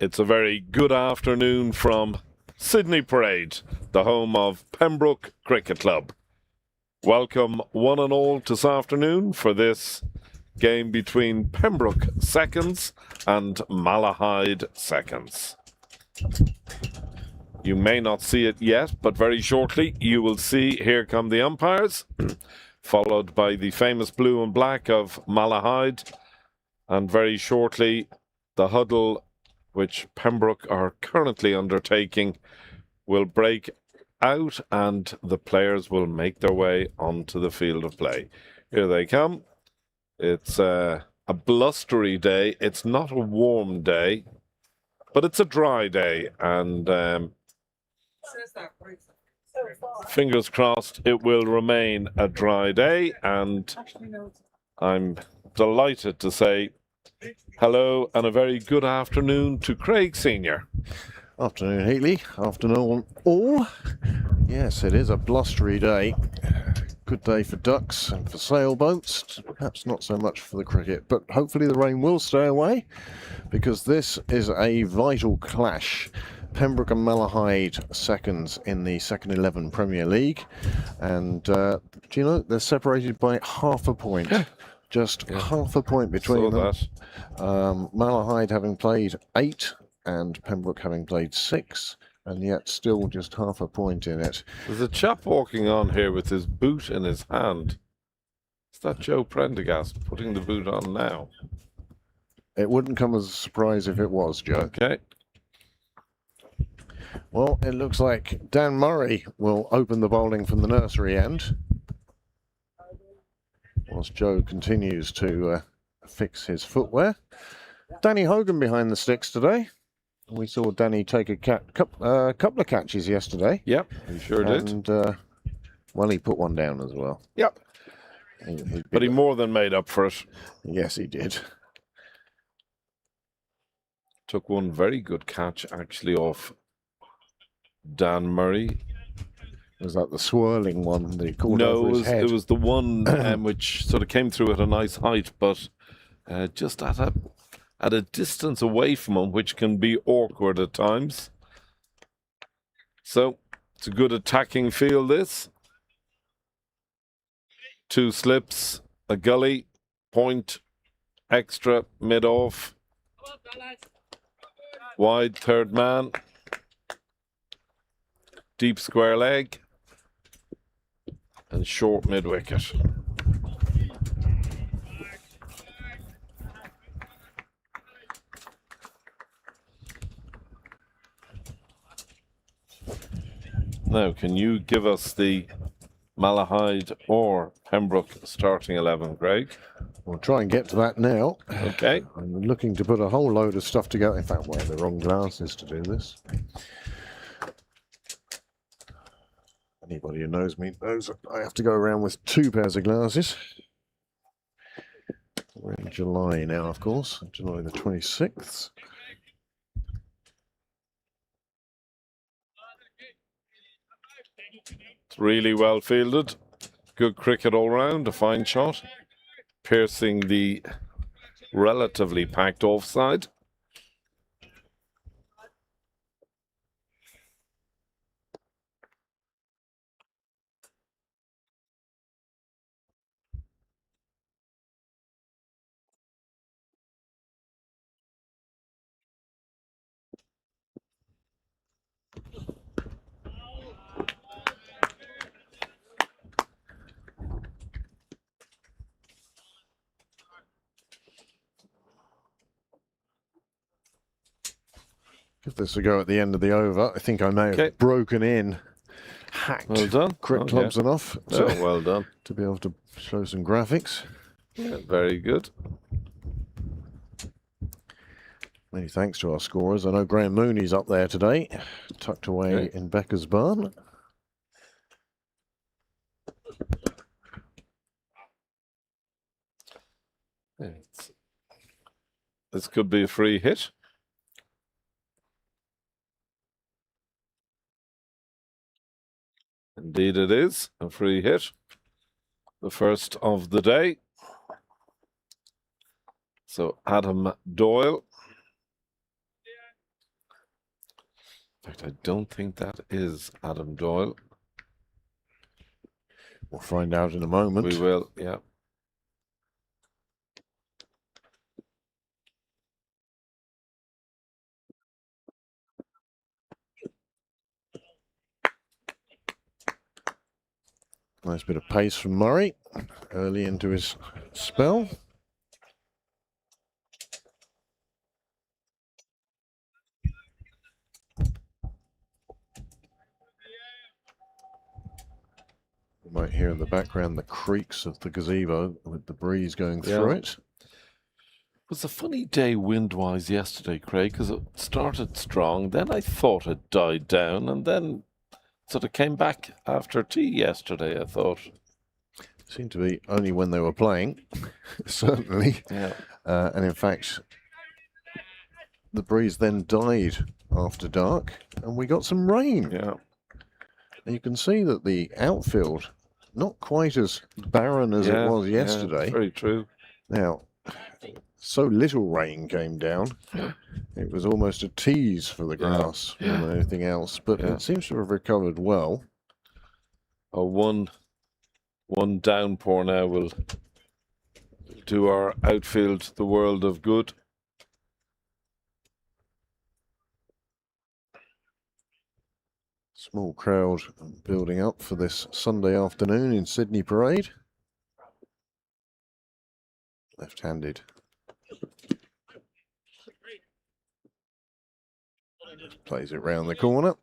It's a very good afternoon from Sydney Parade, the home of Pembroke Cricket Club. Welcome one and all this afternoon for this game between Pembroke seconds and Malahide seconds. You may not see it yet, but very shortly you will see here come the umpires, followed by the famous blue and black of Malahide, and very shortly the huddle which Pembroke are currently undertaking will break out and the players will make their way onto the field of play. Here they come. It's a blustery day. It's not a warm day, but it's a dry day, and fingers crossed it will remain a dry day. And I'm delighted to say hello and a very good afternoon to Craig Senior. Afternoon, Heatley. Afternoon, all. Yes, it is a blustery day. Good day for ducks and for sailboats. Perhaps not so much for the cricket, but hopefully the rain will stay away, because this is a vital clash. Pembroke and Malahide seconds in the second 11 Premier League, and do you know they're separated by half a point? Just half a point between them. Malahide having played 8 and Pembroke having played 6, and yet still just half a point in it. There's a chap walking on here with his boot in his hand. Is that Joe Prendergast putting the boot on now? It wouldn't come as a surprise if it was, Joe. Okay. Well, it looks like Dan Murray will open the bowling from the nursery end, whilst Joe continues to fix his footwear. Danny Hogan behind the sticks today. We saw Danny take a couple of catches yesterday. Yep, he sure did. And, well, he put one down as well. Yep. But he more than made up for it. Yes, he did. Took one very good catch, actually, off Dan Murray. Was that the swirling one that he caught over his head? It was the one which sort of came through at a nice height, but just at a distance away from him, which can be awkward at times. So it's a good attacking field, this. 2 slips, a gully, point, extra, mid-off, wide, third man, deep square leg, and short mid-wicket. Now, can you give us the Malahide or Pembroke starting 11, Greg? We'll try and get to that now. Okay. I'm looking to put a whole load of stuff together. In fact, I wear the wrong glasses to do this. Anybody who knows me knows I have to go around with 2 pairs of glasses. We're in July now, of course. July the 26th. It's really well fielded. Good cricket all round. A fine shot. Piercing the relatively packed offside. Give this a go at the end of the over. I think I may have broken in, hacked well done. cricket clubs enough well done to be able to show some graphics. Yeah, very good. Many thanks to our scorers. I know Graham Mooney's up there today, tucked away in Becker's barn. This could be a free hit. Indeed it is, a free hit. The first of the day. So Adam Doyle In fact, I don't think that is Adam Doyle. We'll find out in a moment. We will, yeah. Nice bit of pace from Murray early into his spell. You might hear in the background the creaks of the gazebo with the breeze going through it. It was a funny day wind-wise yesterday, Craig, because it started strong, then I thought it died down, and then sort of came back after tea yesterday, I thought. Seemed to be only when they were playing, certainly. Yeah. And in fact, the breeze then died after dark, and we got some rain. Yeah. And you can see that the outfield, not quite as barren as it was yesterday. Yeah, very true. Now, so little rain came down, it was almost a tease for the grass more than anything else, but it seems to have recovered well. Oh, one downpour now will do our outfield the world of good. Small crowd building up for this Sunday afternoon in Sydney Parade. Left-handed. Plays it round the corner.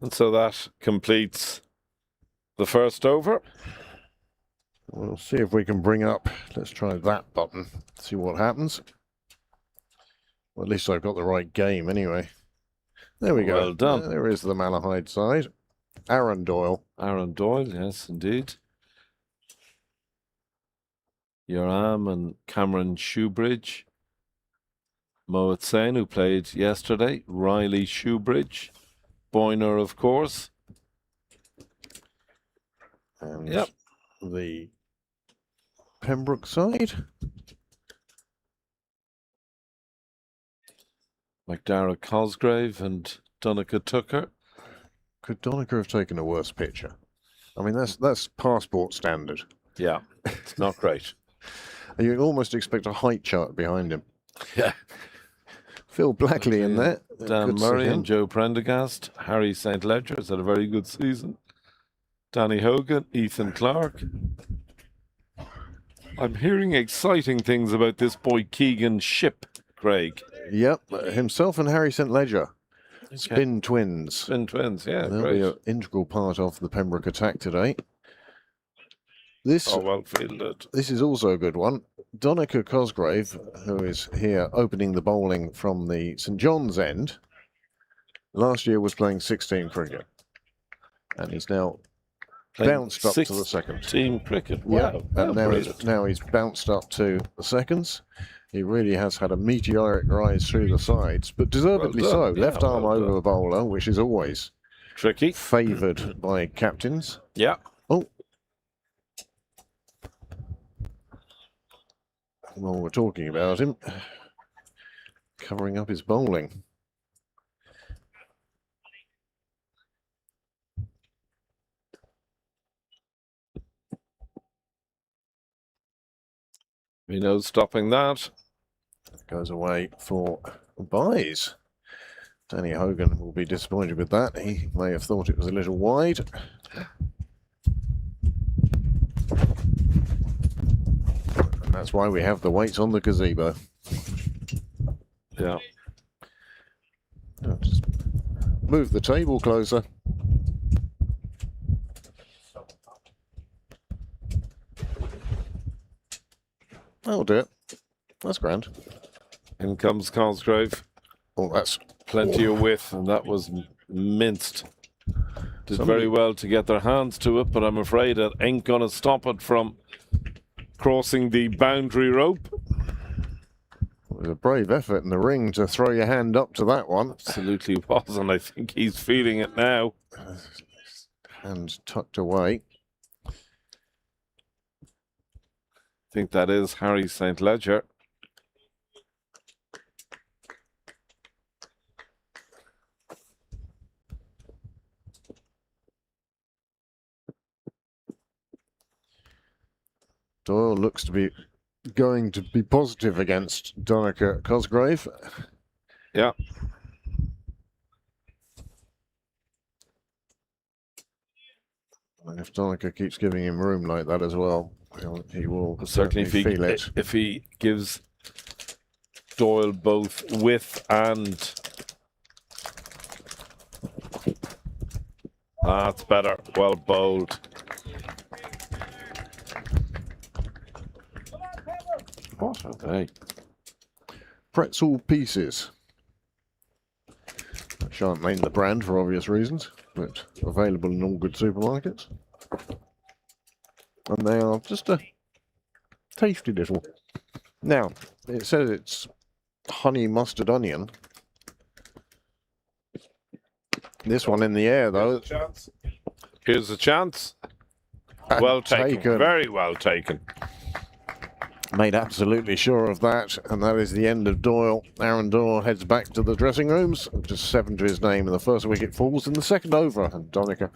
And so that completes the first over. We'll see if we can bring up, let's try that button, see what happens. Well, at least I've got the right game anyway. There we go. Well done. There is the Malahide side. Aaron Doyle. Aaron Doyle, yes, indeed. Yoram and Cameron Shoebridge. Moet Sen, who played yesterday. Riley Shoebridge. Boyner, of course. And the Pembroke side. McDara Cosgrave and Donica Tucker. Could Donica have taken a worse picture? I mean, that's passport standard. Yeah, it's not great. You almost expect a height chart behind him. Yeah. Phil Blackley in there. Dan Murray and Joe Prendergast. Harry St. Ledger has had a very good season. Danny Hogan, Ethan Clark. I'm hearing exciting things about this boy Keegan Ship, Craig. Yep, himself and Harry St. Ledger. Spin twins. Spin twins, yeah, They'll great. be an integral part of the Pembroke attack today. This, well fielded. This is also a good one. Donica Cosgrave, who is here opening the bowling from the St. John's end, last year was playing 16 cricket. And he's now bounced up to the second. Team cricket, wow. Yeah, and now he's bounced up to the seconds. He really has had a meteoric rise through the sides, but deservedly so. Yeah, left arm over the bowler, which is always tricky, favoured by captains. Yeah. Oh. While we're talking about him, covering up his bowling. He knows stopping that. Goes away for byes. Danny Hogan will be disappointed with that. He may have thought it was a little wide. And that's why we have the weights on the gazebo. Yeah. I'll just move the table closer. That'll do it. That's grand. In comes Cosgrave. Oh, that's plenty of width, and that was minced. Did very well to get their hands to it, but I'm afraid it ain't going to stop it from crossing the boundary rope. It was a brave effort in the ring to throw your hand up to that one. Absolutely was, and I think he's feeling it now. Hand tucked away. I think that is Harry St. Ledger. Doyle looks to be going to be positive against Donica Cosgrave. Yeah. And if Donica keeps giving him room like that as well, he will Certainly feel it. if he gives Doyle both width and... That's better. Well bowled. What are they? Pretzel pieces. I shan't name the brand for obvious reasons, but available in all good supermarkets. And they are just a tasty little. Now, it says it's honey mustard onion. This one in the air, though. Here's a chance. And Well taken. Very well taken. Made absolutely sure of that, and that is the end of Doyle. Aaron Doyle heads back to the dressing rooms, just 7 to his name, and the first wicket falls in the second over. And Donica,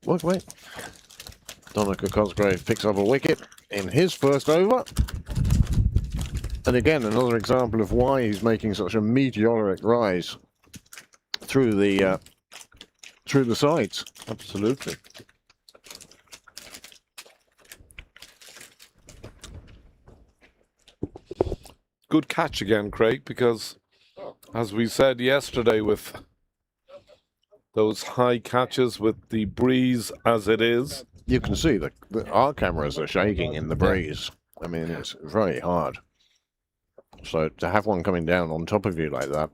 walk away. Donica Cosgrave picks up a wicket in his first over. And again, another example of why he's making such a meteoric rise through the sides. Absolutely. Good catch again, Craig, because as we said yesterday, with those high catches, with the breeze as it is, you can see that our cameras are shaking in the breeze. I mean, it's very hard. So to have one coming down on top of you like that,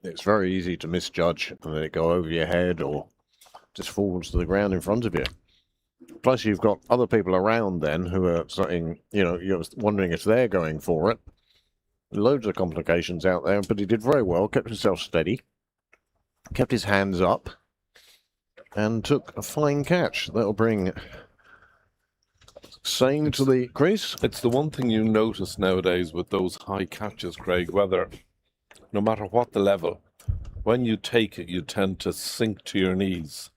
it's very easy to misjudge and let it go over your head or just falls to the ground in front of you. Plus, you've got other people around then who are saying, you're wondering if they're going for it. Loads of complications out there, but he did very well, kept himself steady, kept his hands up, and took a fine catch. That'll bring Sane to the crease. It's the one thing you notice nowadays with those high catches, Craig, whether, no matter what the level, when you take it, you tend to sink to your knees.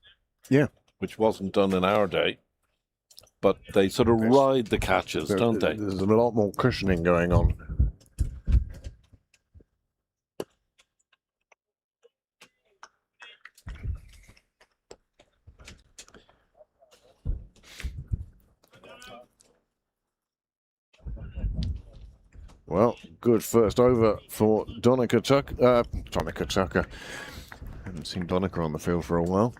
Yeah. Which wasn't done in our day. But they sort of ride the catches, don't they? There's a lot more cushioning going on. Well, good first over for Donica Tucker. Haven't seen Donica on the field for a while.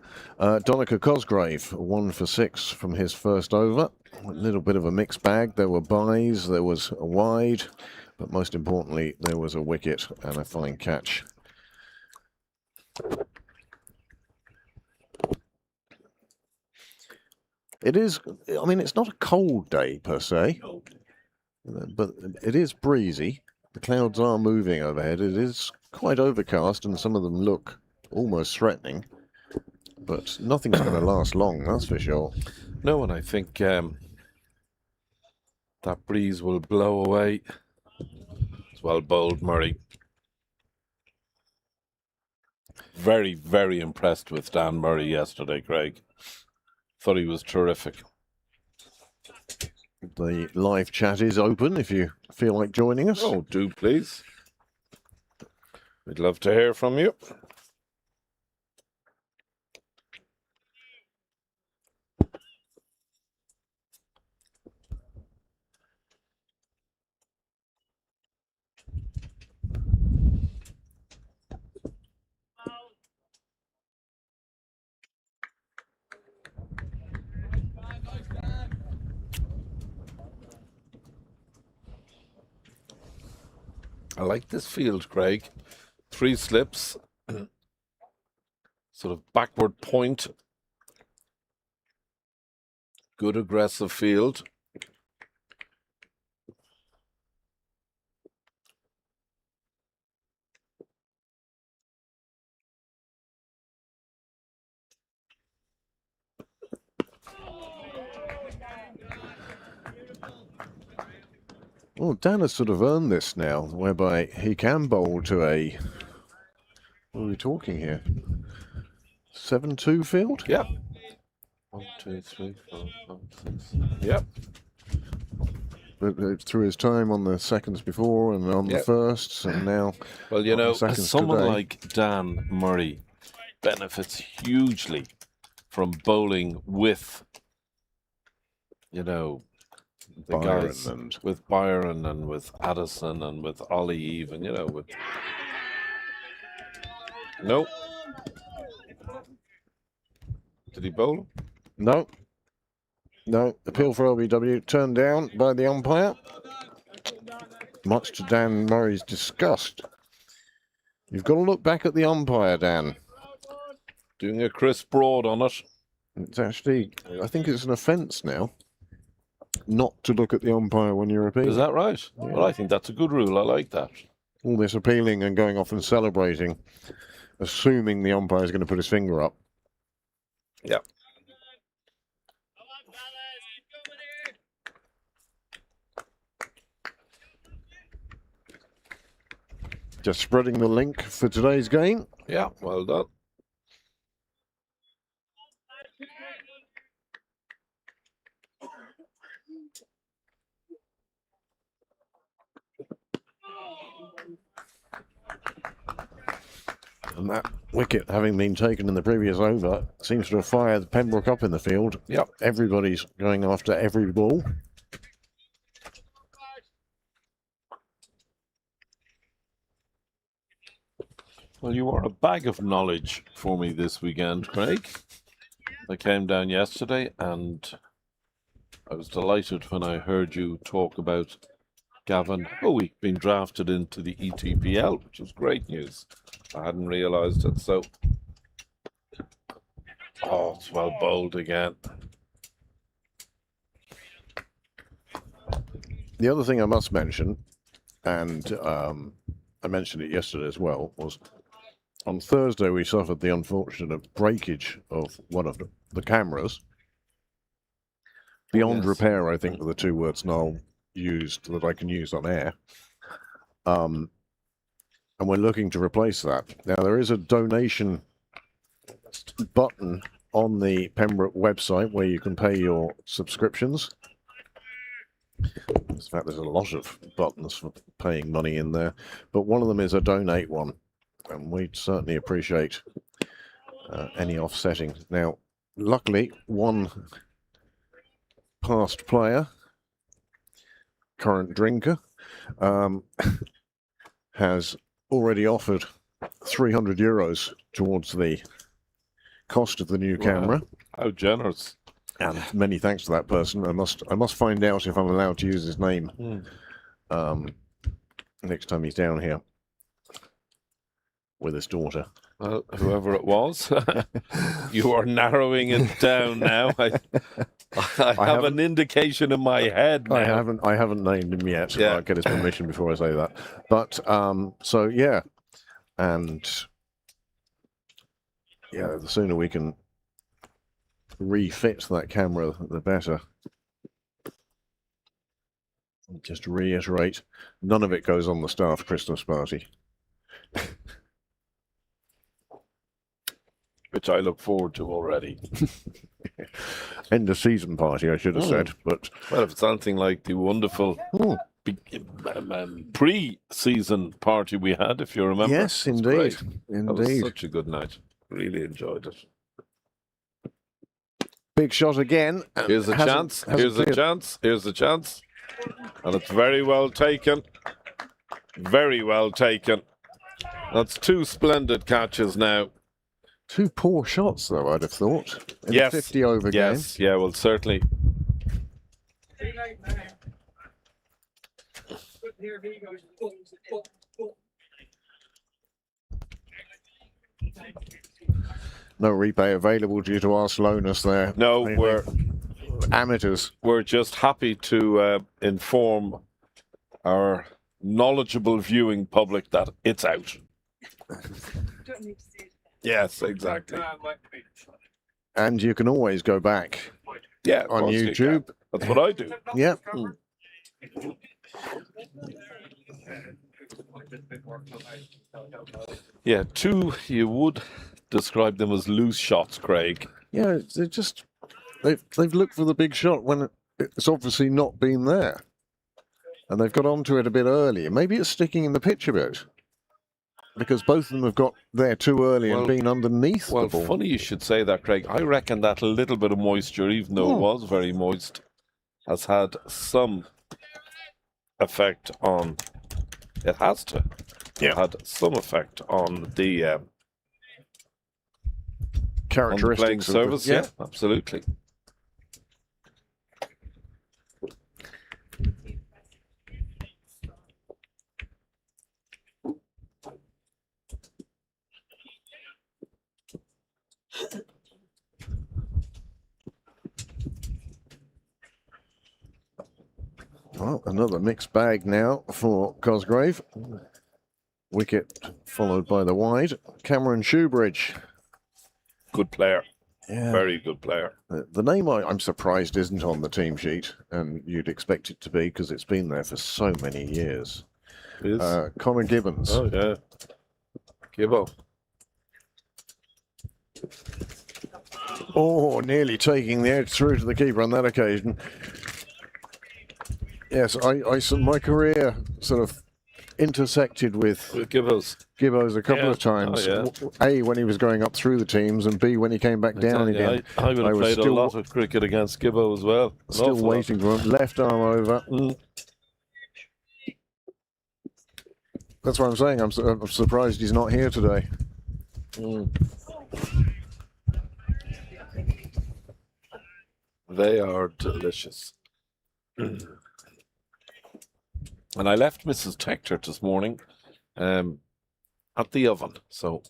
Donica Cosgrave, 1 for 6 from his first over. A little bit of a mixed bag. There were byes, there was a wide, but most importantly, there was a wicket and a fine catch. It is, I mean, it's not a cold day per se, but it is breezy. The clouds are moving overhead. It is quite overcast, and some of them look almost threatening, but nothing's going to last long, that's for sure. No, and I think that breeze will blow away. It's well bowled, Murray. Very, very impressed with Dan Murray yesterday, Craig. Thought he was terrific. The live chat is open if you feel like joining us. Oh, do please. We'd love to hear from you. I like this field, Craig. 3 slips, sort of backward point. Good aggressive field. Well, Dan has sort of earned this now, whereby he can bowl to a... What are we talking here? 7-2 field? Yeah. 1, 2, 3, 4, 5, 6. Yep. But through his time on the seconds before and on the firsts, and now Well, you on the know, seconds someone today. like Dan Murray benefits hugely from bowling with, you know, the Byron guys and with Byron and with Addison and with Ollie even, you know, with no. Did he bowl? no, appeal for LBW turned down by the umpire, much to Dan Murray's disgust. You've got to look back at the umpire, Dan. Doing a Chris Broad on it. It's actually, I think it's an offence now not to look at the umpire when you're appealing. Is that right? Yeah. Well, I think that's a good rule. I like that. All this appealing and going off and celebrating, assuming the umpire is going to put his finger up. Yeah. Just spreading the link for today's game. Yeah, well done. And that wicket, having been taken in the previous over, seems to have fired Pembroke up in the field. Yep. Everybody's going after every ball. Well, you were a bag of knowledge for me this weekend, Craig. I came down yesterday and I was delighted when I heard you talk about Gavin Hoey being drafted into the ETPL, which was great news. I hadn't realised it, so... Oh, it's well bowled again. The other thing I must mention, and I mentioned it yesterday as well, was on Thursday we suffered the unfortunate breakage of one of the cameras. Beyond repair, I think, were the two words Noel used that I can use on air. And we're looking to replace that. Now, there is a donation button on the Pembroke website where you can pay your subscriptions. In fact, there's a lot of buttons for paying money in there, but one of them is a donate one, and we'd certainly appreciate any offsetting. Now, luckily, one past player, current drinker, has already offered €300 towards the cost of the new camera. How generous. And many thanks to that person. I must find out if I'm allowed to use his name next time he's down here with his daughter. Well, whoever it was, you are narrowing it down now. I have an indication in my head now. I haven't named him yet. Yeah. I'll get his permission before I say that. But so yeah, and yeah, the sooner we can refit that camera, the better. Just to reiterate, none of it goes on the staff Christmas party. Which I look forward to already. End of season party, I should have said. But well, if it's something like the wonderful pre-season party we had, if you remember. yes, indeed, That was such a good night. Really enjoyed it. Big shot again. Here's a chance. Here's a chance. Here's a chance. And it's very well taken. Very well taken. That's two splendid catches now. Two poor shots, though, I'd have thought. In Yes. a 50-over game. Yes, yeah, well, certainly. No replay available due to our slowness there. No, we're amateurs. We're just happy to inform our knowledgeable viewing public that it's out. Don't need to see it. Yes, exactly. And you can always go back Yeah, of on course you YouTube. can. That's what I do. Yeah. Yeah, two, you would describe them as loose shots, Craig. Yeah, they're just they've looked for the big shot when it's obviously not been there, and they've got onto it a bit early. Maybe it's sticking in the pitch a bit because both of them have got there too early and been underneath the ball. Funny you should say that, Craig. I reckon that a little bit of moisture, even though it was very moist, has had some effect on. It has to. Yeah. Had some effect on the characteristics playing service. Yeah, absolutely. Well, another mixed bag now for Cosgrave. Wicket followed by the wide. Cameron Shoebridge. Good player. Yeah. Very good player. The name I'm surprised isn't on the team sheet, and you'd expect it to be because it's been there for so many years. It is. Connor Gibbons. Oh, yeah. Gibbo. Oh, nearly taking the edge through to the keeper on that occasion. Yes, my career sort of intersected with Gibbo's a couple of times. Oh, yeah. A, when he was going up through the teams, and B, when he came back down again. I would have played a lot of cricket against Gibbo as well. Still waiting for him. Left arm over. That's what I'm saying. I'm surprised he's not here today. They are delicious. And I left Mrs. Tector this morning at the oven. So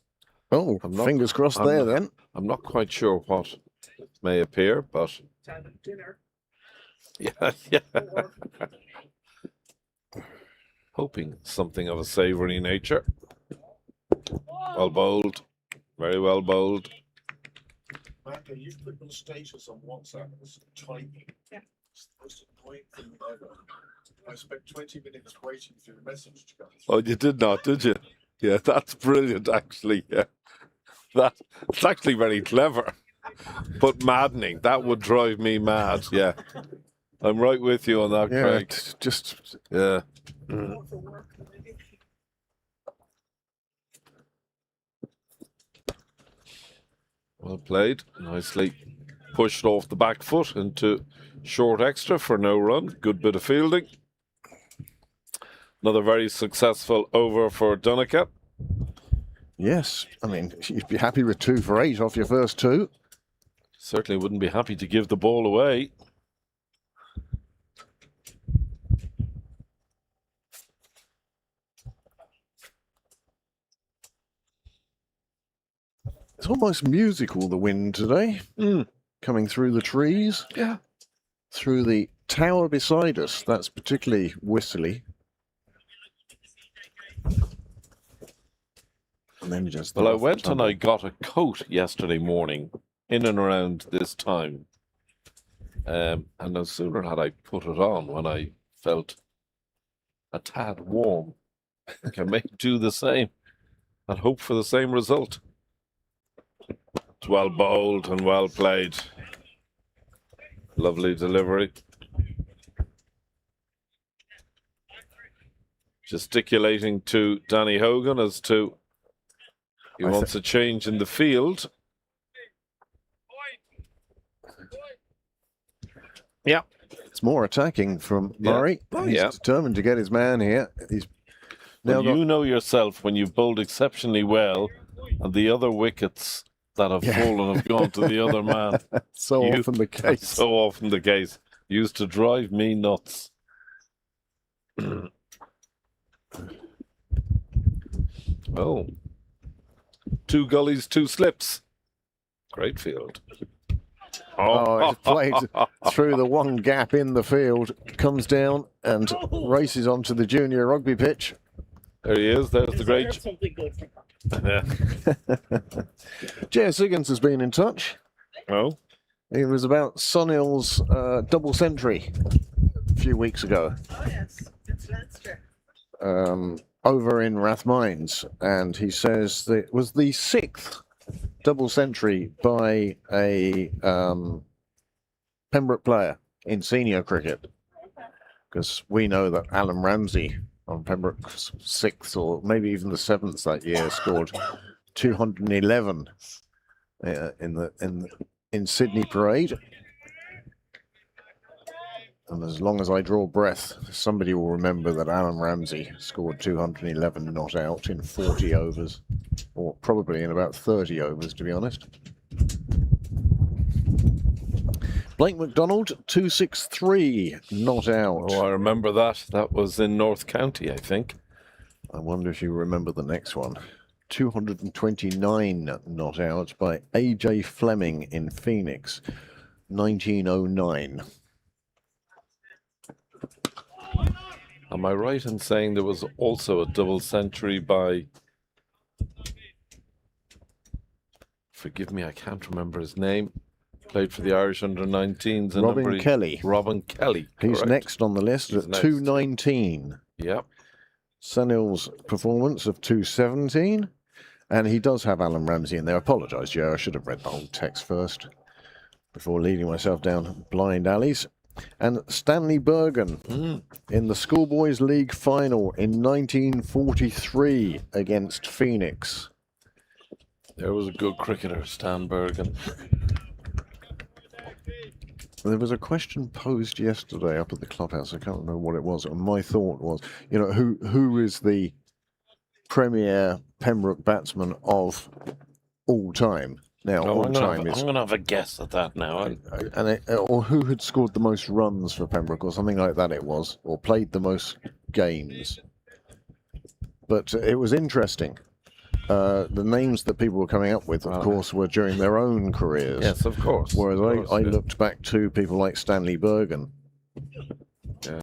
fingers crossed then. I'm not quite sure what may appear, but Dinner. yeah. Hoping something of a savoury nature. Well bowled. Very well bowled. Magda, you've put your status on WhatsApp as typing. Yeah. It's the most annoying thing ever. I spent 20 minutes waiting for the message to come through. Oh, you did not, did you? Yeah, that's brilliant, actually. Yeah, it's actually very clever, but maddening. That would drive me mad. Yeah, I'm right with you on that, Craig. Yeah. For work, maybe. Well played. Nicely pushed off the back foot into short extra for no run. Good bit of fielding. Another very successful over for Dunica. Yes, I mean, you'd be happy with 2 for 8 off your first 2. Certainly wouldn't be happy to give the ball away. It's almost musical, the wind today. Coming through the trees. Yeah. Through the tower beside us. That's particularly whistly. And then just well, I went and I got a coat yesterday morning in and around this time. And no sooner had I put it on when I felt a tad warm. I think I may do the same and hope for the same result. It's well bowled and well played. Lovely delivery. Gesticulating to Danny Hogan as to he wants a change in the field. Yeah. It's more attacking from Murray. He's determined to get his man here. He's now you know yourself when you've bowled exceptionally well and the other wickets that have fallen have gone to the other man. Often the case. So often the case. Used to drive me nuts. Oh. 2 gullies, 2 slips. Great field. It's played through the one gap in the field, comes down and races onto the junior rugby pitch. There he is. There's the great. Something good for J.S. Higgins has been in touch. Oh. It was about Sunil's double century a few weeks ago. Oh, yes. It's Leinster. Over in Rathmines, and he says that it was the 6th double century by a Pembroke player in senior cricket. Because we know that Alan Ramsey on Pembroke's 6th or maybe even the 7th that year scored 211 in Sydney Parade. And as long as I draw breath, somebody will remember that Alan Ramsey scored 211 not out in 40 overs, or probably in about 30 overs, to be honest. Blake McDonald, 263 not out. Oh, I remember that. That was in North County, I think. I wonder if you remember the next one. 229 not out by A.J. Fleming in Phoenix, 1909. Am I right in saying there was also a double century by... Forgive me, I can't remember his name. Played for the Irish under-19s. Robin Kelly. Robin Kelly. He's correct. next on the list He's at next. 219. Yep. Sanil's performance of 217. And he does have Alan Ramsey in there. I apologise, Joe. I should have read the whole text first before leading myself down blind alleys. And Stanley Bergen in the Schoolboys League final in 1943 against Phoenix. There was a good cricketer, Stan Bergen. There was a question posed yesterday up at the clubhouse. I can't remember what it was. And my thought was, you know, who is the premier Pembroke batsman of all time? Now, Oh, all I'm time going is... to have a guess at that now. or who had scored the most runs for Pembroke or something like that it was, or played the most games. But it was interesting. The names that people were coming up with, of course, were during their own careers. Yes, of course. Whereas Of course, I yeah. looked back to people like Stanley Bergen. Yeah.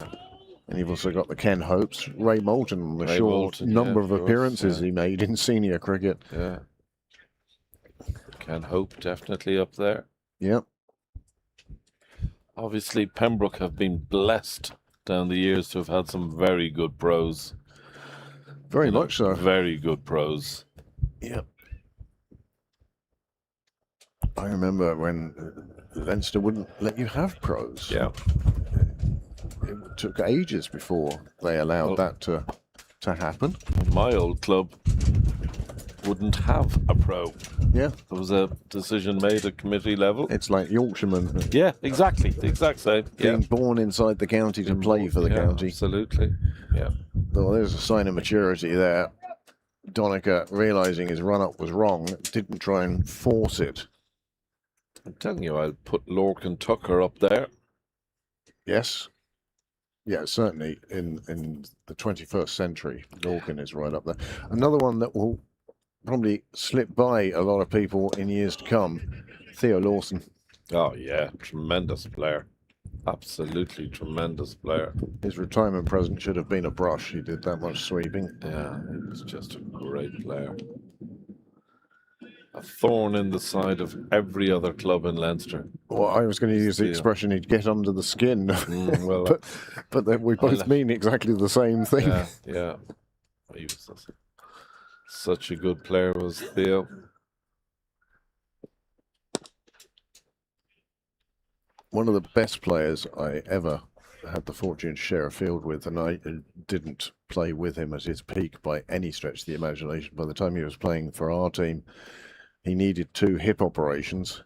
And you've also got the Ken Hopes, Ray Moulton, the Ray short Moulton, number yeah, of of course, appearances yeah. he made in senior cricket. Yeah. Can Hope definitely up there. Yep. Obviously, Pembroke have been blessed down the years to have had some very good pros. Very You know, much so. Very good pros. Yep. I remember when Leinster wouldn't let you have pros. Yeah. It took ages before they allowed that to happen. My old club wouldn't have a pro. Yeah. There was a decision made at committee level. It's like Yorkshiremen Yeah, exactly. The exact same. Yeah. being born inside the county to play for the Yeah, county. Absolutely. Yeah. Well, there's a sign of maturity there. Donica, realising his run-up was wrong, didn't try and force it. I'm telling you, I'll put Lorcan Tucker up there. Yes. Yeah, certainly in the 21st century, Lorcan is right up there. Another one that will probably slip by a lot of people in years to come, Theo Lawson. Oh, yeah. Tremendous player. Absolutely tremendous player. His retirement present should have been a brush. He did that much sweeping. Yeah, he was just a great player. A thorn in the side of every other club in Leinster. Well, I was going to use the Yeah. expression he'd get under the skin, Well, but then we both mean exactly the same thing. yeah, yeah. He was such a good player, was Theo. One of the best players I ever had the fortune to share a field with, and I didn't play with him at his peak by any stretch of the imagination. By the time he was playing for our team, he needed 2 hip operations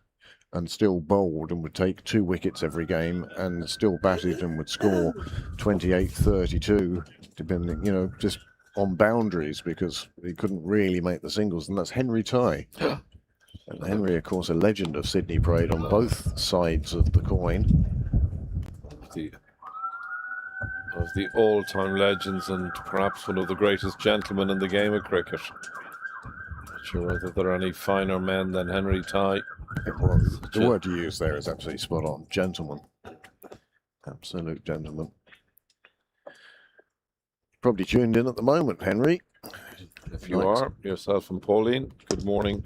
and still bowled and would take 2 wickets every game and still batted and would score 28, 32, depending, you know, just on boundaries because he couldn't really make the singles, and that's Henry Tye. And Henry, of course, a legend of Sydney Parade on both sides of the coin. Of the all-time legends and perhaps one of the greatest gentlemen in the game of cricket. Not sure whether there are any finer men than Henry Tye. The word you use there is absolutely spot on. Gentleman. Absolute gentleman. Probably tuned in at the moment, Henry. If you are, yourself and Pauline, good morning.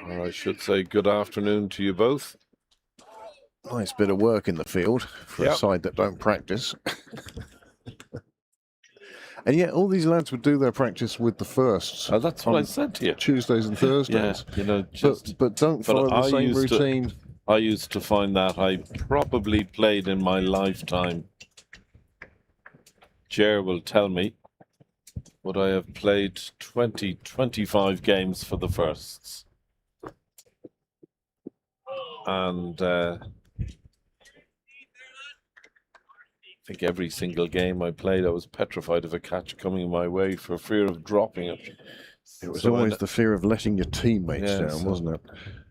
Or I should say good afternoon to you both. Nice bit of work in the field for a side that don't practice. And yet all these lads would do their practice with the firsts. Oh, that's what I said to you. Tuesdays and Thursdays. Yeah, you know, just... But don't follow the same routine I used to find that I probably played in my lifetime. Jer will tell me, but I have played 20, 25 games for the firsts. And I think every single game I played, I was petrified of a catch coming my way for fear of dropping it. It was So always the fear of letting your teammates Yeah, down, so- wasn't it?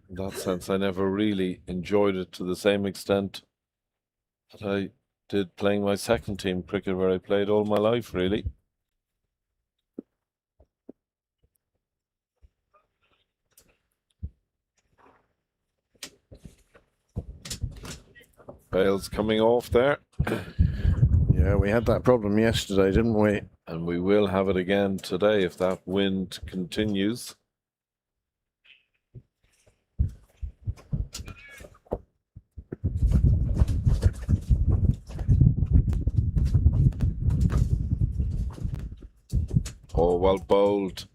in that sense, I never really enjoyed it to the same extent that I did playing my second team cricket, where I played all my life, really. Bale's coming off there, Yeah, we had that problem yesterday, didn't we? and we will have it again today if that wind continues. Oh, well bowled.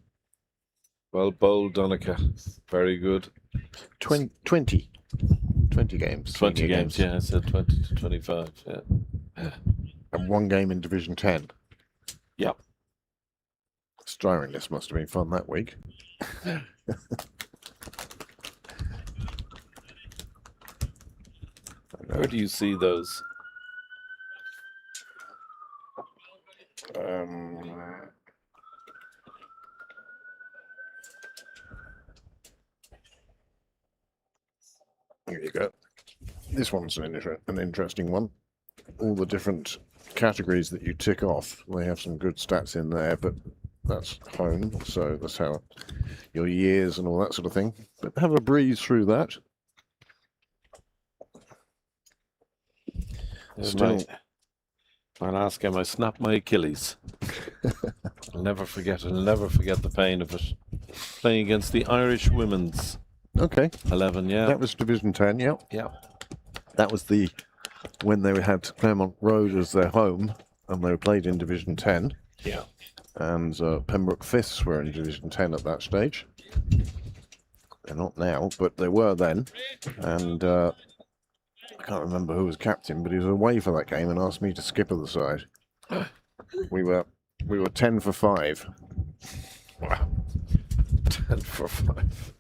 Well bowled, Donica. Very good. 20 games. 20 senior games, yeah, I said 20 to 25, yeah. And 1 game in Division 10. Yep. Styring list must have been fun that week. Where do you see those? Here you go. This one's an interesting one. All the different categories that you tick off, they have some good stats in there, but that's home, so that's how your years and all that sort of thing. But have a breeze through that. Still, My last game, I snapped my Achilles. I'll never forget it. I'll never forget the pain of it. Playing against the Irish women's okay. 11, yeah. That was Division 10, yeah. Yeah. That was when they had Claremont Road as their home, and they were played in Division 10. Yeah. And Pembroke Fifths were in Division 10 at that stage. They're not now, but they were then. And I can't remember who was captain, but he was away for that game and asked me to skipper the side. We were 10 for 5. Wow. 10 for 5.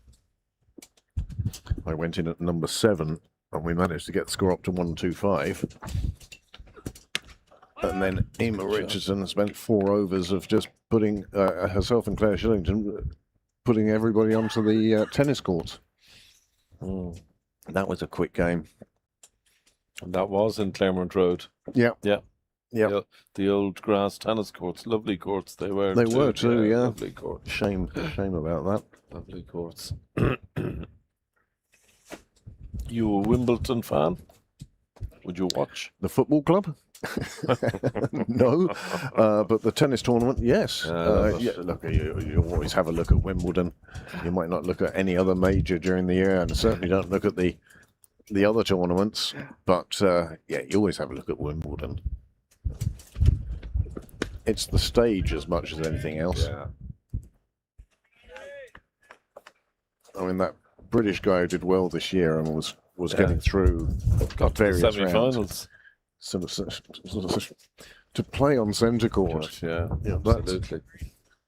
I went in at number 7, and we managed to get the score up to 125. And then Emma Richardson spent 4 overs of just putting herself and Claire Shillington putting everybody onto the tennis courts. That was a quick game. And that was in Claremont Road. Yeah. Yeah. Yeah. The old grass tennis courts. Lovely courts they were. They were too, yeah. Lovely courts. Shame about that. Lovely courts. You a Wimbledon fan? Would you watch? The football club? No, but the tennis tournament, yes. Yeah, look, you always have a look at Wimbledon. You might not look at any other major during the year, and certainly don't look at the other tournaments. But yeah, you always have a look at Wimbledon. It's the stage as much as anything else. Yeah. I mean, that British guy who did well this year and was getting through Got to the various rounds. semi-finals. Sort of to play on centre court. Yeah, Yeah, absolutely.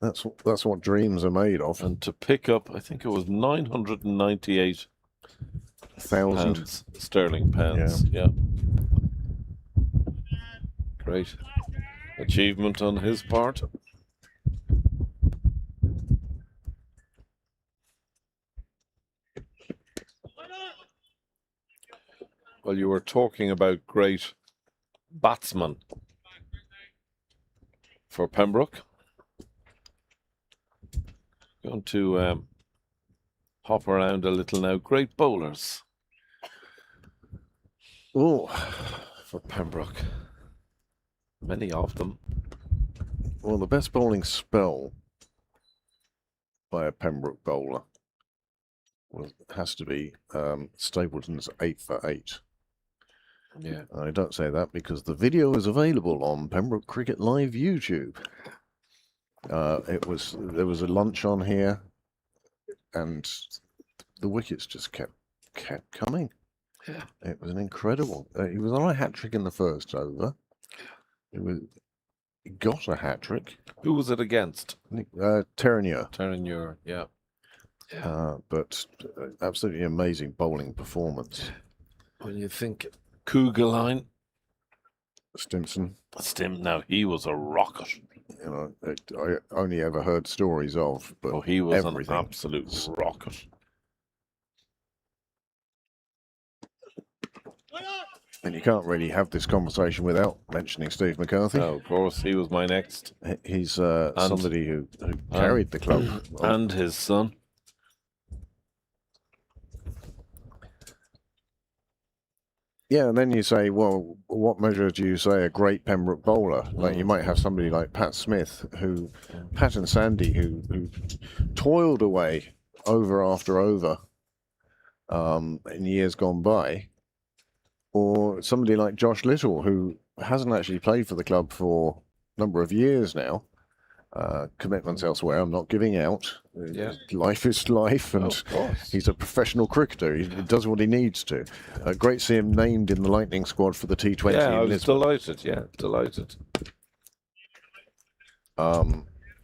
That's what dreams are made of. And to pick up, I think it was 998 1,000. pounds, sterling pounds. Yeah. Great achievement on his part. Well, you were talking about great batsmen for Pembroke. Going to hop around a little now. Great bowlers Oh, for Pembroke. Many of them. well, the best bowling spell by a Pembroke bowler has to be Stapleton's 8 for 8. Yeah. I don't say that because the video is available on Pembroke Cricket Live YouTube. There was a lunch on here, and the wickets just kept coming. It was an incredible. He was on a hat trick in the first over. He got a hat trick. Who was it against? Terranier. Terranier, yeah. But absolutely amazing bowling performance. When you think Kugelheim, Stimson. now he was a rocket. You know, I only ever heard stories of, but Oh, he was everything. an absolute rocket. And you can't really have this conversation without mentioning Steve McCarthy. Oh, of course, he was my next. He's somebody who carried the club. And his son. Yeah, and then you say, well, what measure do you say a great Pembroke bowler? Like you might have somebody like Pat Smith, Pat and Sandy, who toiled away over after over in years gone by, or somebody like Josh Little, who hasn't actually played for the club for a number of years now. Commitments elsewhere. I'm not giving out. Yeah. Life is life, and Of course. he's a professional cricketer. He does what he needs to. Great to see him named in the Lightning squad for the T20. Yeah, I in was Lisbon. delighted. Yeah, delighted.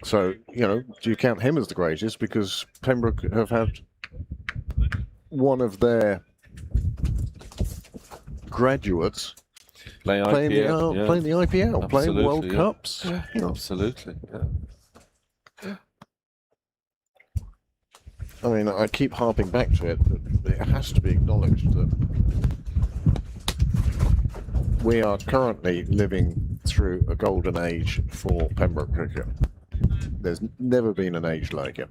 So, do you count him as the greatest? Because Pembroke have had one of their graduates Playing playing the IPL. Yeah. playing the IPL, playing World Absolutely, yeah. Cups. Absolutely. Yeah. I mean, I keep harping back to it, but it has to be acknowledged that we are currently living through a golden age for Pembroke cricket. There's never been an age like it.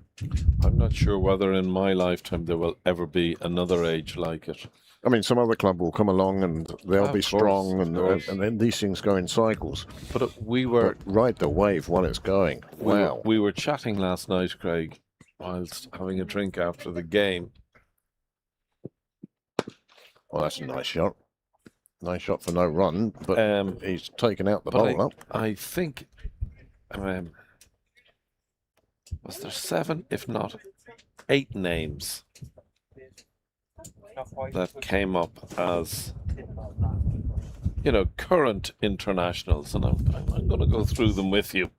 I'm not sure whether in my lifetime there will ever be another age like it. I mean, some other club will come along and they'll Of be course, strong, of course. and then these things go in cycles. But we were But ride the wave while it's going. Wow. we were chatting last night, Craig, whilst having a drink after the game. Well, that's a nice shot. Nice shot for no run, but he's taken out the bowler. I think was there 7, if not 8 names that came up as current internationals, and I'm going to go through them with you.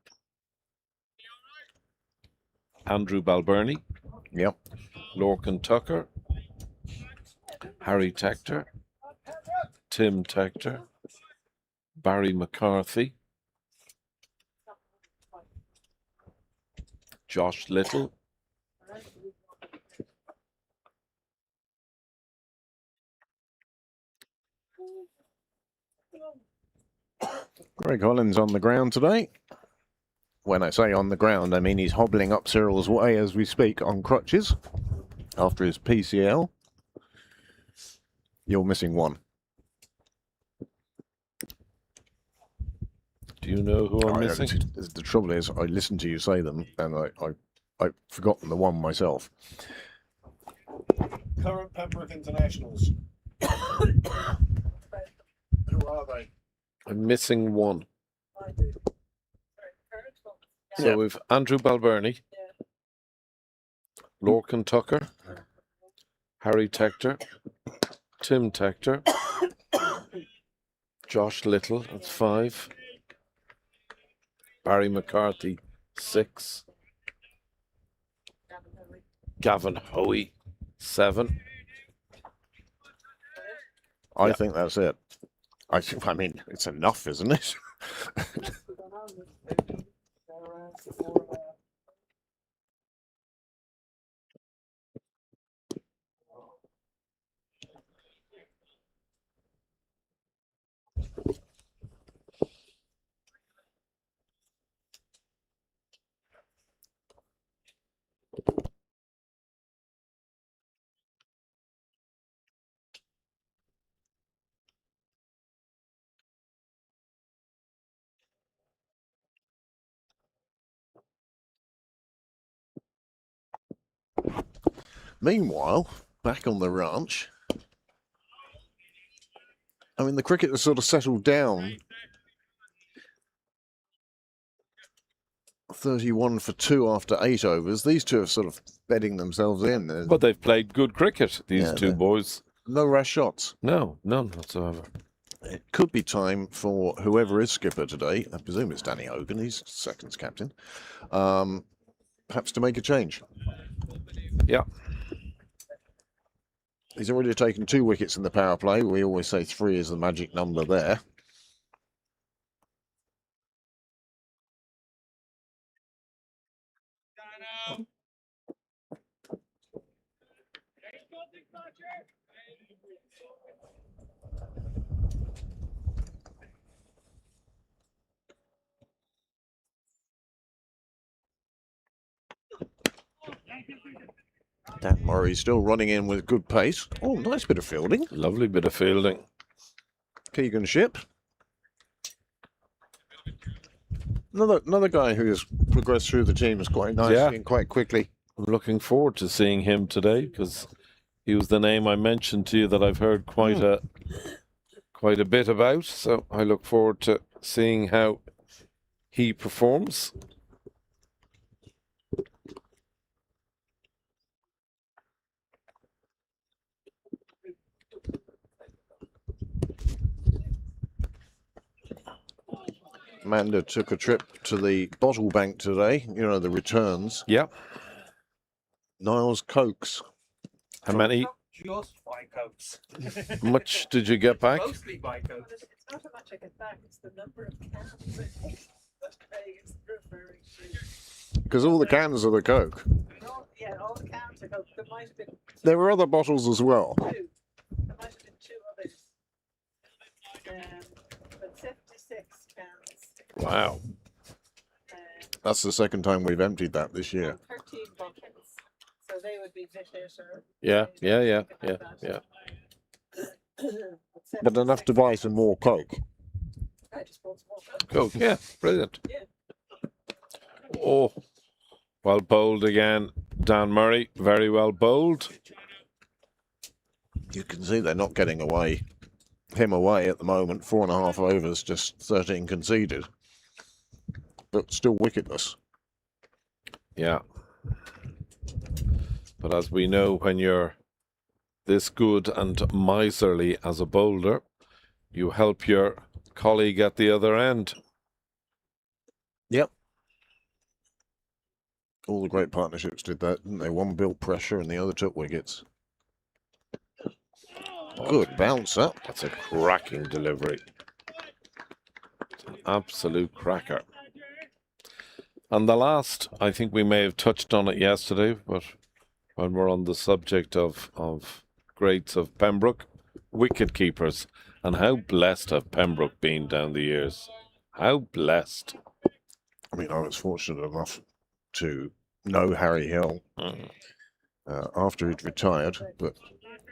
Andrew Balbirnie, Yep. Lorcan Tucker, Harry Tector, Tim Tector, Barry McCarthy, Josh Little, Greg Hollins on the ground today. When I say on the ground, I mean he's hobbling up Cyril's way as we speak on crutches after his PCL. You're missing one. Do you know who I'm missing? The trouble is, I listened to you say them, and I've forgotten the one myself. Current Pembroke internationals. Who are they? I'm missing one. I do. Sorry, current one. So Yeah. we've Andrew Balbirnie, Lorcan Tucker, Harry Tector, Tim Tector, Josh Little, that's 5. Barry McCarthy, 6. Gavin Hoey, 7. I think that's it. I mean, it's enough, isn't it? Meanwhile, back on the ranch, I mean, the cricket has sort of settled down. 31 for 2 after 8 overs. These two are sort of bedding themselves in. But they've played good cricket, these Yeah, two boys. No rash shots. No, none whatsoever. It could be time for whoever is skipper today, I presume it's Danny Hogan, he's seconds captain, perhaps to make a change. Yeah. He's already taken 2 wickets in the power play. We always say 3 is the magic number there. Dan Murray still running in with good pace. Oh, nice bit of fielding. Lovely bit of fielding. Keegan Ship. Another guy who has progressed through the teams quite nicely and quite quickly. I'm looking forward to seeing him today because he was the name I mentioned to you that I've heard quite a bit about. So I look forward to seeing how he performs. Amanda took a trip to the bottle bank today, you know, the returns. Yeah. Niles Cokes. How many? Just by Cokes. Much did you get back? Mostly by Cokes. It's not how much I get back, it's the number of cans that Craig is referring to. Because all the cans are the Coke. All the cans are Coke. There might have been There were other bottles as well. 2. There might have been 2 others. But 76 cans. Wow. That's the second time we've emptied that this year. 13 buckets. So they would be Visit or... Yeah. But enough to buy some more Coke. I just bought some more Coke. Coke, yeah, brilliant. Yeah. Oh, well bowled again. Dan Murray, very well bowled. You can see they're not getting him away at the moment. 4.5 overs, just 13 conceded. But still wicketless. Yeah. But as we know, when you're this good and miserly as a bowler, you help your colleague at the other end. Yep. All the great partnerships did that, didn't they? One built pressure and the other took wickets. Good bouncer. That's a cracking delivery. It's an absolute cracker. And the last, I think we may have touched on it yesterday, but when we're on the subject of greats of Pembroke, wicket keepers, and how blessed have Pembroke been down the years. How blessed. I mean, I was fortunate enough to know Harry Hill after he'd retired, but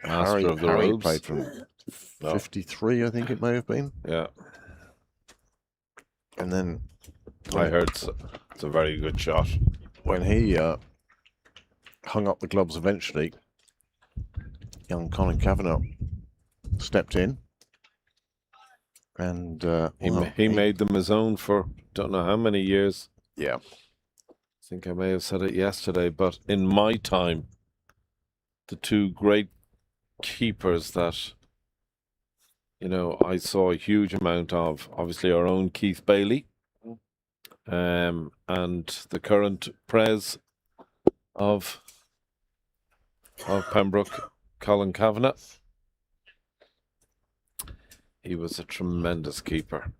Harry played from 53, I think it may have been. Yeah. And then I heard it's a very good shot. when he hung up the gloves eventually, young Colin Kavanagh stepped in. And he made them his own for don't know how many years. Yeah. I think I may have said it yesterday, but in my time, the 2 great keepers that, you know, I saw a huge amount of, obviously our own Keith Bailey, and the current pres of Pembroke, Colin Kavanagh. He was a tremendous keeper.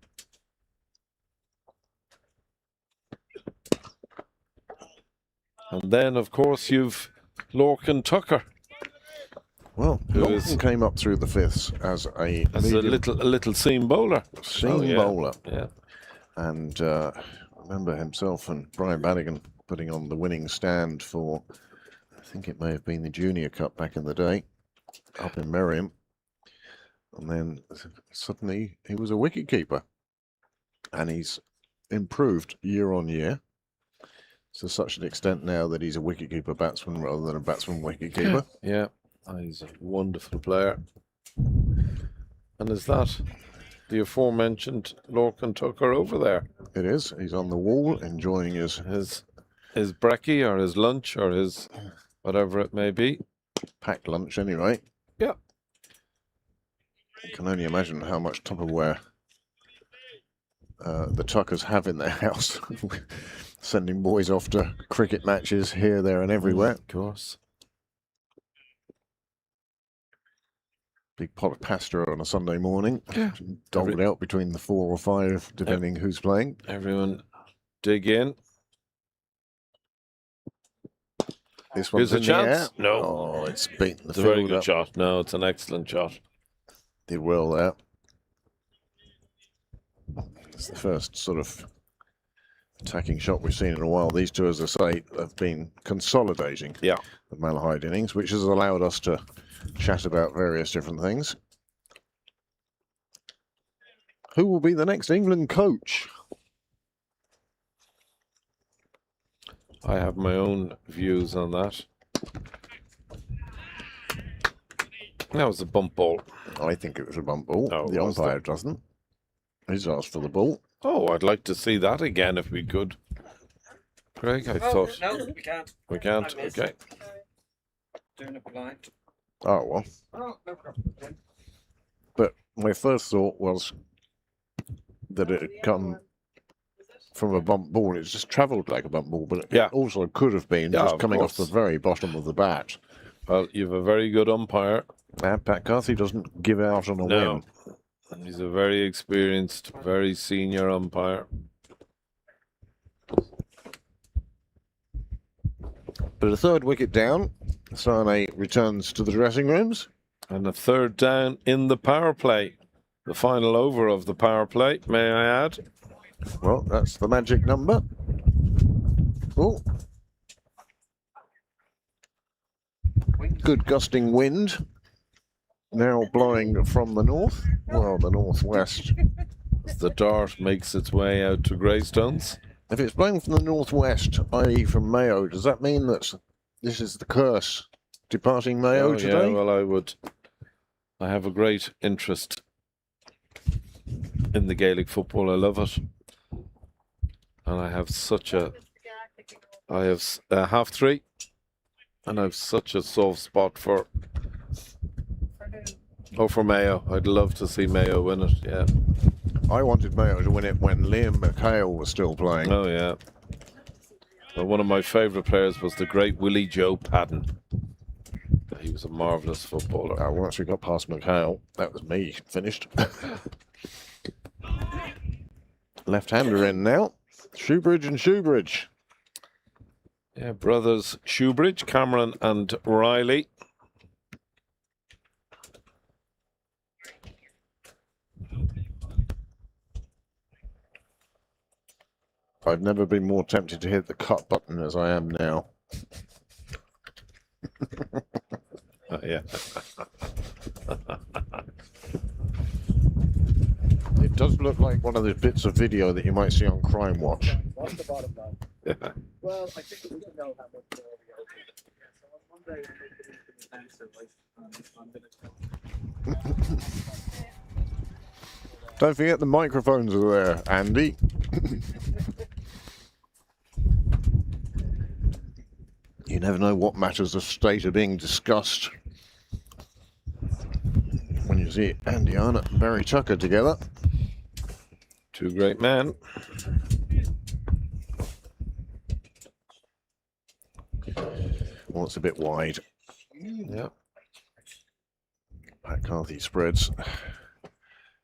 And then, of course, you've Lorcan Tucker. Well, Lorcan came up through the fifths as a little seam bowler. Bowler. Yeah. And I remember himself and Brian Bannigan putting on the winning stand for, I think it may have been the Junior Cup back in the day, up in Merriam. And then suddenly he was a wicketkeeper. And he's improved year on year to such an extent now that he's a wicketkeeper batsman rather than a batsman wicketkeeper. Yeah. He's a wonderful player. And is that the aforementioned Lorcan Tucker over there? It is. He's on the wall enjoying his brekkie or his lunch or his whatever it may be. Packed lunch anyway. Yeah. I can only imagine how much Tupperware the Tuckers have in their house. Sending boys off to cricket matches here, there and everywhere. Of course. Big pot of pasta on a Sunday morning. Yeah. Doled out between the 4 or 5, depending who's playing. Everyone dig in. This one's Here's a in the air. chance. No. Oh, it's beaten the It's a very field good up. shot. No, it's an excellent shot. Did well there. It's the first sort of attacking shot we've seen in a while. These two, as I say, have been consolidating Yeah. the Malahide innings, which has allowed us to chat about various different things. Who will be the next England coach? I have my own views on that. That was a bump ball. I think it was a bump ball. Oh, The was umpire doesn't. He's asked for the ball. Oh, I'd like to see that again if we could. Craig, I thought No, we can't. we can't. I missed. Okay. Doing it blind. Oh, well. Oh, no problem. But my first thought was that it had come from a bump ball. It's just travelled like a bump ball, but it Yeah. also could have been Yeah, just of coming off the course. very bottom of the bat. Well, you've a very good umpire. Pat Carthy doesn't give out on a No. whim. He's a very experienced, very senior umpire. But a third wicket down, Sane returns to the dressing rooms. And a third down in the power play. The final over of the power play, may I add? Well, that's the magic number. Oh. Good gusting wind. Now blowing from the north. Well, the northwest. As the dart makes its way out to Greystones. If it's blowing from the northwest, i.e. from Mayo, does that mean that this is the curse departing Mayo Oh, today? yeah, well, I have a great interest in the Gaelic football. I love it. And I have I have 3:30, and I have such a soft spot for Mayo. I'd love to see Mayo win it, yeah. I wanted Mayo to win it when Liam McHale was still playing. Oh, yeah. But one of my favourite players was the great Willie Joe Padden. He was a marvellous footballer. Once we got past McHale, that was me finished. Left-hander in now. Shoebridge and Shoebridge. Yeah, brothers Shoebridge, Cameron and Riley. I've never been more tempted to hit the cut button as I am now. Yeah. It does look like one of the bits of video that you might see on Crime Watch. What's the bottom line? Yeah. Well, I think we don't know how much more we owe. So on Monday, we can answer Don't forget the microphones are there, Andy. You never know what matters of state are being discussed when you see Andy Arnott and Barry Tucker together. Two great men. Well, it's a bit wide. Yeah. Pat Carthy spreads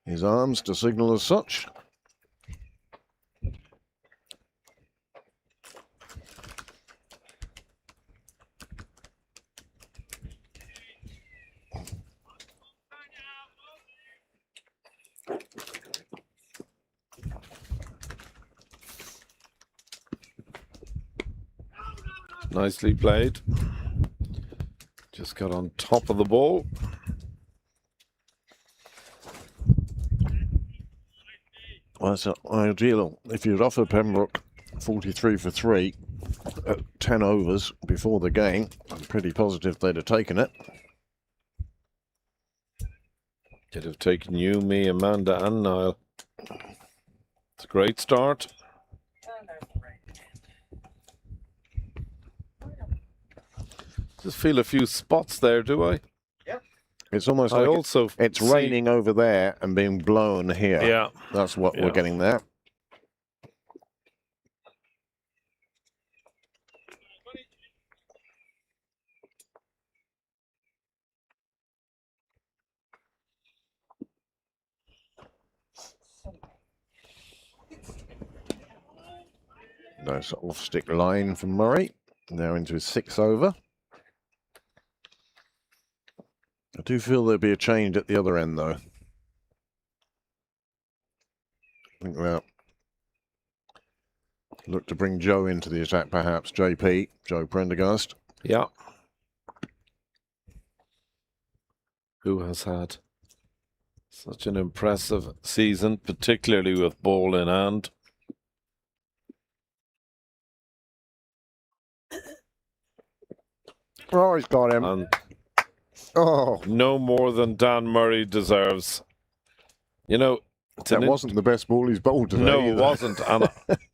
his arms to signal as such. Nicely played. Just got on top of the ball. Well, it's ideal if you'd offer Pembroke 43 for 3 at 10 overs before the game. I'm pretty positive they'd have taken it. Could have taken you, me, Amanda, and Niall. It's a great start. Just feel a few spots there, do I? Yep. It's almost I like also it's see- raining over there and being blown here. Yeah. That's what Yeah. we're getting there. Nice off-stick line from Murray. Now into his 6 over. I do feel there'll be a change at the other end, though. I think they'll look to bring Joe into the attack, perhaps. JP, Joe Prendergast. Yeah. Who has had such an impressive season, particularly with ball in hand. Oh, he's got him. And Oh, no more than Dan Murray deserves. You know, it's that wasn't the best ball he's bowled today. No, it either. wasn't.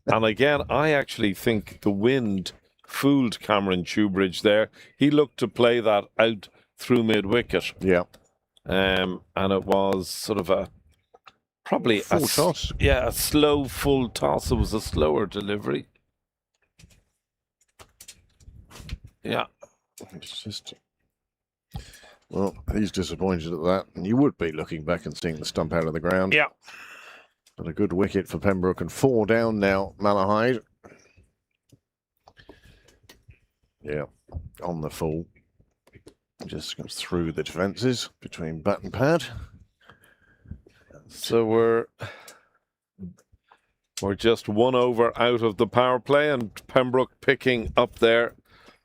And again, I actually think the wind fooled Cameron Tubridge there. He looked to play that out through mid-wicket. Yeah. And it was sort of probably Full toss. Yeah, a slow full toss. It was a slower delivery. Yeah. It's just... Well, he's disappointed at that. And you would be looking back and seeing the stump out of the ground. Yeah. But a good wicket for Pembroke and 4 down now, Malahide. Yeah, on the full. Just goes through the defences between bat and pad. So we're just 1 over out of the power play, and Pembroke picking up their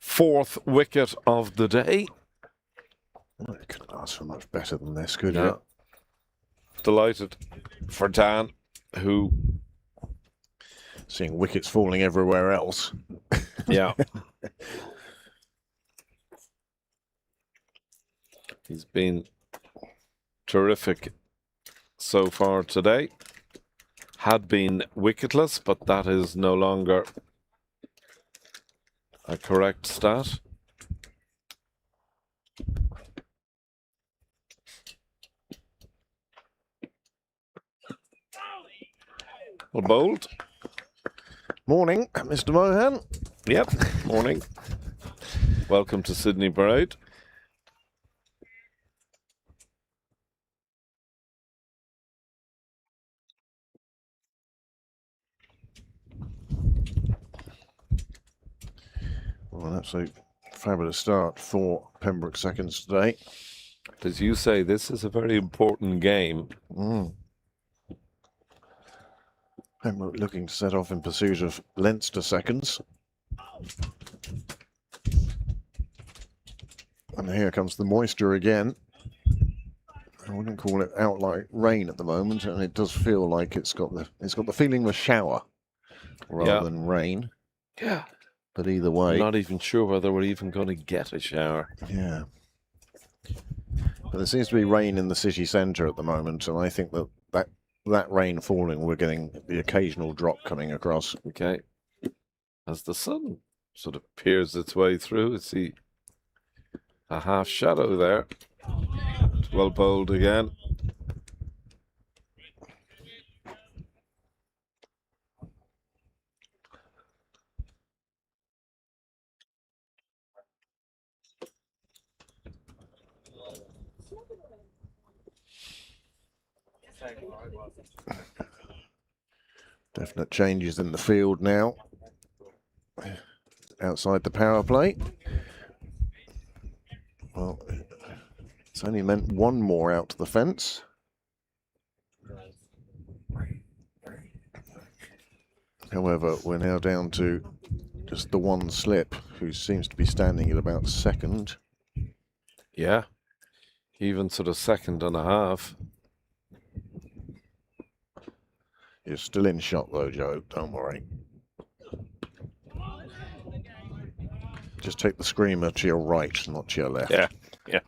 4th wicket of the day. Well, it couldn't ask for much better than this, could Yeah. you? Delighted for Dan, who... Seeing wickets falling everywhere else. Yeah. He's been terrific so far today. Had been wicketless, but that is no longer a correct stat. Well bowled. Morning, Mr. Mohan. Yep. Morning. Welcome to Sydney Parade. Well, that's a fabulous start for Pembroke seconds today. As you say, this is a very important game. Pembroke looking to set off in pursuit of Leinster seconds. And here comes the moisture again. I wouldn't call it outright rain at the moment, and it does feel like it's got the feeling of a shower rather than rain. Yeah. But either way, I'm not even sure whether we're even going to get a shower. yeah. But there seems to be rain in the city centre at the moment, and I think that rain falling, we're getting the occasional drop coming across. Okay. As the sun sort of peers its way through, see a half shadow there. It's well bowled again. Definite changes in the field now. Outside the power play. Well, it's only meant 1 more out to the fence. However, we're now down to just the 1 slip, who seems to be standing at about 2nd. Yeah. Even sort of 2nd and a half. You're still in shot though, Joe, don't worry. Just take the screamer to your right, not to your left. Yeah. Yeah.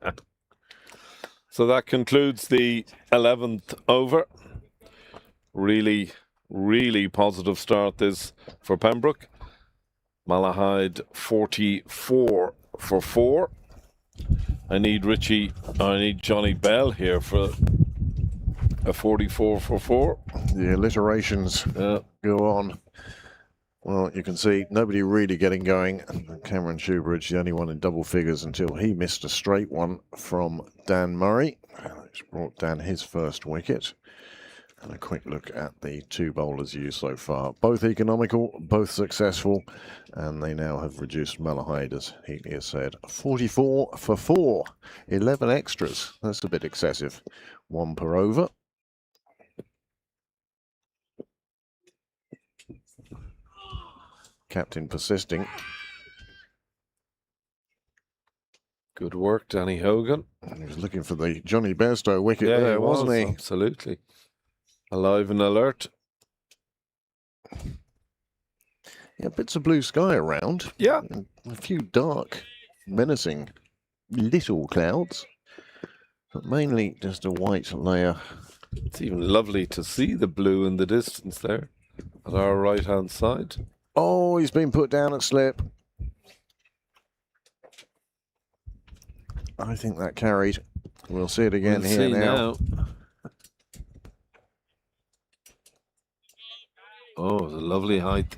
So that concludes the 11th over. Really, really positive start this for Pembroke. Malahide 44 for 4. I need Johnny Bell here for a 44 for 4. The alliterations go on. Well, you can see nobody really getting going. Cameron Shoebridge, the only one in double figures until he missed a straight one from Dan Murray. It's brought Dan his first wicket. And a quick look at the 2 bowlers used so far. Both economical, both successful, and they now have reduced Malahide, as Heatley has said. 44 for 4, 11 extras. That's a bit excessive. 1 per over. Captain persisting. Good work, Danny Hogan. He was looking for the Johnny Bairstow wicket Yeah, there, he was, wasn't he? Absolutely. Alive and alert. Yeah, bits of blue sky around. Yeah. And a few dark, menacing little clouds. But mainly just a white layer. It's even lovely to see the blue in the distance there at our right-hand side. Oh, he's been put down at slip. I think that carried. We'll see it again We'll here see now. Oh, it's a lovely height.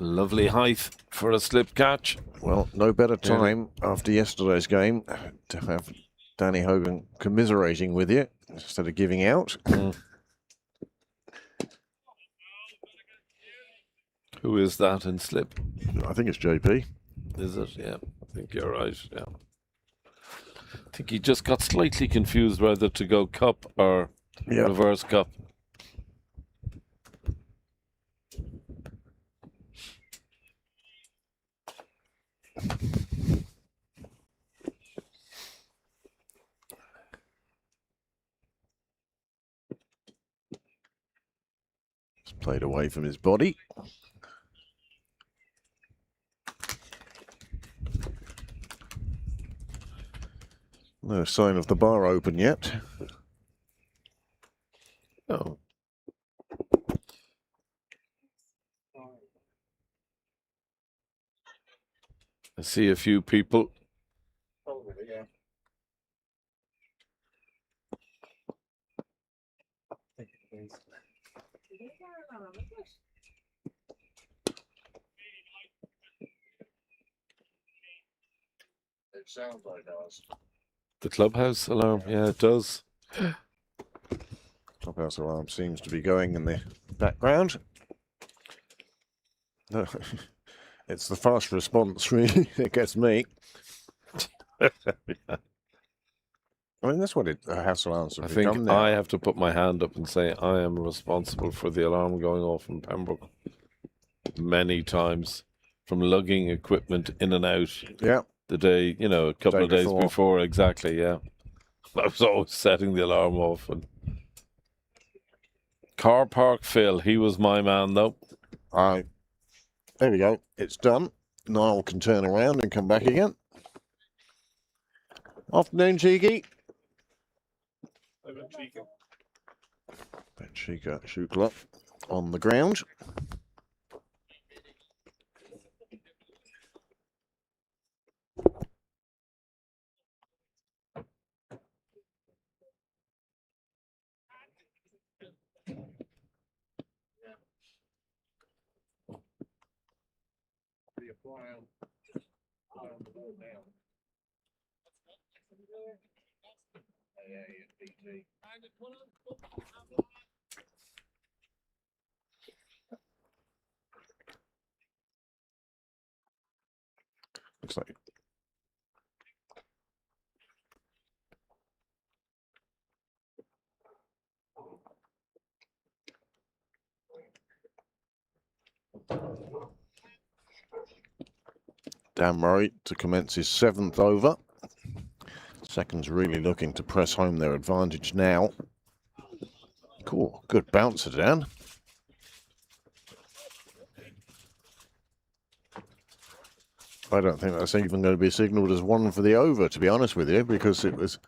Lovely height for a slip catch. Well, no better time after yesterday's game to have Danny Hogan commiserating with you instead of giving out. Who is that in slip? I think it's JP. Is it? Yeah, I think you're right. Yeah. I think he just got slightly confused whether to go cup or reverse cup. It's played away from his body. No sign of the bar open yet. Oh. I see a few people. Probably, yeah. It sounds like ours. The clubhouse alarm, yeah, it does. Clubhouse alarm seems to be going in the background. No, it's the fast response, really, that gets me. I mean, that's what a house alarms I have think become now. I have to put my hand up and say I am responsible for the alarm going off in Pembroke many times, from lugging equipment in and out. Yeah. The day, you know, a couple Day of days before. before, exactly, yeah. I was always setting the alarm off. And car park Phil, he was my man though. There we go. It's done. Niall can turn around and come back again. Afternoon, Cheeky. Chika Shukla on the ground. Looks like Dan Murray to commence his 7th over. Seconds really looking to press home their advantage now. Cool, good bouncer, Dan. I don't think that's even going to be signalled as one for the over, to be honest with you, because it was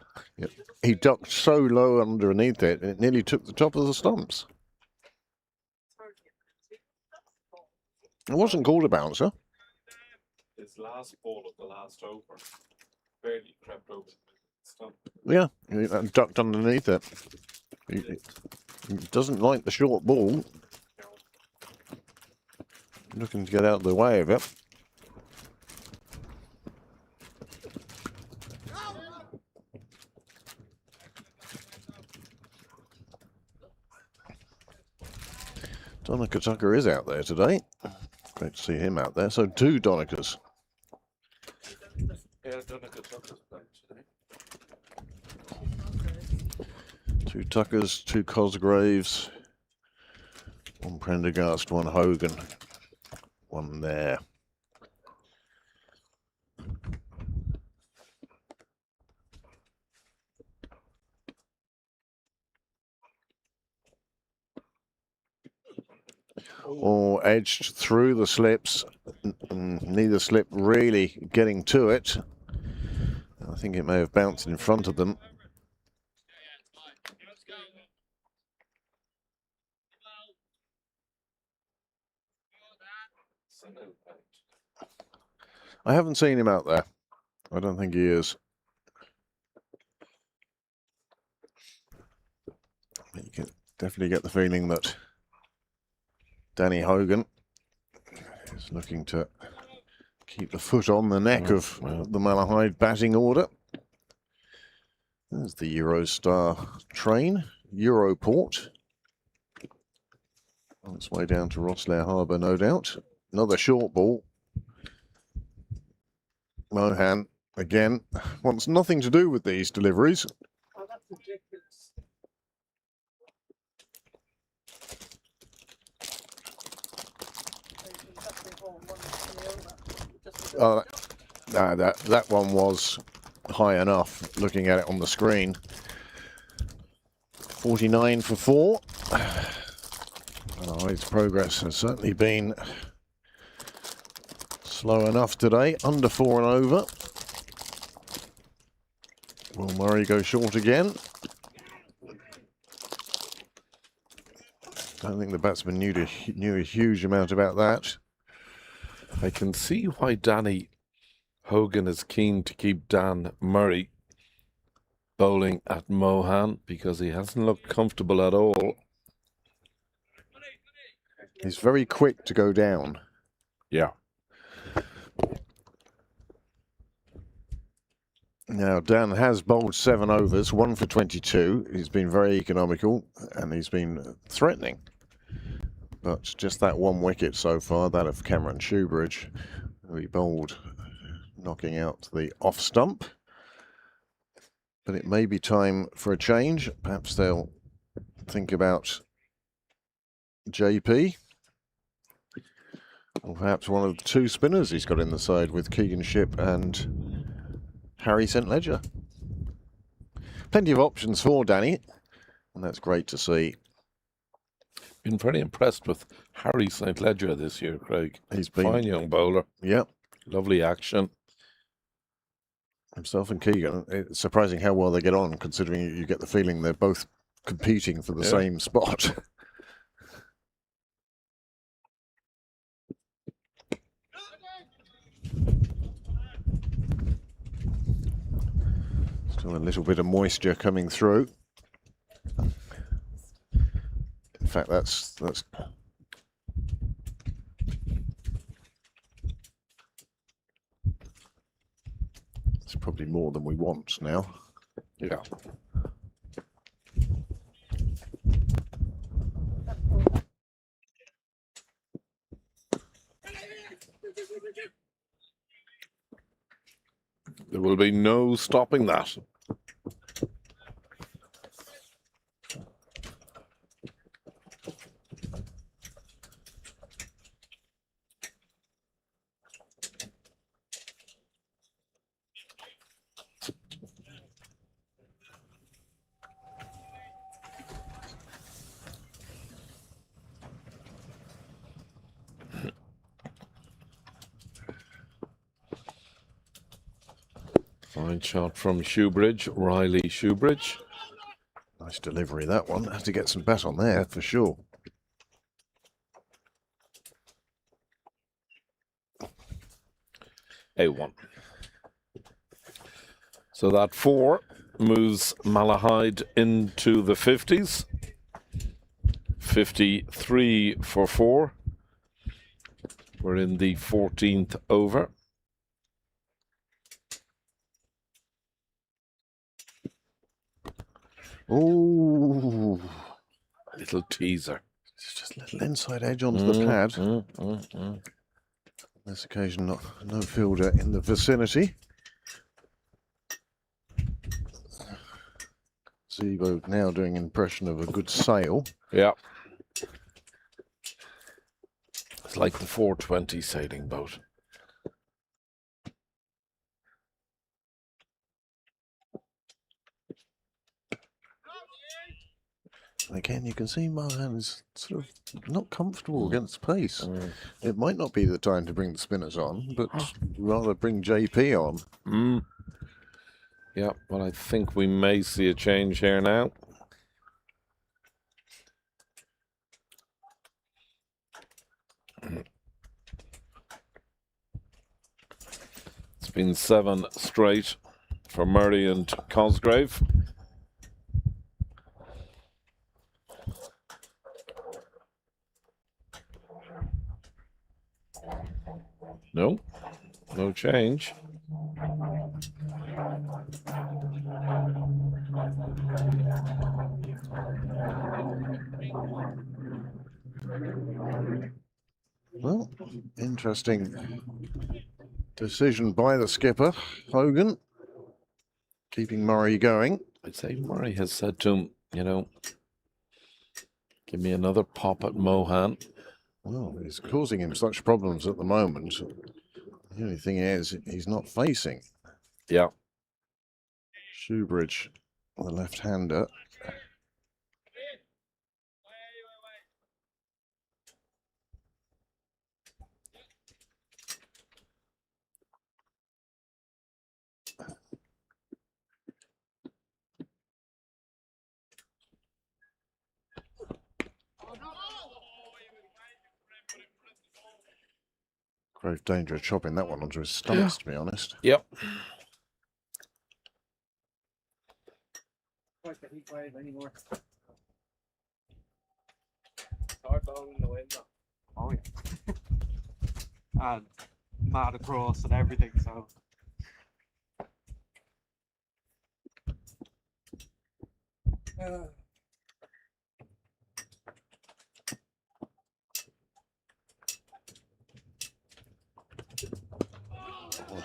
he ducked so low underneath it, it nearly took the top of the stumps. It wasn't called a bouncer. his last ball of the last over barely crept over the stump. Yeah, he ducked underneath it. He doesn't like the short ball. Looking to get out of the way of it. Donica Tucker is out there today. Great to see him out there. So 2 Donicas. Yeah, Donica Tucker's playing today. 2 Tuckers, 2 Cosgraves, 1 Prendergast, 1 Hogan, 1 there. Or edged through the slips, neither slip really getting to it. I think it may have bounced in front of them. I haven't seen him out there. I don't think he is. You can definitely get the feeling that Danny Hogan is looking to keep the foot on the neck of the Malahide batting order. There's the Eurostar train, Europort. On its way down to Rosslare Harbour, no doubt. Another short ball. Mohan, again, wants nothing to do with these deliveries. Oh, that's ridiculous. Oh, that one was high enough, looking at it on the screen. 49 for 4. Malahide's progress has certainly been slow enough today, under 4 and over. Will Murray go short again? Don't think the batsman knew a huge amount about that. I can see why Danny Hogan is keen to keep Dan Murray bowling at Mohan, because he hasn't looked comfortable at all. He's very quick to go down. Yeah. Now, Dan has bowled 7 overs, 1 for 22. He's been very economical and he's been threatening. But just that 1 wicket so far, that of Cameron Shoebridge, who he bowled knocking out the off stump. But it may be time for a change. Perhaps they'll think about JP. Or perhaps one of the 2 spinners he's got in the side with Keegan Shipp and Harry St Ledger. Plenty of options for Danny, and that's great to see. Been very impressed with Harry St Ledger this year, Craig. He's been Fine young bowler. Yeah. Lovely action. Himself and Keegan. It's surprising how well they get on, considering you get the feeling they're both competing for the same spot. Still a little bit of moisture coming through. In fact, that's it's probably more than we want now. Yeah. There will be no stopping that. Fine shot from Shoebridge, Riley Shoebridge. Nice delivery, that one. Has to get some bat on there for sure. A1. So that 4 moves Malahide into the 50s. 53 for 4. We're in the 14th over. Ooh, Little teaser. it's just a little inside edge onto the pad. On this occasion, no fielder in the vicinity. Zebo now doing an impression of a good sail. Yeah. It's like the 420 sailing boat. And again, you can see Mohan is sort of not comfortable against pace. It might not be the time to bring the spinners on, but rather bring JP on. Yeah, well, I think we may see a change here now. It's been 7 straight for Murray and Cosgrave. No, no change. Well, interesting decision by the skipper, Hogan, keeping Murray going. I'd say Murray has said to him, you know, give me another pop at Mohan. Well, he's causing him such problems at the moment. The only thing is, he's not facing. Yeah. Shoebridge, the left-hander. Grave danger of chopping that one onto his stomach, to be honest. Yep. Quite the heat wave anymore. Hard ball in the window. Oh yeah. And mad across and everything, so.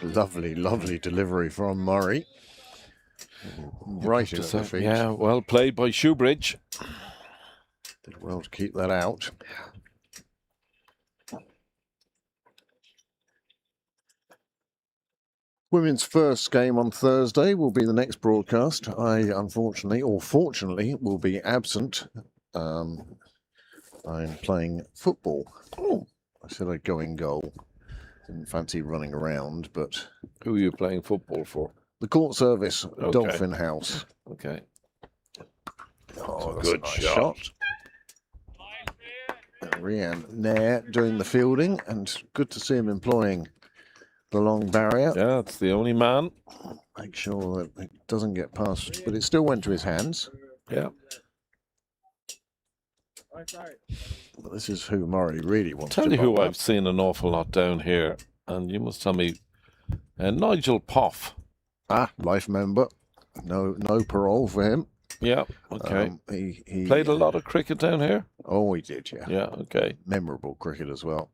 Lovely, lovely delivery from Murray. Right into the feet. Yeah, well played by Shoebridge. Did well to keep that out. Women's first game on Thursday will be the next broadcast. I, unfortunately, or fortunately, will be absent. I'm playing football. Oh, I said I'd go in goal. Didn't fancy running around, but... Who are you playing football for? The court service, Okay. Dolphin House. Okay. Oh, That's a good shot. Rian Nair doing the fielding, and good to see him employing the long barrier. Yeah, it's the only man. Make sure that it doesn't get past, but it still went to his hands. Yeah. But this is who Murray really wants Tell to you who bowl I've seen an awful lot down here, and you must tell me, Nigel Poff. Ah, life member. No parole for him. Yeah, okay. He Played a lot of cricket down here? Oh, he did, yeah. Yeah, okay. Memorable cricket as well.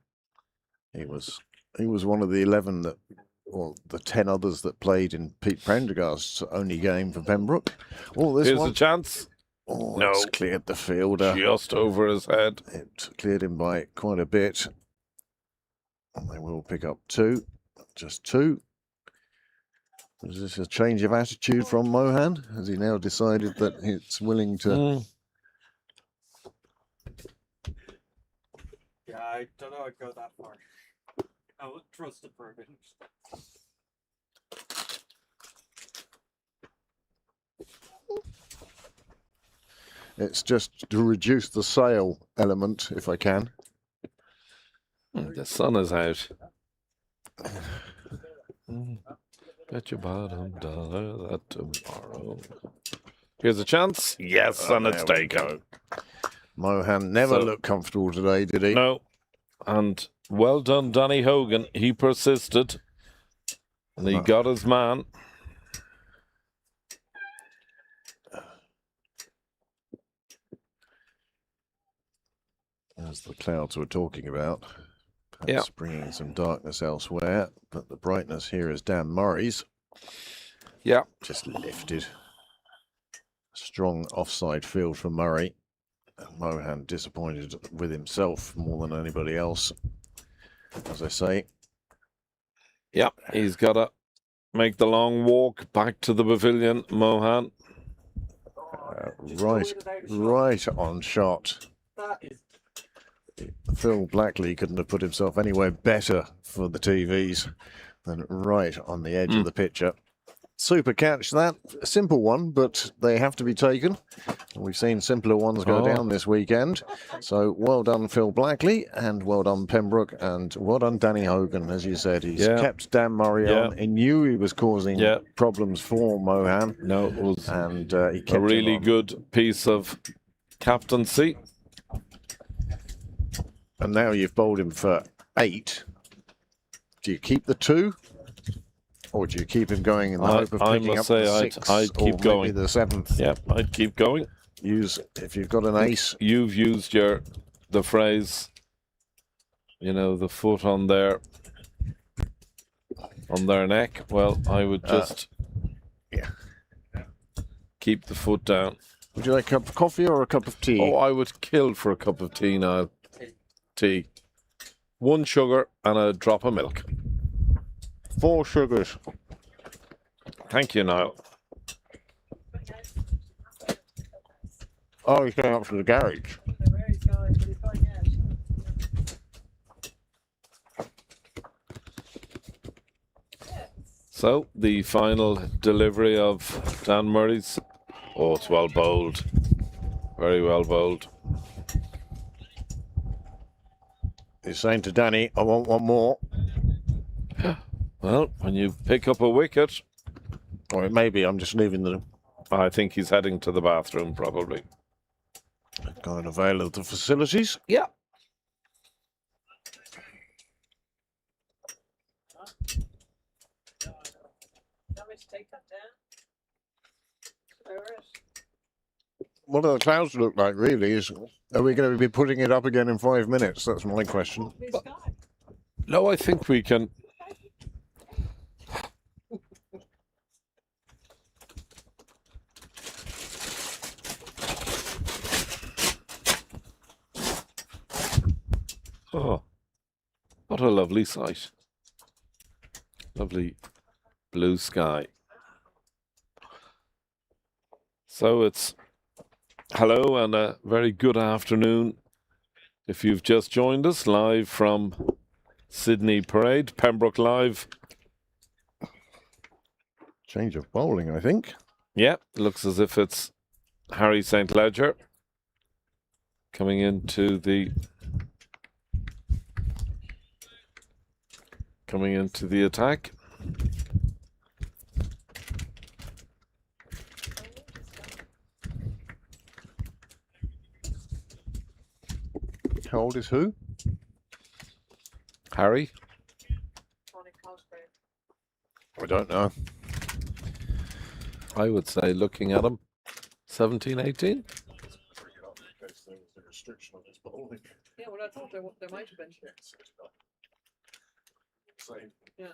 He was one of the 11 that, or the 10 others that played in Pete Prendergast's only game for Pembroke. Oh, this Here's one. a chance. Oh, No. it's cleared the fielder. Just over his head. It cleared him by quite a bit. And they will pick up 2. Just 2. Is this a change of attitude from Mohan? Has he now decided that it's willing to... Yeah, I don't know I'd go that far. I would trust it for a minute. It's just to reduce the sail element, if I can. The sun is out. Bet your bottom dollar that tomorrow. Here's a chance. Yes, and it's there we taken. go. Mohan never So- looked comfortable today, did he? No. And well done, Danny Hogan. He persisted. And he got his man. As the clouds we're talking about. Perhaps Yeah. bringing some darkness elsewhere, but the brightness here is Dan Murray's. Yeah. Just lifted. Strong offside field for Murray. And Mohan disappointed with himself more than anybody else, as I say. Yeah. He's got to make the long walk back to the pavilion, Mohan. Right on shot. That is Phil Blackley couldn't have put himself anywhere better for the TVs than right on the edge of the picture. Super catch that. A simple one, but they have to be taken. We've seen simpler ones go down this weekend. So well done, Phil Blackley, and well done, Pembroke, and well done, Danny Hogan. As you said, he's kept Dan Murray on. He knew he was causing problems for Mohan. No, it was And he kept a him really on. good piece of captaincy. And now you've bowled him for 8. Do you keep the 2? Or do you keep him going in the hope of I picking must up the say 6 I'd or keep maybe going. the 7th? Yeah, I'd keep going. Use, if you've got an ace, You've used the phrase, the foot on their neck. Well, I would just keep the foot down. would you like a cup of coffee or a cup of tea? Oh, I would kill for a cup of tea now. Tea. 1 sugar and a drop of milk. 4 sugars. Thank you, Niall. Oh, he's going up to the garage. Where he's going, but he's going out. So, the final delivery of Dan Murray's. Oh, it's well bowled. Very well bowled. He's saying to Danny, I want one more. Well, when you pick up a wicket, Or maybe I'm just leaving the I think he's heading to the bathroom, probably. going to avail of the facilities. Yeah. You want me to take that down? Lower it. What do the clouds look like, really? Are we going to be putting it up again in 5 minutes? That's my question. Blue sky. No, I think we can. Oh, what a lovely sight. Lovely blue sky. So it's hello and a very good afternoon. If you've just joined us live from Sydney Parade, Pembroke Live. Change of bowling, I think. Yeah, looks as if it's Harry St. Ledger coming into the attack. How old is who? Harry? Tony Cosgrave. I don't know. I would say, looking at him, 17, 18? Bring it up in case there was a restriction on his bowling. Yeah, well, I thought there might have been. Yeah, set it up. Same. Yeah.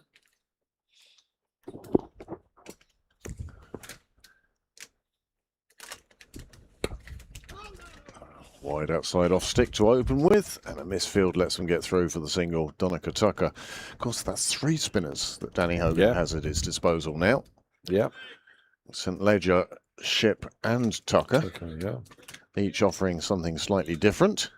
Wide outside off stick to open with, and a misfield lets them get through for the single. Donica Tucker. Of course, that's 3 spinners that Danny Hogan has at his disposal now. Yeah. St. Ledger, Ship, and Tucker, Okay, yeah. each offering something slightly different.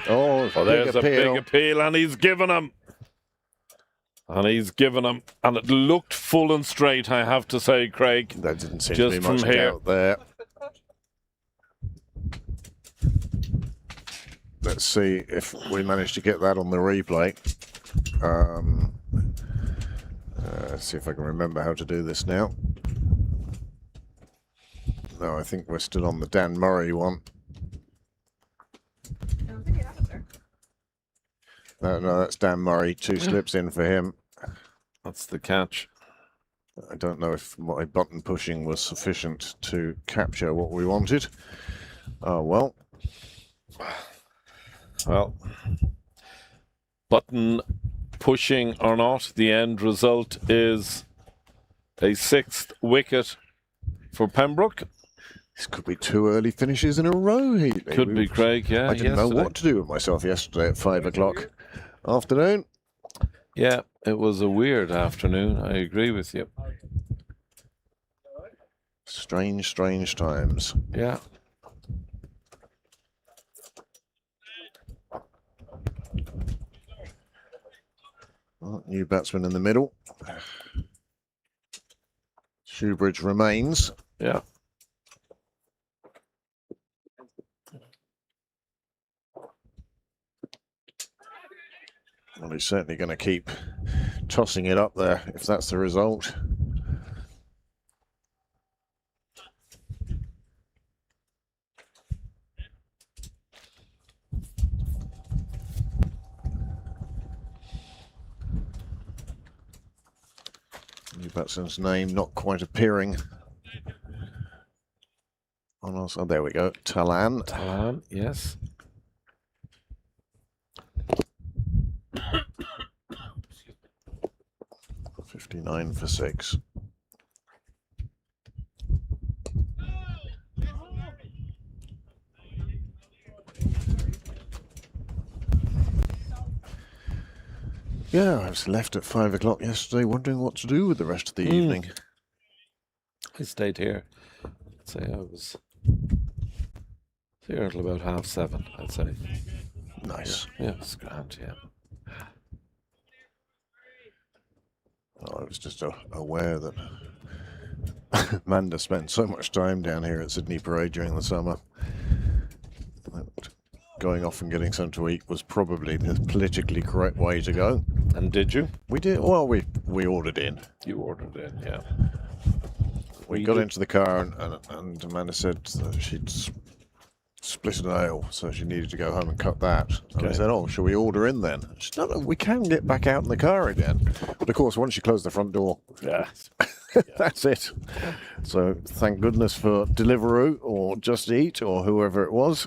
Oh, Oh, there's a big appeal, and he's given him. And he's given him, and it looked full and straight, I have to say, Craig. There didn't seem Just to be much from here. doubt there. Let's see if we manage to get that on the replay. Let's see if I can remember how to do this now. No, I think we're still on the Dan Murray one. I don't think you have it there. No, that's Dan Murray. 2 slips in for him. That's the catch. I don't know if my button pushing was sufficient to capture what we wanted. Oh, well. Well, button pushing or not, the end result is a 6th wicket for Pembroke. This could be 2 early finishes in a row, Heatley. Could be, Craig, yeah. I didn't know yesterday. what to do with myself yesterday at 5 o'clock afternoon. Yeah, it was a weird afternoon. I agree with you. Strange, strange times. Yeah. Well, new batsman in the middle. Shoebridge remains. Yeah. Well, he's certainly going to keep tossing it up there if that's the result. New batsman's name not quite appearing on us. Oh, there we go. Talan. Talan, yes. $59 for 6. Yeah, I was left at 5 o'clock yesterday wondering what to do with the rest of the evening. I stayed here. I'd say I was here until about 7:30, I'd say. Nice. Yeah, it was grand, yeah. I was just aware that Amanda spent so much time down here at Sydney Parade during the summer. That going off and getting something to eat was probably the politically correct way to go. And did you? We did. Well, we ordered in. You ordered it, yeah. We got into the car and Amanda said that she'd split a nail, so she needed to go home and cut that. And I Okay. said, "Oh, shall we order in then?" She said, "No, we can get back out in the car again." But of course, once you close the front door, Yeah. that's it. So thank goodness for Deliveroo or Just Eat or whoever it was.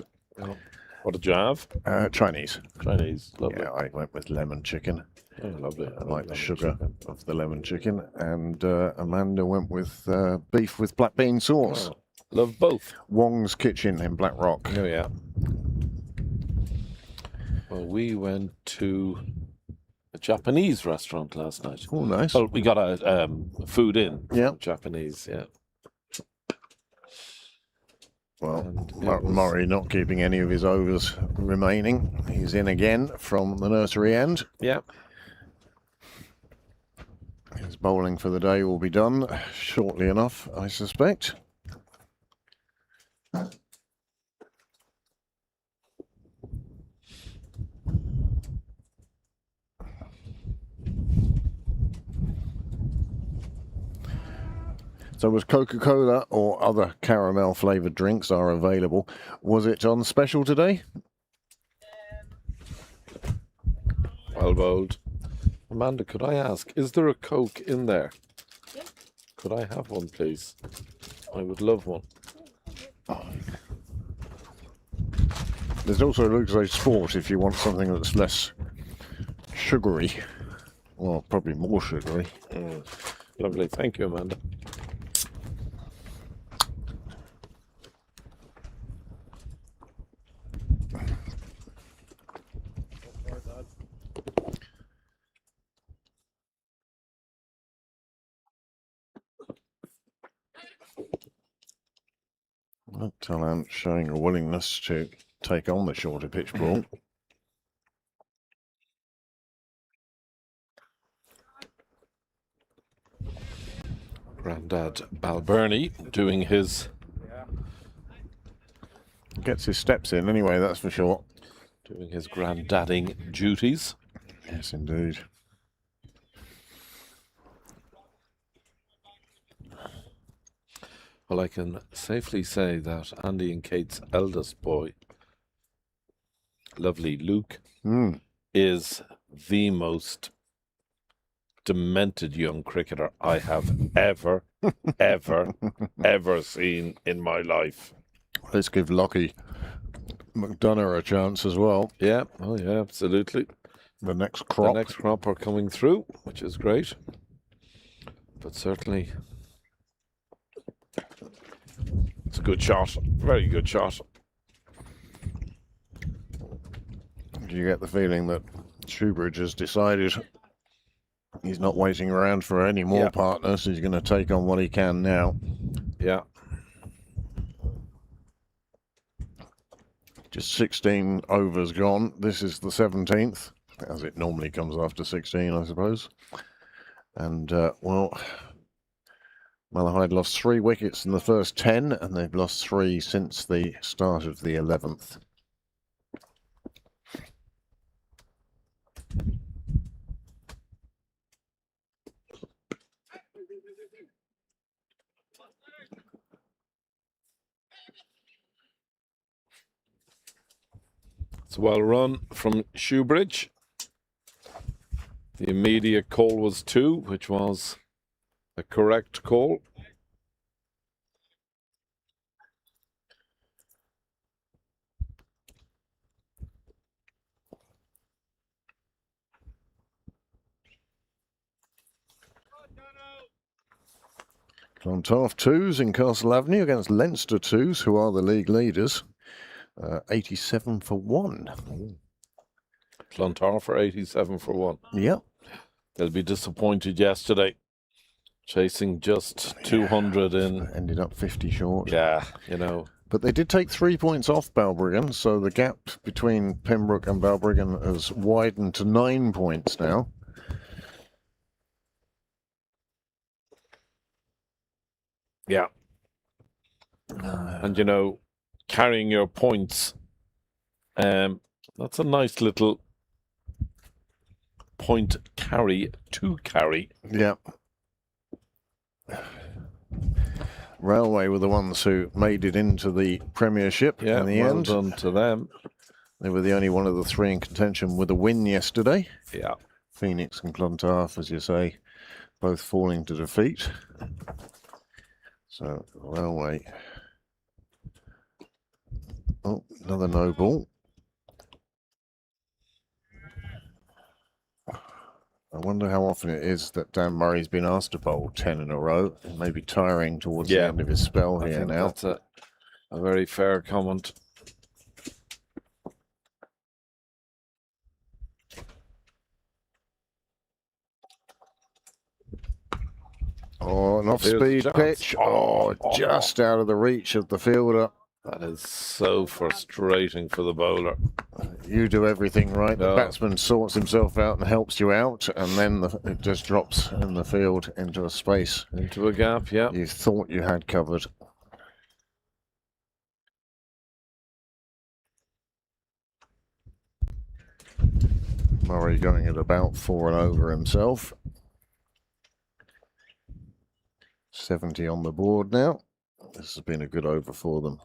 What did you have? Chinese. Chinese. Lovely. Yeah, I went with lemon chicken. Oh, lovely. I like the sugar of the lemon chicken. And Amanda went with beef with black bean sauce. Oh, love both. Wong's Kitchen in Black Rock. Oh, yeah. Well, we went to a Japanese restaurant last night. Oh, nice. Well, we got a food in. Yeah. Japanese, yeah. Well, And it was- Murray not keeping any of his overs remaining. He's in again from the nursery end. Yeah. His bowling for the day will be done shortly enough, I suspect. So was Coca-Cola or other caramel flavoured drinks are available. Was it on special today? Well bowled. Amanda, could I ask, is there a Coke in there? Yeah. Could I have one, please? I would love one. There's also Lucozade Sport if you want something that's less sugary. Well, probably more sugary. Lovely. Thank you, Amanda. Well, Talan showing a willingness to take on the shorter pitch ball. Grandad Balbirnie doing his Gets his steps in anyway, that's for sure. granddadding duties. Yes, indeed. Well, I can safely say that Andy and Kate's eldest boy, lovely Luke, is the most demented young cricketer I have ever seen in my life. Let's give Lockie McDonough a chance as well. Yeah, oh yeah, absolutely. The next crop. The next crop are coming through, which is great. But certainly, it's a good shot, very good shot. Do you get the feeling that Shoebridge has decided he's not waiting around for any more partners? He's going to take on what he can now. Yeah. Just 16 overs gone. This is the 17th, as it normally comes after 16, I suppose. And, well, Malahide lost 3 wickets in the first 10, and they've lost 3 since the start of the 11th. It's well run from Shoebridge. The immediate call was 2, which was a correct call. Clontarf 2s in Castle Avenue against Leinster 2s, who are the league leaders. 87 for 1. Clontarf for 87 for 1. Yep. They'll be disappointed yesterday, chasing just 200 in. Ended up 50 short. Yeah, you know. But they did take 3 points off Balbriggan, so the gap between Pembroke and Balbriggan has widened to 9 points now. Yeah. And, you know, carrying your points, that's a nice little point carry to carry. Yeah. Railway were the ones who made it into the Premiership in the end. Well done to them. They were the only one of the 3 in contention with a win yesterday. Yeah. Phoenix and Clontarf, as you say, both falling to defeat. So, Railway. Oh, another no ball. I wonder how often it is that Dan Murray's been asked to bowl 10 in a row. It may be tiring towards the end of his spell here now. That's a very fair comment. Oh, an off-speed There's pitch. Oh, just out of the reach of the fielder. That is so frustrating for the bowler. You do everything right. The No. batsman sorts himself out and helps you out, and then it just drops in the field into a space Into a gap, yeah. you thought you had covered. Murray going at about 4 and over himself. 70 on the board now. This has been a good over for them.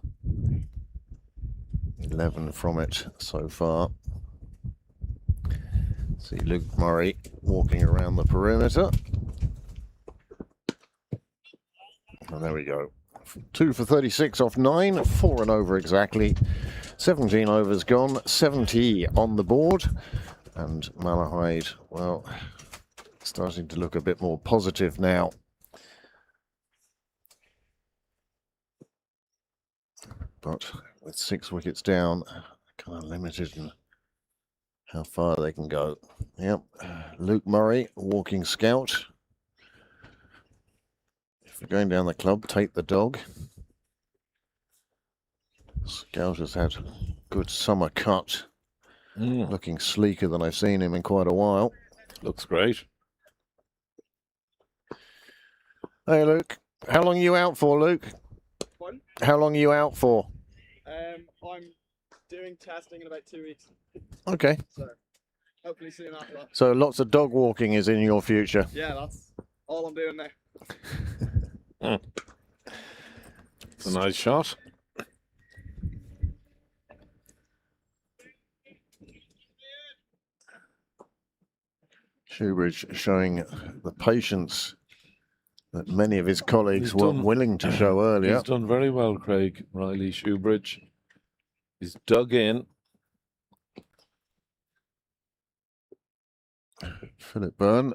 11 from it so far. See Luke Murray walking around the perimeter. And there we go. 2 for 36 off 9, 4 and over exactly. 17 overs gone, 70 on the board. And Malahide, well, starting to look a bit more positive now. But with 6 wickets down, kind of limited in how far they can go. Yep, Luke Murray, walking scout. If you're going down the club, take the dog. Scout has had good summer cut. Looking sleeker than I've seen him in quite a while. Looks great. Hey, Luke. How long are you out for, Luke? Pardon? How long are you out for? I'm doing testing in about 2 weeks, Okay. so hopefully soon after that. So lots of dog walking is in your future. Yeah, that's all I'm doing now. It's a nice shot. Shoebridge showing the patience that many of his colleagues He's weren't done- willing to show earlier. He's done very well, Craig Riley Shoebridge. He's dug in. Philip Byrne,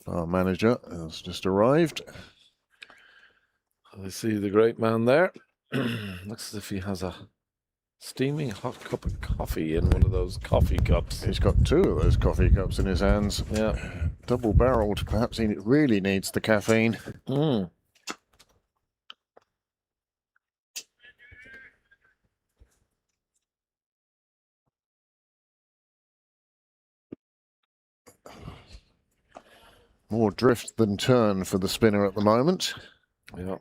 our manager, has just arrived. I see the great man there. Looks as if he has a steaming hot cup of coffee in one of those coffee cups. He's got 2 of those coffee cups in his hands. Yeah. Double-barreled. Perhaps he really needs the caffeine. Mm. More drift than turn for the spinner at the moment. Yeah.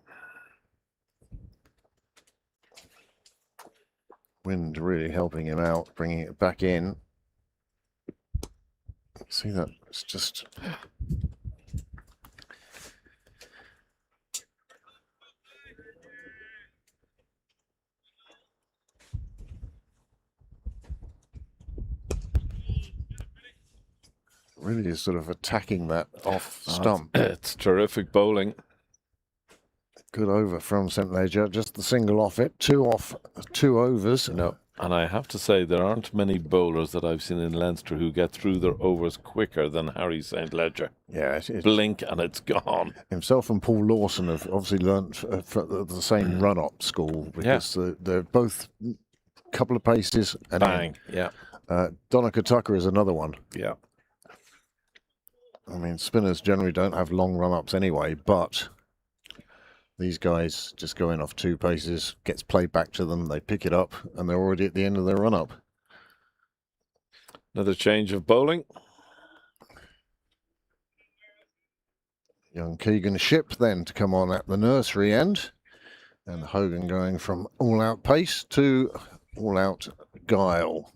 Wind really helping him out, bringing it back in. See that? It's just... really is sort of attacking that off stump. It's terrific bowling. Good over from St. Leger. Just the single off it. 2 off, 2 overs. No. And I have to say, there aren't many bowlers that I've seen in Leinster who get through their overs quicker than Harry St. Leger. Yeah, it's Blink and it's gone. himself and Paul Lawson have obviously learnt from the same run-up school because they're both a couple of paces and Bang. Yeah. Donica Tucker is another one. Yeah. I mean, spinners generally don't have long run-ups anyway, but these guys just go in off 2 paces, gets played back to them, they pick it up, and they're already at the end of their run-up. Another change of bowling. Young Keegan Ship then to come on at the nursery end, and Hogan going from all-out pace to all-out guile.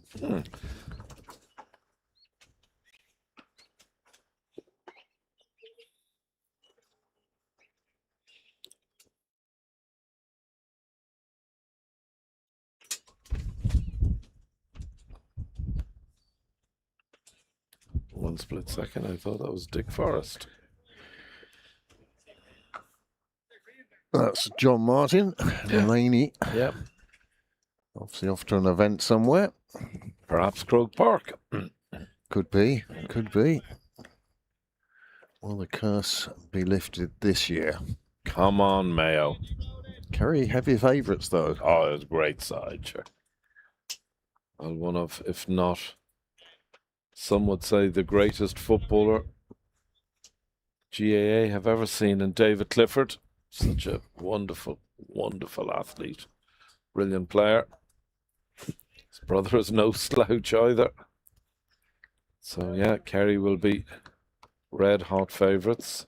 One split second, I thought that was Dick Forrest. That's John Martin, Delaney, Yep. obviously off to an event somewhere. Perhaps Croke Park. Could be, could be. Will the curse be lifted this year? Come on, Mayo. Kerry heavy favourites though. Oh, it was a great side, sure. Well, one of, if not, some would say the greatest footballer GAA have ever seen in David Clifford. Such a wonderful, wonderful athlete. Brilliant player. His brother is no slouch either. So, yeah, Kerry will be red hot favourites.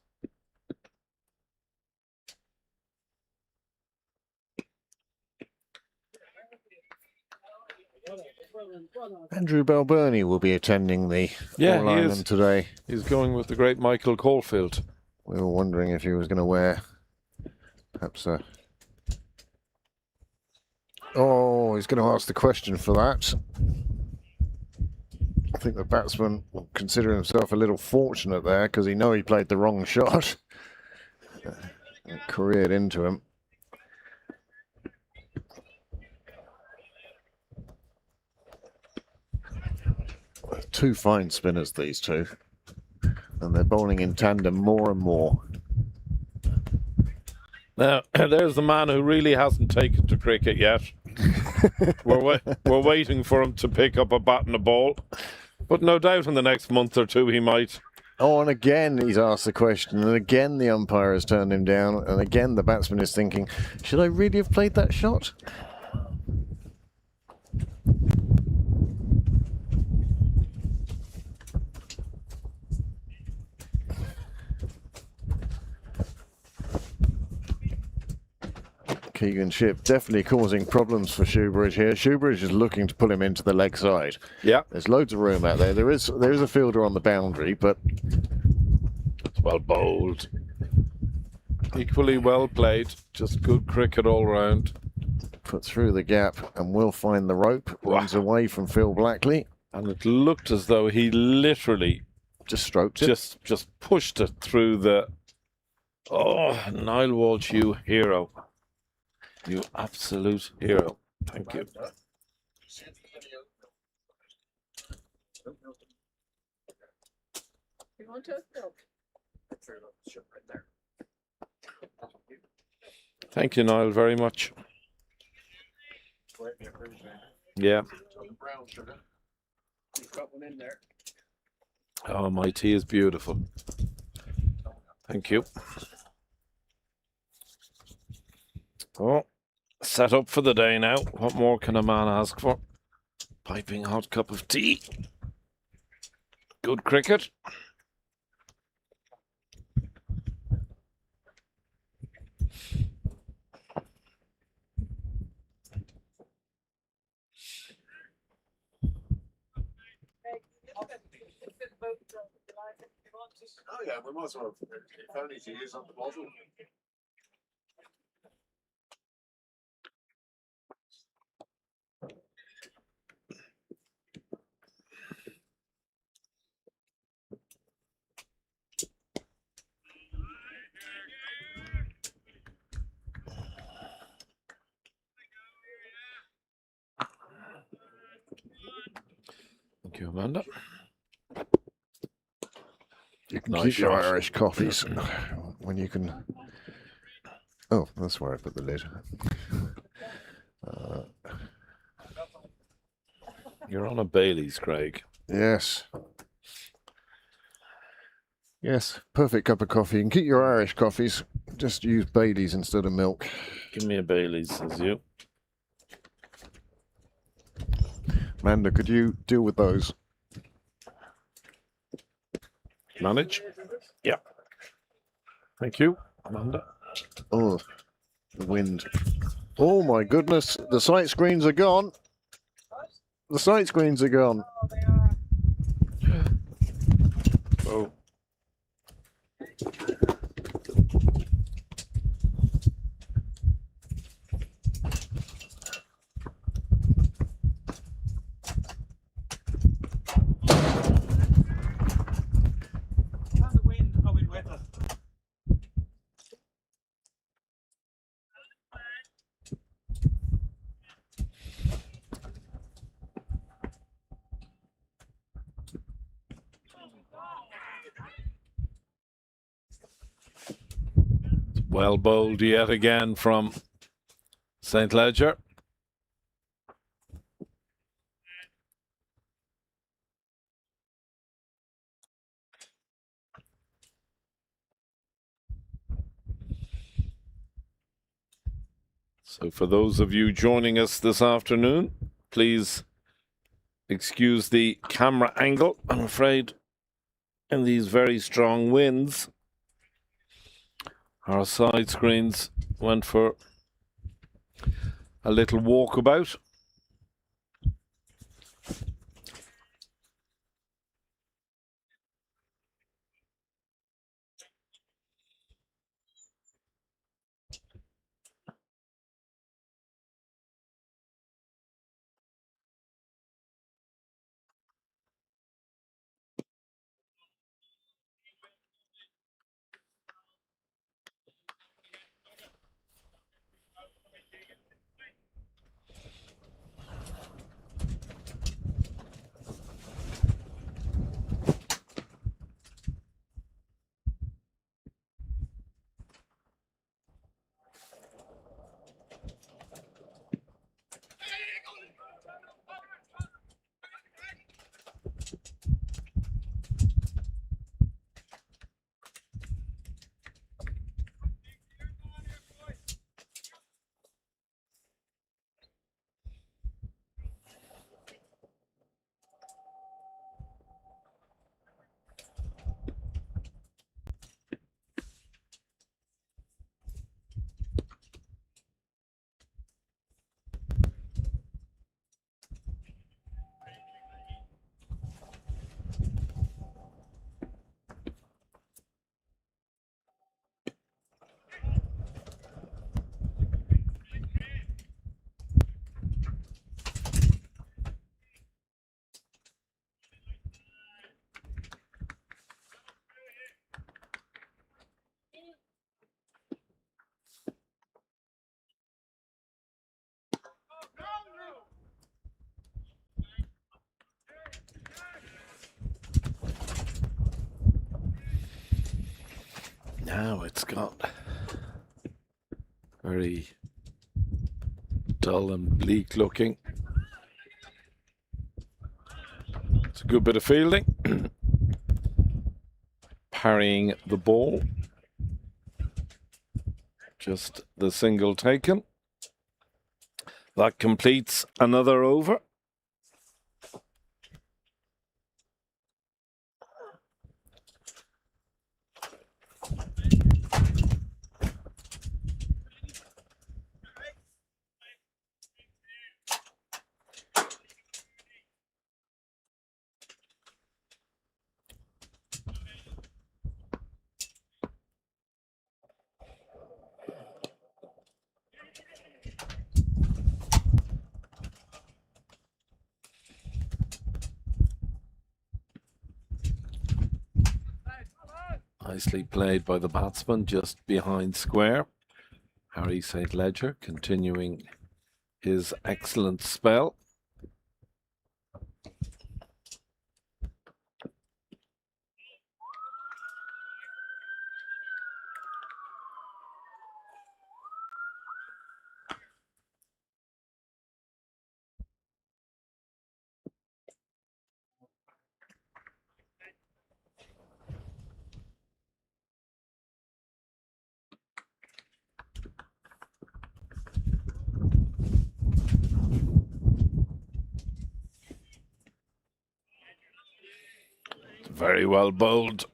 Andrew Balburney will be attending the Yeah, All he Ireland is. today. He's going with the great Michael Caulfield. We were wondering if he was going to wear perhaps a... Oh, he's going to ask the question for that. I think the batsman will consider himself a little fortunate there because he know he played the wrong shot. It careered into him. Two fine spinners, these two. And they're bowling in tandem more and more. Now, there's the man who really hasn't taken to cricket yet. we're waiting for him to pick up a bat and a ball. But no doubt in the next month or two he might. Oh, and again he's asked the question, and again the umpire has turned him down, and again the batsman is thinking, should I really have played that shot? Keegan Ship definitely causing problems for Shoebridge here. Shoebridge is looking to pull him into the leg side. Yeah, There's loads of room out there. There is a fielder on the boundary, but it's well bowled. Equally well played. Just good cricket all round. put through the gap and will find the rope. Runs away from Phil Blackley. And it looked as though he literally Just stroked it. just pushed it through the... Oh, Niall Walsh, you hero. You absolute hero. Thank you. You want to? No. Thank you, Niall, very much. Yeah. You've got one in there. Oh, my tea is beautiful. Thank you. Oh, set up for the day now. What more can a man ask for? Piping hot cup of tea. Good cricket. Oh yeah, we might as well. If only to use on the bottle. Thank you, Amanda. You can Nice keep your shot. Irish coffees when you can. Oh, that's where I put the lid. You're on a Bailey's, Craig. Yes. Yes, perfect cup of coffee. You can keep your Irish coffees. Just use Baileys instead of milk. Give me a Bailey's, says you. Amanda, could you deal with those? Manage? Yeah. Thank you, Amanda. Oh, the wind. Oh my goodness, the sight screens are gone. The sight screens are gone. Oh, they are. Oh. And the wind coming with us. Well bowled yet again from St. Ledger. So for those of you joining us this afternoon, please excuse the camera angle. I'm afraid in these very strong winds, our side screens went for a little walkabout. Now it's got very dull and bleak looking. It's a good bit of fielding. Parrying the ball. Just the single taken. That completes another over. Nicely played by the batsman just behind square. Harry St. Ledger continuing his excellent spell. Very well bowled.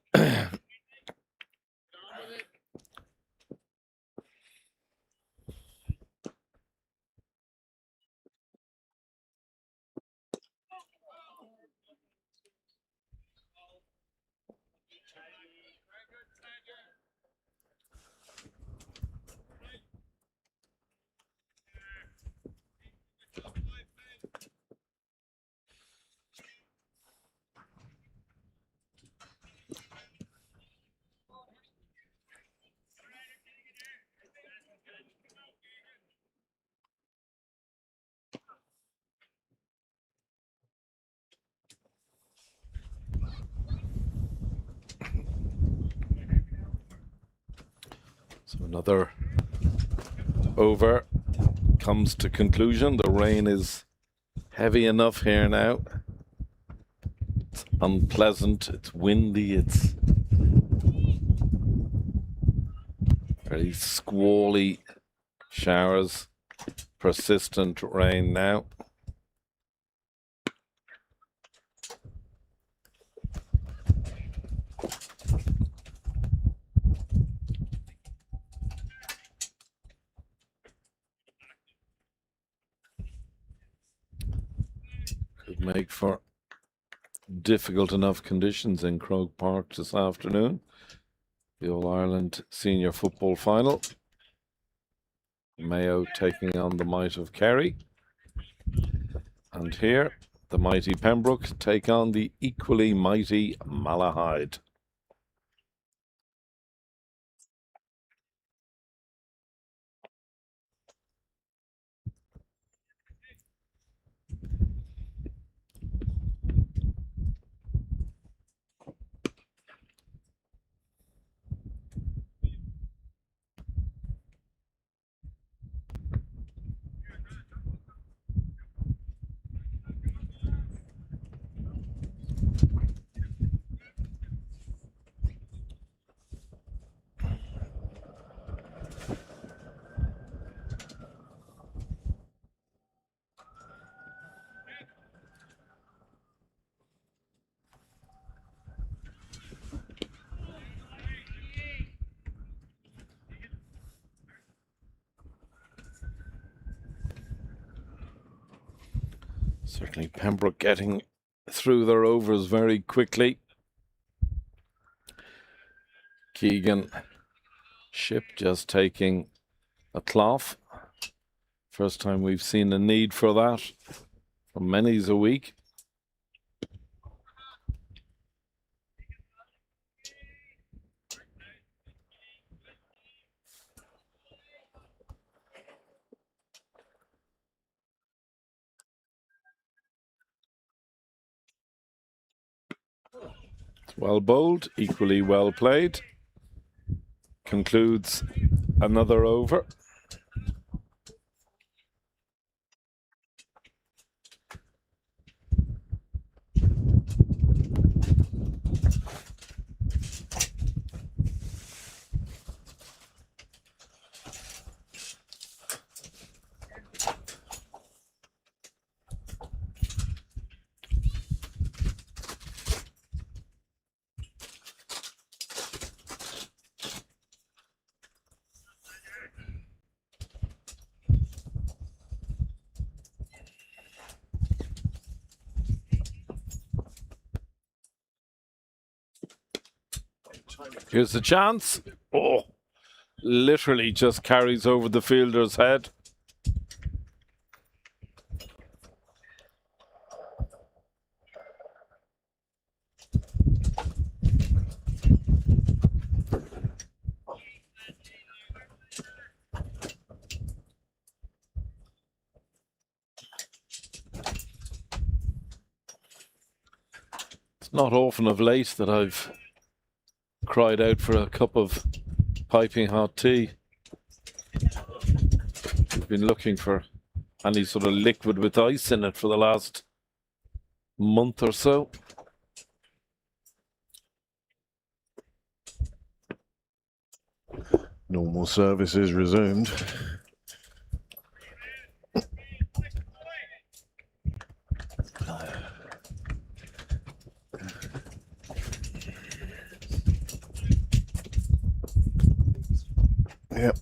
So another over comes to conclusion. The rain is heavy enough here now. It's unpleasant, it's windy, it's very squally showers, persistent rain now. Could make for difficult enough conditions in Croke Park this afternoon. The All-Ireland Senior Football Final. Mayo taking on the might of Kerry. And here, the mighty Pembroke take on the equally mighty Malahide. Certainly Pembroke getting through their overs very quickly. Keegan Ship just taking a cloth. First time we've seen a need for that for many's a week. It's well bowled, equally well played. concludes another over. Here's the chance. Oh, literally just carries over the fielder's head. It's not often of late that I've cried out for a cup of piping hot tea. I've been looking for any sort of liquid with ice in it for the last month or so. Normal service is resumed. Yep.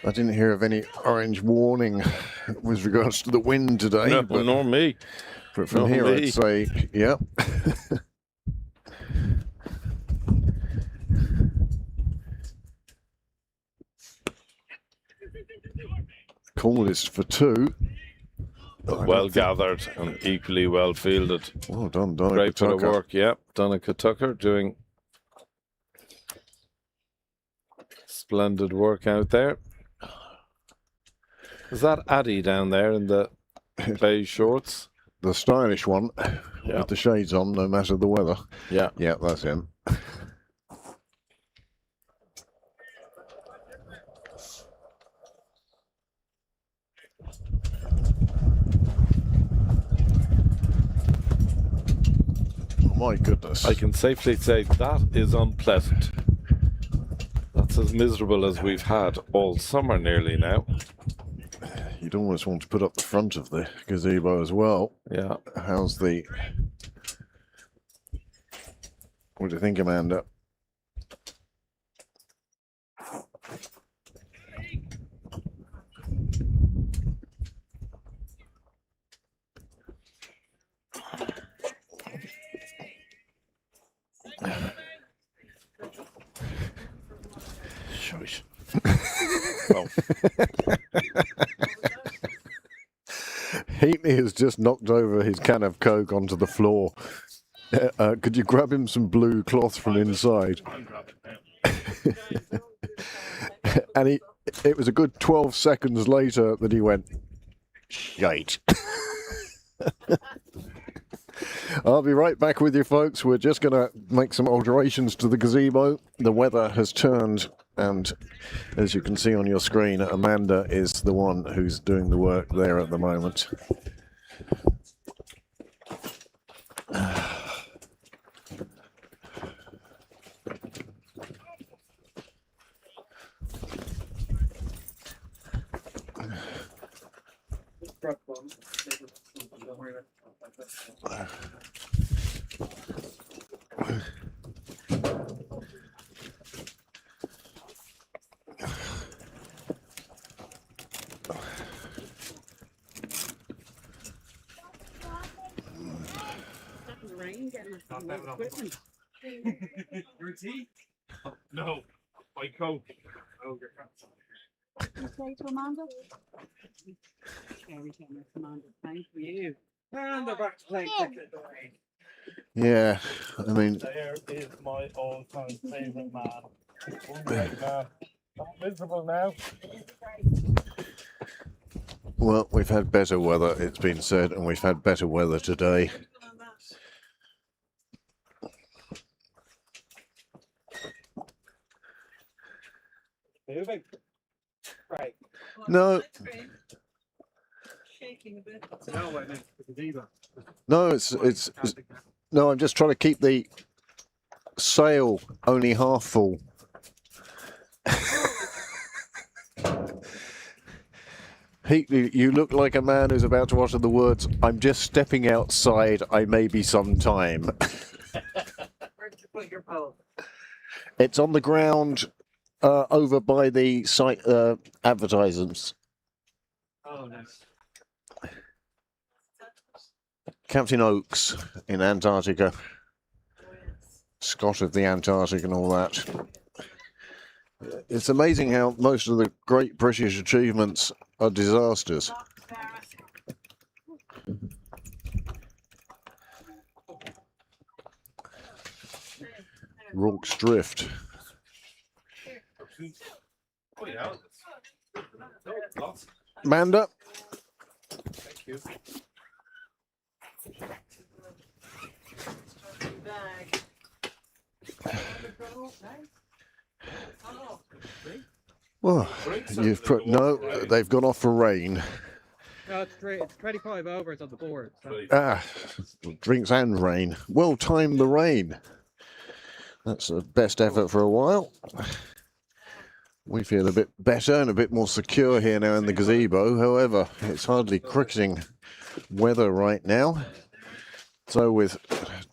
I didn't hear of any orange warning with regards to the wind today. No, but nor me. from nor here, me. I'd say, yeah. Call is for two. Well gathered and equally well fielded. Well done, Donna Great bit of Tucker. work, yep. Donica Tucker doing splendid work out there. Is that Addy down there in the beige shorts? The stylish one Yeah. with the shades on, no matter the weather. Yeah. Yeah, that's him. Oh my goodness. I can safely say that is unpleasant. That's as miserable as we've had all summer nearly now. You'd almost want to put up the front of the gazebo as well. Yeah. How's the... What do you think, Amanda? Shush. Oh. Heatley has just knocked over his can of Coke onto the floor. Could you grab him some blue cloth from inside? And it was a good 12 seconds later that he went, shite. I'll be right back with you, folks. We're just going to make some alterations to the gazebo. The weather has turned, and as you can see on your screen, Amanda is the one who's doing the work there at the moment. Your tea? No, my Coke. Oh, your cup. Say to Amanda? Every time it's Amanda, thank you. And they're back to playing cricket. Yeah, I mean, There is my all-time favourite man. Oh, great man. Not miserable now. well, we've had better weather, it's been said, and we've had better weather today. moving. Right. No. My train shaking a bit. No, I meant the gazebo. No, no. I'm just trying to keep the sail only half full. Heatley, you look like a man who's about to utter the words, "I'm just stepping outside, I may be some time." Where'd you put your boat? It's on the ground over by the site advertisements. Oh, nice. Captain Oaks in Antarctica. Oh, yes. Scott of the Antarctic and all that. It's amazing how most of the great British achievements are disasters. Not Barrett. Rorke's Drift. Oh, yeah. Lots. Manda. Thank you. Bag. Oh, Well, you've put no. They've gone off for rain. No, it's 25 over. It's on the board. So. Ah, drinks and rain. Well timed the rain. That's the best effort for a while. We feel a bit better and a bit more secure here now in the gazebo. However, it's hardly cricketing weather right now. So with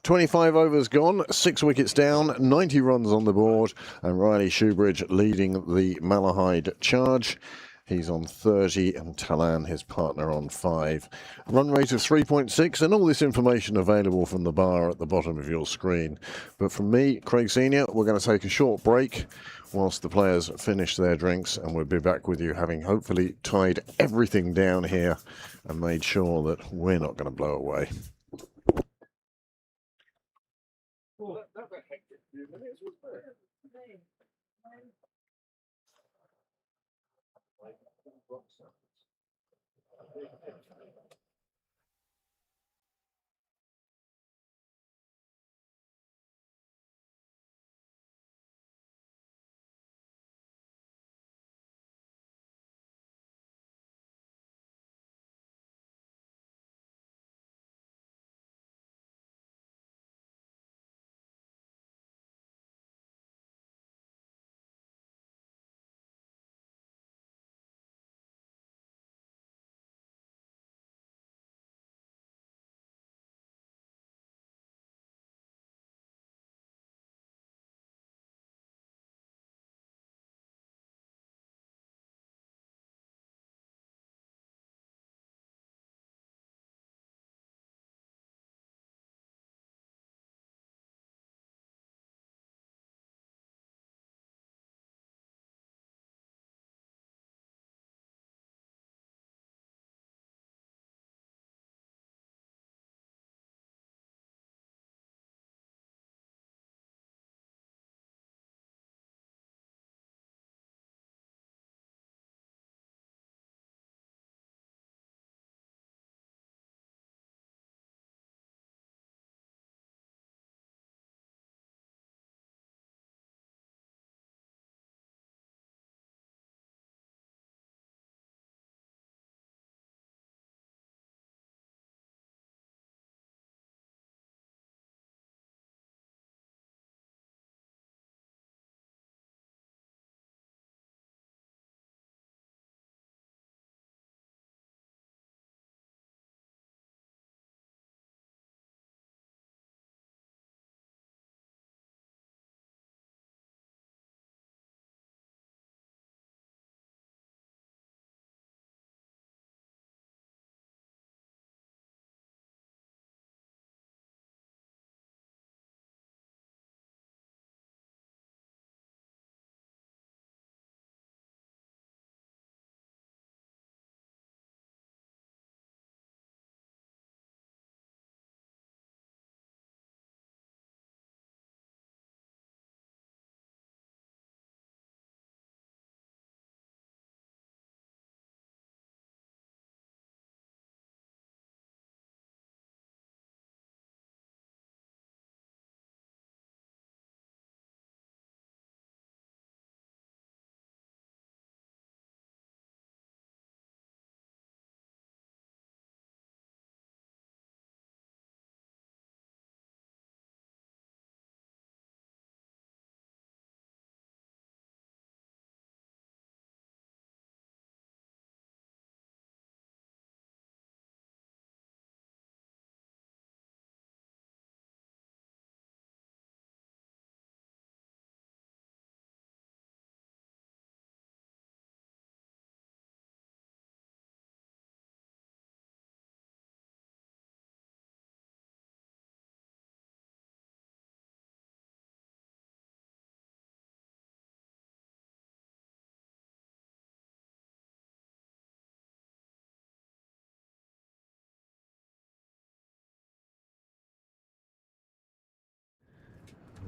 25 overs gone, 6 wickets down, 90 runs on the board, and Riley Shoebridge leading the Malahide charge. He's on 30 and Talan, his partner, on 5. Run rate of 3.6, and all this information available from the bar at the bottom of your screen. But from me, Craig Senior, we're going to take a short break whilst the players finish their drinks, and we'll be back with you having hopefully tied everything down here and made sure that we're not going to blow away. Well, that was a hectic few minutes, wasn't it?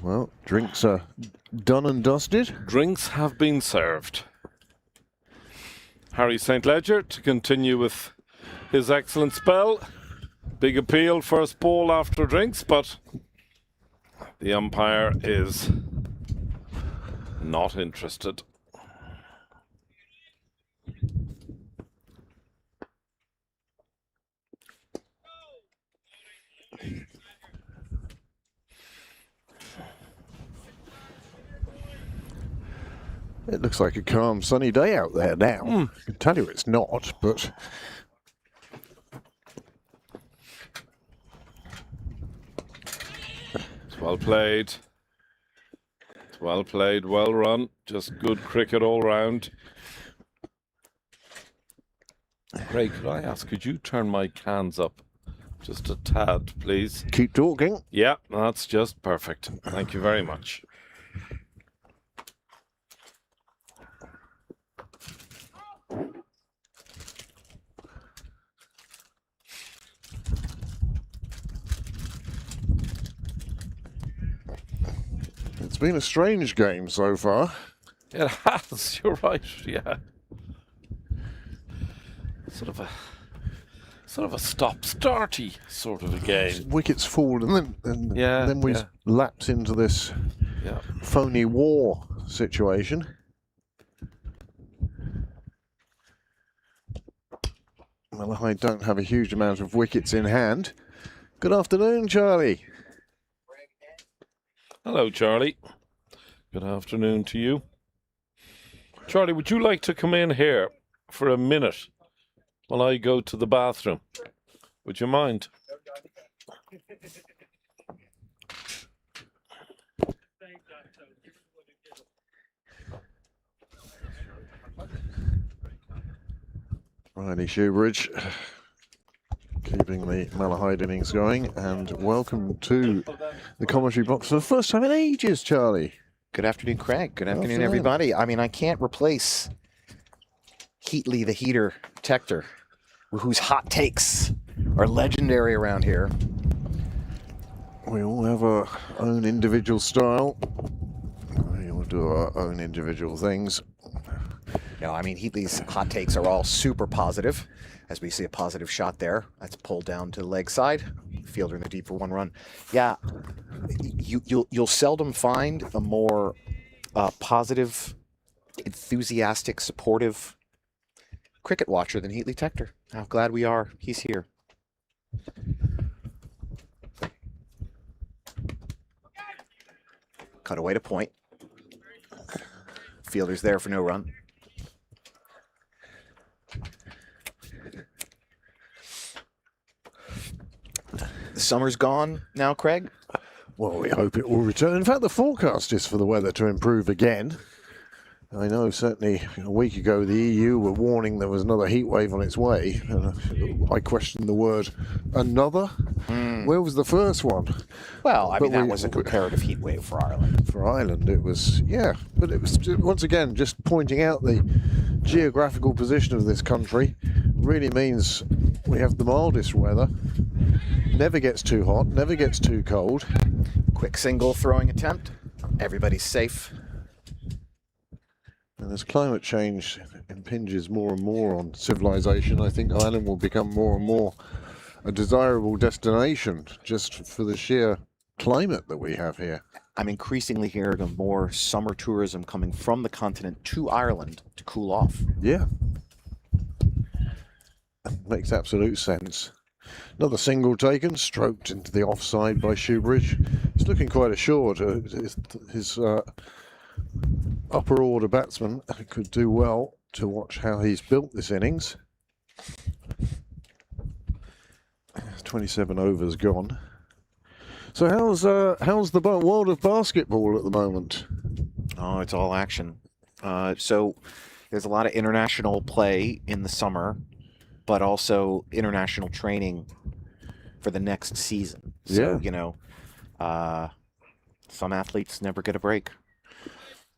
Well, drinks are done and dusted. Drinks have been served. Harry St. Ledger to continue with his excellent spell. Big appeal, first ball after drinks, but the umpire is not interested. It looks like a calm, sunny day out there now. I can tell you it's not, but It's well played. It's well played, well run. Just good cricket all round. Craig, could I ask, could you turn my cans up just a tad, please? keep talking. Yeah, that's just perfect. Thank you very much. It's been a strange game so far. It has, you're right, yeah. Sort of a stop-starty sort of a game. Wickets fall, and then we yeah. lapse into this Yeah. phony war situation. Malahide don't have a huge amount of wickets in hand. Good afternoon, Charlie. Hello, Charlie. Good afternoon to you. Charlie, would you like to come in here for a minute while I go to the bathroom? Would you mind? Riley Shoebridge keeping the Malahide innings going, and welcome to the commentary box for the first time in ages, Charlie. Good afternoon, Craig. Good afternoon, Afternoon. everybody. I mean, I can't replace Heatley, the heater Tector, whose hot takes are legendary around here. We all have our own individual style. We all do our own individual things. No, I mean, Heatley's hot takes are all super positive. As we see a positive shot there, that's pulled down to the leg side. Fielder in the deep for one run. Yeah, you'll seldom find a more positive, enthusiastic, supportive cricket watcher than Heatley Tector. How glad we are he's here. Cut away to point. Fielder's there for no run. The summer's gone now, Craig. Well, we hope it will return. In fact, the forecast is for the weather to improve again. I know certainly a week ago the EU were warning there was another heat wave on its way, and I questioned the word another. Where was the first one? Well, I mean, But that we- was a comparative heat wave for Ireland. For Ireland, it was, yeah, but it was once again just pointing out the geographical position of this country really means we have the mildest weather. Never gets too hot, never gets too cold. Quick single throwing attempt. Everybody's safe. And as climate change impinges more and more on civilization, I think Ireland will become more and more a desirable destination just for the sheer climate that we have here. I'm increasingly hearing more summer tourism coming from the continent to Ireland to cool off. Yeah. Makes absolute sense. Another single taken, stroked into the offside by Shoebridge. He's looking quite assured. His upper order batsman could do well to watch how he's built this innings. 27 overs gone. So how's the world of basketball at the moment? Oh, it's all action. So there's a lot of international play in the summer, but also international training for the next season. So, some athletes never get a break.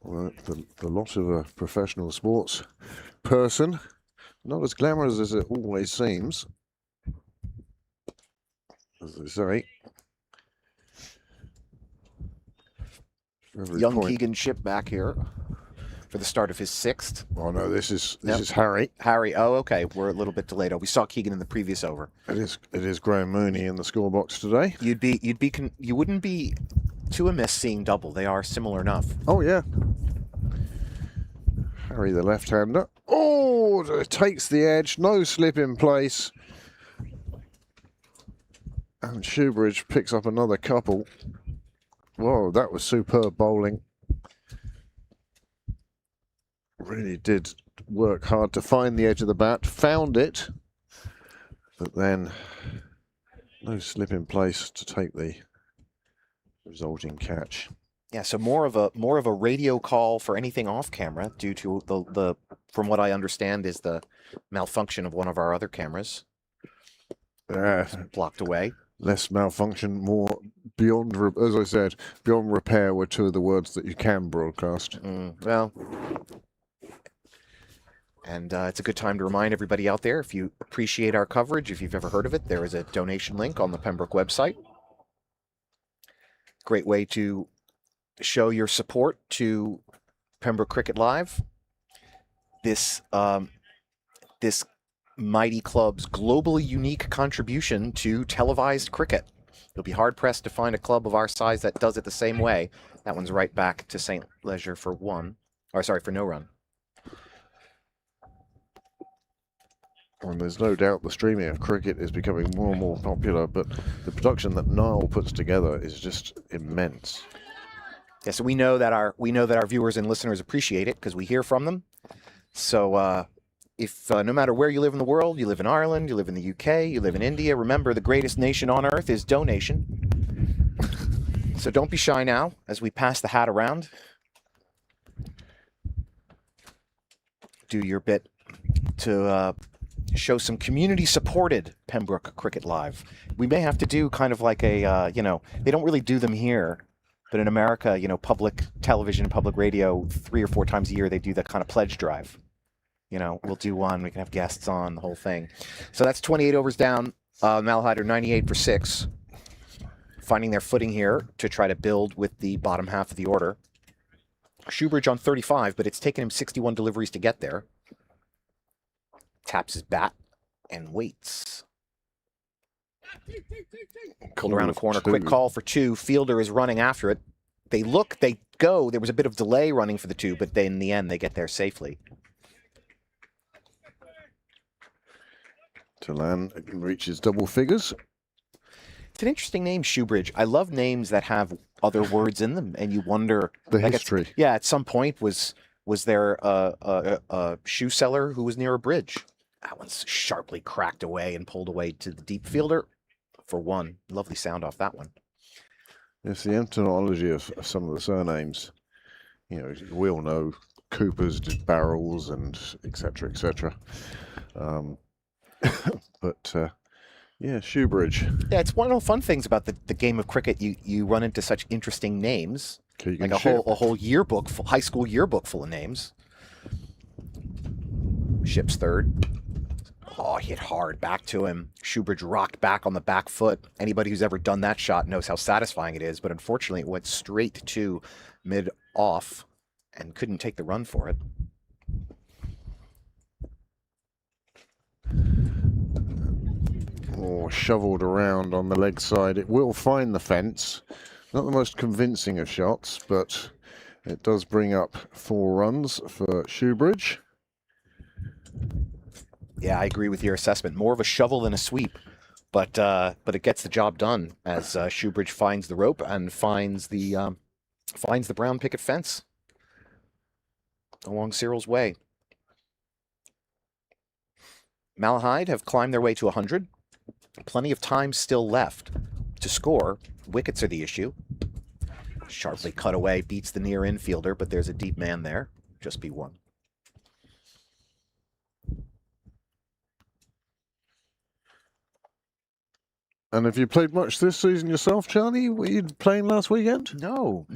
Well, the lot of a professional sports person, not as glamorous as it always seems, as they say. For every Young point. Keegan Ship back here for the start of his 6th. Oh no, this is Yep. Harry. Harry, oh, okay. We're a little bit delayed. Oh, we saw Keegan in the previous over. It is Graham Mooney in the scorebox today. You wouldn't be too amiss seeing double. They are similar enough. Oh yeah. Harry the left-hander. Oh, it takes the edge. No slip in place. And Shoebridge picks up another couple. Whoa, that was superb bowling. Really did work hard to find the edge of the bat. Found it. But then no slip in place to take the resulting catch. Yeah, so more of a radio call for anything off camera due to the from what I understand is the malfunction of one of our other cameras blocked away. Less malfunction, more beyond, as I said, beyond repair were two of the words that you can broadcast. Well, and it's a good time to remind everybody out there, if you appreciate our coverage, if you've ever heard of it, there is a donation link on the Pembroke website. Great way to show your support to Pembroke Cricket Live. This mighty club's globally unique contribution to televised cricket. You'll be hard-pressed to find a club of our size that does it the same way. That one's right back to St. Leger for no run. And there's no doubt the streaming of cricket is becoming more and more popular, but the production that Niall puts together is just immense. Yeah, so we know that our viewers and listeners appreciate it because we hear from them. So if no matter where you live in the world, you live in Ireland, you live in the UK, you live in India, remember the greatest nation on earth is donation. So don't be shy now as we pass the hat around. Do your bit to show some community-supported Pembroke Cricket Live. We may have to do kind of like a, they don't really do them here, but in America, public television and public radio, 3 or 4 times a year, they do that kind of pledge drive. We'll do one. We can have guests on, the whole thing. So that's 28 overs down. Malahide are 98 for 6. Finding their footing here to try to build with the bottom half of the order. Shoebridge on 35, but it's taken him 61 deliveries to get there. Taps his bat and waits. Pulled around a corner. Quick call for 2. Fielder is running after it. They go. There was a bit of delay running for the 2, but in the end, they get there safely. Talan reaches double figures. It's an interesting name, Shoebridge. I love names that have other words in them, and you wonder The history. At some point, was there a shoe seller who was near a bridge? That one's sharply cracked away and pulled away to the deep fielder for 1. Lovely sound off that one. It's the etymology of some of the surnames. We all know Coopers did barrels and etc. etc. But yeah, Shoebridge. Yeah, it's one of the fun things about the game of cricket. You run into such interesting names, Keegan like Ship. a whole yearbook, high school yearbook full of names. Ship's 3rd. Oh, hit hard back to him. Shoebridge rocked back on the back foot. Anybody who's ever done that shot knows how satisfying it is, but unfortunately it went straight to mid-off and couldn't take the run for it. Oh, shoveled around on the leg side. It will find the fence. Not the most convincing of shots, but it does bring up 4 runs for Shoebridge. Yeah, I agree with your assessment. More of a shovel than a sweep, but it gets the job done as Shoebridge finds the rope and finds the brown picket fence along Cyril's way. Malahide have climbed their way to 100. Plenty of time still left to score. Wickets are the issue. Sharply cut away, beats the near infielder, but there's a deep man there. Just be 1. And have you played much this season yourself, Charlie? Were you playing last weekend? No.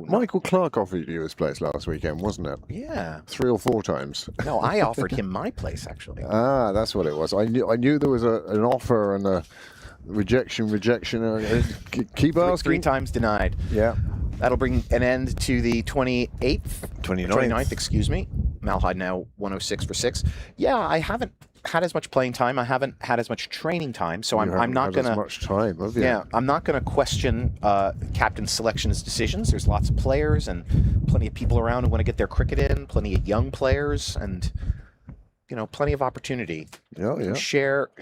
Michael Clark offered you his place last weekend, wasn't it? Yeah. 3 or 4 times. No, I offered him my place, actually. Ah, that's what it was. I knew there was an offer and a rejection. Keep asking. 3 times denied. Yeah. That'll bring an end to the 28th, 29th, 29th. excuse me. Malahide now 106 for 6. Yeah, I haven't had as much playing time. I haven't had as much training time, so You I'm haven't not had going as to... much time, have you? Yeah, I'm not going to question captain selection's decisions. There's lots of players and plenty of people around who want to get their cricket in, plenty of young players, and plenty of opportunity. Yeah, yeah.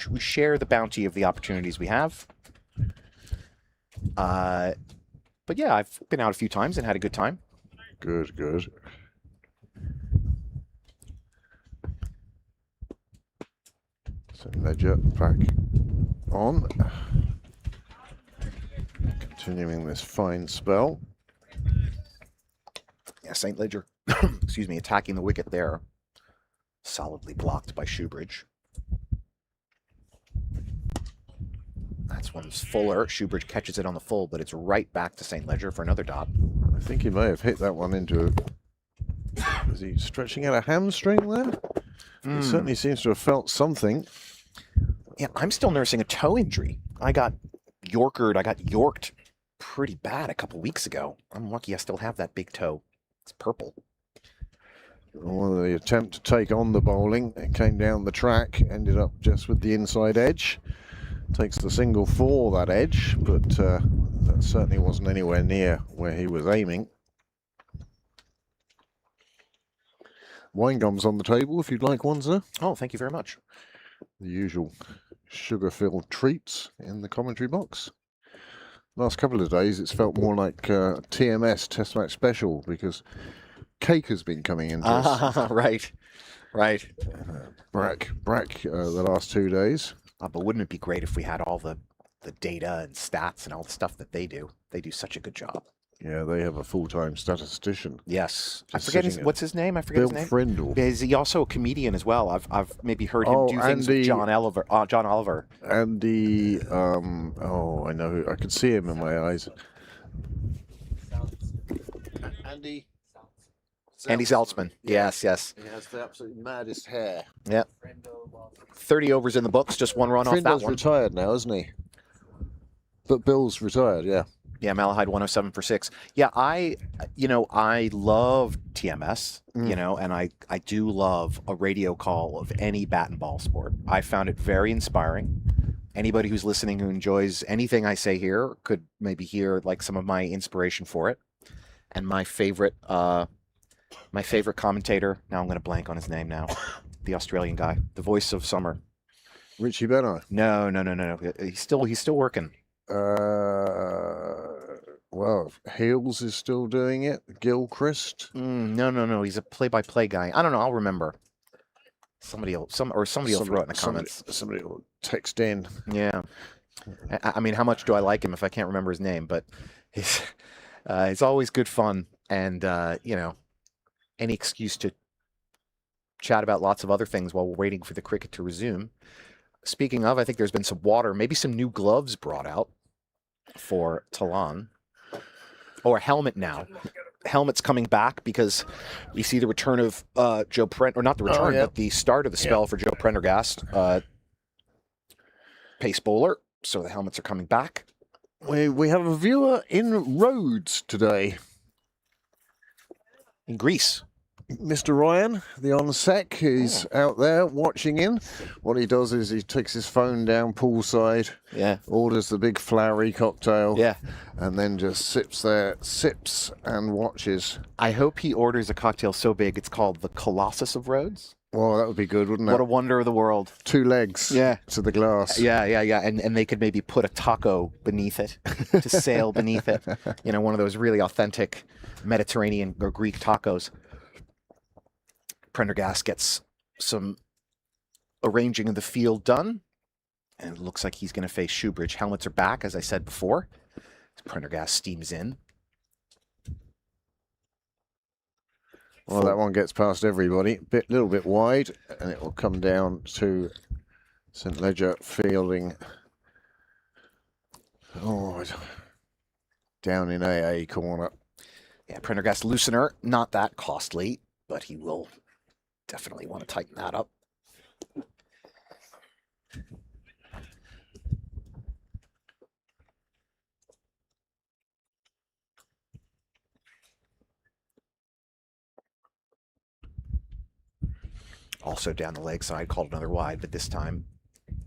We share the bounty of the opportunities we have. But yeah, I've been out a few times and had a good time. Good, good. So Ledger back on. Continuing this fine spell. Yeah, St. Ledger, excuse me, attacking the wicket there. Solidly blocked by Shoebridge. That's one's fuller. Shoebridge catches it on the full, but it's right back to St. Ledger for another dot. I think he may have hit that one into... Is he stretching out a hamstring there? He certainly seems to have felt something. Yeah, I'm still nursing a toe injury. I got yorked pretty bad a couple weeks ago. I'm lucky I still have that big toe. It's purple. Well, the attempt to take on the bowling, it came down the track, ended up just with the inside edge. Takes the single for that edge, but that certainly wasn't anywhere near where he was aiming. Wine gums on the table if you'd like one, sir. Oh, thank you very much. The usual sugar-filled treats in the commentary box. Last couple of days it's felt more like TMS, Test Match Special, because cake has been coming into us. Right. Brack, the last 2 days. But wouldn't it be great if we had all the data and stats and all the stuff that they do? They do such a good job. Yeah, they have a full-time statistician. Yes. I Just forget sitting what's his name? I forget Bill his name. Frindle. Is he also a comedian as well? I've maybe heard him do things with John Oliver. And the I know who, I could see him in my eyes. Andy Saltzman. Yes. He has the absolute maddest hair. Yeah. 30 overs in the books, just one run off that Frindle's one. retired now, isn't he? But Bill's retired, yeah. Yeah, Malahide 107 for 6. Yeah, I love TMS, and I do love a radio call of any bat and ball sport. I found it very inspiring. Anybody who's listening who enjoys anything I say here could maybe hear like some of my inspiration for it. And my favorite commentator, now I'm going to blank on his name now, the Australian guy, the voice of summer. Richie Beno. No. He's still working. Well, Heels is still doing it. Gilchrist. No. He's a play-by-play guy. I don't know. I'll remember. Somebody will throw it in the comments. Somebody will text in. Yeah. I mean, how much do I like him if I can't remember his name? But it's always good fun, and any excuse to chat about lots of other things while we're waiting for the cricket to resume. Speaking of, I think there's been some water, maybe some new gloves brought out for Talon. Or a helmet now. Helmet's coming back because we see the return of Joe Prendergast, or not the return, but the start of the spell for Joe Prendergast. Pace bowler, so the helmets are coming back. We have a viewer in Rhodes today. In Greece. Mr. Ryan, the on-sec, is out there watching in. What he does is he takes his phone down poolside, orders the big flowery cocktail, and then just sips and watches. I hope he orders a cocktail so big it's called the Colossus of Rhodes. Well, that would be good, wouldn't it? What a wonder of the world. 2 legs to the glass. Yeah. And they could maybe put a taco beneath it to sail beneath it. One of those really authentic Mediterranean or Greek tacos. Prendergast gets some arranging of the field done. And it looks like he's going to face Shoebridge. Helmets are back, as I said before. Prendergast steams in. Well, that one gets past everybody. Little bit wide, and it will come down to St. Ledger fielding. Oh, down in AA corner. Yeah, Prendergast loosener, not that costly, but he will definitely want to tighten that up. Also down the leg side, called another wide, but this time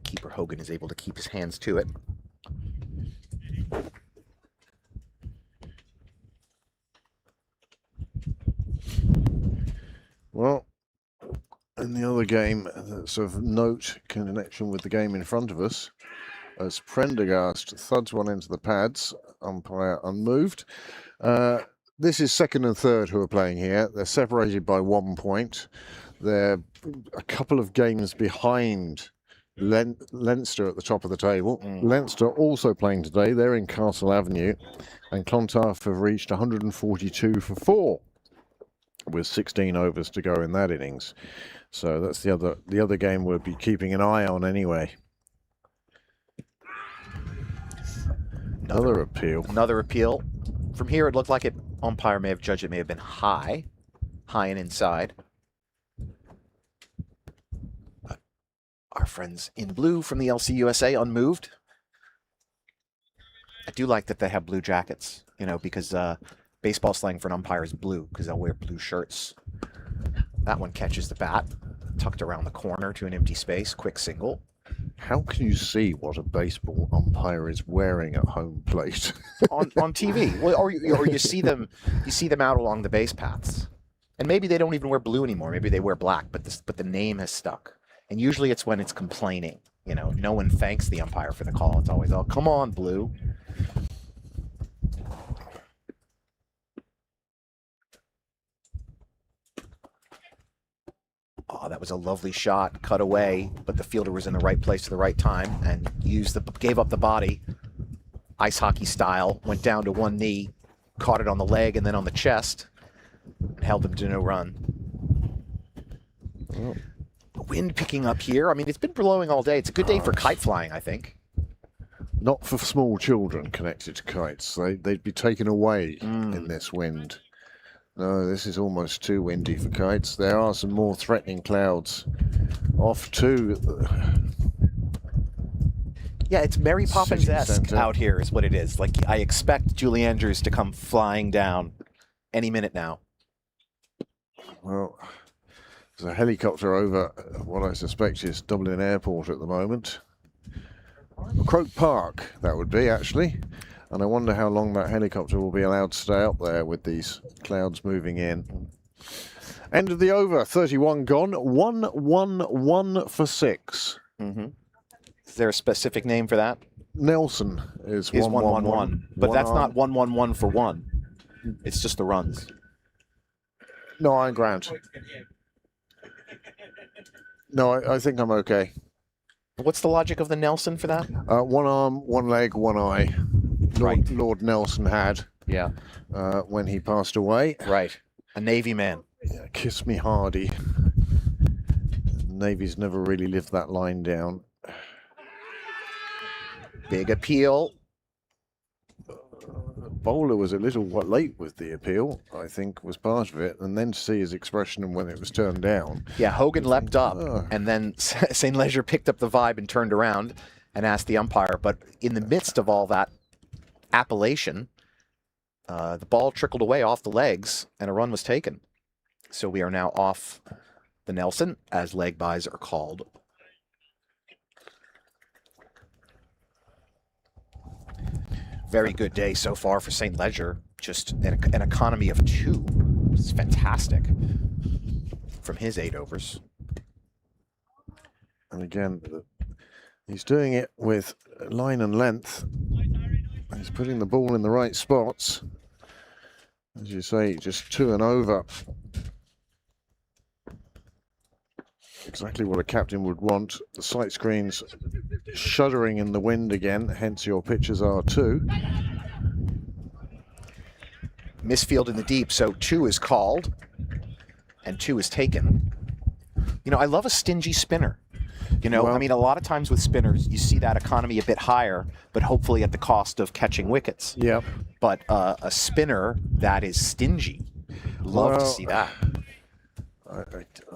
keeper Hogan is able to keep his hands to it. Well, in the other game that's of note connection with the game in front of us, as Prendergast thuds one into the pads, umpire unmoved. This is second and third who are playing here. They're separated by 1 point. They're a couple of games behind Leinster at the top of the table. Leinster also playing today. They're in Castle Avenue, and Clontarf have reached 142 for 4 with 16 overs to go in that innings. So that's the other game we'll be keeping an eye on anyway. Another appeal. Another appeal. From here, it looked like it. Umpire may have judged it may have been high and inside. Our friends in blue from the LCUSA unmoved. I do like that they have blue jackets, you know, because baseball slang for an umpire is blue, because they'll wear blue shirts. That one catches the bat, tucked around the corner to an empty space, quick single. How can you see what a baseball umpire is wearing at home plate? on TV, well, or you see them out along the base paths, and maybe they don't even wear blue anymore. Maybe they wear black, but the name has stuck. And usually it's when it's complaining. You know, no one thanks the umpire for the call. It's always, oh, come on, blue. Oh, that was a lovely shot, cut away, but the fielder was in the right place at the right time and gave up the body, ice hockey style, went down to one knee, caught it on the leg and then on the chest, and held him to no run. Oh. Wind picking up here. I mean, it's been blowing all day. It's a good day for kite flying, I think. Not for small children connected to kites. They'd be taken away in this wind. No, this is almost too windy for kites. There are some more threatening clouds off too. Yeah, it's Mary Poppins-esque Centre. out here is what it is. Like, I expect Julie Andrews to come flying down any minute now. Well, there's a helicopter over what I suspect is Dublin Airport at the moment. Croke Park, that would be, actually. And I wonder how long that helicopter will be allowed to stay up there with these clouds moving in. End of the over, 31 gone, 1-1-1 for 6. Mm-hmm. Is there a specific name for that? Nelson is 1-1-1. But that's not 1-1-1 for 1. It's just the runs. No, I'm grand. No, I think I'm okay. What's the logic of the Nelson for that? One arm, one leg, one eye. Lord Nelson had. Yeah. When he passed away. Right. A Navy man. Yeah, kiss me hardy. Navy's never really lived that line down. Big appeal. Bowler was a little late with the appeal, I think, was part of it. And then to see his expression when it was turned down. Yeah, Hogan leapt up, and then St. Leger picked up the vibe and turned around and asked the umpire. But in the midst of all that appellation, the ball trickled away off the legs, and a run was taken. So we are now off the Nelson, as leg byes are called. Very good day so far for St. Leger. Just an economy of 2. It's fantastic from his 8 overs. And again, he's doing it with line and length. He's putting the ball in the right spots. As you say, just 2 and over. Exactly what a captain would want. The sight screen's shuddering in the wind again, hence your pitches are too. Misfield in the deep, so 2 is called and 2 is taken. You know, I love a stingy spinner. You know, Well, I mean, a lot of times with spinners, you see that economy a bit higher, but hopefully at the cost of catching wickets. Yeah. But a spinner that is stingy, love to see that.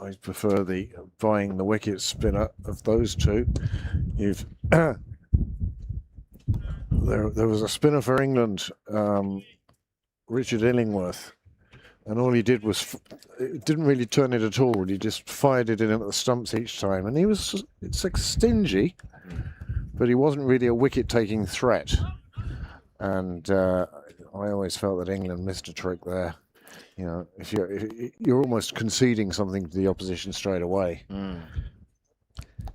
I prefer the buying the wicket spinner of those two. You've there was a spinner for England, Richard Illingworth, and all he did was it didn't really turn it at all. He just fired it in at the stumps each time, and it's like stingy, but he wasn't really a wicket-taking threat. And I always felt that England missed a trick there. You know, if you're almost conceding something to the opposition straight away.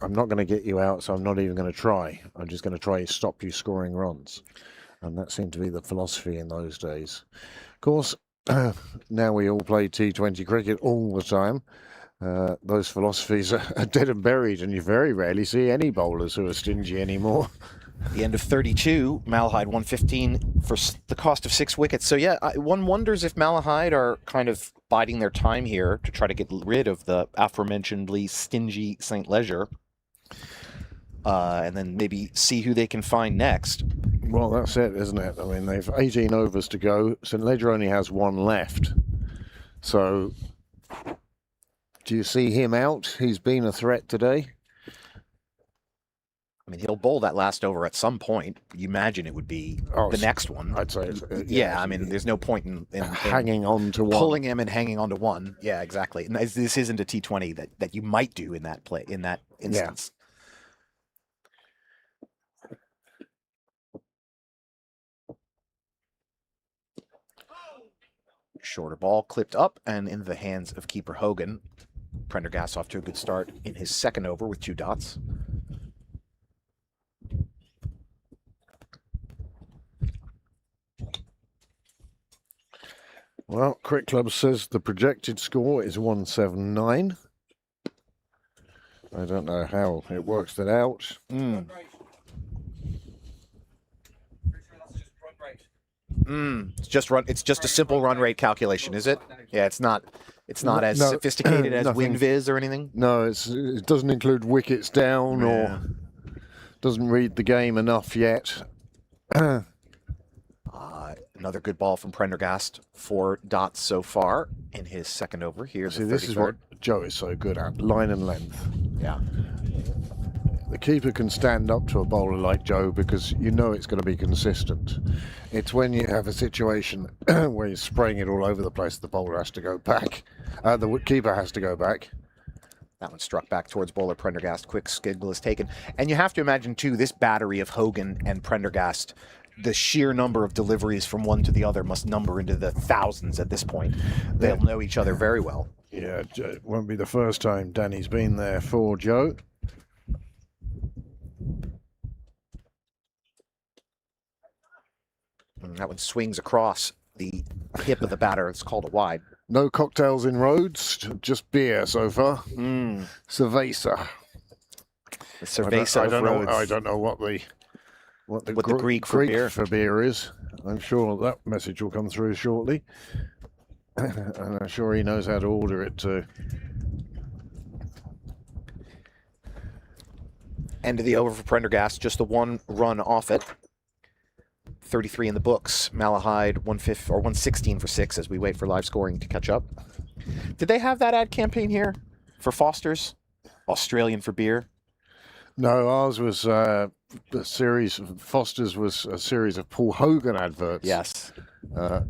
I'm not going to get you out, so I'm not even going to try. I'm just going to try to stop you scoring runs. And that seemed to be the philosophy in those days. Of course, now we all play T20 cricket all the time. Those philosophies are dead and buried, and you very rarely see any bowlers who are stingy anymore. The end of 32, Malahide 115 for the cost of 6 wickets. So yeah, one wonders if Malahide are kind of biding their time here to try to get rid of the aforementionedly stingy St. Leger, and then maybe see who they can find next. Well, that's it, isn't it? I mean, they've 18 overs to go. St. Leger only has 1 left. So, do you see him out? He's been a threat today. I mean, he'll bowl that last over at some point. You imagine it would be the next one. I'd say. Yeah, I mean, there's no point in hanging on to one, pulling him and hanging on to one. Yeah, exactly. And this isn't a T20 that you might do in that instance. Shorter ball clipped up and in the hands of keeper Hogan. Prendergast off to a good start in his second over with 2 dots. Well, Cricket Club says the projected score is 179. I don't know how it works that out. It's just a simple run rate calculation, is it? Yeah, it's not as sophisticated as WinViz or anything. No, it doesn't include wickets down or doesn't read the game enough yet. Another good ball from Prendergast. 4 dots so far in his second over. Here's See, this is what Joe is so good at: line and length. Yeah. The keeper can stand up to a bowler like Joe because you know it's going to be consistent. It's when you have a situation where you're spraying it all over the place, the bowler has to go back. The keeper has to go back. That one struck back towards bowler Prendergast. Quick skiggle is taken. And you have to imagine, too, this battery of Hogan and Prendergast, the sheer number of deliveries from one to the other must number into the thousands at this point. They'll know each other very well. Yeah, it won't be the first time Danny's been there for Joe. And that one swings across the hip of the batter. It's called a wide. No cocktails in Rhodes, just beer so far. Cerveza. The Cerveza I of Rhodes. I don't know what the Greek for beer is. I'm sure that message will come through shortly. And I'm sure he knows how to order it too. End of the over for Prendergast, just the 1 run off it. 33 in the books. Malahide 116 for 6 as we wait for live scoring to catch up. Did they have that ad campaign here for Foster's? Australian for beer? No, ours was a series. Foster's was a series of Paul Hogan adverts. Yes. I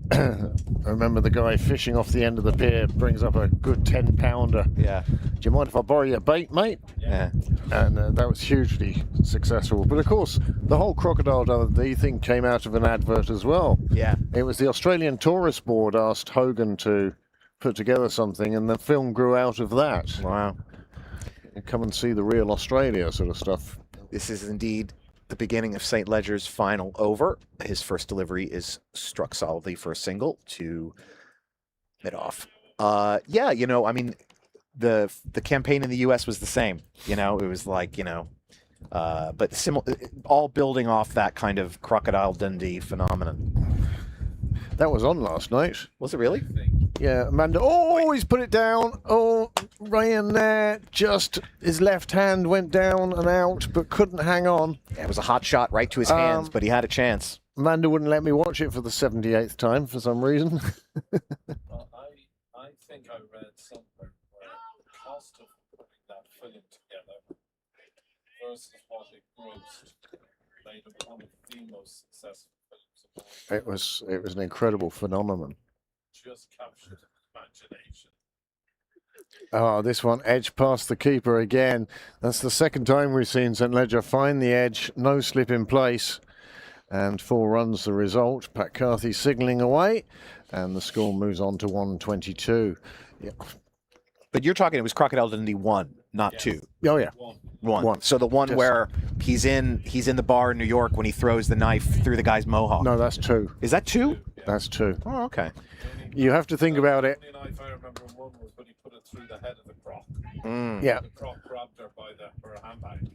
remember the guy fishing off the end of the pier brings up a good 10-pounder. Yeah. Do you mind if I borrow your bait, mate? Yeah. And that was hugely successful. But of course, the whole Crocodile Dundee thing came out of an advert as well. Yeah. It was the Australian Tourist Board asked Hogan to put together something, and the film grew out of that. Wow. Come and see the real Australia sort of stuff. This is indeed the beginning of St. Leger's final over. His first delivery is struck solidly for a single to mid-off. Yeah, you know, I mean, the campaign in the U.S. was the same. You know, it was like, you know, but all building off that kind of Crocodile Dundee phenomenon. That was on last night. Was it really? Yeah, Amanda. Oh, he's put it down. Oh, Ryan there. Just his left hand went down and out, but couldn't hang on. Yeah, it was a hot shot right to his hands, but he had a chance. Amanda wouldn't let me watch it for the 78th time for some reason. Well, I think I read somewhere where the cost of putting that film together versus what it grossed made it one of the most successful films of all. It was an incredible phenomenon. Just captured Oh, this one edge past the keeper again. That's the second time we've seen St. Ledger find the edge, no slip in place, and 4 runs the result. Pat Carthy signalling away, and the score moves on to 122. Yeah. But you're talking it was Crocodile Dundee 1, not 2. Oh yeah, One. So the one Just- where he's in the bar in New York when he throws the knife through the guy's mohawk. no, that's 2. Is that 2? That's 2. Oh, okay. You have to think about it. The only knife I remember one was when he put it through the head of the croc. Yeah, The croc grabbed her by her handbag.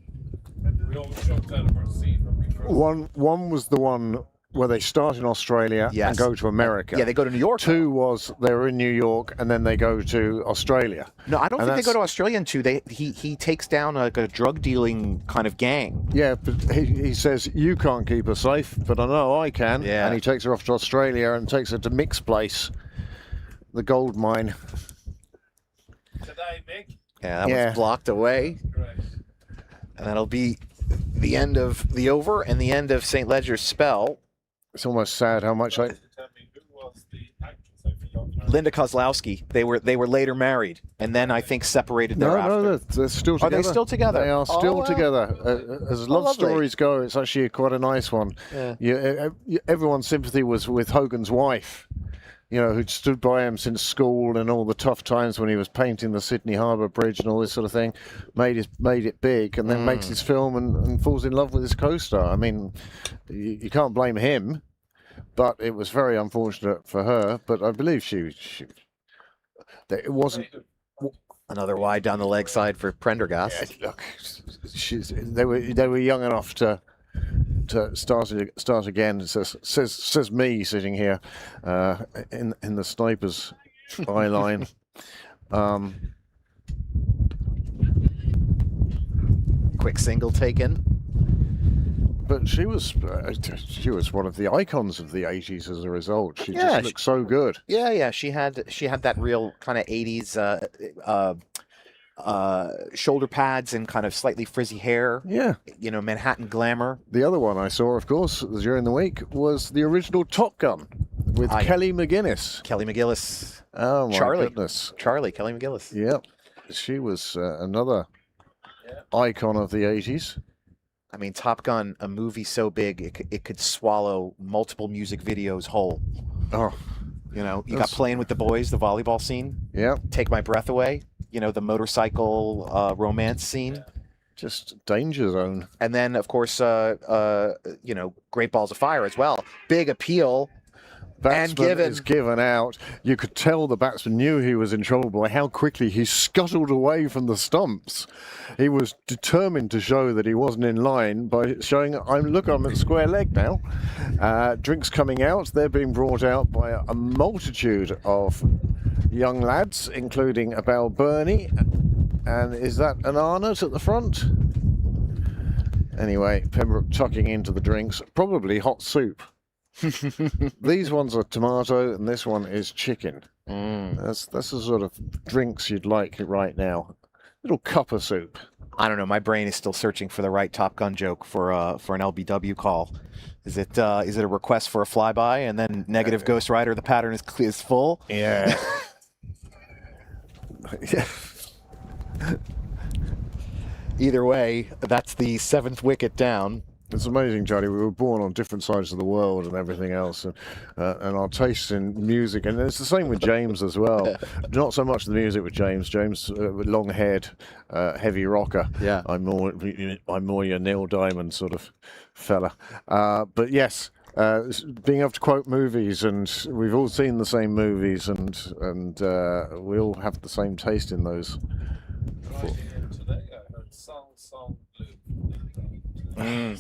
We always jumped out of our seat when we first. one was the one where they start in Australia Yes. and go to America. Yeah, they go to New York. 2 was they were in New York and then they go to Australia. No, I don't And think they go that's- to Australia in 2. He takes down like a drug dealing kind of gang. Yeah, but he says, you can't keep her safe, but I know I can. Yeah. And he takes her off to Australia and takes her to Mick's place, the gold mine. Today, Mick. Yeah, that Yeah. one's blocked away. Correct. And that'll be the end of the over and the end of St. Ledger's spell. It's almost sad how much I... To tell me who was the actress? I forgot her. Linda Kozlowski. They were later married, and then I think separated No, thereafter. no, they're still Are together. they still together? They are still Oh, wow. together. As love lovely. stories go, it's actually quite a nice one. Yeah. Everyone's sympathy was with Hogan's wife, you know, who'd stood by him since school and all the tough times when he was painting the Sydney Harbour Bridge and all this sort of thing, made it big, and then makes his film and falls in love with his co-star. I mean, you can't blame him, but it was very unfortunate for her. But I believe that it wasn't. Another wide down the leg side for Prendergast. Look, they were young enough to start again. Says me sitting here in the sniper's byline. Quick single taken. But she was one of the icons of the 80s as a result. She Yeah, just looked so good. Yeah. She had that real kind of 80s shoulder pads and kind of slightly frizzy hair. Yeah. You know, Manhattan glamour. The other one I saw, of course, during the week was the original Top Gun with Aye. Kelly McGillis. Kelly McGillis. Oh my Charlie. goodness. Kelly McGillis. Yep. She was another icon of the 80s. I mean, Top Gun, a movie so big it could swallow multiple music videos whole. Oh, You know, you got That's- Playing with the Boys, the volleyball scene. yeah. Take My Breath Away. You know, the motorcycle romance scene. Just danger zone. And then, of course, you know, Great Balls of Fire as well. Big appeal. Batsman is given out. You could tell the batsman knew he was in trouble by how quickly he scuttled away from the stumps. He was determined to show that he wasn't in line by showing, I'm at square leg now. Drinks coming out. They're being brought out by a multitude of young lads, including Abel Burney. And is that an Arnott at the front? Anyway, Pembroke tucking into the drinks. Probably hot soup. These ones are tomato and this one is chicken. That's the sort of drinks you'd like right now. Little cup of soup. I don't know. My brain is still searching for the right Top Gun joke for an LBW call. Is it a request for a flyby and then negative Ghost Rider? The pattern is full. Yeah. Either way, that's the 7th wicket down. It's amazing, Charlie. We were born on different sides of the world and everything else, and our tastes in music, and it's the same with James as well. Not so much the music with James. James, long-haired, heavy rocker. Yeah. I'm more your Neil Diamond sort of fella. But yes, being able to quote movies, and we've all seen the same movies, and we all have the same taste in those. Driving in today, I heard Song Blue.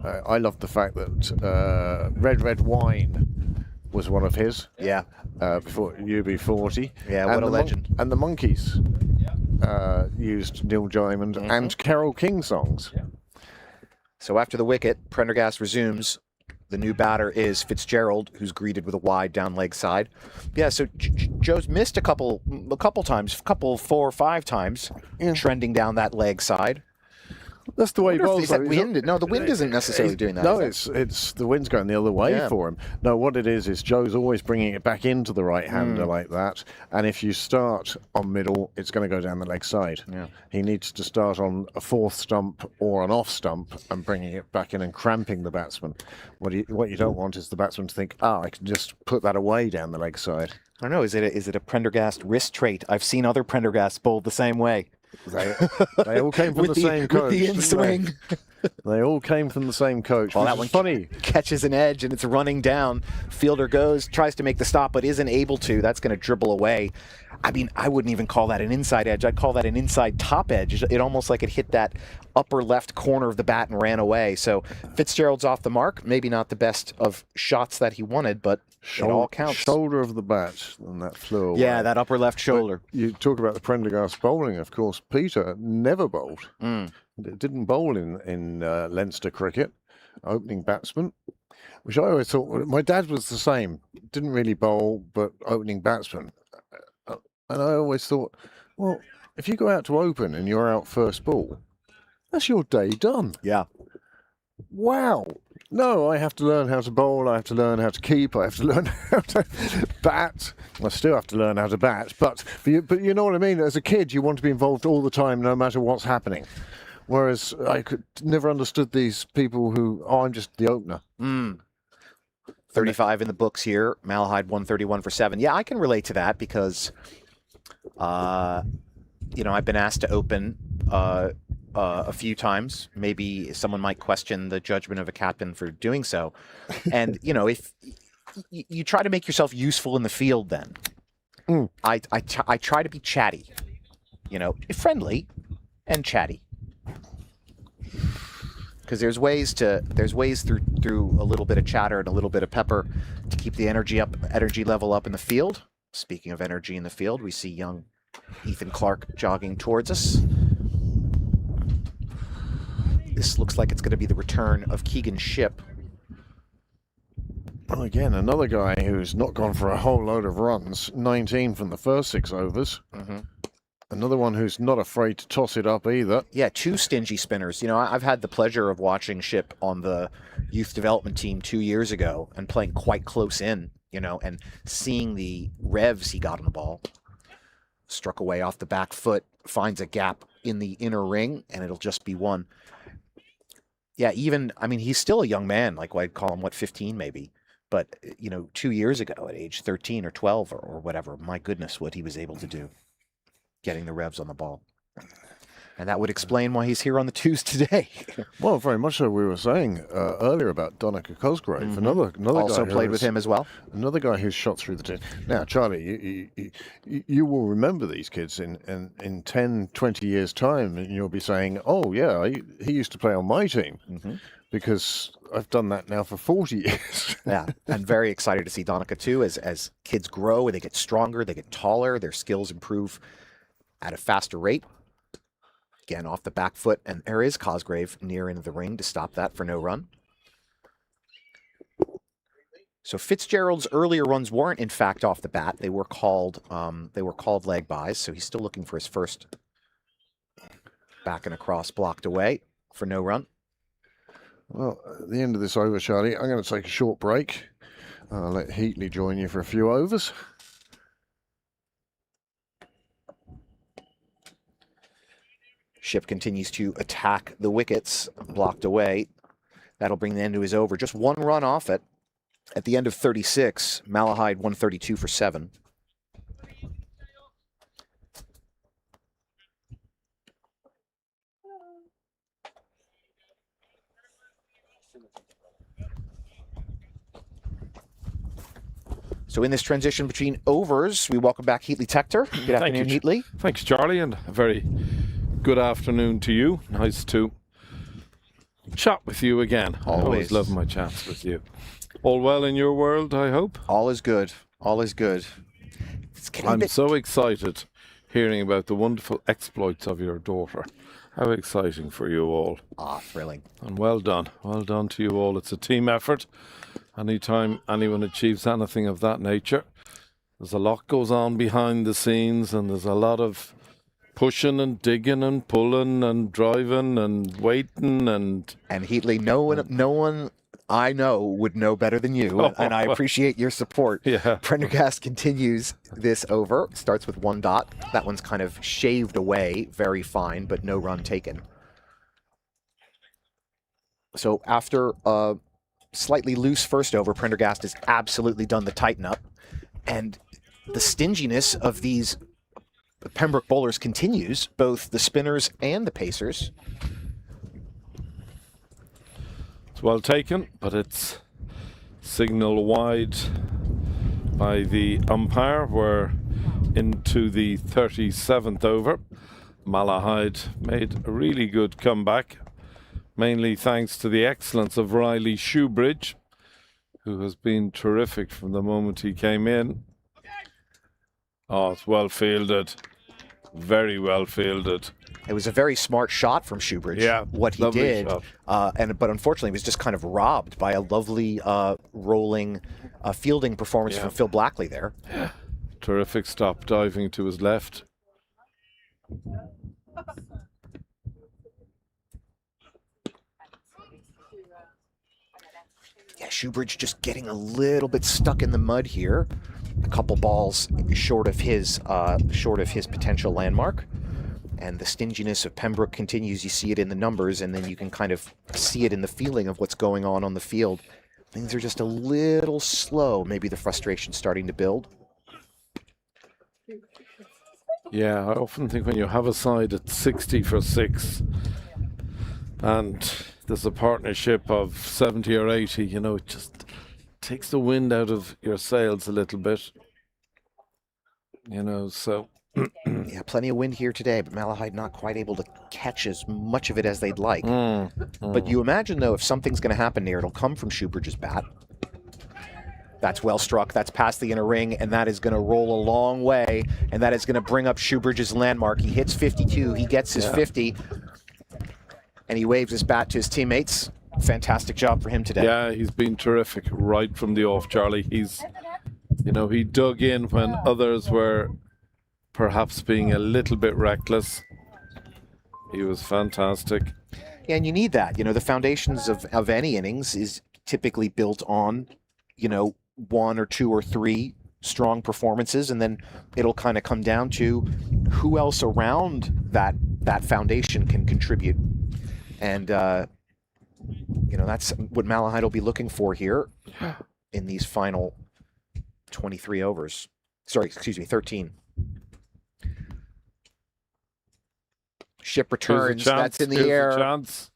I love the fact that Red Wine was one of his. Yeah. Before UB40. Yeah, what and a the legend. And the Monkees Yeah. used Neil Diamond and Carole King songs. Yeah. So after the wicket, Prendergast resumes. The new batter is Fitzgerald, who's greeted with a wide down leg side. Yeah, so Joe's missed a couple times, 4 or 5 times, trending down that leg side. That's the way he Wonder if- bowls. is that though. He's not- wind? No, the wind isn't necessarily doing that. No, is it? it's the wind's going the other way Yeah. for him. No, what it is Joe's always bringing it back into the right-hander like that. And if you start on middle, it's going to go down the leg side. Yeah. He needs to start on a fourth stump or an off stump and bringing it back in and cramping the batsman. What you don't want is the batsman to think, I can just put that away down the leg side. I don't know. Is it a Prendergast wrist trait? I've seen other Prendergasts bowled the same way. They all came from With the same coach. With the didn't in-swing. They all came from the same coach. Well, Which that is one funny. catches an edge and it's running down. Fielder goes, tries to make the stop, but isn't able to. That's going to dribble away. I mean, I wouldn't even call that an inside edge. I'd call that an inside top edge. It almost like it hit that upper left corner of the bat and ran away. So Fitzgerald's off the mark. Maybe not the best of shots that he wanted, but it all counts. Shoulder of the bat, and that flew away. Yeah, that upper left shoulder. You talk about the Prendergast bowling, of course. Peter never bowled. Mm. Didn't bowl in Leinster cricket. Opening batsman, which I always thought. My dad was the same. Didn't really bowl, but opening batsman. And I always thought, well, if you go out to open and you're out first ball, that's your day done. Yeah. Wow. No, I have to learn how to bowl. I have to learn how to keep. I have to learn how to bat. I still have to learn how to bat. But you know what I mean? As a kid, you want to be involved all the time, no matter what's happening. Whereas I never understood these people who, I'm just the opener. 35 in the books here. Malahide 131 for 7. Yeah, I can relate to that because, I've been asked to open a few times. Maybe someone might question the judgment of a captain for doing so. And, if you try to make yourself useful in the field then, I try to be chatty, friendly and chatty. Because there's ways through a little bit of chatter and a little bit of pepper to keep the energy level up in the field. Speaking of energy in the field, we see young Ethan Clark jogging towards us. This looks like it's going to be the return of Keegan Shipp. Well, again, another guy who's not gone for a whole load of runs. 19 from the first 6 overs. Another one who's not afraid to toss it up either. Yeah, 2 stingy spinners. I've had the pleasure of watching Shipp on the youth development team 2 years ago and playing quite close in, and seeing the revs he got on the ball. Struck away off the back foot, finds a gap in the inner ring, and it'll just be one. Yeah, he's still a young man, like I'd call him, 15 maybe. But, 2 years ago at age 13 or 12 or whatever, my goodness, what he was able to do. Getting the revs on the ball. And that would explain why he's here on the twos today. Well, very much so. We were saying earlier about Donica Cosgrave, another Also guy played with him as well. Another guy who's shot through the team. Now, Charlie, you will remember these kids in 10, 20 years' time, and you'll be saying, oh, yeah, he used to play on my team. Because I've done that now for 40 years. Yeah, and very excited to see Donica too. As kids grow, they get stronger, they get taller, their skills improve at a faster rate. Again, off the back foot, and there is Cosgrave near into the ring to stop that for no run. So Fitzgerald's earlier runs weren't, in fact, off the bat. They were called leg bys. So he's still looking for his first back and across, blocked away for no run. Well, at the end of this over, Charlie, I'm going to take a short break. I'll let Heatley join you for a few overs. Shipp continues to attack the wickets, blocked away. That'll bring the end to his over. Just 1 run off it. At the end of 36, Malahide 132 for 7. So in this transition between overs, we welcome back Heatley Tector. Good afternoon, Heatley. Thanks, Charlie, and a very good afternoon to you. Nice to chat with you again. I always love my chats with you. All well in your world, I hope? All is good. All is good. I'm so excited hearing about the wonderful exploits of your daughter. How exciting for you all. Thrilling. And well done. Well done to you all. It's a team effort. Anytime anyone achieves anything of that nature, there's a lot goes on behind the scenes, and there's a lot of pushing and digging and pulling and driving and waiting and Heatley, no one I know would know better than you, and I appreciate your support. yeah. Prendergast continues this over. Starts with 1 dot. That one's kind of shaved away, very fine, but no run taken. So after a slightly loose first over, Prendergast has absolutely done the tighten up, and the stinginess of these Pembroke bowlers continues, both the spinners and the pacers. It's well taken, but it's signal wide by the umpire. We're into the 37th over. Malahide made a really good comeback, mainly thanks to the excellence of Riley Shoebridge, who has been terrific from the moment he came in. Oh, it's well fielded. Very well fielded. It was a very smart shot from Shoebridge. Yeah, what he lovely did, shot. but unfortunately, he was just kind of robbed by a lovely rolling fielding performance from Phil Blackley there. Terrific stop, diving to his left. Yeah, Shoebridge just getting a little bit stuck in the mud here. A couple balls short of his potential landmark. And the stinginess of Pembroke continues. You see it in the numbers, and then you can kind of see it in the feeling of what's going on the field. Things are just a little slow. Maybe the frustration's starting to build. Yeah, I often think when you have a side at 60 for 6 and there's a partnership of 70 or 80, you know, it just takes the wind out of your sails a little bit. You know, so... Yeah, plenty of wind here today, but Malahide not quite able to catch as much of it as they'd like. But you imagine, though, if something's going to happen here, it'll come from Shoebridge's bat. That's well struck. That's past the inner ring, and that is going to roll a long way, and that is going to bring up Shoebridge's landmark. He hits 52. He gets his 50, and he waves his bat to his teammates. Fantastic job for him today. Yeah, he's been terrific right from the off, Charlie. He's, you know, he dug in when others were perhaps being a little bit reckless. He was fantastic. Yeah, and you need that. You know, the foundations of any innings is typically built on, you know, 1 or 2 or 3 strong performances, and then it'll kind of come down to who else around that foundation can contribute. And, you know, that's what Malahide will be looking for here in these final 23 overs. Sorry, excuse me, 13. Ship returns. That's in the air. Chance.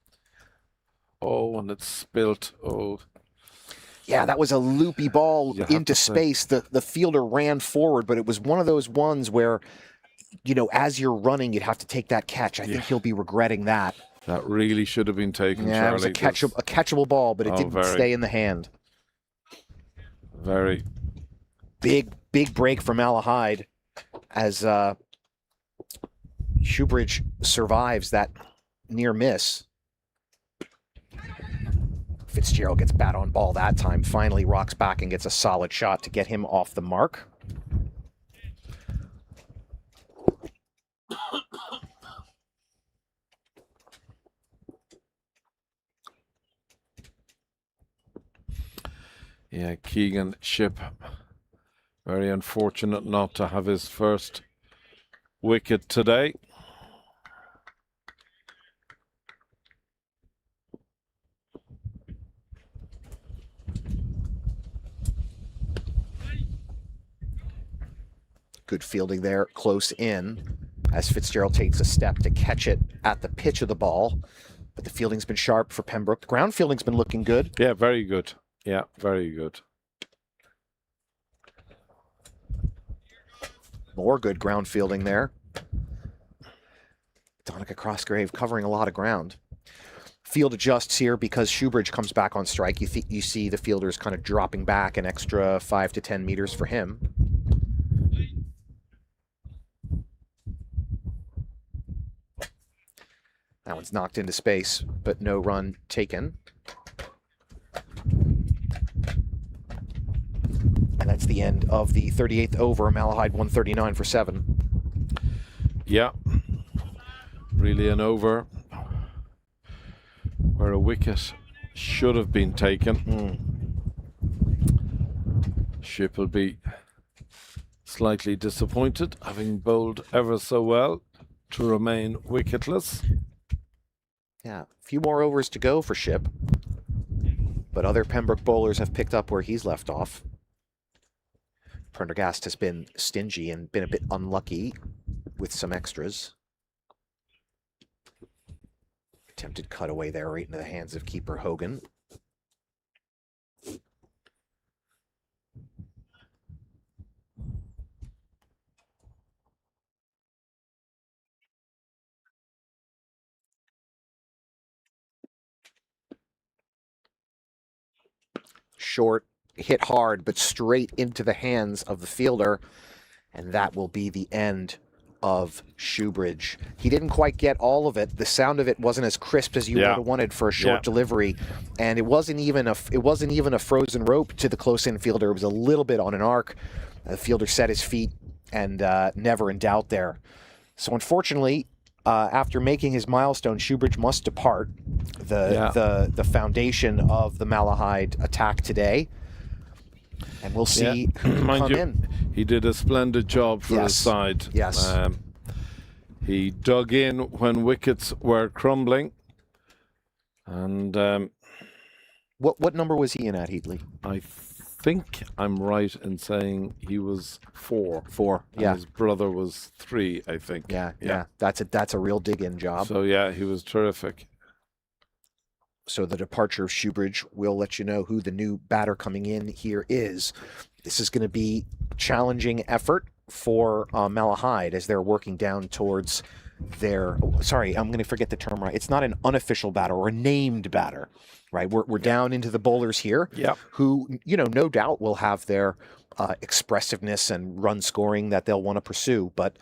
Oh, and it's spilt. Oh. Yeah, that was a loopy ball into space. The fielder ran forward, but it was one of those ones where, you know, as you're running, you'd have to take that catch. I think he'll be regretting that. That really should have been taken, Yeah, Charlie. it was a catchable ball, but it didn't stay in the hand. Very. Big break for Malahide as Shoebridge survives that near miss. Fitzgerald gets bat on ball that time, finally rocks back and gets a solid shot to get him off the mark. Yeah, Keegan Ship, very unfortunate not to have his first wicket today. Good fielding there, close in, as Fitzgerald takes a step to catch it at the pitch of the ball. But the fielding's been sharp for Pembroke. The ground fielding's been looking good. Yeah, very good. Yeah, very good. More good ground fielding there. Donica Crossgrave covering a lot of ground. Field adjusts here because Shoebridge comes back on strike. You see the fielders kind of dropping back an extra 5 to 10 meters for him. That one's knocked into space, but no run taken. And that's the end of the 38th over. Malahide 139 for 7. Yeah, really an over where a wicket should have been taken. Ship will be slightly disappointed, having bowled ever so well to remain wicketless. Yeah, a few more overs to go for Ship. But other Pembroke bowlers have picked up where he's left off. Prendergast has been stingy and been a bit unlucky with some extras. Attempted cutaway there right into the hands of keeper Hogan. Short, hit hard, but straight into the hands of the fielder. And that will be the end of Shoebridge. He didn't quite get all of it. The sound of it wasn't as crisp as you would have wanted for a short delivery. And it wasn't even a frozen rope to the close in fielder. It was a little bit on an arc. The fielder set his feet and never in doubt there. So unfortunately, after making his milestone, Shoebridge must depart the foundation of the Malahide attack today. And we'll see who can come in. He did a splendid job for his side. Yes. He dug in when wickets were crumbling. And what number was he in at, Heatley? I think I'm right in saying he was 4. 4. And yeah. his brother was 3, I think. Yeah. That's a real dig-in job. So yeah, he was terrific. So the departure of Shoebridge will let you know who the new batter coming in here is. This is going to be a challenging effort for Malahide as they're working down towards their... sorry, I'm going to forget the term right. It's not an unofficial batter or a named batter, right? We're down into the bowlers here who, no doubt will have their expressiveness and run scoring that they'll want to pursue. But,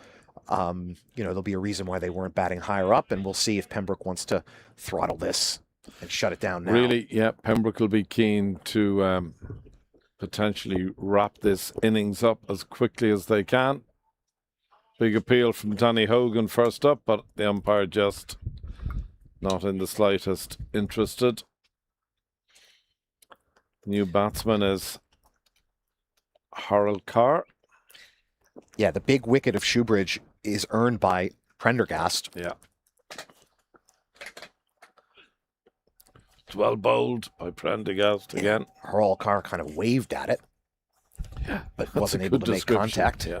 there'll be a reason why they weren't batting higher up, and we'll see if Pembroke wants to throttle this and shut it down now. Really, Pembroke will be keen to potentially wrap this innings up as quickly as they can. Big appeal from Danny Hogan first up, but the umpire just not in the slightest interested. New batsman is Harold Carr. Yeah, the big wicket of Shoebridge is earned by Prendergast. Yeah. Well bowled by Prendergast again. Harold Carr kind of waved at it, but wasn't able to make contact. Yeah.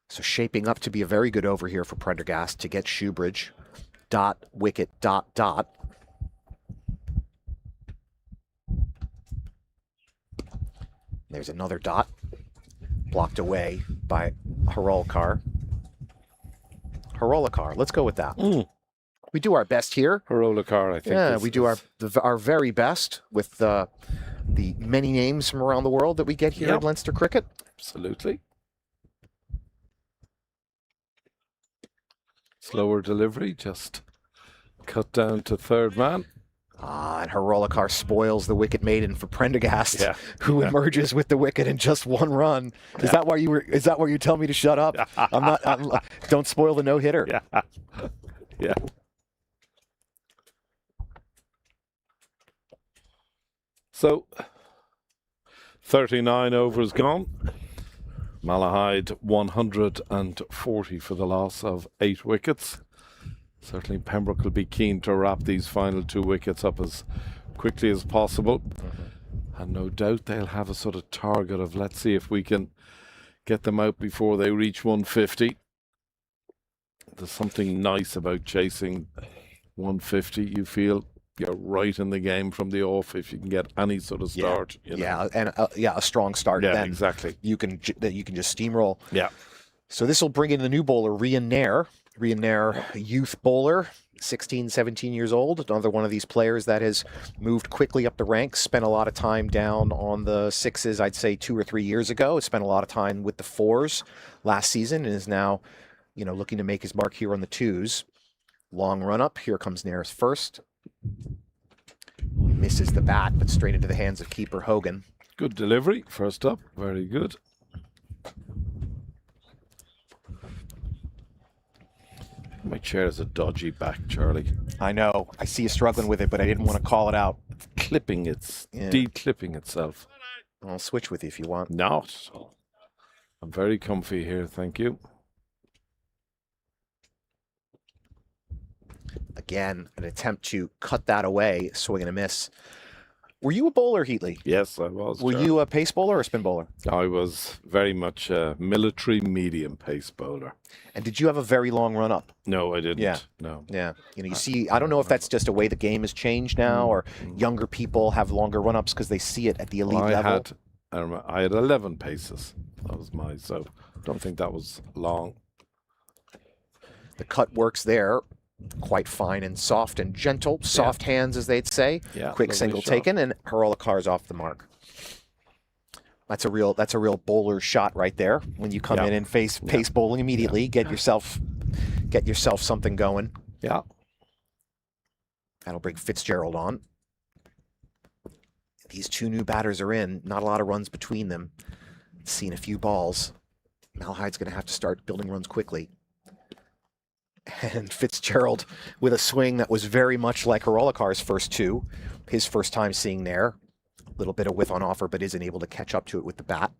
So shaping up to be a very good over here for Prendergast to get Shoebridge. Dot, wicket, dot, dot. There's another dot. Blocked away by Harolkar. Harolkar, let's go with that. We do our best here. Harolkar, I think. Yeah, we do our very best with the many names from around the world that we get here at Leinster Cricket. Absolutely. Slower delivery, just cut down to third man. And Harolkar spoils the wicket maiden for Prendergast, who emerges with the wicket in just one run. Is that why you tell me to shut up? Don't spoil the no hitter. Yeah. So 39 overs gone. Malahide 140 for the loss of 8 wickets. Certainly Pembroke will be keen to wrap these final 2 wickets up as quickly as possible. And no doubt they'll have a sort of target of, let's see if we can get them out before they reach 150. There's something nice about chasing 150. You feel you're right in the game from the off if you can get any sort of start. A strong start. Yeah, then exactly. You can just steamroll. Yeah. So this will bring in the new bowler, Rian Nair. Rian Nair, youth bowler, 16, 17 years old. Another one of these players that has moved quickly up the ranks, spent a lot of time down on the 6s, I'd say 2 or 3 years ago. Spent a lot of time with the 4s last season and is now, looking to make his mark here on the 2s. Long run up. Here comes Nair's first. Misses the bat, but straight into the hands of keeper Hogan. Good delivery, first up. Very good. My chair's a dodgy back, Charlie. I know. I see you struggling with it, but I didn't want to call it out. Clipping, it's Yeah. declipping itself. I'll switch with you if you want. Not. I'm very comfy here, thank you. Again, an attempt to cut that away, swing and a miss. Were you a bowler, Heatley? Yes, I was. Were Charlie. you a pace bowler or a spin bowler? I was very much a military medium pace bowler. And did you have a very long run up? No, I didn't. Yeah. No. Yeah. You see, I don't know if that's just a way the game has changed now, or younger people have longer run ups because they see it at the elite level. I had 11 paces. That was mine, so don't think that was long. The cut works there. Quite fine and soft and gentle. Soft hands, as they'd say. Yeah, Quick lovely single shot. taken, and Hurl-a-Car's off the mark. That's a real bowler shot right there. When you come in and face pace bowling immediately, get yourself something going. Yeah. That'll bring Fitzgerald on. These two new batters are in. Not a lot of runs between them. Seen a few balls. Malahide's going to have to start building runs quickly. And Fitzgerald with a swing that was very much like Hurl-a-Car's first two. His first time seeing there. A little bit of width on offer, but isn't able to catch up to it with the bat.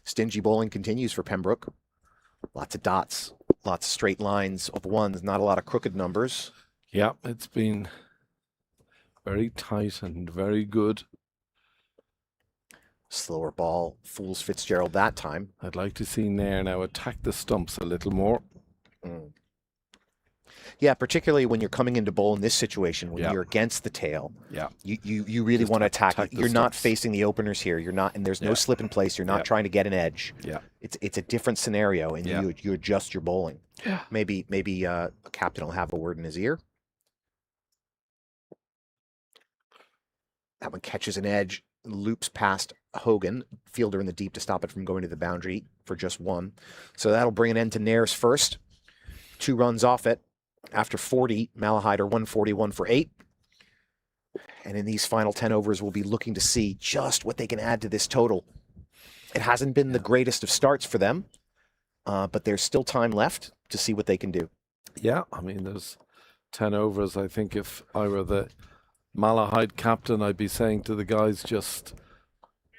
Stingy bowling continues for Pembroke. Lots of dots, lots of straight lines of ones, not a lot of crooked numbers. Yeah, it's been very tight and very good. Slower ball fools Fitzgerald that time. I'd like to see Nair now attack the stumps a little more. Yeah, particularly when you're coming into bowl in this situation, when Yeah. you're against the tail. Yeah. You really Just want to attack. attack the You're not stumps. facing the openers here. You're not, and there's no Yeah. slip in place. You're not Yeah. trying to get an edge. Yeah. It's a different scenario, and Yeah. you adjust your bowling. Yeah. Maybe a captain will have a word in his ear. That one catches an edge, loops past Hogan, fielder in the deep to stop it from going to the boundary for just one. So that'll bring an end to Nair's first. 2 runs off it. After 40, Malahide are 141 for 8. And in these final 10 overs, we'll be looking to see just what they can add to this total. It hasn't been the greatest of starts for them, but there's still time left to see what they can do. Yeah, I mean, there's 10 overs. I think if I were the Malahide captain, I'd be saying to the guys, just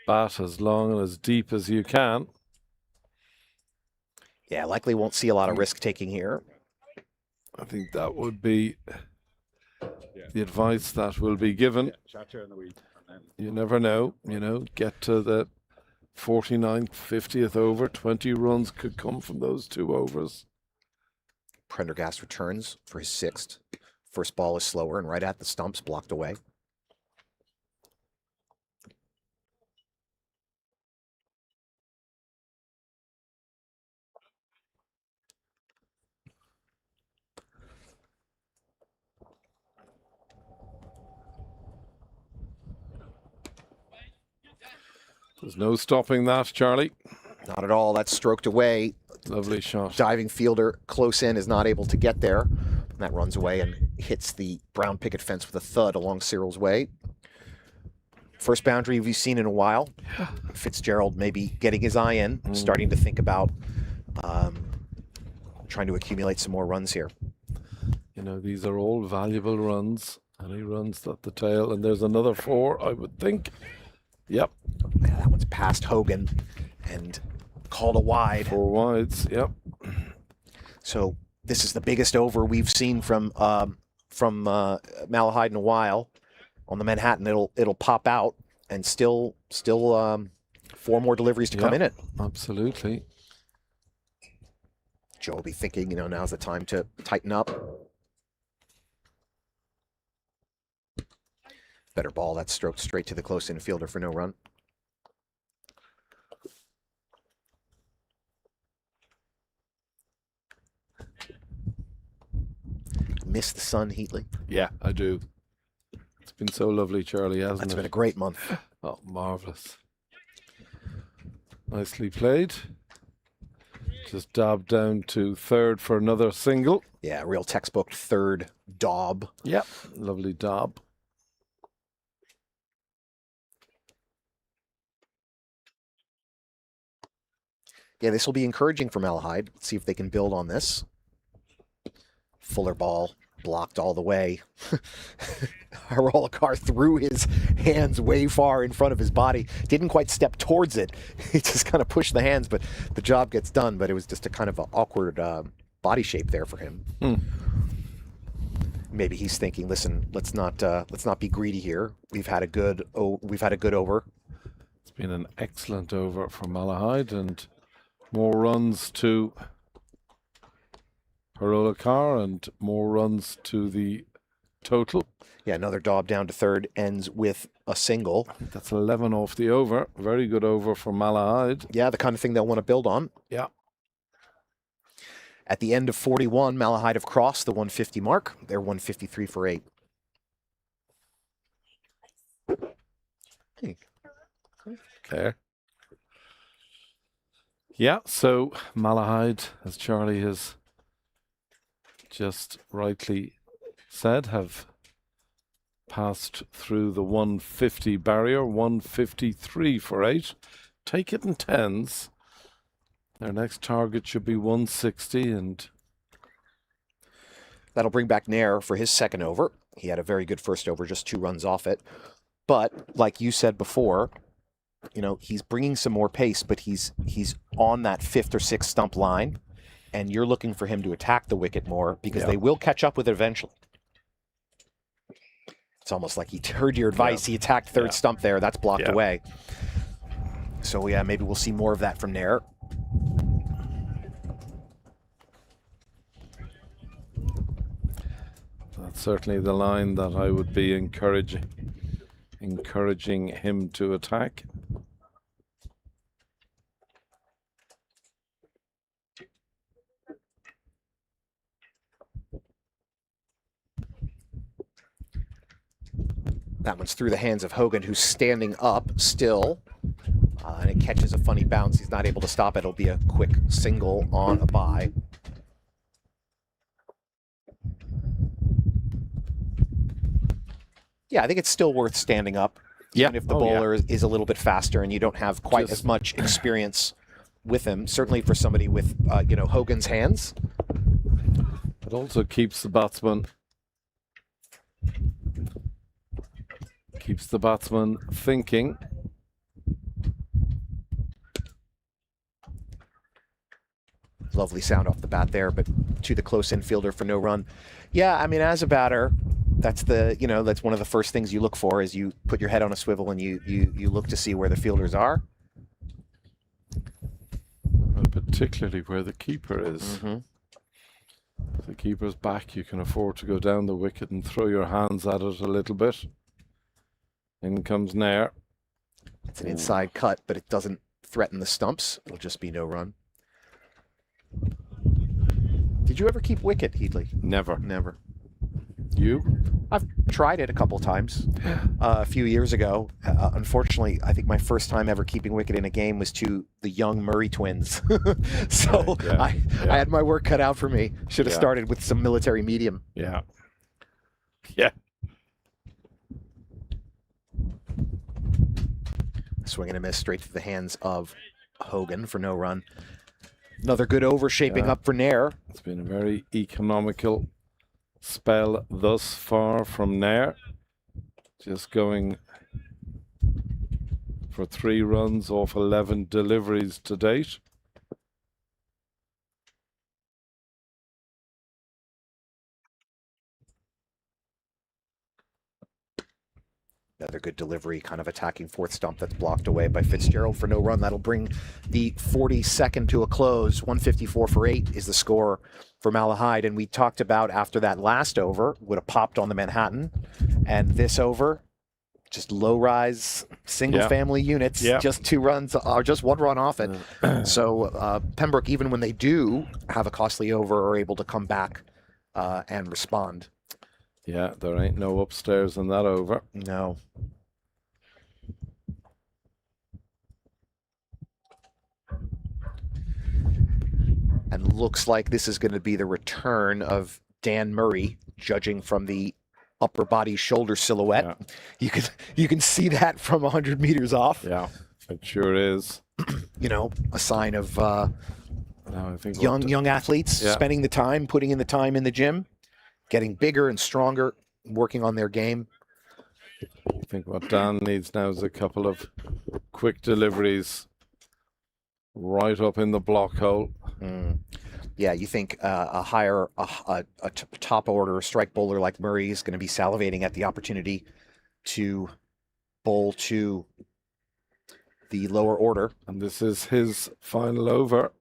bat as long and as deep as you can. Yeah, likely won't see a lot of risk taking here. I think that would be the advice that will be given. You never know, get to the 49th, 50th over. 20 runs could come from those 2 overs. Prendergast returns for his 6th. First ball is slower and right at the stumps, blocked away. There's no stopping that, Charlie. Not at all. That's stroked away. Lovely shot. Diving fielder close in is not able to get there. And that runs away and hits the brown picket fence with a thud along Cyril's way. First boundary we've seen in a while. Fitzgerald maybe getting his eye in, starting to think about trying to accumulate some more runs here. These are all valuable runs. And he runs at the tail. And there's another 4, I would think. Yep. Yeah, that one's past Hogan and called a wide. 4 wides. Yep. So this is the biggest over we've seen from Malahide in a while. On the Manhattan, it'll pop out, and still 4 more deliveries to come in it. Absolutely. Joe will be thinking, now's the time to tighten up. Better ball. That's stroked straight to the close infielder for no run. Miss the sun, Heatley. Yeah, I do. It's been so lovely, Charlie, hasn't That's it? been a great month. Oh, marvellous. Nicely played. Just dabbed down to 3rd for another single. Yeah, real textbook 3rd daub. Yep. Lovely dab. Yeah, this will be encouraging for Malahide. Let's see if they can build on this. Fuller ball blocked all the way. Harolakar threw his hands way far in front of his body. Didn't quite step towards it. He just kind of pushed the hands, but the job gets done. But it was just a kind of an awkward body shape there for him. Maybe he's thinking, listen, let's not be greedy here. We've had a good over. It's been an excellent over for Malahide, and more runs to Harolakar and more runs to the total. Yeah, another daub down to third ends with a single. That's 11 off the over. Very good over for Malahide. Yeah, the kind of thing they'll want to build on. Yeah. At the end of 41, Malahide have crossed the 150 mark. They're 153 for 8. Hey. Okay. Yeah, so Malahide, as Charlie has just rightly said, have passed through the 150 barrier, 153 for 8. Take it in tens. Their next target should be 160, and that'll bring back Nair for his second over. He had a very good first over, just 2 runs off it. But like you said before, you know, he's bringing some more pace, but he's on that 5th or 6th stump line, and you're looking for him to attack the wicket more because they will catch up with it eventually. It's almost like he heard your advice. He attacked third stump there. That's blocked away. So yeah, maybe we'll see more of that from Nair. that's certainly the line that I would be encouraging him to attack. That one's through the hands of Hogan, who's standing up still. And it catches a funny bounce. He's not able to stop it. It'll be a quick single on a bye. Yeah, I think it's still worth standing up. Even if the bowler is a little bit faster and you don't have quite as much experience with him. Certainly for somebody with, you know, Hogan's hands. It also keeps the batsman thinking. Lovely sound off the bat there, but to the close infielder for no run. Yeah, I mean, as a batter, that's that's one of the first things you look for is you put your head on a swivel and you look to see where the fielders are. Particularly where the keeper is. If the keeper's back, you can afford to go down the wicket and throw your hands at it a little bit. In comes Nair. It's an inside cut, but it doesn't threaten the stumps. It'll just be no run. Did you ever keep wicket, Heatley? Never. Never. You? I've tried it a couple times. A few years ago. Unfortunately, I think my first time ever keeping wicket in a game was to the young Murray twins. So I had my work cut out for me. Should have started with some military medium. Yeah. Swing and a miss straight to the hands of Hogan for no run. Another good over shaping up for Nair. It's been a very economical spell thus far from Nair. Just going for 3 runs off 11 deliveries to date. Another good delivery, kind of attacking 4th stump that's blocked away by Fitzgerald for no run. That'll bring the 42nd to a close. 154 for 8 is the score for Malahide. And we talked about after that last over, would have popped on the Manhattan. And this over, just low-rise, single-family units, just 2 runs, or just 1 run off it. So Pembroke, even when they do have a costly over, are able to come back and respond. Yeah, there ain't no upstairs in that over. No. And looks like this is going to be the return of Dan Murray, judging from the upper body shoulder silhouette. You can see that from 100 meters off. Yeah, it sure is. a sign of Now I think young athletes Yeah. spending the time, putting in the time in the gym, getting bigger and stronger, working on their game. I think what Dan needs now is a couple of quick deliveries right up in the block hole. Yeah, you think a top order strike bowler like Murray is going to be salivating at the opportunity to bowl to the lower order. And this is his final over.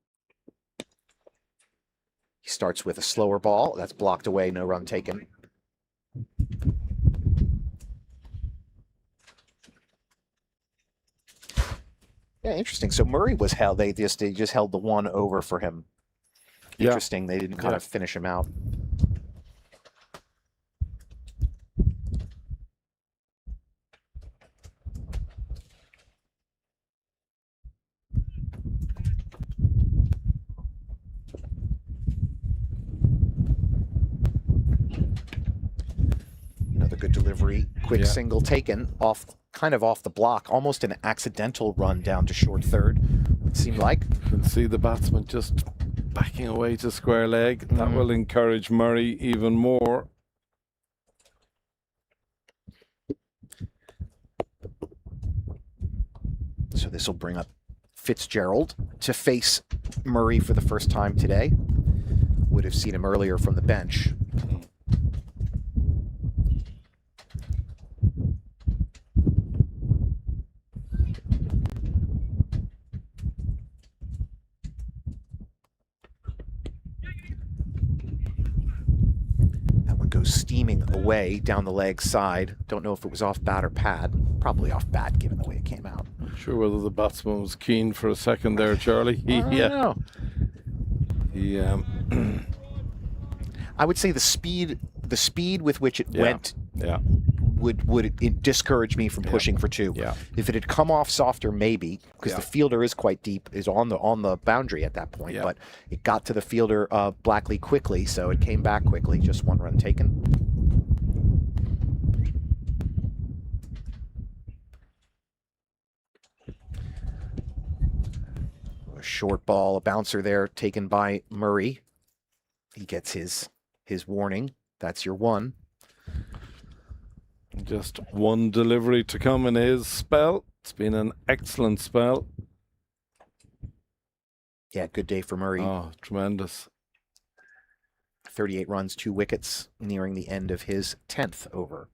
He starts with a slower ball. That's blocked away, no run taken. Yeah, interesting. So Murray was held. They just held the one over for him. Yeah. Interesting. They didn't kind of finish him out. Another good delivery. Quick single taken off, kind of off the block. Almost an accidental run down to short third, it seemed like. You can see the batsman just backing away to square leg. That will encourage Murray even more. So this will bring up Fitzgerald to face Murray for the first time today. Would have seen him earlier from the bench. Goes steaming away down the leg side. Don't know if it was off bat or pad. Probably off bat, given the way it came out. Not sure whether the batsman was keen for a second there, Charlie. I don't know. He I would say the speed with which it went would discourage me from pushing for two. Yeah. If it had come off softer, maybe, because the fielder is quite deep, is on the boundary at that point. Yeah. But it got to the fielder Blackley quickly, so it came back quickly. Just one run taken. A short ball, a bouncer there taken by Murray. He gets his warning. That's your one. just one delivery to come in his spell. It's been an excellent spell. Yeah, good day for Murray. Oh, tremendous. 38 runs, 2 wickets, nearing the end of his 10th over.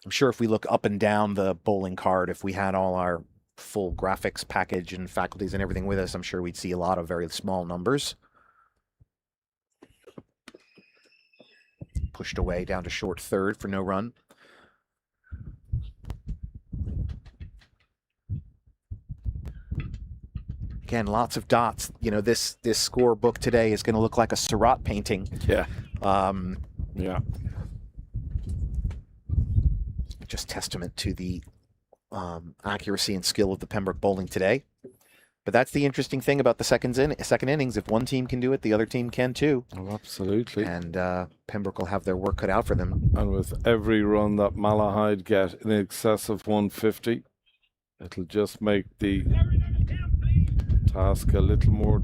I'm sure if we look up and down the bowling card, if we had all our full graphics package and faculties and everything with us, I'm sure we'd see a lot of very small numbers. Pushed away down to short third for no run. Again, lots of dots. You know, this scorebook today is going to look like a Seurat painting. Yeah. Yeah. Just testament to the accuracy and skill of the Pembroke bowling today. But that's the interesting thing about the second innings. If one team can do it, the other team can too. Oh, absolutely. And Pembroke will have their work cut out for them. And with every run that Malahide get in excess of 150, it'll just make the task a little more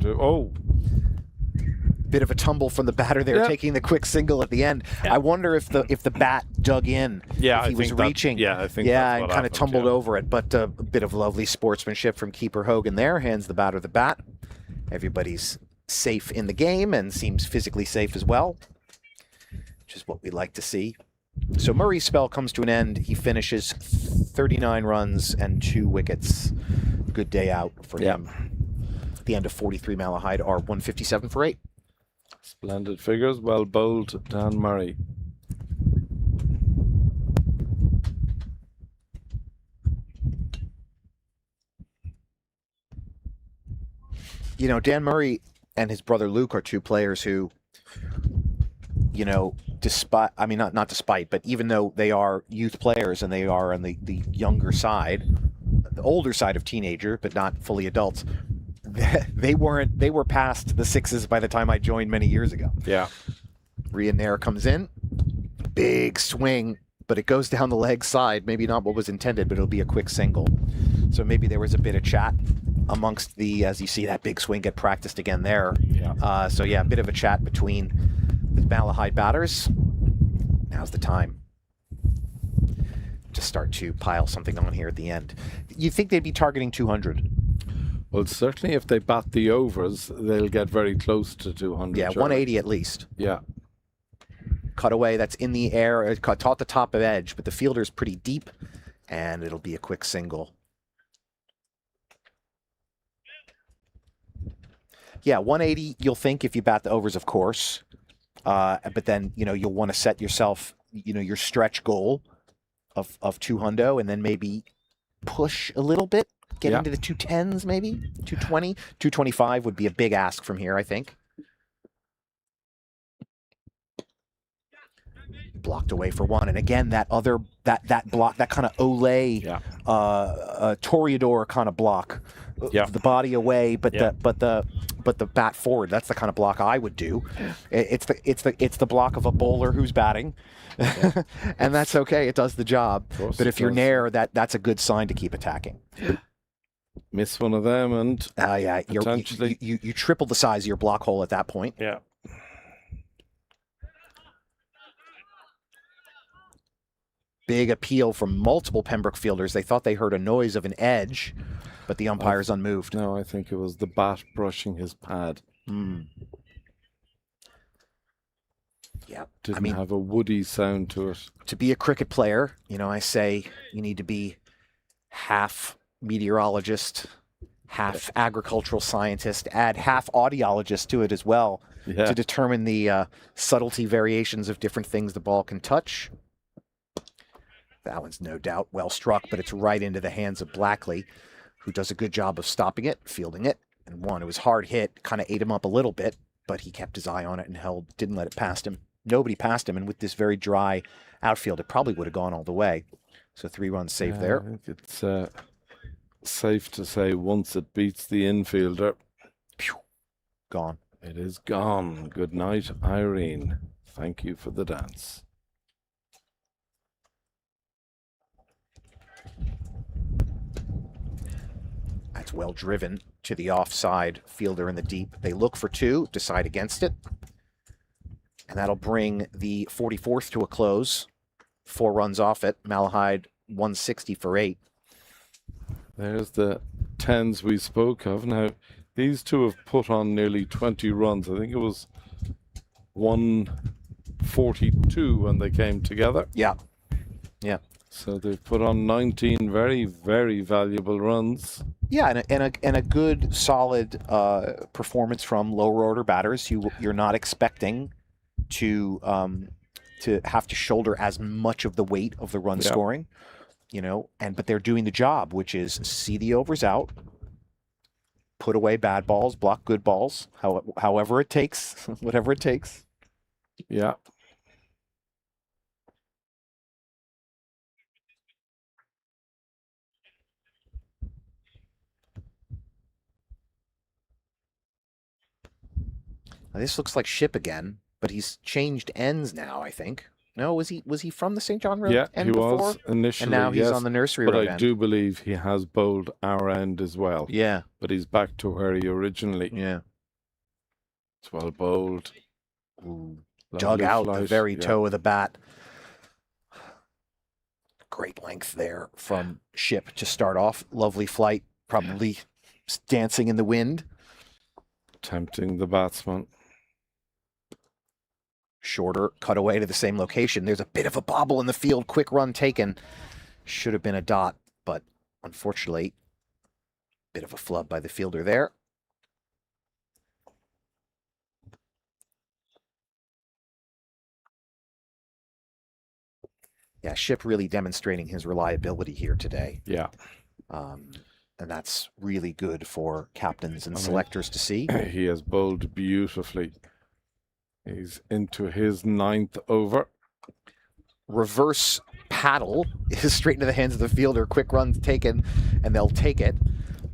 Bit of a tumble from the batter there, taking the quick single at the end. I wonder if the bat dug in. Yeah, if he was reaching. I think. Yeah, that's and what kind of happened, tumbled over it. But a bit of lovely sportsmanship from keeper Hogan there. Hands the batter the bat. Everybody's safe in the game and seems physically safe as well, which is what we like to see. So Murray's spell comes to an end. He finishes 39 runs and 2 wickets. Good day out for him. At the end of 43, Malahide are 157 for 8. Splendid figures. Well bowled, Dan Murray. You know, Dan Murray and his brother Luke are two players who, you know, not despite, but even though they are youth players and they are on the younger side, the older side of teenager, but not fully adults, they were past the sixes by the time I joined many years ago. Yeah. Rian Nair comes in, big swing, but it goes down the leg side. Maybe not what was intended, but it'll be a quick single. So maybe there was a bit of chat amongst the, as you see that big swing get practiced again there. Yeah. So yeah, a bit of a chat between the Malahide batters. Now's the time to start to pile something on here at the end. You'd think they'd be targeting 200. Well, certainly if they bat the overs, they'll get very close to 200. Yeah, 180 at least. Yeah. Cutaway that's in the air, caught the top of edge, but the fielder's pretty deep, and it'll be a quick single. Yeah, 180 you'll think if you bat the overs, of course. But then, you'll want to set yourself, your stretch goal of 200, and then maybe push a little bit, get into the 210s maybe, 220. 225 would be a big ask from here, I think. Blocked away for one, and again that block, that kind of Olay, Toreador kind of block, the body away, but the bat forward. That's the kind of block I would do. It's the block of a bowler who's batting, and that's okay. It does the job. But if you're nair, that's a good sign to keep attacking. Miss one of them, and potentially you triple the size of your block hole at that point. Yeah. Big appeal from multiple Pembroke fielders. They thought they heard a noise of an edge, but the umpire's unmoved. No, I think it was the bat brushing his pad. Yeah. Didn't have a woody sound to it. To be a cricket player, I say you need to be half meteorologist, half agricultural scientist, add half audiologist to it as well to determine the subtlety variations of different things the ball can touch. That one's no doubt well struck, but it's right into the hands of Blackley, who does a good job of stopping it, fielding it, and one. It was hard hit, kind of ate him up a little bit, but he kept his eye on it and didn't let it past him. Nobody passed him, and with this very dry outfield, it probably would have gone all the way. So 3 runs saved there. I think it's safe to say once it beats the infielder, gone. It is gone. Good night, Irene. Thank you for the dance. That's well driven to the offside fielder in the deep. They look for 2, decide against it. And that'll bring the 44th to a close. 4 runs off it. Malahide 160 for 8. There's the 10s we spoke of. Now, these two have put on nearly 20 runs. I think it was 142 when they came together. Yeah. So they've put on 19 very, very valuable runs. Yeah, and a good, solid performance from lower order batters. You're not expecting to have to shoulder as much of the weight of the run scoring, but they're doing the job, which is see the overs out, put away bad balls, block good balls, however it takes, whatever it takes. Yeah. Now, this looks like Ship again, but he's changed ends now, I think. No, was he from the St. John Road end before? Was initially, and now he's on the Nursery Road But I end. do believe he has bowled our end as well. Yeah. But he's back to where he originally. Yeah. It's well bowled. Dug out the very yeah. toe of the bat. Great length there from Ship to start off. Lovely flight, probably dancing in the wind. Tempting the batsman. Shorter, cut away to the same location. There's a bit of a bobble in the field. Quick run taken. Should have been a dot, but unfortunately, bit of a flub by the fielder there. Yeah, Ship really demonstrating his reliability here today. Yeah. And that's really good for captains and selectors to see. He has bowled beautifully. He's into his 9th over. Reverse paddle is straight into the hands of the fielder. Quick run taken, and they'll take it.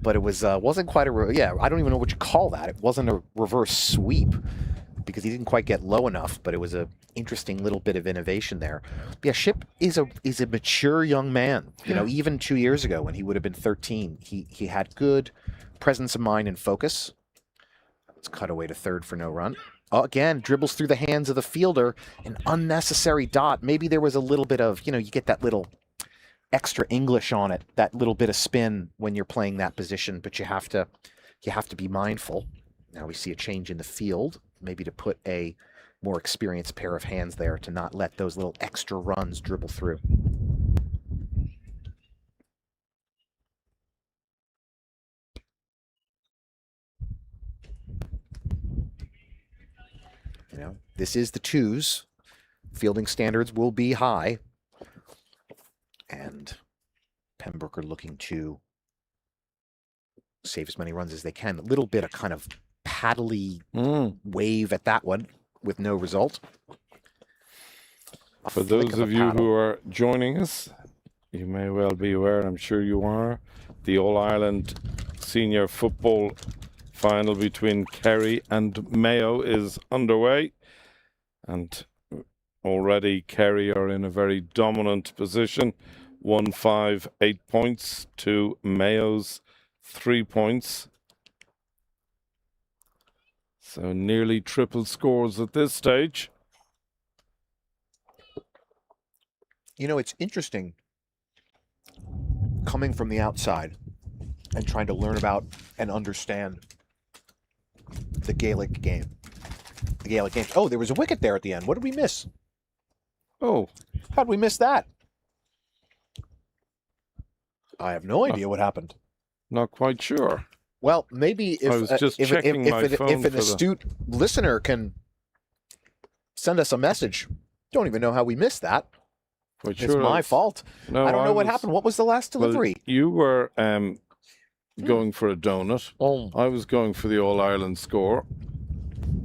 But it wasn't quite I don't even know what you call that. It wasn't a reverse sweep because he didn't quite get low enough, but it was a interesting little bit of innovation there. Yeah, Ship is a mature young man. You know, even 2 years ago when he would have been 13, he had good presence of mind and focus. Let's cut away to third for no run. Oh, again, dribbles through the hands of the fielder, an unnecessary dot. Maybe there was a little bit of, you know, you get that little extra English on it, that little bit of spin when you're playing that position, but you have to be mindful. Now we see a change in the field, maybe to put a more experienced pair of hands there to not let those little extra runs dribble through. You know, this is the twos. Fielding standards will be high. And Pembroke are looking to save as many runs as they can. A little bit of kind of paddly wave at that one with no result. For those of you who are joining us, you may well be aware, I'm sure you are, the All-Ireland Senior Football Final between Kerry and Mayo is underway. And already Kerry are in a very dominant position. 1-5, 8 points to Mayo's 3 points. So nearly triple scores at this stage. You know, it's interesting coming from the outside and trying to learn about and understand the Gaelic game. The Gaelic game. Oh, there was a wicket there at the end. What did we miss? Oh, How'd we miss that? I have no idea what happened. not quite sure. Well, maybe if I was just checking my phone if for an the- astute listener can send us a message, don't even know how we missed that. Quite It's sure my fault. No, I don't know what was- happened. What was the last well, delivery? you were going for a donut. Oh, I was going for the All-Ireland score.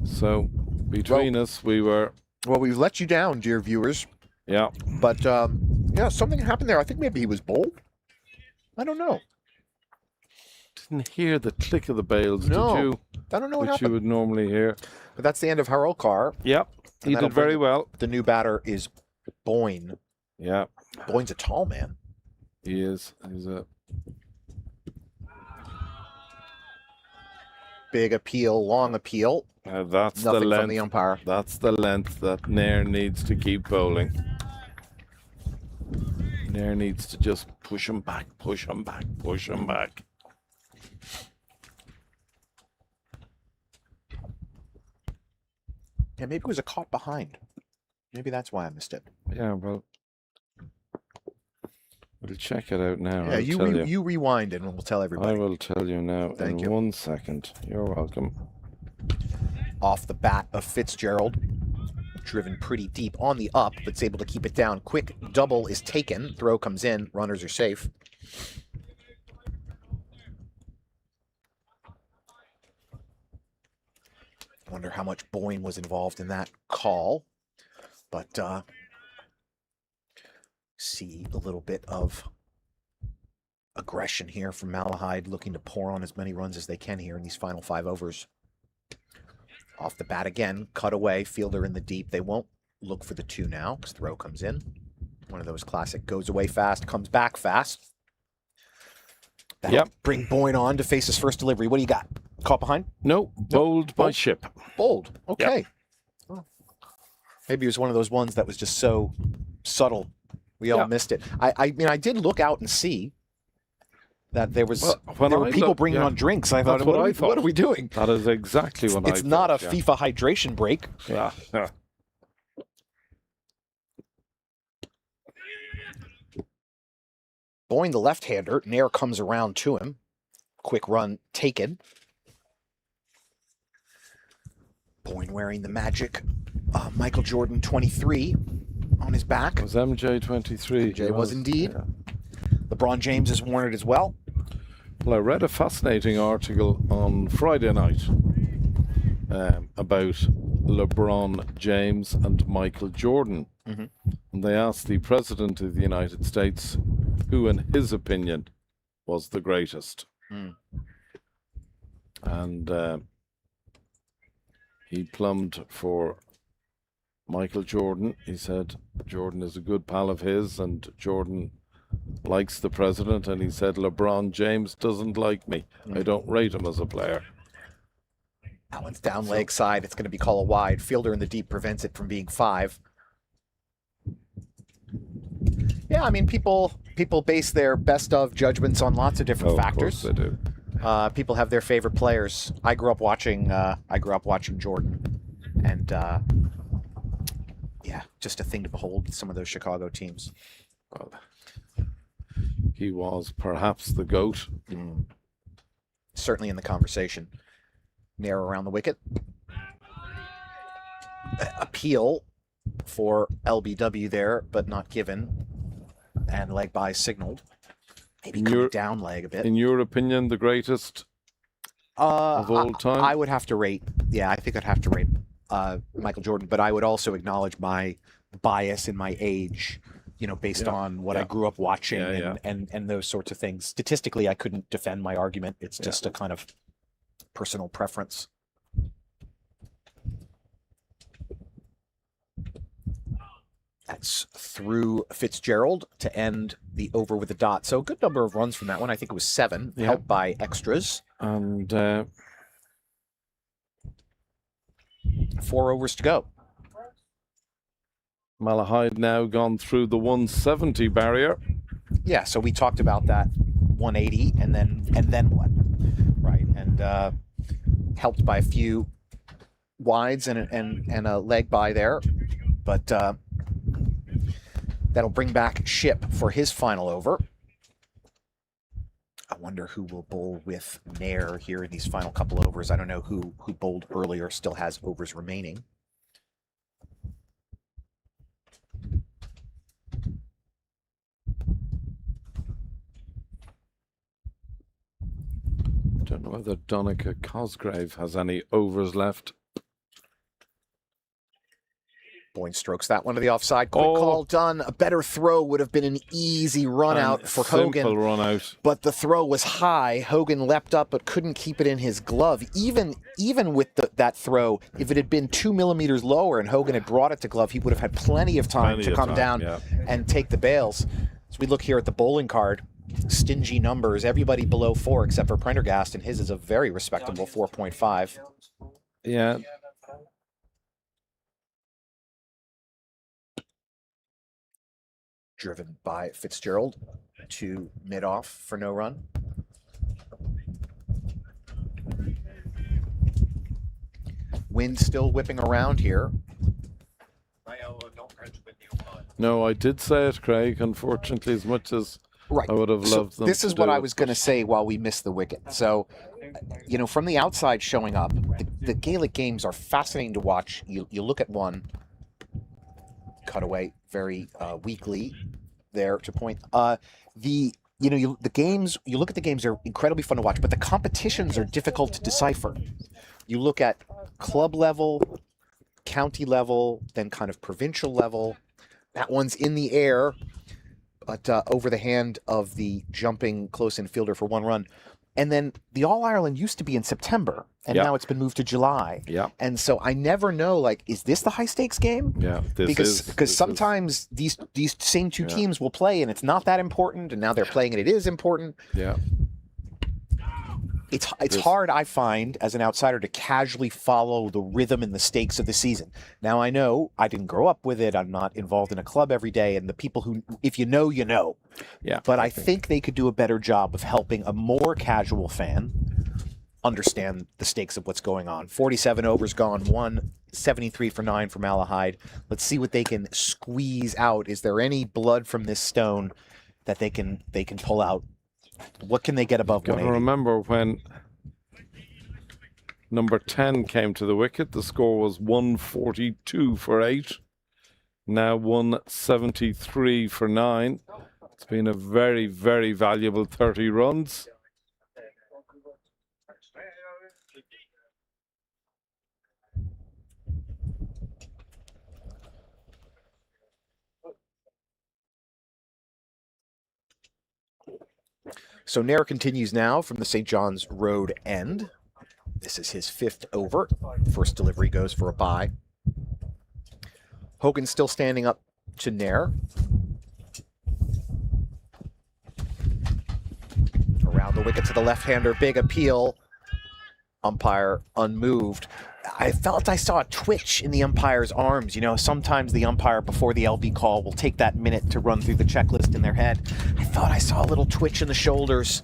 So between us, we were, well, we've let you down, dear viewers. yeah. But yeah, something happened there. I think maybe he was bowled. I don't know. Didn't hear the click of the bales, No, did you? I don't know what Which you happened. would normally hear. But that's the end of Harold Carr. Yep, And he that'll did very bring- well. The new batter is Boyne. Yeah, Boyne's a tall man. he is. He's a Big appeal, long appeal. that's Nothing the length. from the umpire. That's the length that Nair needs to keep bowling. Nair needs to just push him back, push him back, push him back. Yeah, maybe it was a caught behind. Maybe that's why I missed it. Yeah, well, we'll check it out now. Yeah, I'll you tell you rewind and we'll tell I everybody. will tell you now Thank in you. 1 second. You're welcome. Off the bat of Fitzgerald. Driven pretty deep on the up, but's able to keep it down. Quick double is taken. Throw comes in. Runners are safe. Wonder how much Boyne was involved in that call. But see a little bit of aggression here from Malahide, looking to pour on as many runs as they can here in these final 5 overs. Off the bat again, cut away, fielder in the deep. They won't look for the 2 now because throw comes in. One of those classic goes away fast, comes back fast. That'll Yep. bring Boyne on to face his first delivery. What do you got? Caught behind? No, bowled by Bold. Ship. Bold. Okay. Oh. Maybe it was one of those ones that was just so subtle. We all Yeah. missed it. I mean, I did look out and see that there was Well, when there were I people looked, bringing yeah. on drinks. I thought, That's what I what thought. are we doing? That is exactly what I It's not a thought, yeah. FIFA hydration break. Yeah. Yeah. Boyne, the left-hander, Nair comes around to him. Quick run taken. Boyne wearing the magic Michael Jordan 23 on his back. Was MJ 23? MJ was indeed. Yeah. LeBron James has worn it as well. Well, I read a fascinating article on Friday night about LeBron James and Michael Jordan. Mhm. And they asked the President of the United States who, in his opinion, was the greatest. Mm. And he plumbed for Michael Jordan. He said Jordan is a good pal of his, and Jordan likes the president, and he said LeBron James doesn't like me. I don't rate him as a player. That one's down leg side. It's going to be called a wide. Fielder in the deep prevents it from being 5. Yeah, I mean, people base their best of judgments on lots of different factors. Of course they do. People have their favorite players. I grew up watching Jordan, and yeah, just a thing to behold with some of those Chicago teams. Well, he was perhaps the GOAT. Certainly in the conversation. Nair around the wicket. Appeal for LBW there, but not given. And leg by signaled. Maybe coming down leg a bit. In your opinion, the greatest of all time? I would have to rate, I think I'd have to rate Michael Jordan, but I would also acknowledge my bias in my age, based on what I grew up watching and those sorts of things. Statistically, I couldn't defend my argument. It's just a kind of personal preference. That's through Fitzgerald to end the over with a dot. So a good number of runs from that one. I think it was 7, helped by extras. And 4 overs to go. Malahide now gone through the 170 barrier. Yeah, so we talked about that 180 and then what? Right. And helped by a few wides and a leg by there. But that'll bring back Ship for his final over. I wonder who will bowl with Nair here in these final couple overs. I don't know who bowled earlier still has overs remaining. I don't know whether Donica Cosgrave has any overs left. Boyne strokes that one to the offside. Quick call done. A better throw would have been an easy run out for Hogan. Simple run out. But the throw was high. Hogan leapt up but couldn't keep it in his glove. Even with that throw, if it had been 2 millimeters lower and Hogan had brought it to glove, he would have had plenty of time to come down and take the bails. As we look here at the bowling card, stingy numbers. Everybody below 4 except for Prendergast, and his is a very respectable 4.5. Yeah. Driven by Fitzgerald to mid-off for no run. Wind still whipping around here. No, I did say it, Craig, unfortunately, as much as I would have loved them. This is what I was going to say while we missed the wicket. So, from the outside showing up, the Gaelic games are fascinating to watch. You look at one, cutaway very weakly there to point. The games, you look at the games, they're incredibly fun to watch, but the competitions are difficult to decipher. You look at club level, county level, then kind of provincial level. That one's in the air, but over the hand of the jumping close infielder for 1 run. And then the All-Ireland used to be in September, and now it's been moved to July. Yeah. And so I never know, is this the high-stakes game? Yeah, because sometimes these same two teams will play, and it's not that important, and now they're playing, and it is important. Yeah. It's hard, I find, as an outsider, to casually follow the rhythm and the stakes of the season. Now, I know I didn't grow up with it. I'm not involved in a club every day. And the people who, if you know, you know. Yeah. But I think they could do a better job of helping a more casual fan understand the stakes of what's going on. 47 overs gone, 173 for 9 for Malahide. Let's see what they can squeeze out. Is there any blood from this stone that they can pull out? What can they get above 180? I remember when number 10 came to the wicket, the score was 142 for 8. Now 173 for 9. It's been a very, very valuable 30 runs. So Nair continues now from the St. John's Road end. This is his 5th over. First delivery goes for a bye. Hogan's still standing up to Nair. Around the wicket to the left-hander, big appeal. Umpire unmoved. I felt I saw a twitch in the umpire's arms. You know, sometimes the umpire before the LB call will take that minute to run through the checklist in their head. I thought I saw a little twitch in the shoulders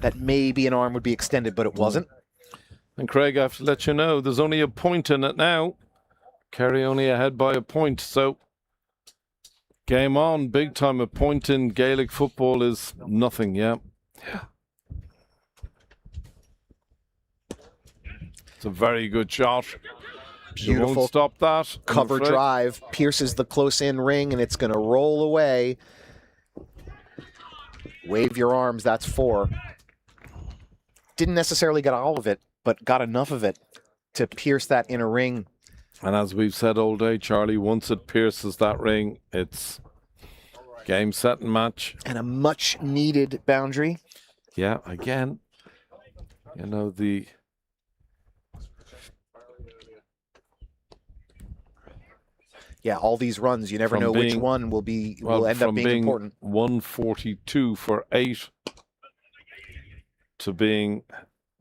that maybe an arm would be extended, but it wasn't. And Craig, I have to let you know, there's only a point in it now. Kerry only ahead by a point, so game on, big time. A point in Gaelic football is nothing, yeah. It's a very good shot. You Beautiful won't stop that. I'm cover afraid. drive, pierces the close-in ring, and it's going to roll away. Wave your arms, that's 4. Didn't necessarily get all of it, but got enough of it to pierce that inner ring. And as we've said all day, Charlie, once it pierces that ring, it's game, set, and match. And a much-needed boundary. Yeah, again, you know, the... Yeah, all these runs, you never know which one will end up being important. 142 for 8 to being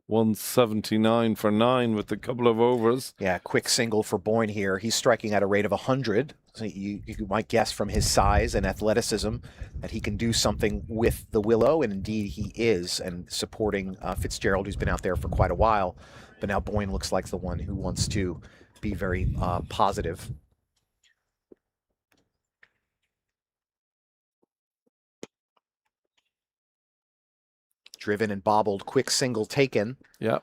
179 for 9 with a couple of overs. Yeah, quick single for Boyne here. He's striking at a rate of 100. So you might guess from his size and athleticism that he can do something with the willow, and indeed he is, and supporting Fitzgerald, who's been out there for quite a while. But now Boyne looks like the one who wants to be very positive. Driven and bobbled, quick single taken. Yeah.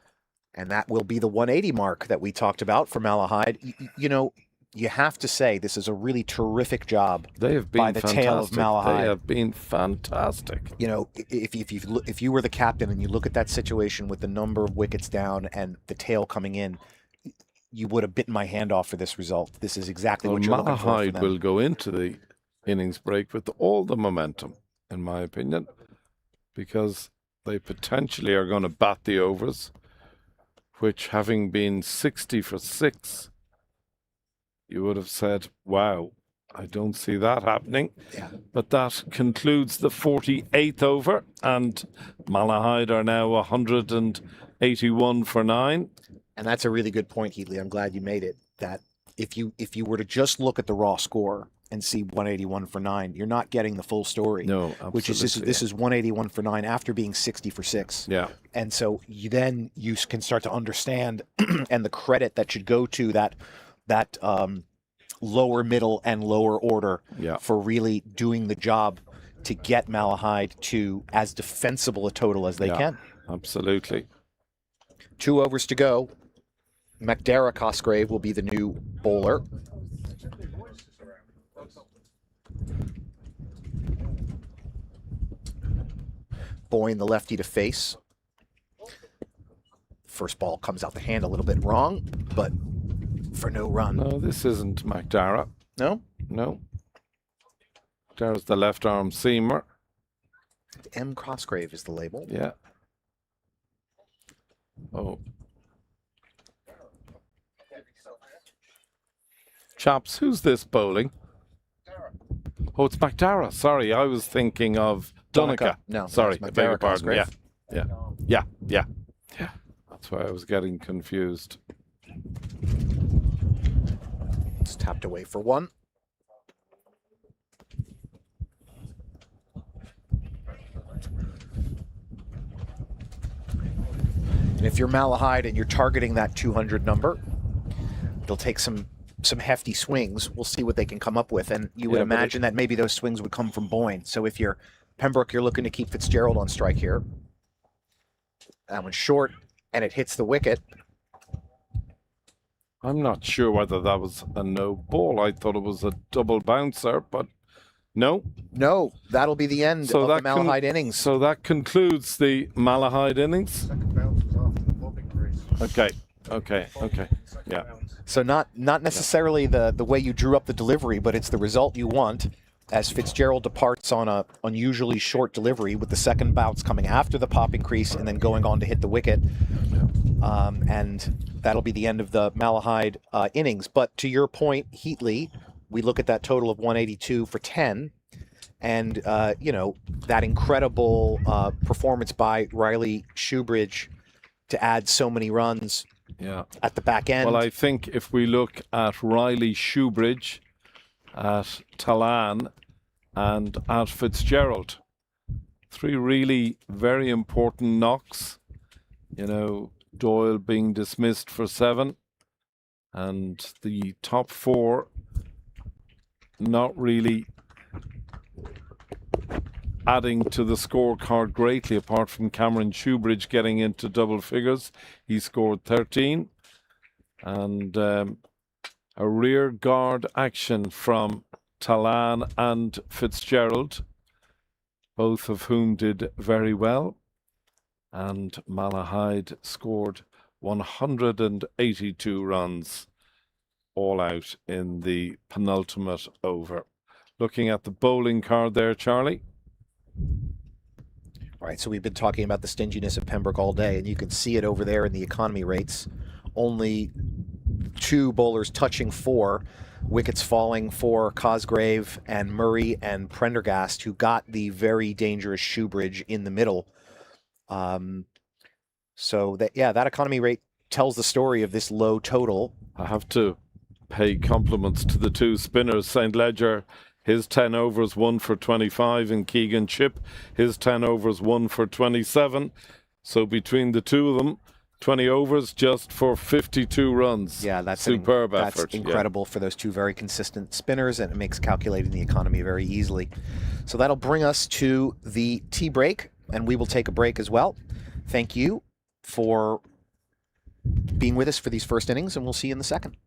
And that will be the 180 mark that we talked about for Malahide. You know, you have to say this is a really terrific job They have been by the fantastic. tail of Malahide. They have been fantastic. You know, if you were the captain and you look at that situation with the number of wickets down and the tail coming in, you would have bitten my hand off for this result. This is exactly what you're looking for Malahide them. will go into the innings break with all the momentum, in my opinion, because they potentially are going to bat the overs, which, having been 60 for 6, you would have said, wow, I don't see that happening. Yeah. But that concludes the 48th over, and Malahide are now 181 for 9. And that's a really good point, Heatley. I'm glad you made it. That if you were to just look at the raw score and see 181 for 9, you're not getting the full story. No, absolutely. Which is this is 181 for 9 after being 60 for 6. Yeah. And so you can start to understand and the credit that should go to that lower middle and lower order for really doing the job to get Malahide to as defensible a total as they can. Absolutely. 2 overs to go. McDara Cosgrave will be the new bowler. Boyne, the lefty to face. First ball comes out the hand a little bit wrong, but for no run. No, this isn't McDara. No? No. There's the left arm seamer. M. Cosgrave is the label. Yeah. Oh. Chaps, who's this bowling? Oh, it's McDara. Sorry, I was thinking of Donica. No, sorry, it's I beg your McDara pardon. Cosgrave. Yeah. That's why I was getting confused. It's tapped away for 1. And if you're Malahide and you're targeting that 200 number, they'll take some hefty swings. We'll see what they can come up with. And you would imagine that maybe those swings would come from Boyne. So if you're Pembroke, you're looking to keep Fitzgerald on strike here. That one's short, and it hits the wicket. I'm not sure whether that was a no ball. I thought it was a double bouncer, but no. No, that'll be the end of the Malahide innings. So that concludes the Malahide innings. Second bounce was after the bobbing crease. Okay. Yeah. So not necessarily the way you drew up the delivery, but it's the result you want as Fitzgerald departs on a unusually short delivery with the second bounce coming after the popping crease and then going on to hit the wicket. And that'll be the end of the Malahide innings. But to your point, Heatley, we look at that total of 182 for 10, and that incredible performance by Riley Shoebridge to add so many runs Yeah. at the back end. Well, I think if we look at Riley Shoebridge, at Talan, and at Fitzgerald, 3 really very important knocks. Doyle being dismissed for 7, and the top 4 not really adding to the scorecard greatly, apart from Cameron Shoebridge getting into double figures. He scored 13. And a rear guard action from Talan and Fitzgerald, both of whom did very well. And Malahide scored 182 runs all out in the penultimate over. Looking at the bowling card there, Charlie. All right, so we've been talking about the stinginess of Pembroke all day, and you can see it over there in the economy rates. Only 2 bowlers touching 4, wickets falling for Cosgrave and Murray and Prendergast, who got the very dangerous Shoebridge in the middle. So that economy rate tells the story of this low total. I have to pay compliments to the 2 spinners. St. Ledger, his 10 overs 1 for 25, and Keegan Chip, his 10 overs 1 for 27. So between the 2 of them, 20 overs just for 52 runs. Yeah, that's superb that's effort. incredible for those 2 very consistent spinners, and it makes calculating the economy very easily. So that'll bring us to the tea break, and we will take a break as well. Thank you for being with us for these first innings, and we'll see you in the second.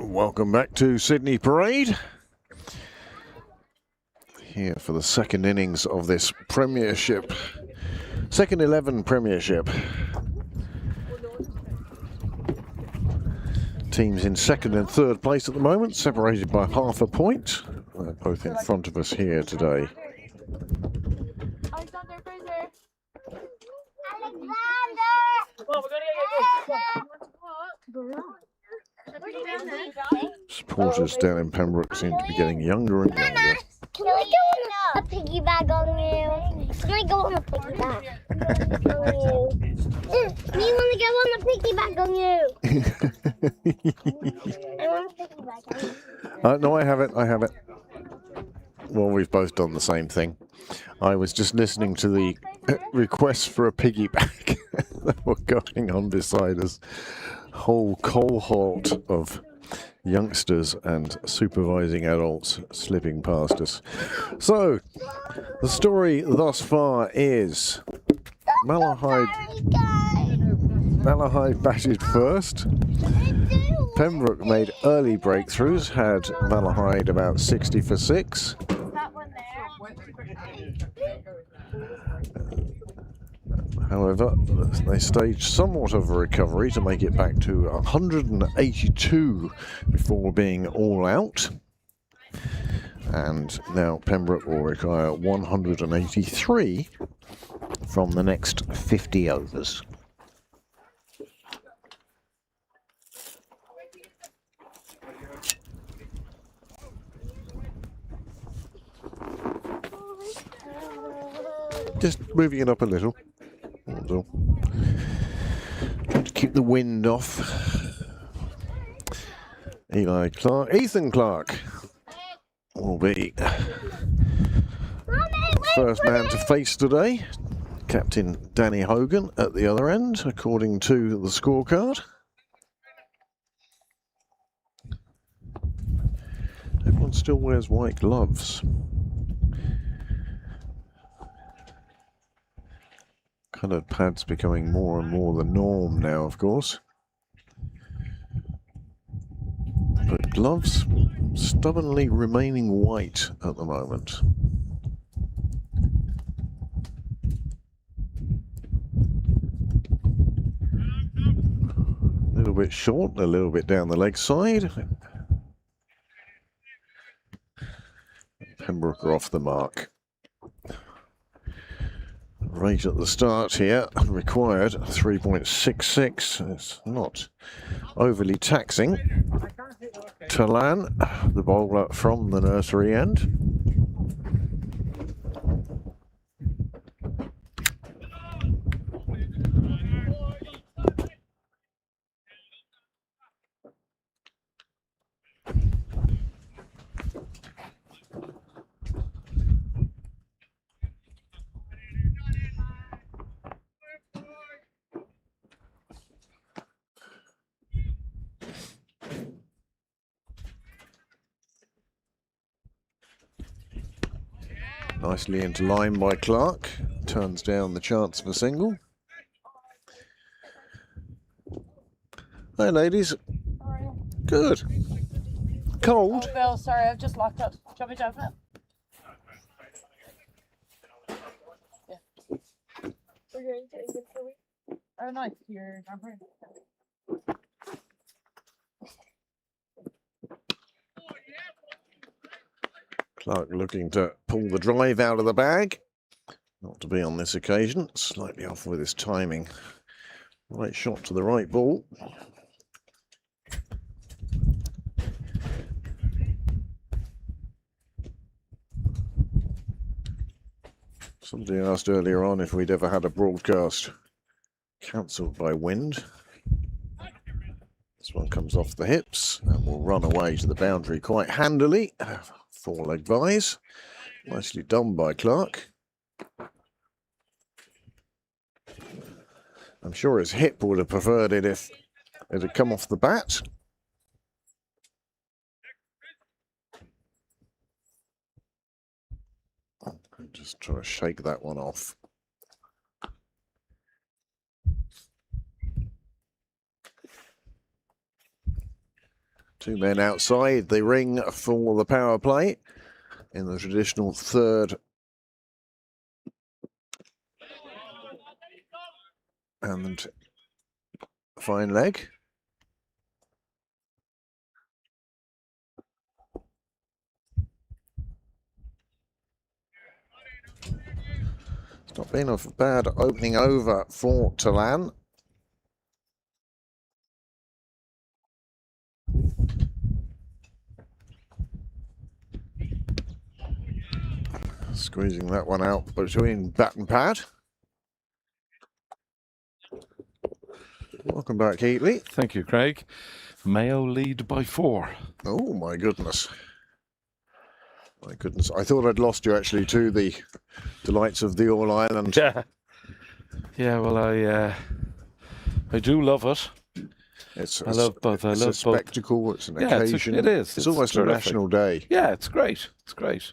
Welcome back to Sydney Parade. Here for the second innings of this Premiership. Second 11 Premiership. Teams in second and third place at the moment, separated by half a point. They're both in front of us here today. Alexander Fraser. Alexander! Well, we're going to Supporters down in Pembroke seem to be getting younger and younger. Can I go on a piggyback on you? Can I go on a piggyback on you? Me want to go on a piggyback on you. I want a piggyback on you. No, I have it. I have it. Well, we've both done the same thing. I was just listening to the requests for a piggyback that were going on beside us. Whole cohort of youngsters and supervising adults slipping past us. So, the story thus far is Malahide batted first. Pembroke made early breakthroughs, had Malahide about 60 for 6. That one there. However, they staged somewhat of a recovery to make it back to 182 before being all out. And now Pembroke will require 183 from the next 50 overs. Just moving it up a little. That'll to keep the wind off. Ethan Clark will be first man to face today. Captain Danny Hogan at the other end, according to the scorecard. Everyone still wears white gloves. Coloured pads becoming more and more the norm now, of course. But gloves stubbornly remaining white at the moment. A little bit short, a little bit down the leg side. Pembroke are off the mark. Right at the start here, required 3.66. It's not overly taxing. Talan, the bowler from the nursery end. Nicely into line by Clark. Turns down the chance of a single. Hi, ladies. Good. Cold? Oh, Bill, sorry, I've just locked up. Do you want me to open it? Yeah. Oh, nice. You're number. Clark looking to pull the drive out of the bag. Not to be on this occasion. Slightly off with his timing. Right shot to the right ball. Somebody asked earlier on if we'd ever had a broadcast cancelled by wind. This one comes off the hips and will run away to the boundary quite handily. 4-leg buys. Nicely done by Clark. I'm sure his hip would have preferred it if it had come off the bat. Just try to shake that one off. Two men outside the ring for the power play in the traditional third and fine leg. It's not been a bad opening over for Talan. Squeezing that one out between bat and pad. Welcome back, Heatley. Thank you, Craig. Mayo lead by 4. Oh, my goodness. My goodness. I thought I'd lost you, actually, to the delights of the All Ireland. Yeah. Yeah, well, I do love it. I love both. It's a spectacle. It's an occasion. It is. It's almost a national day. Yeah, it's great. It's great.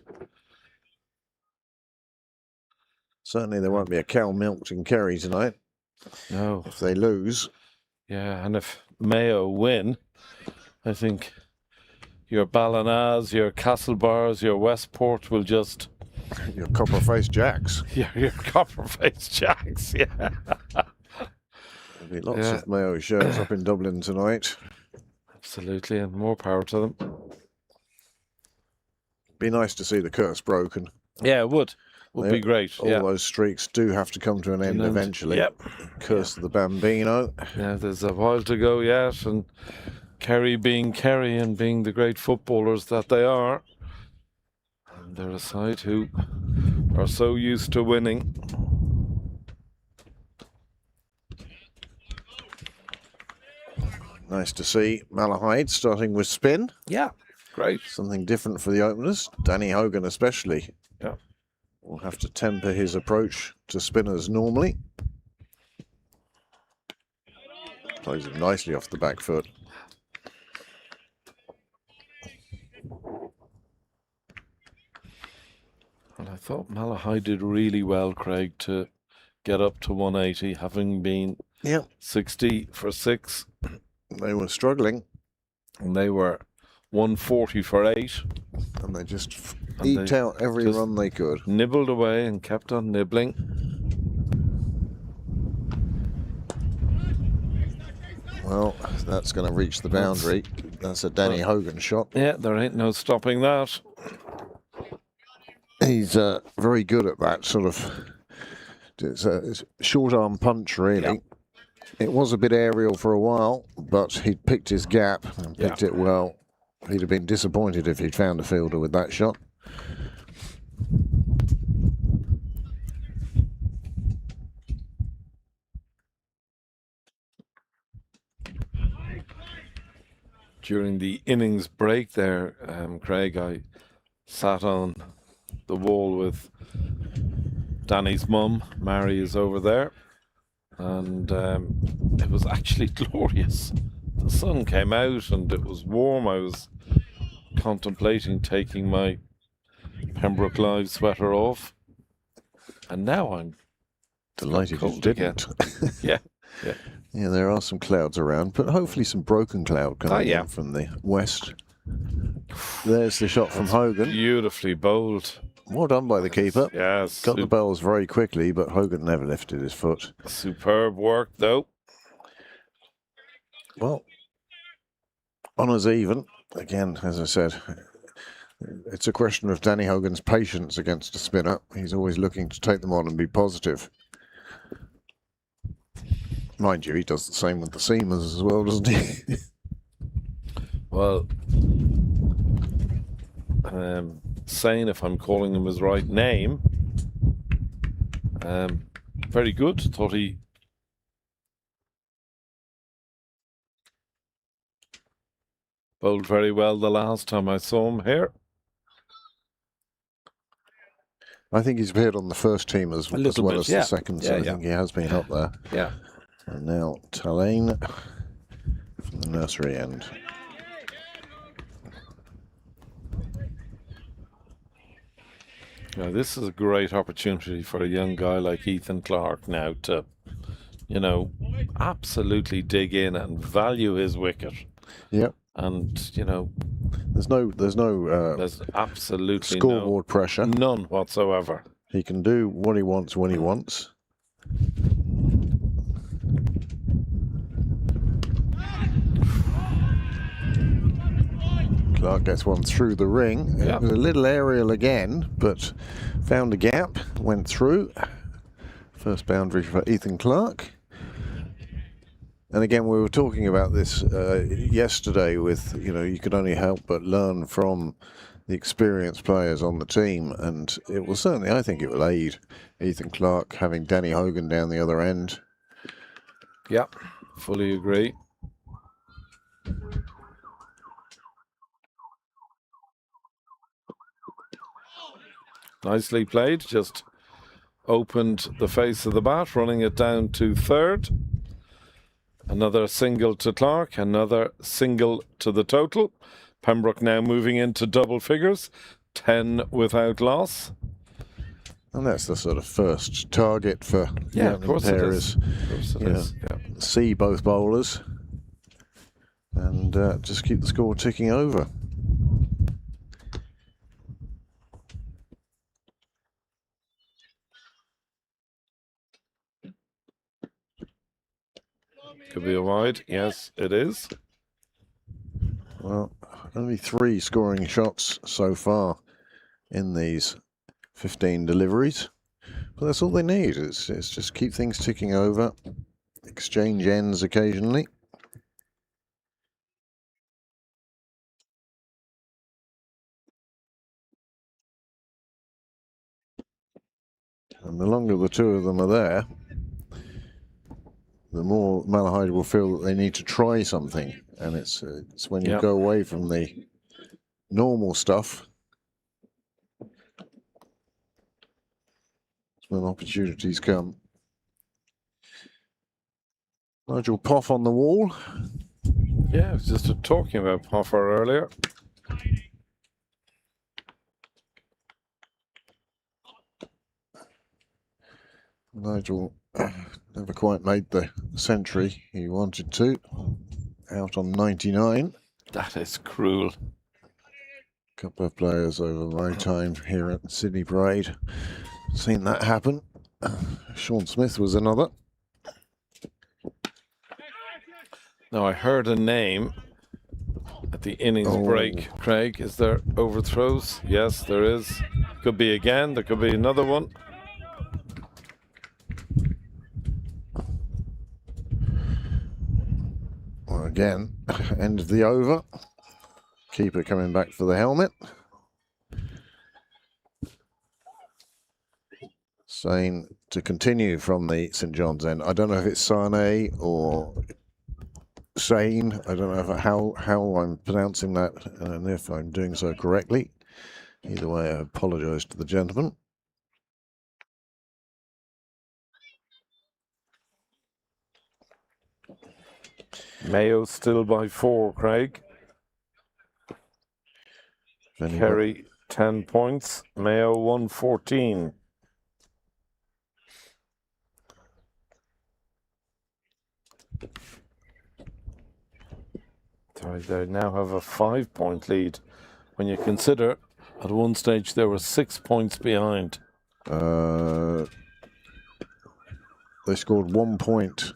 Certainly there won't be a cow milked in Kerry tonight No. if they lose. Yeah, and if Mayo win, I think your Ballinaz, your Castlebars, your Westport will just... Your copper-faced jacks. Your copper-faced jacks, yeah. There'll be lots of Mayo shirts up in Dublin tonight. Absolutely, and more power to them. Be nice to see the curse broken. Yeah, it would. Would be great. All those streaks do have to come to an end eventually. Yep. Curse of the Bambino. Yeah, there's a while to go yet, and Kerry being Kerry and being the great footballers that they are, and they're a side who are so used to winning. Nice to see Malahide starting with spin. Yeah, great. Something different for the openers. Danny Hogan especially. Yeah. Will have to temper his approach to spinners normally. Plays it nicely off the back foot. And I thought Malahide did really well, Craig, to get up to 180, having been 60 for 6. They were struggling. And they were 140 for 8. And they just eked out every run they could. Nibbled away and kept on nibbling. Well, that's going to reach the boundary. That's a Danny Hogan shot. Yeah, there ain't no stopping that. He's very good at that sort of... It's a short arm punch, really. Yeah. It was a bit aerial for a while, but he'd picked his gap and picked it well. He'd have been disappointed if he'd found a fielder with that shot. During the innings break there, Craig, I sat on the wall with Danny's mum. Mary is over there. And it was actually glorious. The sun came out and it was warm. I was contemplating taking my Pembroke Live sweater off. And now I'm delighted you didn't. Yeah. Yeah, there are some clouds around, but hopefully some broken cloud coming in from the west. There's the shot from Hogan. Beautifully bowled. Well done by the keeper. Yes. Got the bells very quickly, but Hogan never lifted his foot. Superb work, though. Well, honours even. Again, as I said, it's a question of Danny Hogan's patience against a spinner. He's always looking to take them on and be positive. Mind you, he does the same with the seamers as well, doesn't he? Well, saying if I'm calling him his right name, very good. Thought he bowled very well the last time I saw him here. I think he's appeared on the first team as well as the second, so I think he has been up there. Yeah. And now Talaine from the nursery end. Now, this is a great opportunity for a young guy like Ethan Clark now to, absolutely dig in and value his wicket. Yep. And, you know, There's no there's absolutely scoreboard pressure. none whatsoever. He can do what he wants when he wants. Clark gets one through the ring. Yeah. It was a little aerial again, but found a gap, went through. First boundary for Ethan Clark. And again, we were talking about this yesterday with, you know, you could only help but learn from the experienced players on the team. And it will certainly, I think it will aid Ethan Clark having Danny Hogan down the other end. Yep, fully agree. Nicely played, just opened the face of the bat, running it down to third. Another single to Clark, another single to the total. Pembroke now moving into double figures, 10 without loss. And that's the sort of first target for Yeah, young of course it pairers. is. Of course it is. Yeah. See both bowlers and just keep the score ticking over. Could be a wide. Yes, it is. Well, only 3 scoring shots so far in these 15 deliveries. But that's all they need. It's just keep things ticking over, exchange ends occasionally. And the longer the two of them are there, the more Malahide will feel that they need to try something. And it's when you Yep. go away from the normal stuff, it's when opportunities come. Nigel Poff on the wall. Yeah, I was just talking about Poffer earlier. Nigel never quite made the century he wanted to. Out on 99. That is cruel. Couple of players over my time here at Sydney Parade seen that happen. Sean Smith was another. Now, I heard a name at the innings break, Craig. Is there overthrows? Yes, there is. Could be again. There could be another one. Well, again, end of the over. Keeper coming back for the helmet. Saying to continue from the St John's end. I don't know if it's Sane or Sane. I don't know how I'm pronouncing that and if I'm doing so correctly. Either way, I apologise to the gentleman. Mayo still by 4, Craig. Kerry 10 points. Mayo 114. Sorry, they now have a 5-point lead. When you consider at one stage they were 6 points behind. They scored 1 point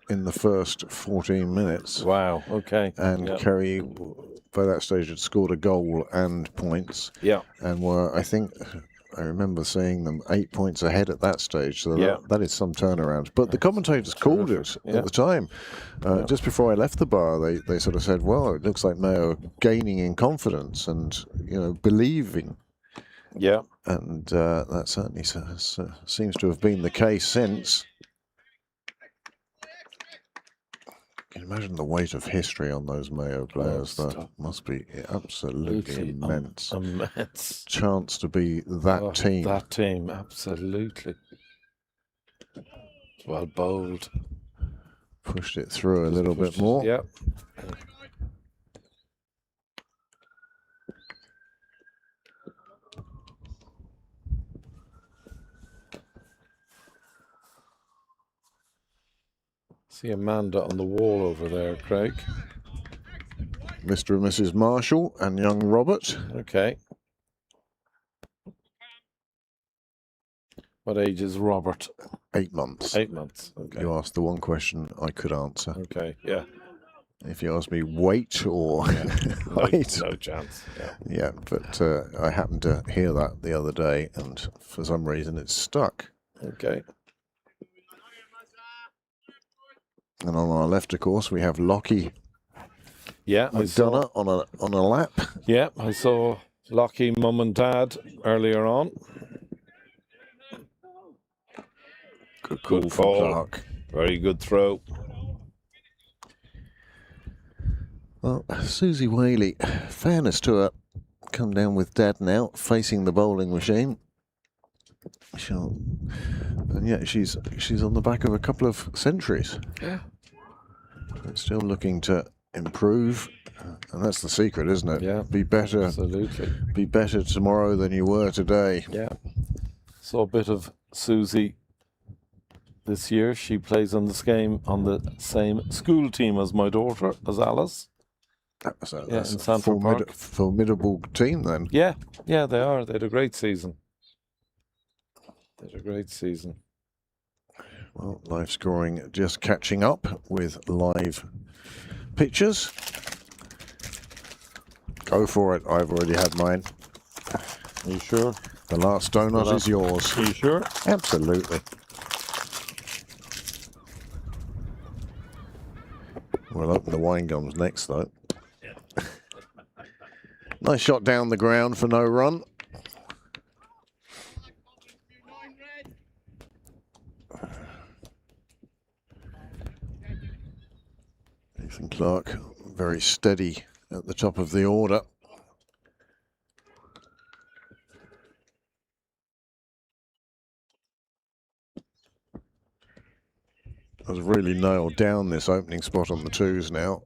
in the first 14 minutes. Wow, okay. And Yep. Kerry, by that stage, had scored a goal and points. Yeah. And were, I think, I remember seeing them 8 points ahead at that stage. So Yeah. that is some turnaround. But the commentators called it at the time. Just before I left the bar, they sort of said, well, it looks like Mayo are gaining in confidence and, you know, believing. Yeah. And that certainly seems to have been the case since. Can you imagine the weight of history on those Mayo players? That must be absolutely immense. Immense. Chance to be that team. That team, absolutely. Well bowled. Pushed it through a little bit more. Yep. See Amanda on the wall over there, Craig. Mr. and Mrs. Marshall and young Robert. Okay. What age is Robert? 8 months. 8 months. Okay. You asked the one question I could answer. Okay. Yeah. If you ask me weight or No, height, no chance. Yeah. yeah, but I happened to hear that the other day, and for some reason it's stuck. Okay. And on our left, of course, we have Lockie Yeah, I saw. McDonough on a lap. Yeah, I saw Lockie mum and dad earlier on. Good call Good from call. Clark. Very good throw. Well, Susie Whaley, fairness to her, come down with dad now, facing the bowling machine. And yet she's on the back of a couple of centuries. Yeah. And still looking to improve, and that's the secret, isn't it? Yeah. Be better. Absolutely. Be better tomorrow than you were today. Yeah. Saw a bit of Susie this year. She plays on the same school team as my daughter, as Alice. That's Yeah, that's in a Sanford Park. formidable team then. Yeah, yeah, they are. They had a great season. They had a great season. Well, live scoring just catching up with live pictures. Go for it. I've already had mine. Are you sure? The last donut is yours. Are you sure? Absolutely. We'll open the wine gums next, though. Nice shot down the ground for no run. Ethan Clark, very steady at the top of the order. Has really nailed down this opening spot on the twos now.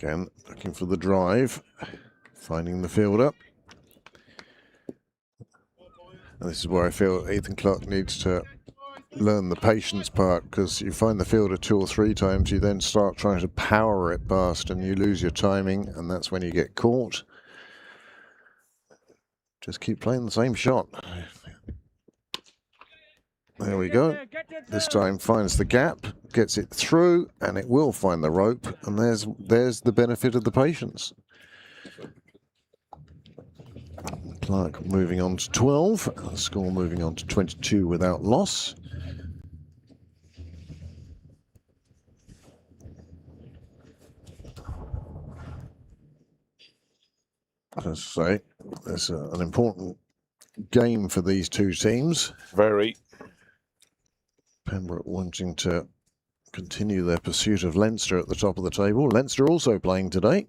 Again, looking for the drive, finding the fielder. And this is where I feel Ethan Clark needs to learn the patience part, because you find the fielder 2 or 3 times, you then start trying to power it past and you lose your timing, and that's when you get caught. Just keep playing the same shot. There we go. This time finds the gap, gets it through, and it will find the rope, and there's the benefit of the patience. Clark moving on to 12, the score moving on to 22 without loss. As I say, there's an important game for these two teams. Very. Pembroke wanting to continue their pursuit of Leinster at the top of the table. Leinster also playing today.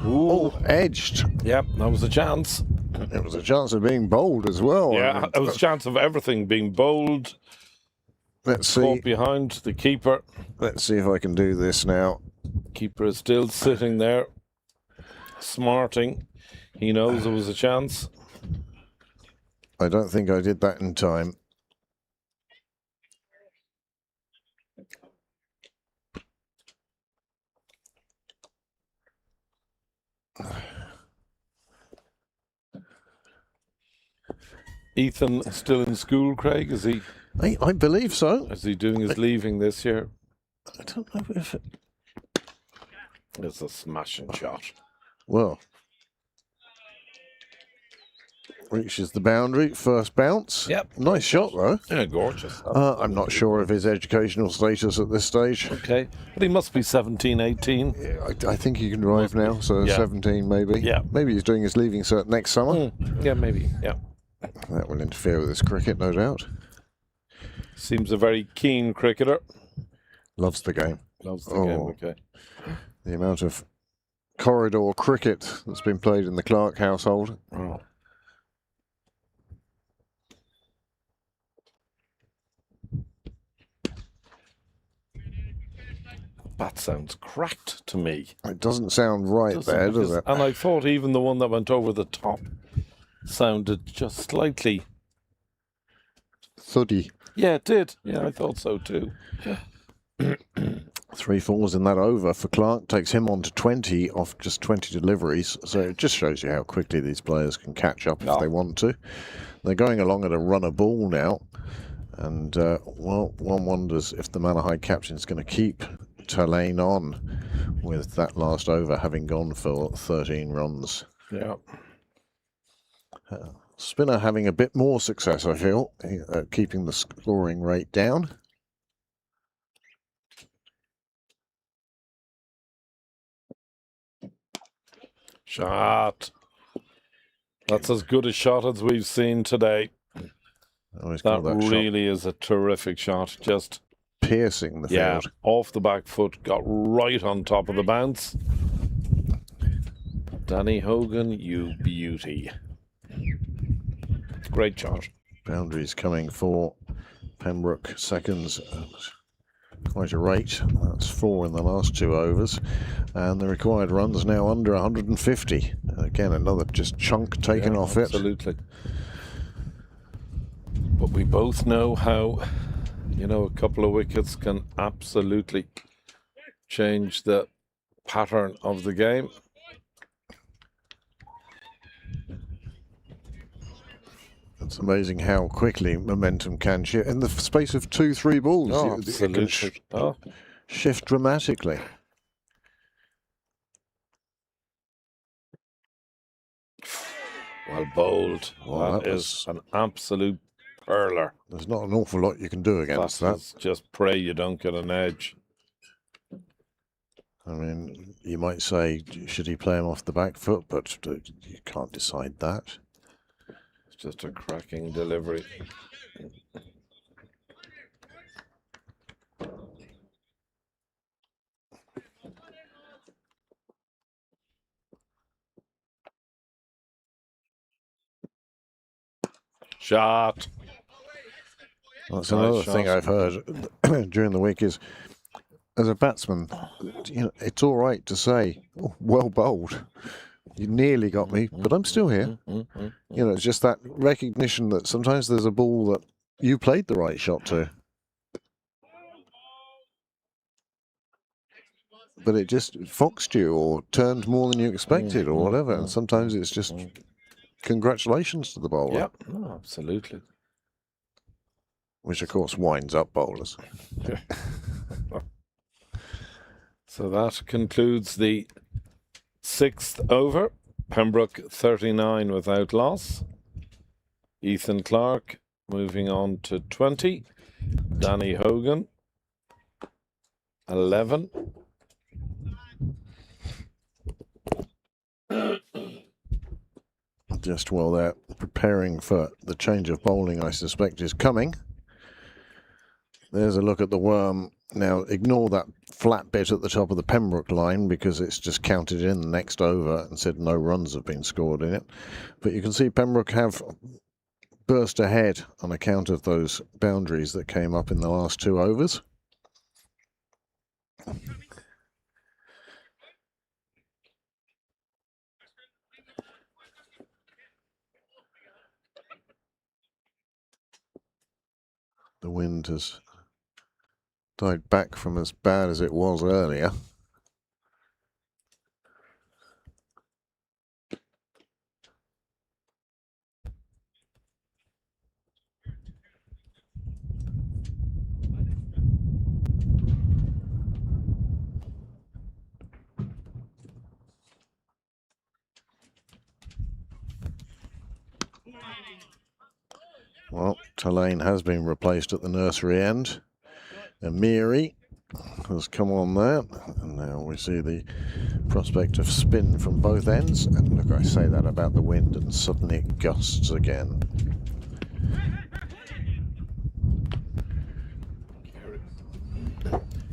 Ooh. Oh, edged. Yep, that was a chance. There was a chance of being bowled as well. Yeah, it was a chance of everything being bowled. Let's see. Caught behind the keeper. Let's see if I can do this now. Keeper is still sitting there, smarting. He knows there was a chance. I don't think I did that in time. Ethan still in school, Craig? Is he I believe so. doing his leaving this year? I don't know if it... It's a smashing shot. Well, reaches the boundary, first bounce. Yep. Nice shot, though. Yeah, gorgeous. I'm not sure of his educational status at this stage. Okay, but he must be 17, 18. Yeah, I think he can drive now, so Yeah. 17 maybe. Yeah. Maybe he's doing his leaving cert next summer. Yeah, maybe. Yeah. That will interfere with his cricket, no doubt. Seems a very keen cricketer. Loves the game. Loves the game. Okay. The amount of corridor cricket that's been played in the Clark household. Oh. That sounds cracked to me. It doesn't sound right there, does it? And I thought even the one that went over the top sounded just slightly. Thuddy. Yeah, it did. Yeah, I thought so too. 3 falls in that over for Clark, takes him on to 20 off just 20 deliveries. So it just shows you how quickly these players can catch up if they want to. They're going along at a runner ball now. And, well, one wonders if the Malahide captain's going to keep Tulane on with that last over having gone for 13 runs. Yeah. Spinner having a bit more success, I feel, keeping the scoring rate down. Shot. That's as good a shot as we've seen today. That really is a terrific shot. Just piercing the field. Off the back foot, got right on top of the bounce. Danny Hogan, you beauty. Great shot. Boundaries coming for Pembroke, seconds at quite a rate. That's 4 in the last 2 overs. And the required runs now under 150. Again, another just chunk taken off it. Absolutely. But we both know how, you know, a couple of wickets can absolutely change the pattern of the game. It's amazing how quickly momentum can shift. In the space of 2-3 balls, it can shift dramatically. Well bowled. Well, that is an absolute hurler. There's not an awful lot you can do against that. Just pray you don't get an edge. I mean, you might say, should he play him off the back foot? But you can't decide that. It's just a cracking delivery. Shot. That's another thing I've heard during the week is, as a batsman, you know, it's all right to say, oh, well bowled. You nearly got me, but I'm still here. You know, it's just that recognition that sometimes there's a ball that you played the right shot to, but it just foxed you or turned more than you expected or whatever. And sometimes it's just congratulations to the bowler. Yep, no, absolutely. Which, of course, winds up bowlers. So that concludes the 6th over. Pembroke 39 without loss. Ethan Clark moving on to 20. Danny Hogan 11. Just while they're preparing for the change of bowling, I suspect is coming. There's a look at the worm. Now, ignore that flat bit at the top of the Pembroke line because it's just counted in the next over and said no runs have been scored in it. But you can see Pembroke have burst ahead on account of those boundaries that came up in the last 2 overs. The wind has died back from as bad as it was earlier. Well, Tulane has been replaced at the nursery end. Amiri has come on there. And now we see the prospect of spin from both ends. And look, I say that about the wind and suddenly it gusts again.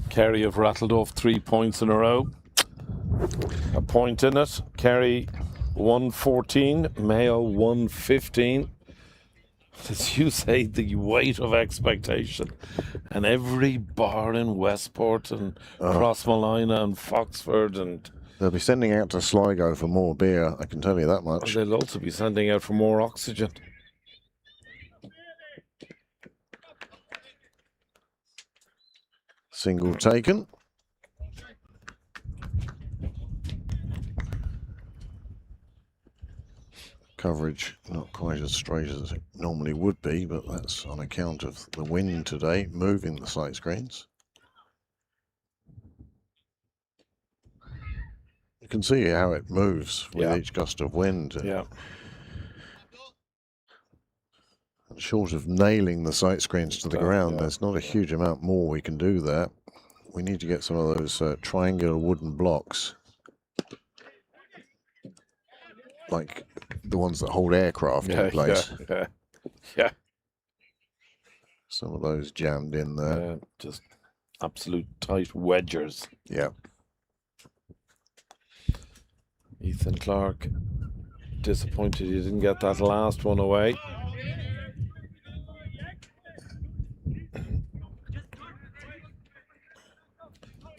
Kerry have rattled off 3 points in a row. A point in it. Kerry 114, Mayo 115. As you say, the weight of expectation And every bar in Westport and Oh. Crossmolina and Foxford, and They'll be sending out to Sligo for more beer, I can tell you that much. they'll also be sending out for more oxygen. Single taken. Coverage not quite as straight as it normally would be, but that's on account of the wind today moving the sight screens. You can see how it moves with Yeah. each gust of wind. Yeah. Short of nailing the sight screens to the ground, Yeah. there's not a huge amount more we can do there. We need to get some of those triangular wooden blocks, like the ones that hold aircraft in place. Yeah. Some of those jammed in there. Just absolute tight wedgers. Yeah. Ethan Clark disappointed he didn't get that last one away.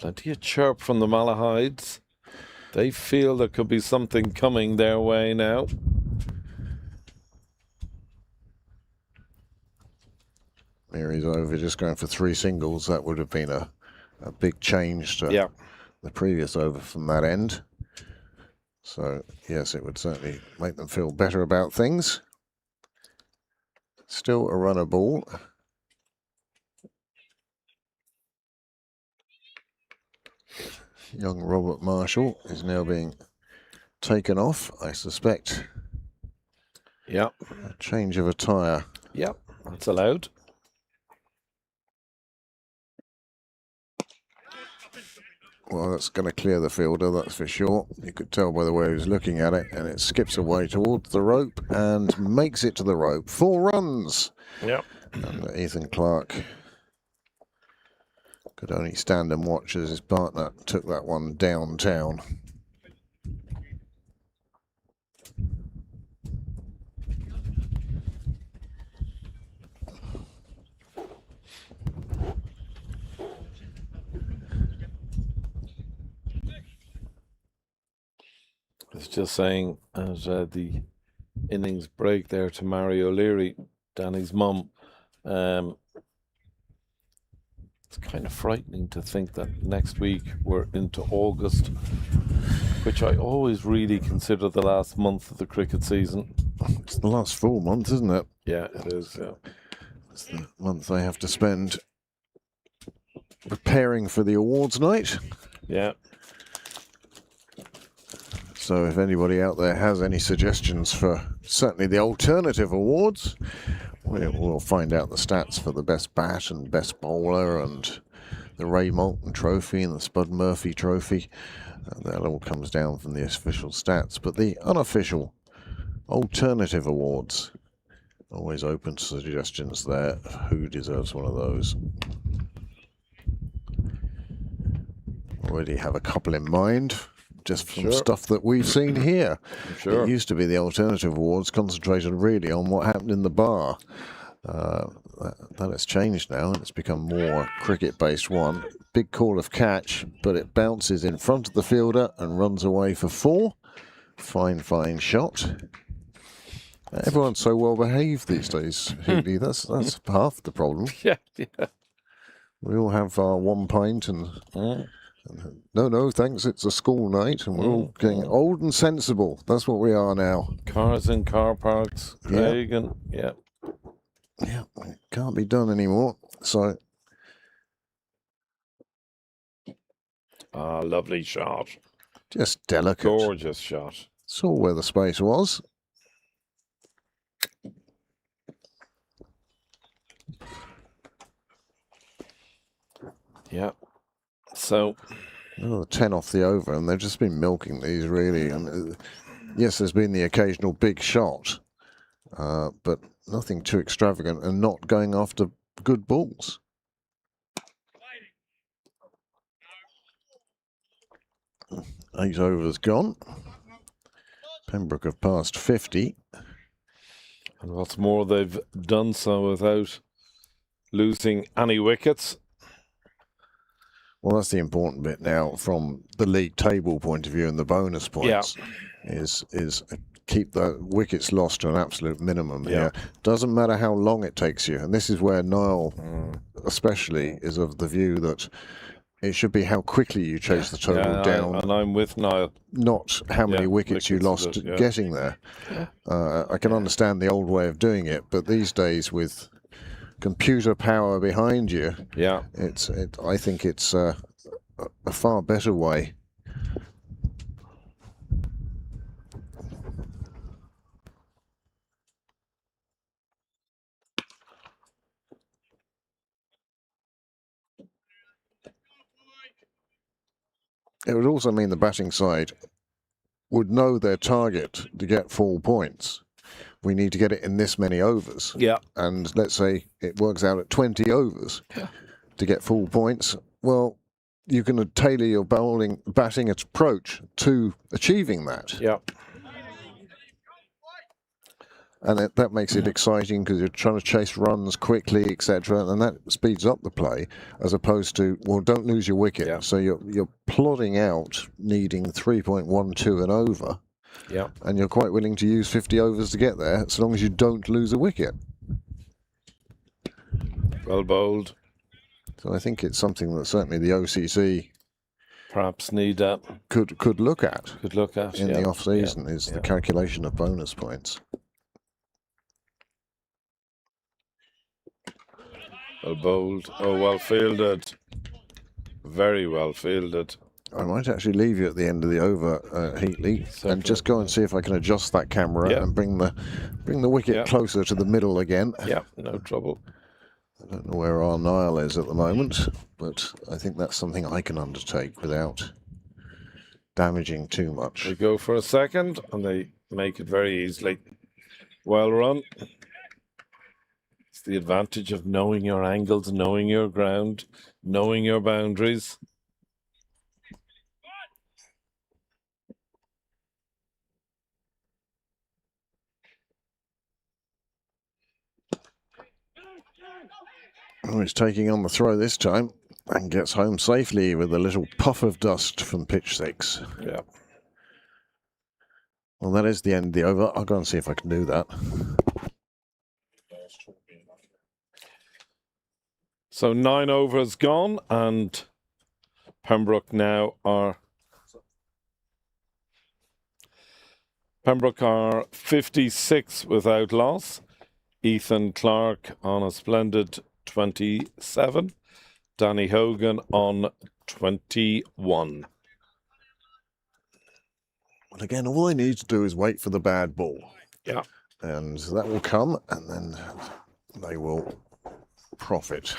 Plenty of chirp from the Malahides. They feel there could be something coming their way now. Mary's over just going for 3 singles. That would have been a big change to the previous over from that end. So, yes, it would certainly make them feel better about things. Still a runner ball. Young Robert Marshall is now being taken off, I suspect. Yeah. A change of attire. Yeah, that's allowed. Well, that's going to clear the fielder, that's for sure. You could tell by the way he was looking at it, and it skips away towards the rope and makes it to the rope. 4 runs. Yeah. And Ethan Clark could only stand and watch as his partner took that one downtown. It's just saying as the innings break there to Mary O'Leary, Danny's mum. It's kind of frightening to think that next week we're into August, which I always really consider the last month of the cricket season. It's the last full month, isn't it? Yeah, it is. Yeah. It's the month they have to spend preparing for the awards night. Yeah. So if anybody out there has any suggestions for certainly the alternative awards, we'll find out the stats for the best bat and best bowler and the Ray Moulton Trophy and the Spud Murphy Trophy. That all comes down from the official stats. But the unofficial alternative awards, always open to suggestions there. Who deserves one of those? Already have a couple in mind, just from stuff that we've seen here. Sure. It used to be the alternative awards concentrated really on what happened in the bar. That has changed now, and it's become more cricket-based one. Big call of catch, but it bounces in front of the fielder and runs away for 4. Fine shot. Everyone's so well behaved these days, Healy. That's half the problem. Yeah. We all have our 1 pint and no, thanks, it's a school night, and we're all getting old and sensible. That's what we are now. Cars in car parks, Craig, and Yeah, it can't be done anymore. So, lovely shot. just delicate. Gorgeous shot. Saw where the space was. Yeah. So, Oh, 10 off the over, and they've just been milking these really. And yes, there's been the occasional big shot, but nothing too extravagant, and not going after good balls. Eight overs gone. Pembroke have passed 50. and what's more, they've done so without losing any wickets. Well, that's the important bit now from the league table point of view and the bonus points is keep the wickets lost to an absolute minimum here. Doesn't matter how long it takes you. And this is where Niall especially is of the view that it should be how quickly you chase the total down. And I'm with Niall. Not how many wickets you lost getting there. I can understand the old way of doing it, but these days with computer power behind you, I think it's a far better way. It would also mean the batting side would know their target to get full points. We need to get it in this many overs. And let's say it works out at 20 overs to get full points. Well, you can tailor your batting approach to achieving that. And that makes it exciting because you're trying to chase runs quickly, etc. And that speeds up the play as opposed to, well, don't lose your wicket. So you're plodding out needing 3.12 and over. And you're quite willing to use 50 overs to get there, as long as you don't lose a wicket. Well bowled. So I think it's something that certainly the OCC perhaps need could look at. In the off season is the calculation of bonus points. Well bowled. Oh, well fielded. Very well fielded. I might actually leave you at the end of the over, Heatley, and just go and see if I can adjust that camera and bring the wicket closer to the middle again. No trouble. I don't know where our Niall is at the moment, but I think that's something I can undertake without damaging too much. They go for a second, and they make it very easily. Well run. It's the advantage of knowing your angles, knowing your ground, knowing your boundaries. Oh, he's taking on the throw this time and gets home safely with a little puff of dust from pitch 6. Well, that is the end of the over. I'll go and see if I can do that. So 9 overs gone, and Pembroke are 56 without loss. Ethan Clark on a splendid 27. Danny Hogan on 21. Well, again, all I need to do is wait for the bad ball. And that will come, and then they will profit.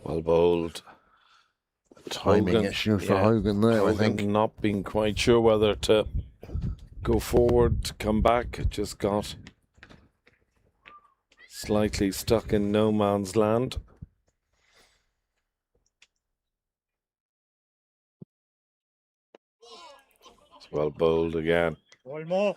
Well bowled. Timing issue for Hogan there, I think. Not being quite sure whether to go forward, come back. It just got slightly stuck in no man's land. It's well bowled again. One more.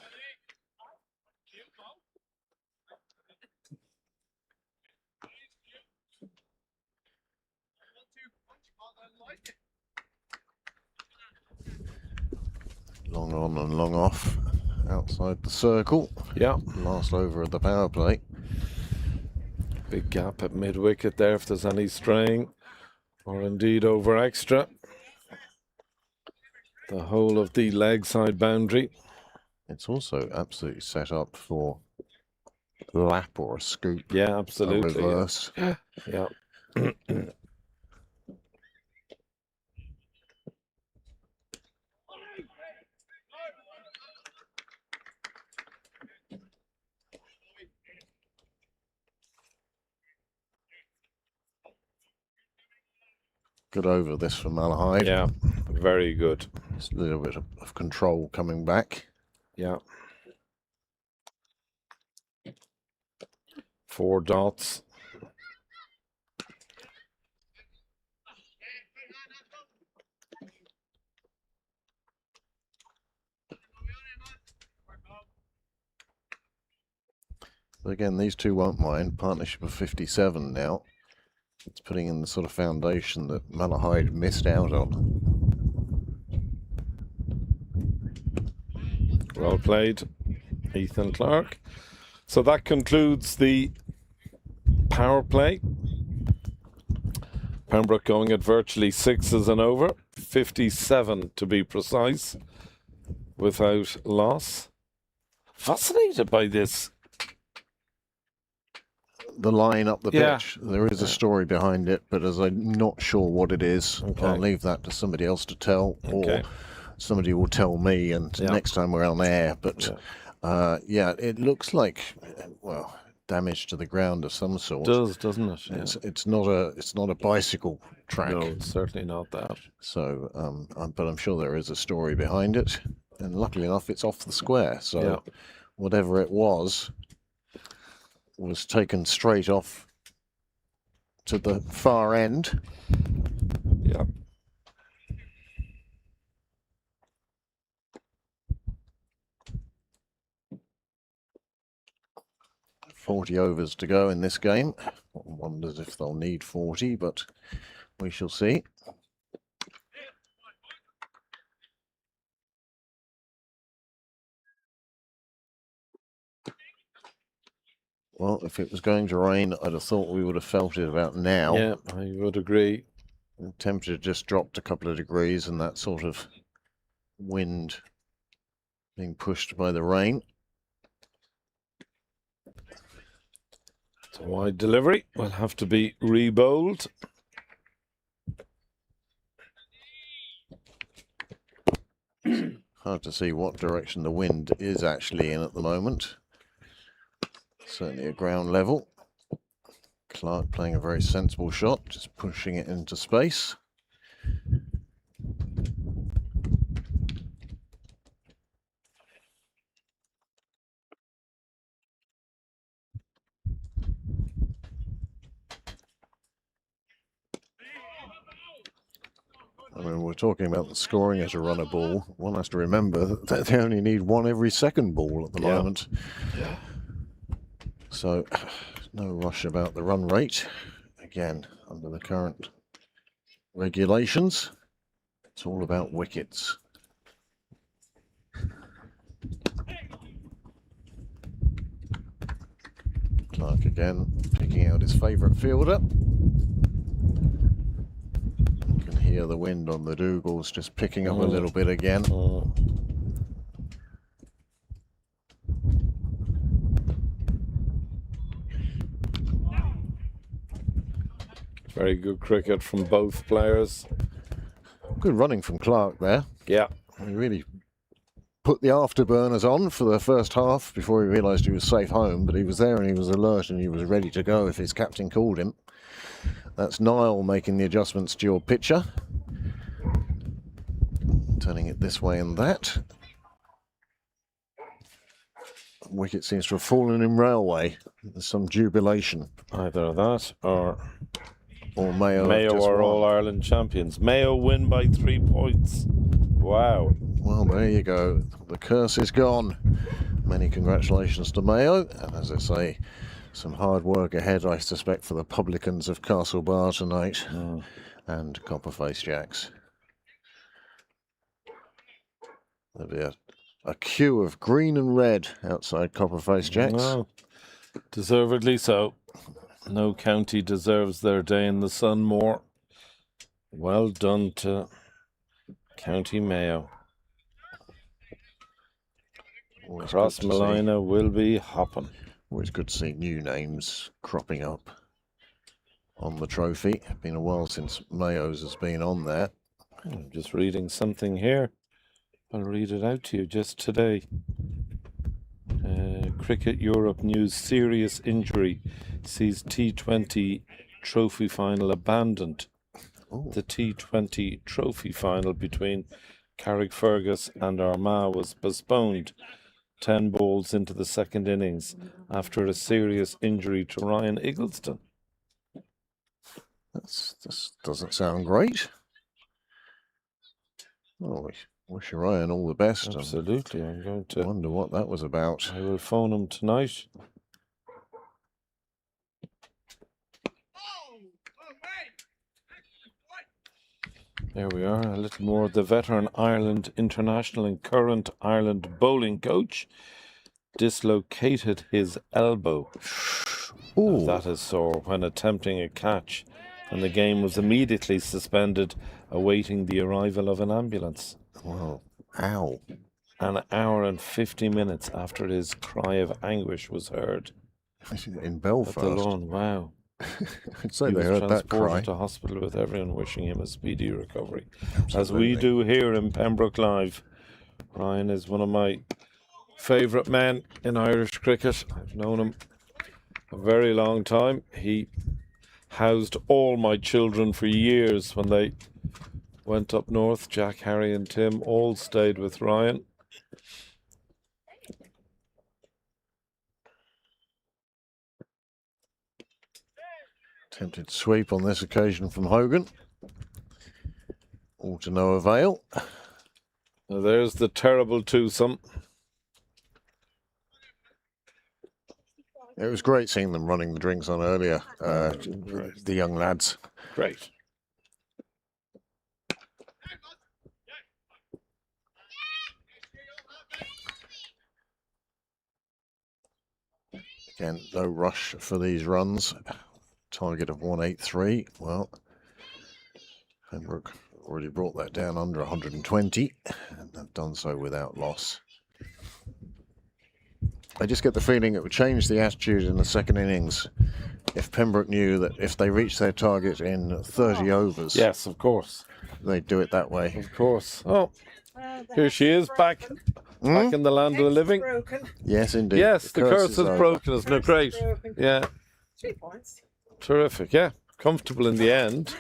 Long on and long off outside the circle. Last over of the power play. Big gap at mid-wicket there if there's any straying, or indeed over extra. The whole of the leg side boundary. It's also absolutely set up for lap or a scoop. Absolutely. A reverse. Good over this for Malahide. Very good. Just a little bit of control coming back. Yeah. 4 dots. But again, these two won't mind. Partnership of 57 now. It's putting in the sort of foundation that Malahide missed out on. Well played, Ethan Clark. So that concludes the power play. Pembroke going at virtually 6s and over, 57 to be precise, without loss. Fascinated by this. The line up the Yeah. pitch. There is a story behind it, but as I'm not sure what it is, Okay. I'll leave that to somebody else to tell, Okay. or somebody will tell me, and Yeah. next time we're on air. But yeah, it looks like, well, damage to the ground of some sort. Does, doesn't it? Yeah. It's not a bicycle track. No, it's certainly not that. So, but I'm sure there is a story behind it, and luckily enough, it's off the square. So, Yeah. whatever it was taken straight off to the far end. Yeah. .40 overs to go in this game. One wonders if they'll need 40, but we shall see. Well, if it was going to rain, I'd have thought we would have felt it about now. Yeah, I would agree. The temperature just dropped a couple of degrees, and that sort of wind being pushed by the rain. It's a wide delivery. Will have to be re-bowled. Hard to see what direction the wind is actually in at the moment. Certainly a ground level. Clark playing a very sensible shot, just pushing it into space. I mean, we're talking about the scoring as a runner ball. One has to remember that they only need one every second ball at the Yeah. moment. So, no rush about the run rate. Again, under the current regulations, it's all about wickets. Clark again, picking out his favourite fielder. You can hear the wind on the Dougal's just picking up a little bit again. Very good cricket from both players. Good running from Clark there. Yeah. He really put the afterburners on for the first half before he realised he was safe home, but he was there and he was alert and he was ready to go if his captain called him. That's Niall making the adjustments to your pitcher. Turning it this way and that. Wicket seems to have fallen in railway. There's some jubilation. Either that or Mayo. Mayo just are won. All-Ireland champions. Mayo win by 3 points. Wow. Well, there you go. The curse is gone. Many congratulations to Mayo. And as I say, some hard work ahead, I suspect, for the publicans of Castlebar tonight and Copperface Jacks. There'll be a queue of green and red outside Copperface Jacks. No, deservedly so. No county deserves their day in the sun more. Well done to County Mayo. Always Cross good to see. Malahide will be hopping. Always good to see new names cropping up on the trophy. Been a while since Mayo's has been on there. I'm just reading something here. I'll read it out to you just today. Cricket Europe News: serious injury sees T20 trophy final abandoned. Oh. The T20 trophy final between Carrickfergus and Armagh was postponed 10 balls into the second innings after a serious injury to Ryan Eggleston. This doesn't sound great. Oh, wish Ryan all the best. Absolutely. I'm going to wonder what that was about. I will phone him tonight. There we are, a little more. The veteran Ireland international and current Ireland bowling coach dislocated his elbow. Ooh. That is sore when attempting a catch, and the game was immediately suspended, awaiting the arrival of an ambulance. Wow. Ow. An hour and 50 minutes after his cry of anguish was heard. In At Belfast. the lawn, wow. I'd say He they was heard that transported cry. to hospital with everyone wishing him a speedy recovery. As Absolutely. we do here in Pembroke Live. Ryan is one of my favourite men in Irish cricket. I've known him a very long time. He housed all my children for years when they went up north. Jack, Harry and Tim all stayed with Ryan. Attempted sweep on this occasion from Hogan. All to no avail. Now there's the terrible twosome. It was great seeing them running the drinks on earlier, the young lads. Great. Again, no rush for these runs. Target of 183. Well, Pembroke already brought that down under 120, and they've done so without loss. I just get the feeling it would change the attitude in the second innings if Pembroke knew that if they reached their target in 30 overs, Yes, of course. they'd do it that way. Of course. Oh, here she is, back in the land of the living. Broken. Yes, indeed. Yes, the curse is over. broken, isn't it? Great. Broken. Yeah, 3 points. terrific. Yeah, comfortable in the end.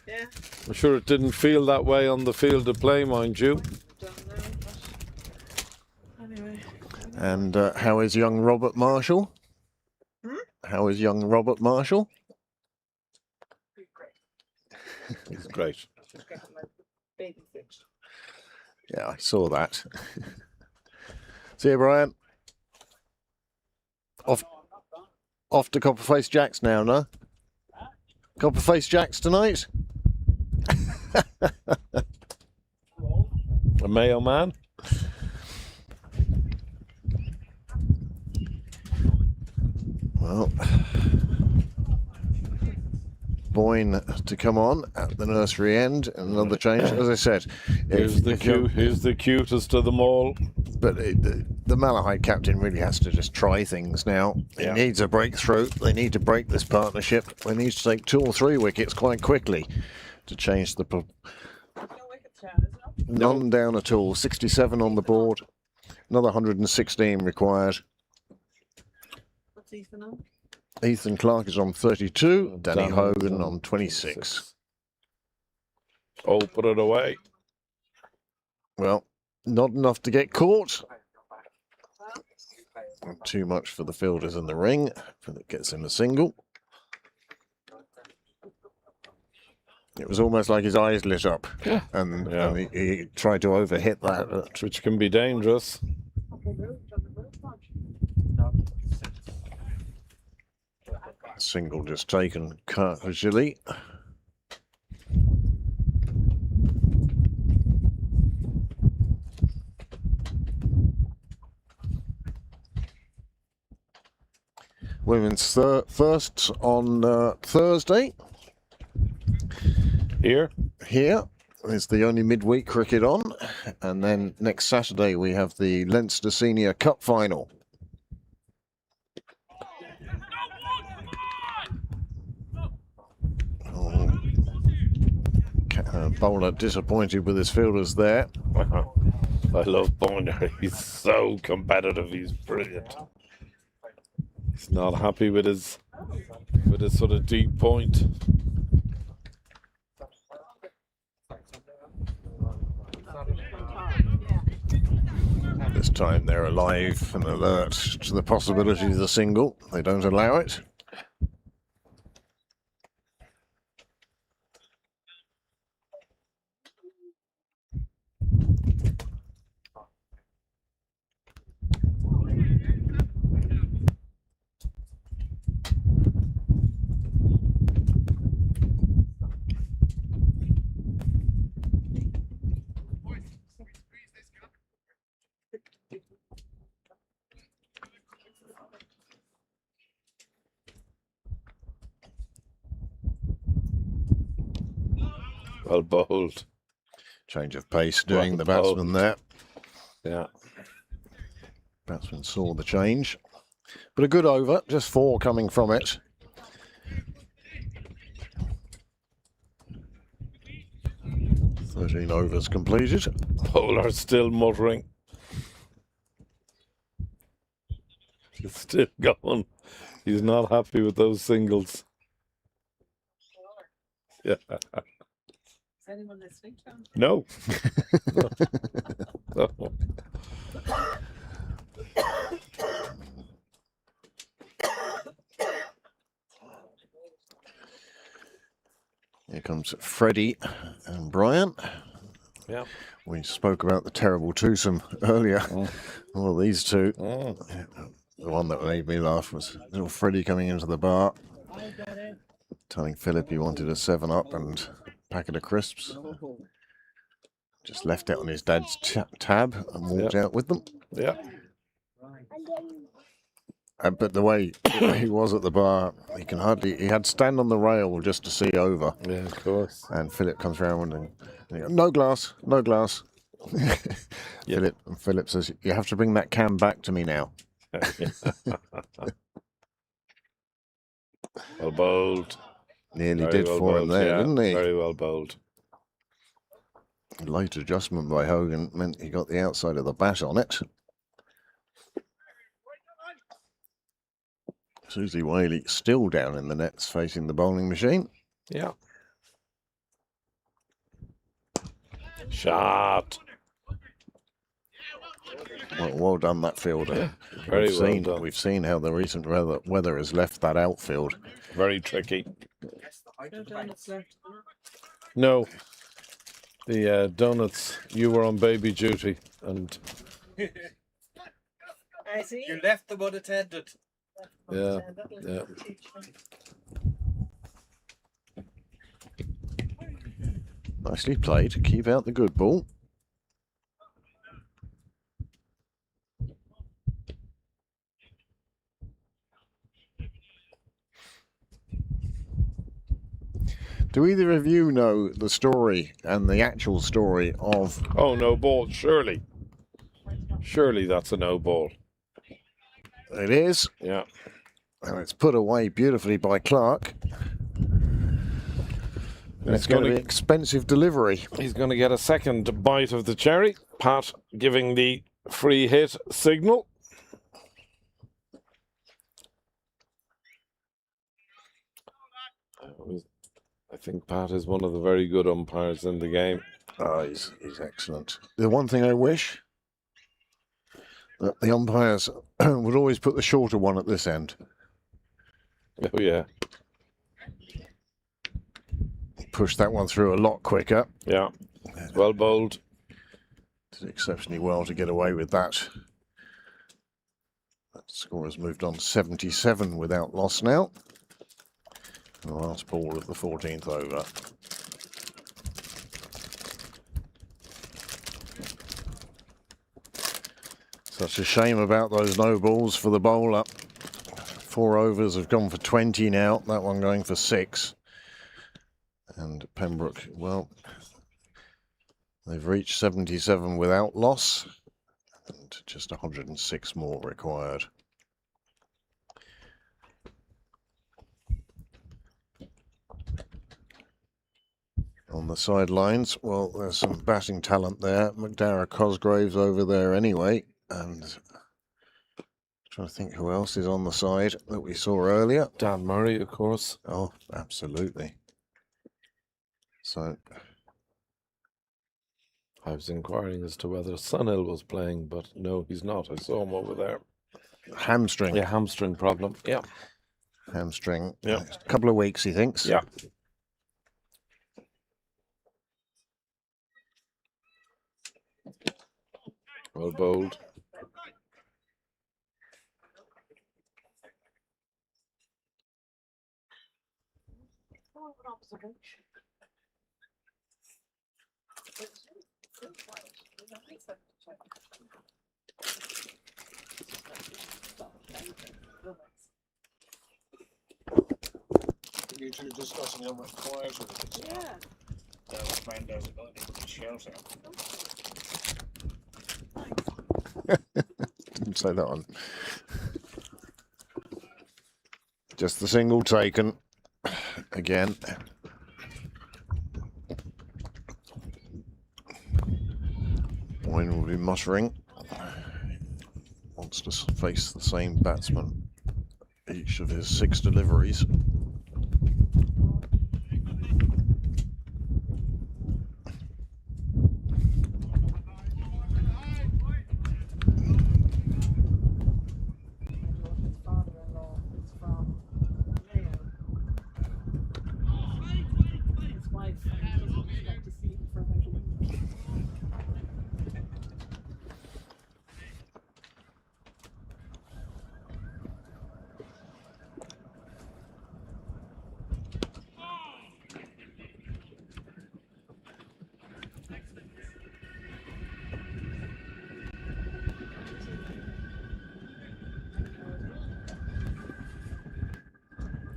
Yeah. I'm sure it didn't feel that way on the field of play, mind you. Don't know. But anyway. And how is young Robert Marshall? How is young Robert Marshall? Great. It's great. Just got my baby fix. Yeah, I saw that. See you, Brian. Off to Copperface Jacks now, no? Copperface Jacks tonight? A Mayo man. Well, Boyne to come on at the nursery end, and another change. As I said, Here's the cutest of them all. But the Malahide captain really has to just try things now. He Yeah. needs a breakthrough. They need to break this partnership. They need to take 2 or 3 wickets quite quickly to change the. No wickets down, is it? None down at all. 67 on the board. Another 116 required. What's Ethan on? Ethan Clark is on 32. Danny Dan Hogan is on 26. Oh, put it away. Well, not enough to get caught. Not too much for the fielders in the ring, but it gets him a single. It was almost like his eyes lit up, and he tried to overhit that. Which can be dangerous. Single just taken casually. Women's first on Thursday. Here. Here is the only midweek cricket on, and then next Saturday we have the Leinster Senior Cup final. Bowler disappointed with his fielders there. I love Bonner. He's so competitive. He's brilliant. He's not happy with his sort of deep point. time they're alive and alert to the possibility of the single. They don't allow it. Well bowled. Change of pace doing the Well batsman there. Yeah. Batsman saw the change. But a good over, just 4 coming from it. "13 overs completed." Bowler still muttering. He's still going. He's not happy with those singles. Yeah. Is anyone listening to him? No. No. Here comes Freddie and Brian. Yeah. We spoke about the terrible twosome earlier. Well, these two. The one that made me laugh was little Freddie coming into the bar, telling Philip he wanted a 7-Up and a packet of crisps. Just left it on his dad's tab and walked out with them. Yeah. But the way he was at the bar, he had to stand on the rail just to see over. Yeah, of course. And Philip comes round and he goes, "No glass, no glass." Philip says, "You have to bring that can back to me now." Well bowled. Nearly Very did well for him bowled, there, yeah, didn't he? Very well bowled. Late adjustment by Hogan meant he got the outside of the bat on it. Susie Whaley still down in the nets facing the bowling machine. Yeah. Shot. Well done, that fielder. Very well done. We've seen how the recent weather has left that outfield. Very tricky. No donuts left. No. The donuts, you were on baby duty and I see. You left them unattended. yeah, yeah. Nicely played to keep out the good ball. Do either of you know the story and the actual story of... Oh, no ball, surely. Surely that's a no ball. It is, Yeah. and it's put away beautifully by Clark. And it's going to be expensive delivery. He's going to get a second bite of the cherry. Pat giving the free hit signal. I think Pat is one of the very good umpires in the game. Oh, he's excellent. The one thing I wish, that the umpires would always put the shorter one at this end. Oh, yeah. Push that one through a lot quicker. Yeah. Well bowled. Did exceptionally well to get away with that. That score has moved on to 77 without loss now. The last ball of the 14th over. Such a shame about those no balls for the bowler. 4 overs have gone for 20 now. That one going for 6. And Pembroke, well, they've reached 77 without loss. And just 106 more required. On the sidelines, well, there's some batting talent there. McDara Cosgrave's over there anyway, and trying to think who else is on the side that we saw earlier. Dan Murray, of course. Oh, absolutely. So I was inquiring as to whether Sunil was playing, but no, he's not. I saw him over there. Hamstring. Yeah, hamstring problem. Yeah. Hamstring. Yeah. A couple of weeks, he thinks. Yeah. Well bowled. You two discussing how much quieter it is. Yeah. That man doesn't got any shouting. Didn't say that one. Just the single taken. Again. Wayne will be muttering. Wants to face the same batsman each of his 6 deliveries. Father-in-law is from Mayo. His wife doesn't expect to see him for about a week.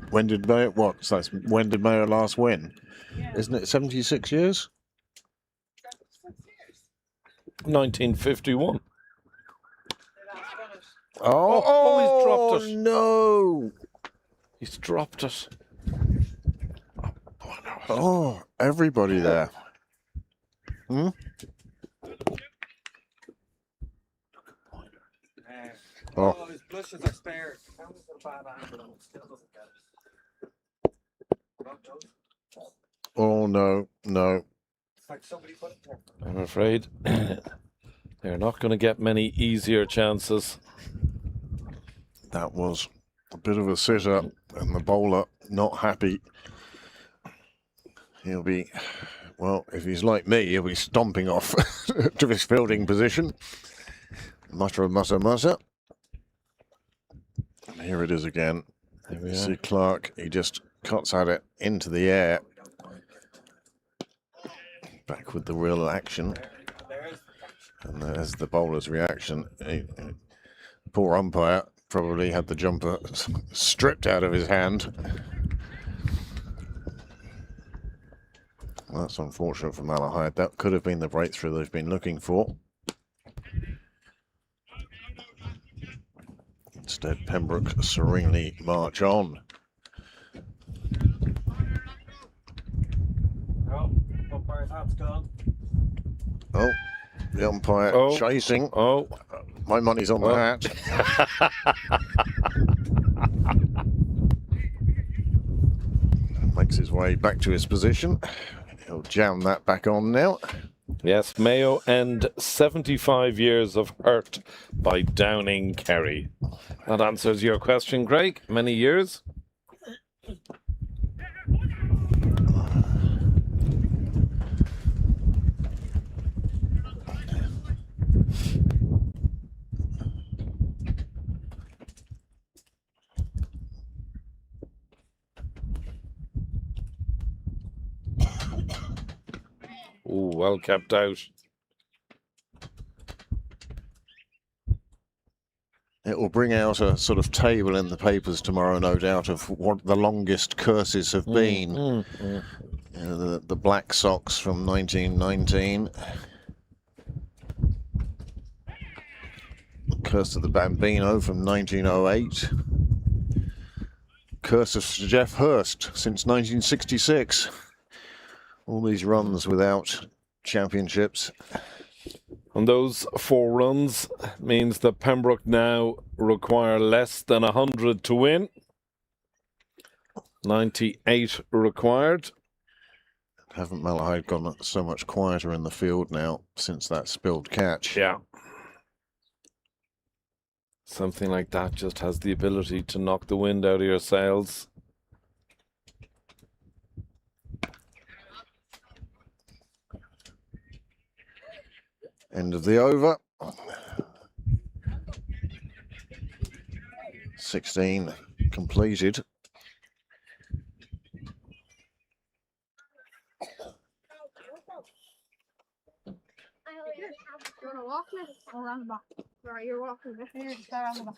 When did Mayo, what? So that's when did Mayo last win? Yeah. Isn't it 76 years? 6 years. 1951. They last won it. Oh, he's dropped it. No! He's dropped it. Oh, everybody there. Hmm? Oh. Oh, his blushes are spared. That was a bad angle and it still doesn't get it. Not done. Oh, no, no. It's like somebody put it there. I'm afraid they're not going to get many easier chances. That was a bit of a sitter, and the bowler not happy. He'll be, well, if he's like me, he'll be stomping off to his fielding position. Mutter, mutter, mutter. And here it is again. There we You are. see Clark, he just cuts at it into the air. Back with the real action. There's And there's the bowler's reaction. Poor umpire probably had the jumper stripped out of his hand. Well, that's unfortunate for Malahide. That could have been the breakthrough they've been looking for. Instead, Pembroke serenely march on. Oh, umpire's hat's gone. Oh, the umpire Oh. chasing. Oh, My money's on the Oh. hat. Makes his way back to his position. He'll jam that back on now. yes, Mayo end 75 years of hurt by downing Kerry. That answers your question, Craig. Many years? Ooh, well kept out. It will bring out a sort of table in the papers tomorrow, no doubt, of what the longest curses have been. The Black Sox from 1919. Curse of the Bambino from 1908. Curse of Sir Geoff Hurst since 1966. All these runs without championships. And those 4 runs means that Pembroke now require less than 100 to win. 98 required. Haven't Malahide gone so much quieter in the field now since that spilled catch? Yeah. Something like that just has the ability to knock the wind out of your sails. End of the over. 16 completed. You want to walk me? Or around the back? Right, you're walking this here, just go around the back.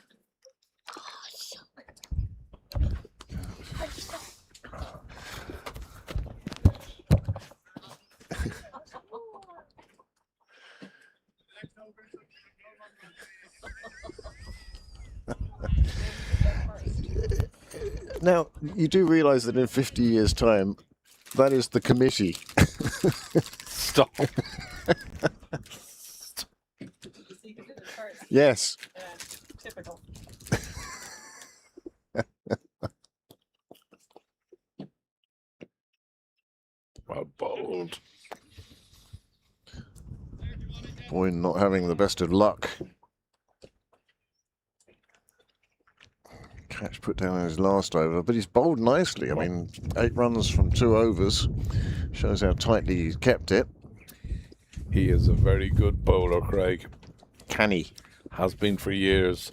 Now, you do realise that in 50 years' time, that is the committee. Stop. Yes. Typical. Well bowled. Boyne not having the best of luck. Catch put down in his last over, but he's bowled nicely. I mean, 8 runs from 2 overs. Shows how tightly he's kept it. He is a very good bowler, Craig. Canny. Has been for years.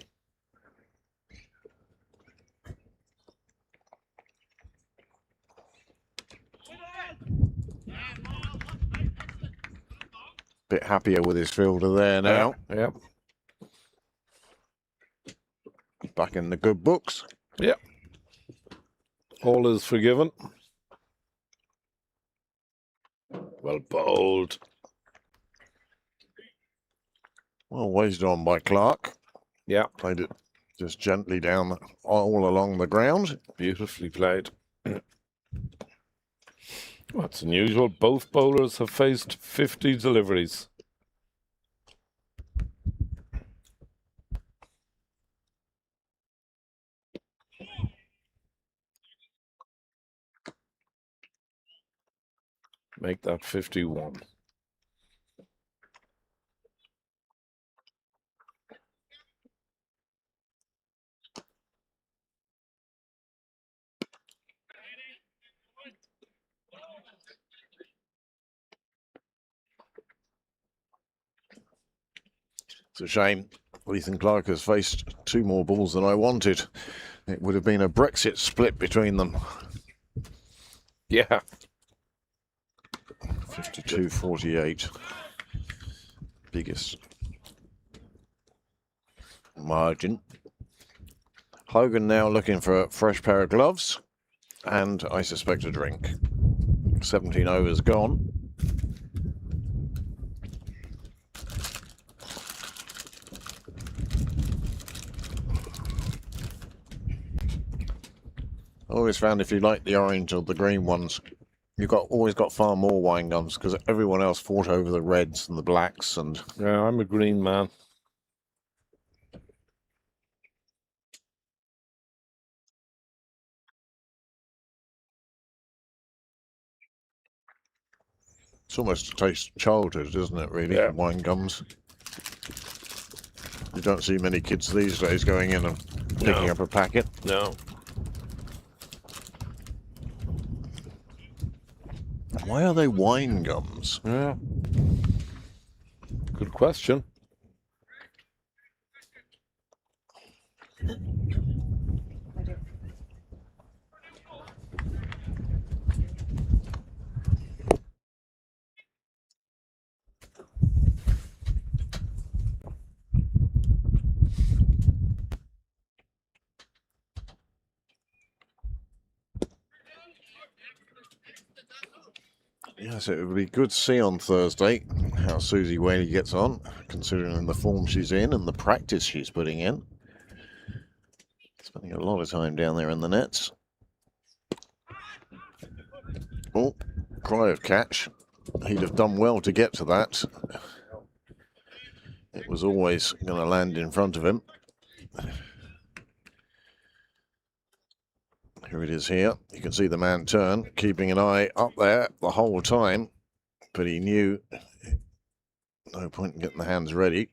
Bit happier with his fielder there now. Yep. Back in the good books. Yep. All is forgiven. Well bowled. Well waged on by Clark. Yeah. Played it just gently down all along the ground. Beautifully played. That's unusual. Both bowlers have faced 50 deliveries. Make that 51. It's a shame. Ethan Clark has faced 2 more balls than I wanted. It would have been a Brexit split between them. Yeah. 52-48. Biggest margin. Hogan now looking for a fresh pair of gloves and I suspect a drink. 17 overs gone. I always found if you like the orange or the green ones, you've always got far more wine gums because everyone else fought over the reds and the blacks and Yeah, I'm a green man. it's almost tastes childhood, isn't it, really? Yeah. Wine gums. You don't see many kids these days going in and picking up a packet. No. Why are they wine gums? Yeah. Good question. Yes, it would be good to see on Thursday how Susie Whaley gets on, considering the form she's in and the practice she's putting in. Spending a lot of time down there in the nets. Oh, cry of catch. He'd have done well to get to that. It was always going to land in front of him. Here it is here. You can see the man turn, keeping an eye up there the whole time, but he knew no point in getting the hands ready.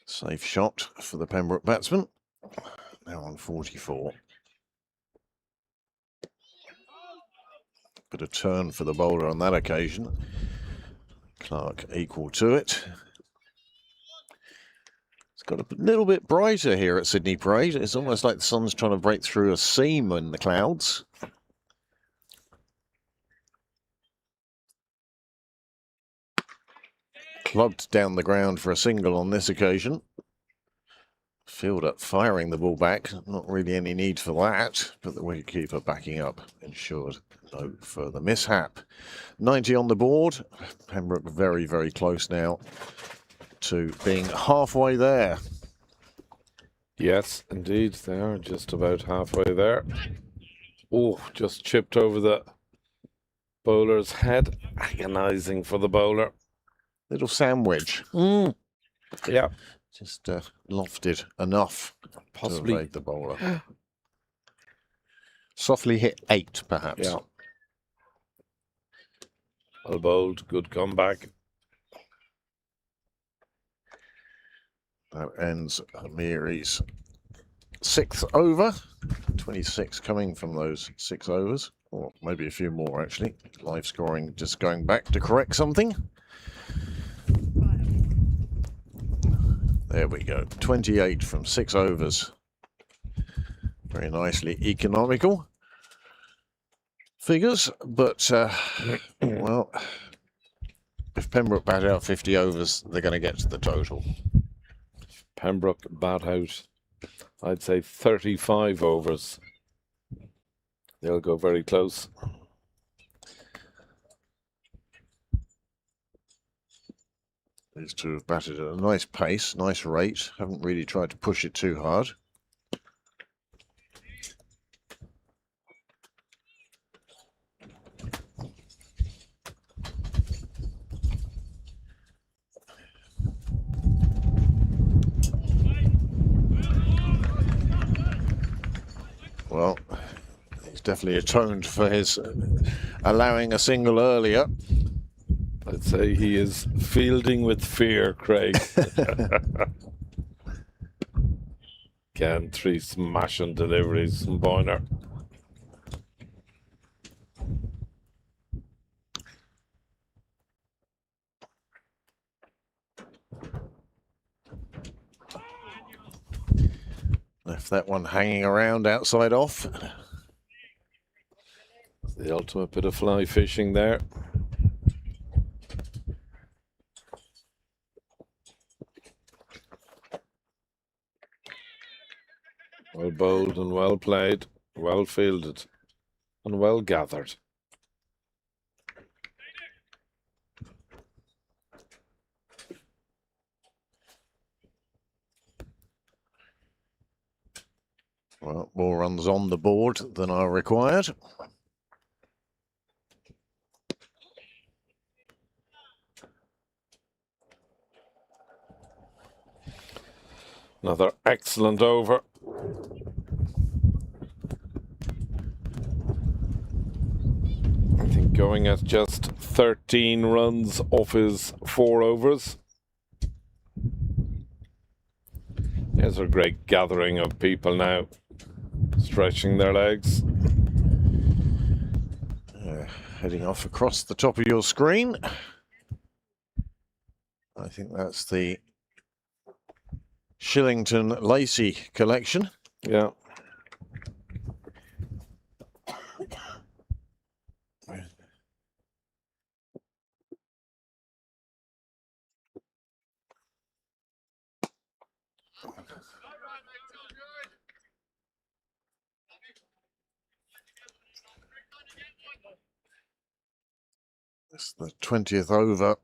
Safe shot for the Pembroke batsman. Now on 44. Bit of turn for the bowler on that occasion. Clark equal to it. It's got a little bit brighter here at Sydney Parade. It's almost like the sun's trying to break through a seam in the clouds. Clubbed down the ground for a single on this occasion. Fielder firing the ball back. Not really any need for that, but the wicketkeeper backing up ensured no further mishap. 90 on the board. Pembroke very, very close now to being halfway there. Yes, indeed, they are just about halfway there. Oh, just chipped over the bowler's head. Agonising for the bowler. Little sandwich. Yeah. Just lofted enough Possibly. to evade the bowler. Softly hit 8, perhaps. Yeah. Well bowled, good comeback. That ends Amiri's 6th over. 26 coming from those 6 overs, or maybe a few more actually. Live scoring just going back to correct something. There we go. 28 from 6 overs. Very nicely economical figures, but well, if Pembroke bat out 50 overs, they're going to get to the total. Pembroke bat out, I'd say 35 overs. They'll go very close. These two have batted at a nice pace, nice rate. Haven't really tried to push it too hard. Well, he's definitely atoned for his allowing a single earlier. I'd say he is fielding with fear, Craig. Again, 3 smashing deliveries from Boyner. Left that one hanging around outside off. The ultimate bit of fly fishing there. Well bowled and well played, well fielded and well gathered. Well, more runs on the board than are required. Another excellent over. I think going at just 13 runs off his 4 overs. There's a great gathering of people now, stretching their legs. Heading off across the top of your screen. I think that's the Shillington Lacey collection. Yeah. It's the 20th over.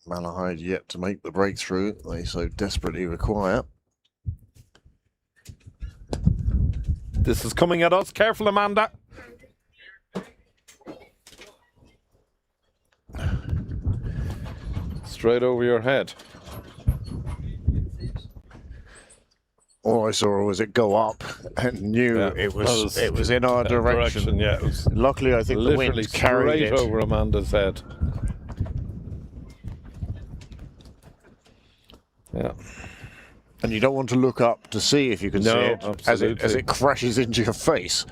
Malahide yet to make the breakthrough they so desperately require. This is coming at us. Careful, Amanda. Straight over your head. all I saw was it go up and knew Yeah, it was in our that direction. Yeah, it was Luckily, I think the literally wind carried straight it. over Amanda's head. Yeah. And you don't want to look up to see if you can see No, it as absolutely. it crashes into your face.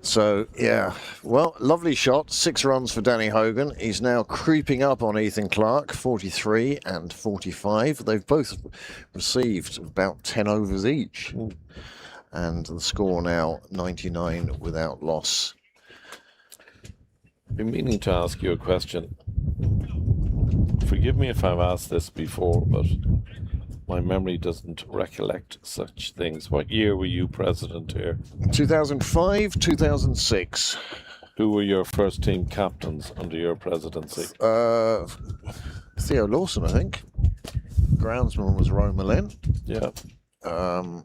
So, yeah. Well, lovely shot. 6 runs for Danny Hogan. He's now creeping up on Ethan Clark, 43 and 45. They've both received about 10 overs each. And the score now 99 without loss. I've been meaning to ask you a question. Forgive me if I've asked this before, but my memory doesn't recollect such things. What year were you president here? 2005, 2006. Who were your first team captains under your presidency? Theo Lawson, I think. Groundsman was Roma Lynn. Yeah. Trying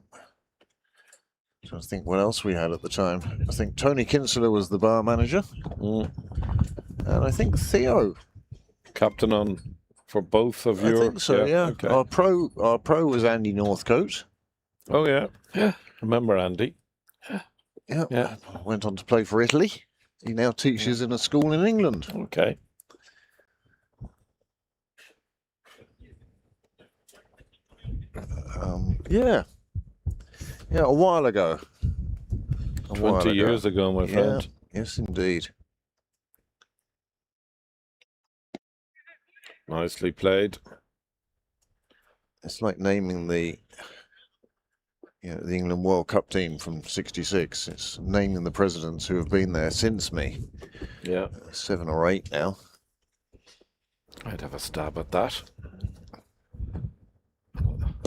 to think what else we had at the time. I think Tony Kinsella was the bar manager. And I think Theo. Captain on for both of your... I think so, yeah. Okay. Our pro was Andy Northcote. Oh, yeah. Yeah. Remember Andy? Yeah. Yeah. Went on to play for Italy. He now teaches in a school in England. Okay. Yeah. Yeah, a while ago. 20 years ago, my friend. Yes, indeed. Nicely played. It's like naming the England World Cup team from '66. It's naming the presidents who have been there since me. Yeah. 7 or 8 now. I'd have a stab at that.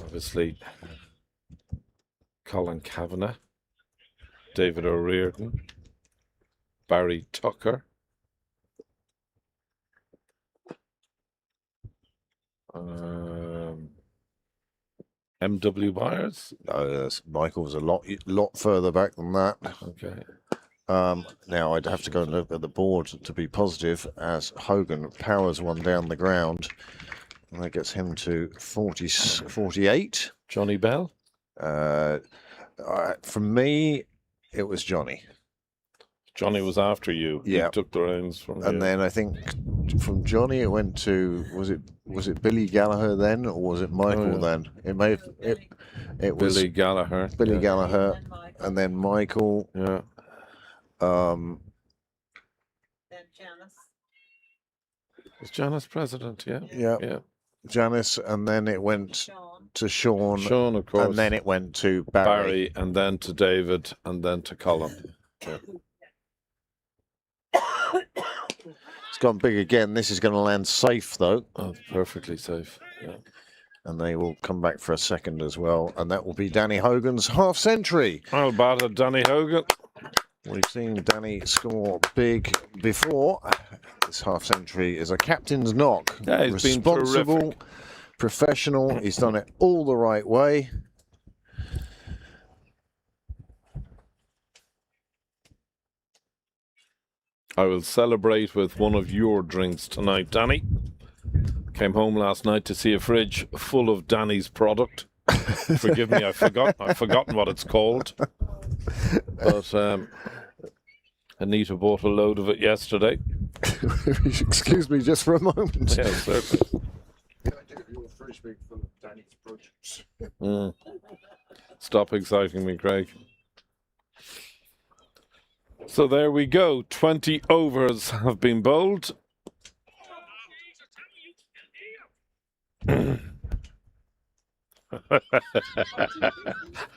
Obviously, Colin Kavanagh, David O'Riordan, Barry Tucker, M.W. Byers. Michael was a lot further back than that. Okay. Now I'd have to go and look at the board to be positive, as Hogan powers one down the ground, and that gets him to 48. Johnny Bell. For me, it was Johnny. Johnny was after you. Yeah. He took the reins from you. And then I think from Johnny it went to, was it Billy Gallagher then, or was it Michael then? It was Billy Gallagher. Billy Gallagher, and then Michael. Yeah. Then Janice. Was Janice president? Yeah. Yeah. Yeah. Janice, and then it went Sean. to Sean, Sean, of course. and then it went to Barry. And then to David, and then to Colin. Yeah. It's gone big again. This is going to land safe though. Oh, perfectly safe. Yeah. And they will come back for a second as well, and that will be Danny Hogan's half century. I'll bat at Danny Hogan. We've seen Danny score big before. This half century is a captain's knock. Yeah, he's been responsible, terrific. professional. He's done it all the right way. I will celebrate with one of your drinks tonight, Danny. Came home last night to see a fridge full of Danny's product. Forgive me, I've forgotten what it's called. But Anita bought a load of it yesterday. Excuse me just for a moment. Yeah, certainly. Stop exciting me, Craig. So there we go. 20 overs have been bowled.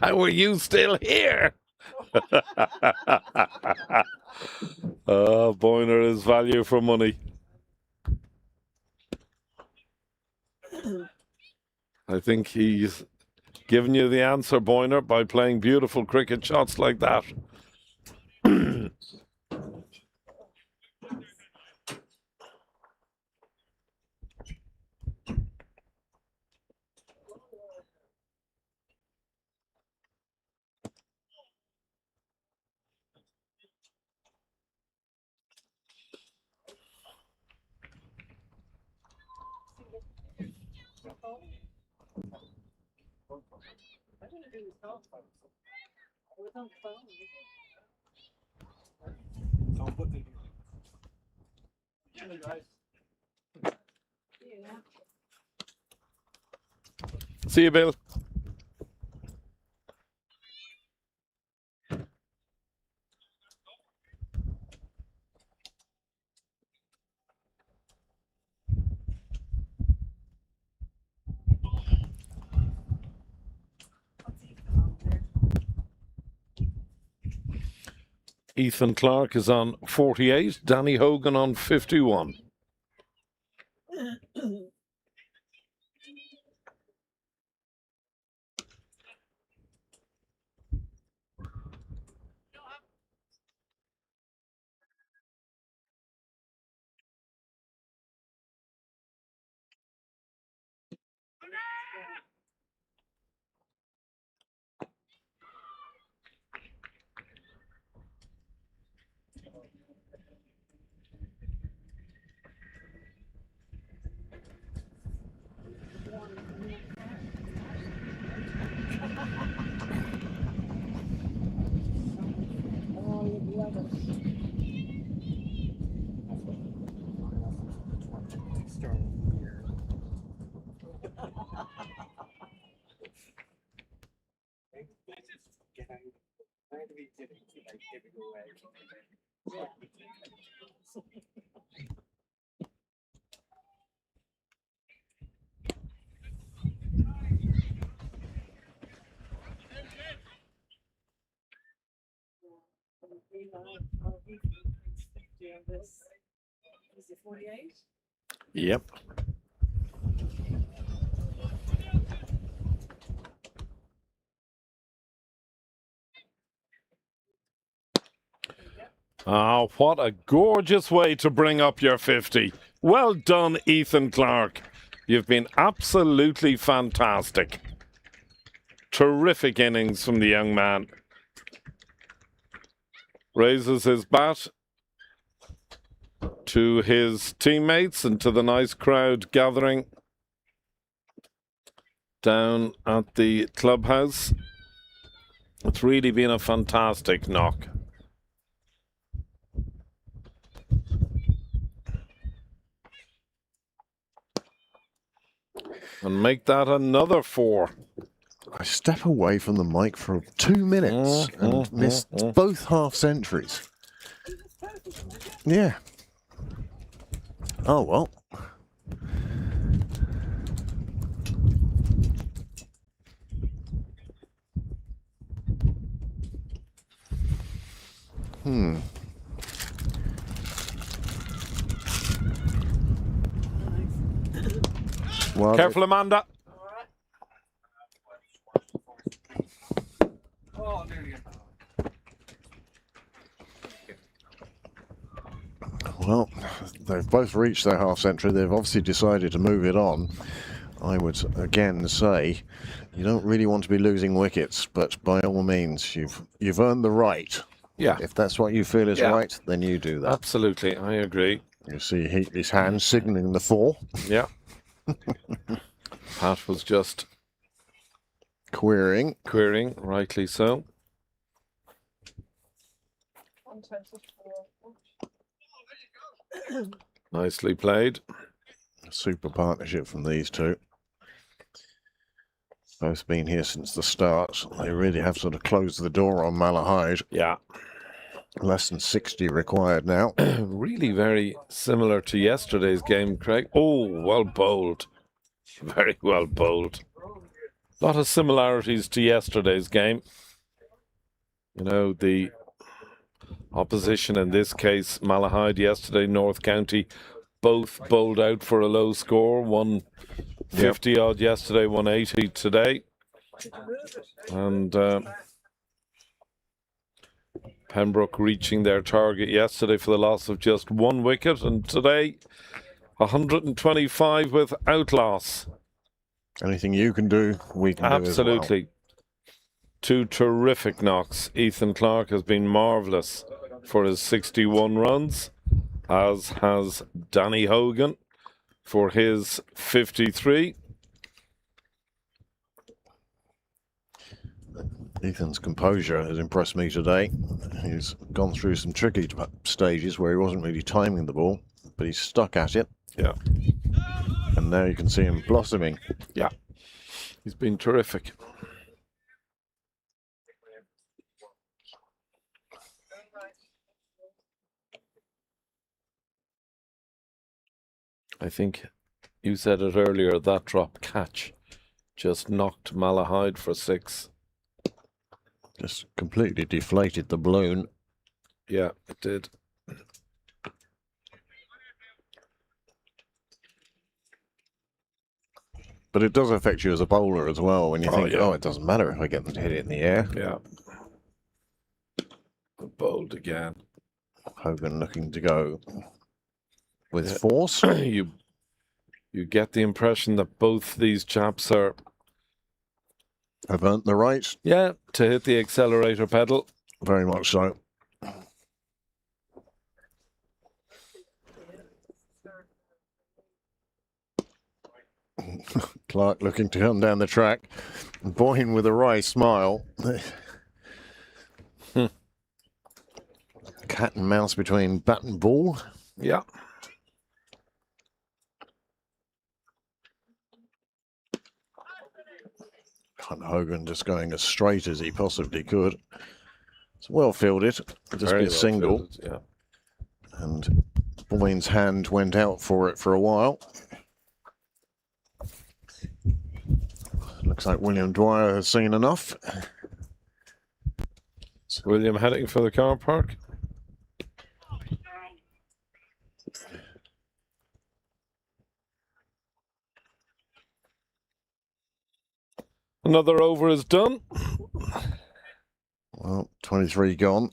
How are you still here? Boyner is value for money. I think he's given you the answer, Boyner, by playing beautiful cricket shots like that. Don't put the See you, Bill. Ethan Clark is on 48, Danny Hogan on 51. Is it 48? Yep. Ah, what a gorgeous way to bring up your 50. Well done, Ethan Clark. You've been absolutely fantastic. Terrific innings from the young man. Raises his bat to his teammates and to the nice crowd gathering down at the clubhouse. It's really been a fantastic knock. And make that another 4. I step away from the mic for 2 minutes and missed both half centuries. Yeah. Oh well. Well, Careful, Amanda. Oh, nearly. well, they've both reached their half century. They've obviously decided to move it on. I would again say you don't really want to be losing wickets, but by all means, you've earned the right. Yeah. If that's what you feel is Yeah. right, then you do that. Absolutely, I agree. You see his hand signalling the 4. Yeah. Pat was just Querying. rightly so. 124. Nicely played. Super partnership from these two. Both been here since the start. They really have sort of closed the door on Malahide. Yeah. Less than 60 required now. Really very similar to yesterday's game, Craig. Oh, well bowled. Very well bowled. A lot of similarities to yesterday's game. You know, the opposition, in this case, Malahide yesterday, North County, both bowled out for a low score. 150 odd yesterday, 180 today. And Pembroke reaching their target yesterday for the loss of just 1 wicket, and today 125 without loss. Anything you can do, we can do as well. Absolutely. 2 terrific knocks. Ethan Clark has been marvellous for his 61 runs, as has Danny Hogan for his 53. Ethan's composure has impressed me today. He's gone through some tricky stages where he wasn't really timing the ball, but he's stuck at it. Yeah. And now you can see him blossoming. Yeah. He's been terrific. I think you said it earlier, that drop catch just knocked Malahide for 6. Just completely deflated the balloon. Yeah, it did. But it does affect you as a bowler as well when you think, yeah. oh, it doesn't matter if I get them to hit it in the air. Yeah. Bowled again. Hogan looking to go with force. You get the impression that both these chaps have earned the right. Yeah, to hit the accelerator pedal. Very much so. Clark looking to come down the track. Boyne with a wry smile. Cat and mouse between bat and ball. Yeah. And Hogan just going as straight as he possibly could. It's well fielded. Just be a single. Fielded, yeah. And Boyne's hand went out for it for a while. Looks like William Dwyer has seen enough. William heading for the car park. Another over is done. Well, 23 gone,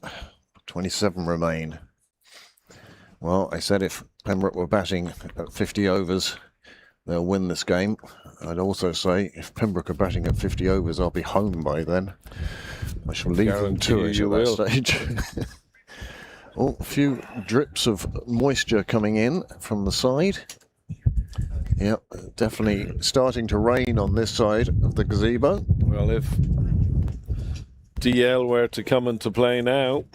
27 remain. Well, I said if Pembroke were batting at 50 overs, they'll win this game. I'd also say if Pembroke are batting at 50 overs, I'll be home by then. I shall leave them to it at that stage. Oh, a few drips of moisture coming in from the side. Yep, definitely starting to rain on this side of the gazebo. Well, if DL were to come into play now,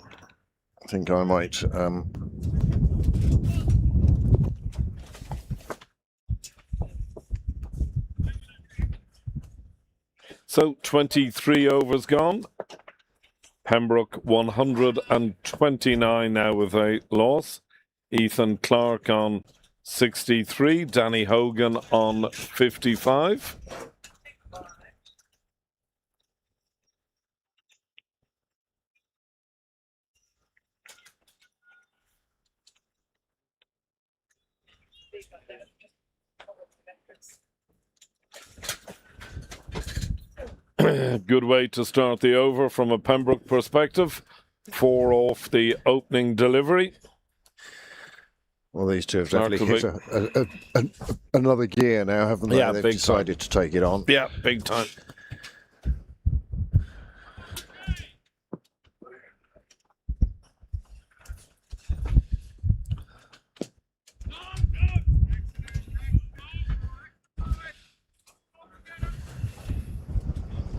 I think I might so 23 overs gone. Pembroke 129 now with a loss. Ethan Clark on 63. Danny Hogan on 55. Good way to start the over from a Pembroke perspective. 4 off the opening delivery. Well, these two have definitely hit another gear now, haven't they? Yeah, they've big decided to take it on. Yeah, big time.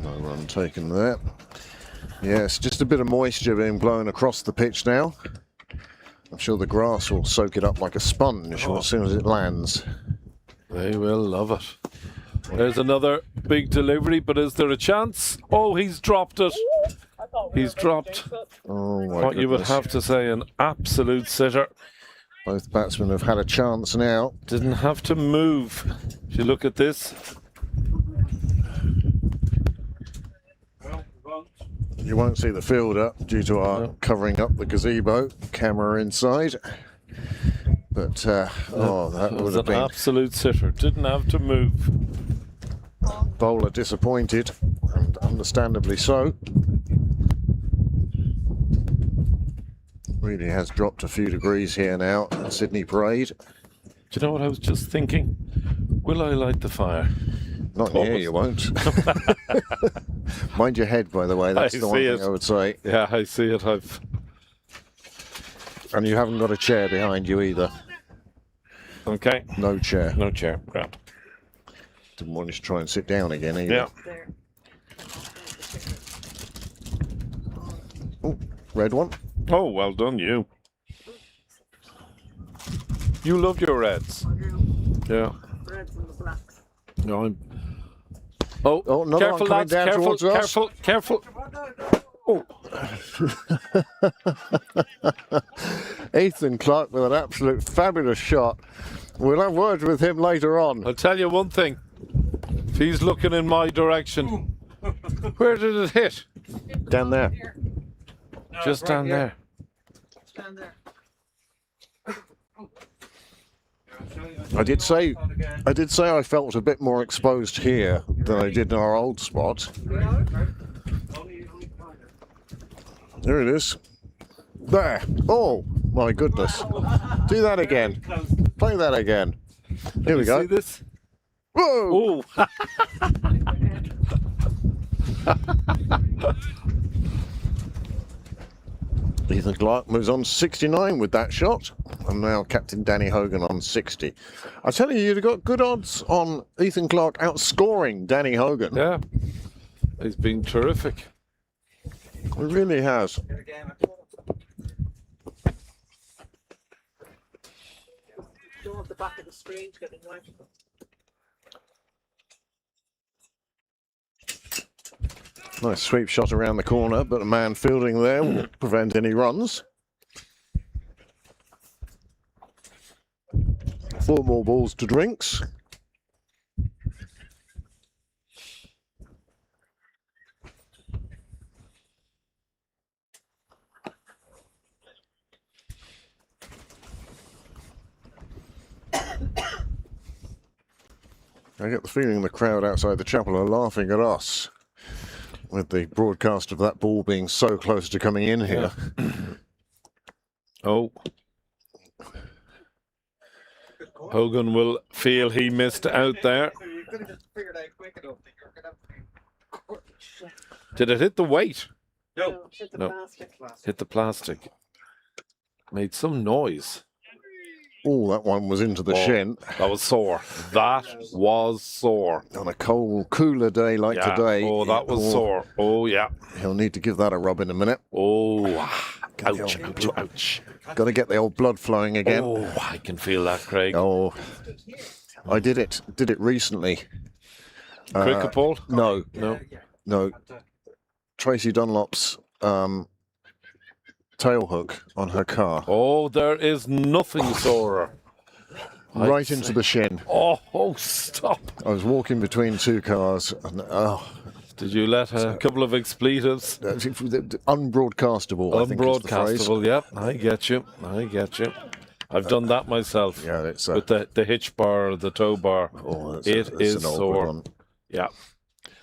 No run taken there. Yes, just a bit of moisture being blown across the pitch now. I'm sure the grass will soak it up like a sponge as soon as it lands. They will love it. There's another big delivery, but is there a chance? Oh, he's dropped it. He's dropped Oh, my what you would goodness. have to say an absolute sitter. Both batsmen have had a chance now. Didn't have to move. If you look at this, You won't see the fielder due to our covering up the gazebo camera inside. But, that it would was have an been absolute sitter. Didn't have to move. bowler disappointed, and understandably so. Really has dropped a few degrees here now at Sydney Parade. Do you know what I was just thinking? Will I light the fire? Not here, you won't. Mind your head, by the way. That's I the one see thing it. I would say. Yeah, I see it. And you haven't got a chair behind you either. Okay. No chair. No chair. Grand. Didn't want you to try and sit down again either. Yeah. There. red one. Oh, well done, you. You love your reds. Yeah. Reds and the blacks. No, I'm. Oh, Oh, another careful, one coming lads. down Careful, towards us. careful, careful. Oh, Ethan Clark with an absolute fabulous shot. We'll have words with him later on. I'll tell you one thing. If he's looking in my direction, where did it hit? Down there. Just down there. Stand there. I did say I felt a bit more exposed here than I did in our old spot. There it is. There. Oh my goodness. Do that again. Play that again. Here we go. See this? Whoa! Oh, Ethan Clark moves on 69 with that shot. And now Captain Danny Hogan on 60. I tell you, you've got good odds on Ethan Clark outscoring Danny Hogan. yeah. He's been terrific. It really has. Go at the back of the screen getting wet. Nice sweep shot around the corner, but a man fielding there will prevent any runs. 4 more balls to drinks. I get the feeling the crowd outside the chapel are laughing at us with the broadcast of that ball being so close to coming in here. Oh. Hogan will feel he missed out there. You could have just figured out quick enough that you're gonna Did it hit the weight? No, hit the No. plastic. Hit the plastic. Made some noise. Oh, that one was into the Oh. shin. That was sore. That was sore. On a cold, cooler day like Yeah. today. Oh, that was sore. Oh, yeah. He'll need to give that a rub in a minute. Oh, ouch, ouch, ouch. Got to get the old blood flowing again. Oh, I can feel that, Craig. Oh, I did it recently. Cricket ball? No, No. no. Tracy Dunlop's tail hook on her car, Oh, there is nothing sorer. right into the shin. Oh, stop. I was walking between 2 cars, and Did you let a couple of expletives? unbroadcastable. I think is the phrase. Unbroadcastable, yep. I get you. I get you. I've done that myself. Yeah, it's With the hitch bar or the tow bar. oh, It is an awkward sore. one. Yeah.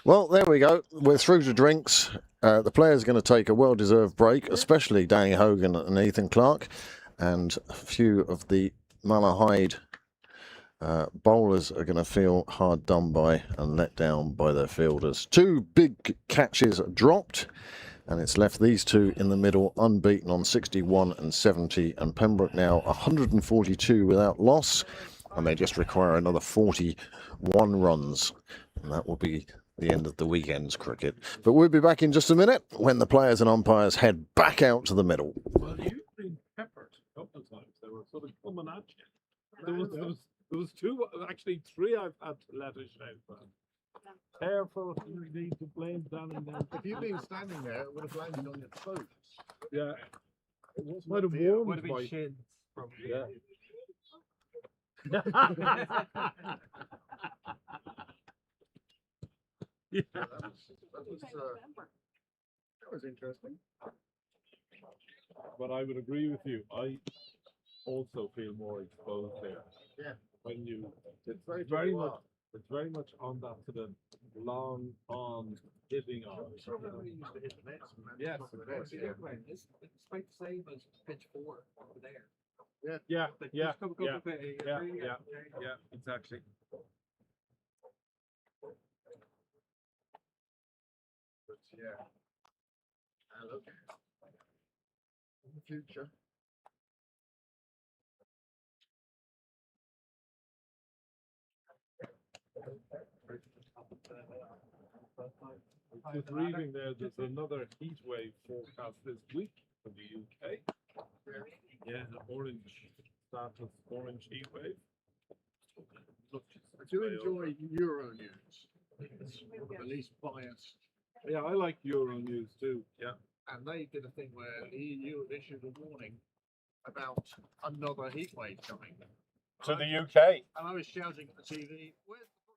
Well, there we go. We're through to drinks. The players are going to take a well-deserved break, especially Danny Hogan and Ethan Clark, and a few of the Malahide bowlers are going to feel hard done by and let down by their fielders. 2 big catches dropped, and it's left these 2 in the middle unbeaten on 61 and 70, and Pembroke now 142 without loss, and they just require another 41 runs, and that will be the end of the weekend's cricket. But we'll be back in just a minute when the players and umpires head back out to the middle. Well, you've been peppered a couple of times. They were sort of coming at you. There was 2, actually 3 I've had to let a shout. But careful, you need to blame down and down. If you'd been standing there, it would have landed on your toes. Yeah. It might have would warmed have been my... shins probably. Yeah. Yeah. That was interesting. But I would agree with you. I also feel more exposed there. Yeah. When you, it's very very well. much, it's very much on that sort of long on hitting on. Yes, of course. Yeah. It's quite the same as pitch 4 over there. Yeah, Like, yeah, just come yeah, up with it, yeah, really, yeah, yeah, exactly. But yeah. Look. In the future. Just reading there's another heat wave forecast this week. for the UK. Yeah, orange status, orange heat wave. I do enjoy Euro news. It's one of the least biased. Yeah, I like Euro news too. Yeah. And they did a thing where the EU issued a warning about another heat wave coming. To the UK. And I was shouting at the TV, where's the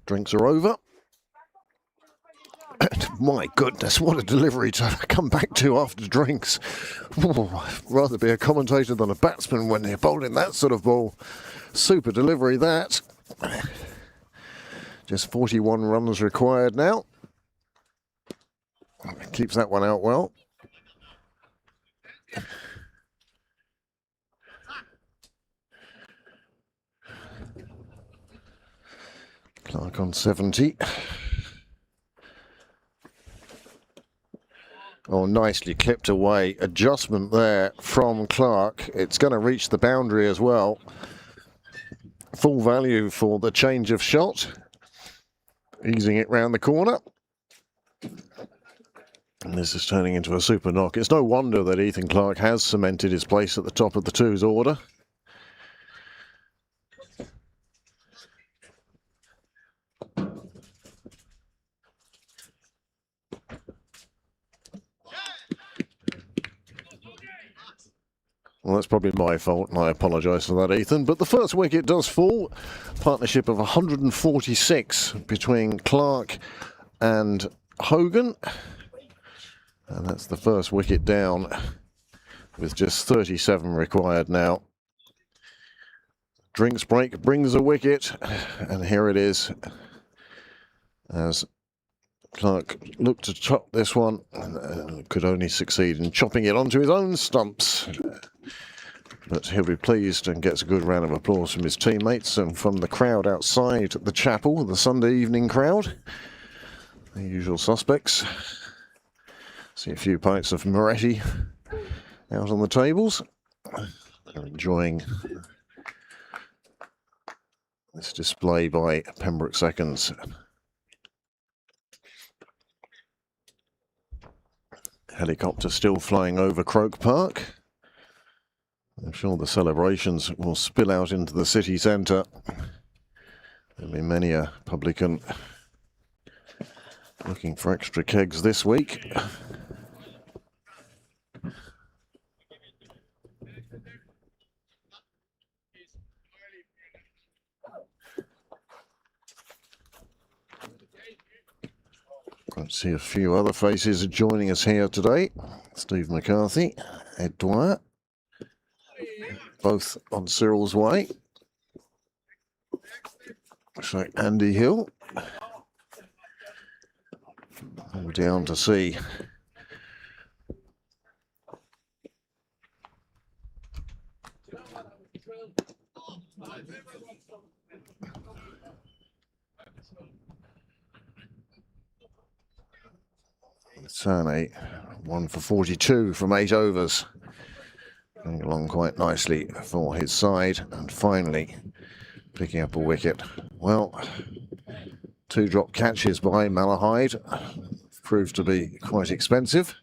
Drinks are over. My goodness, what a delivery to come back to after drinks. I'd rather be a commentator than a batsman when they're bowling that sort of ball. Super delivery that. Just 41 runs required now. Keeps that one out well. Clark on 70. Oh, nicely clipped away. Adjustment there from Clark. It's going to reach the boundary as well. Full value for the change of shot. Easing it round the corner. And this is turning into a super knock. It's no wonder that Ethan Clark has cemented his place at the top of the twos order. Well, that's probably my fault, and I apologise for that, Ethan. But the first wicket does fall. Partnership of 146 between Clark and Hogan. And that's the first wicket down, with just 37 required now. Drinks break brings a wicket, and here it is, as Clark looked to chop this one, and could only succeed in chopping it onto his own stumps. But he'll be pleased and gets a good round of applause from his teammates and from the crowd outside the chapel, the Sunday evening crowd. The usual suspects. See a few pints of Moretti out on the tables. They're enjoying this display by Pembroke seconds. Helicopter still flying over Croke Park. I'm sure the celebrations will spill out into the city centre. There'll be many a publican looking for extra kegs this week. I see a few other faces joining us here today. Steve McCarthy, Ed Dwyer, both on Cyril's way. So Andy Hill, all down to see Sane, 1 for 42 from 8 overs. Going along quite nicely for his side, and finally picking up a wicket. Well, 2 drop catches by Malahide proved to be quite expensive.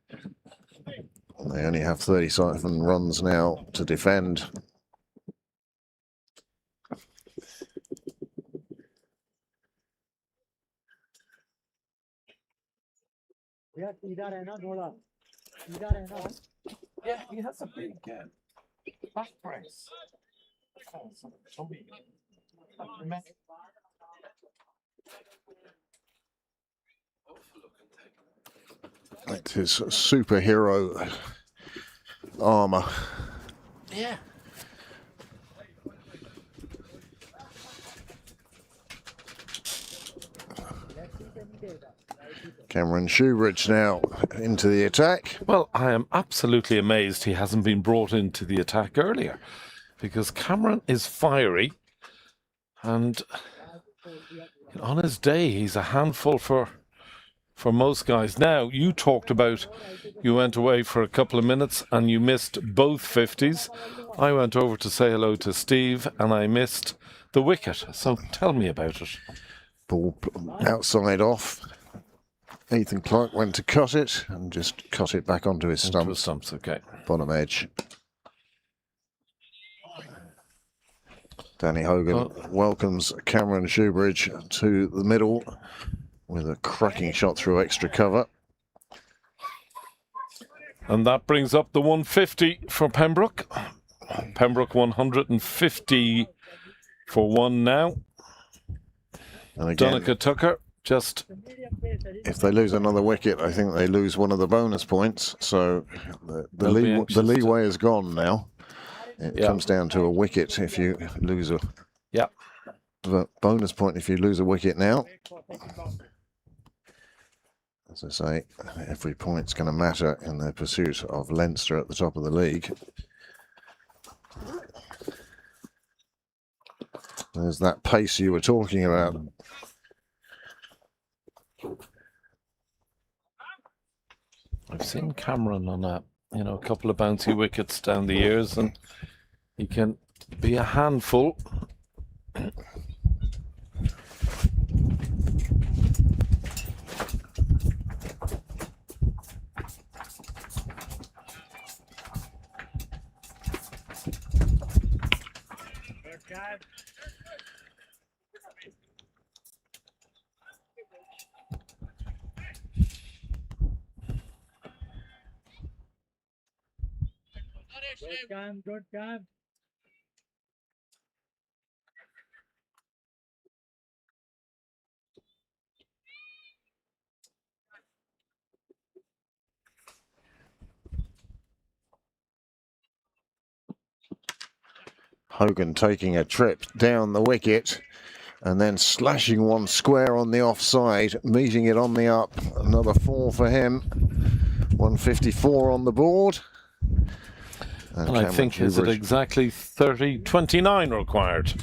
They only have 37 runs now to defend. Yeah, he has a big back brace. It's his superhero armour. Yeah. Cameron Shoebridge now into the attack. Well, I am absolutely amazed he hasn't been brought into the attack earlier, because Cameron is fiery, and on his day he's a handful for most guys. Now, you talked about you went away for a couple of minutes and you missed both 50s. I went over to say hello to Steve and I missed the wicket. So tell me about it. Ball outside off. Ethan Clark went to cut it and just cut it back onto his Into stumps. stumps, okay. Bottom edge. Danny Hogan welcomes Cameron Shoebridge to the middle with a cracking shot through extra cover. And that brings up the 150 for Pembroke. Pembroke 150 for 1 now. And again, Donica Tucker just... if they lose another wicket, I think they lose one of the bonus points. So the leeway is gone now. It comes down to a wicket if you lose a bonus point if you lose a wicket now. As I say, every point's going to matter in their pursuit of Leinster at the top of the league. There's that pace you were talking about. I've seen Cameron on a couple of bouncy wickets down the years, and he can be a handful. Good game. Hogan taking a trip down the wicket and then slashing one square on the offside, meeting it on the up. Another 4 for him. 154 on the board. And I think, is it exactly 30-29 required?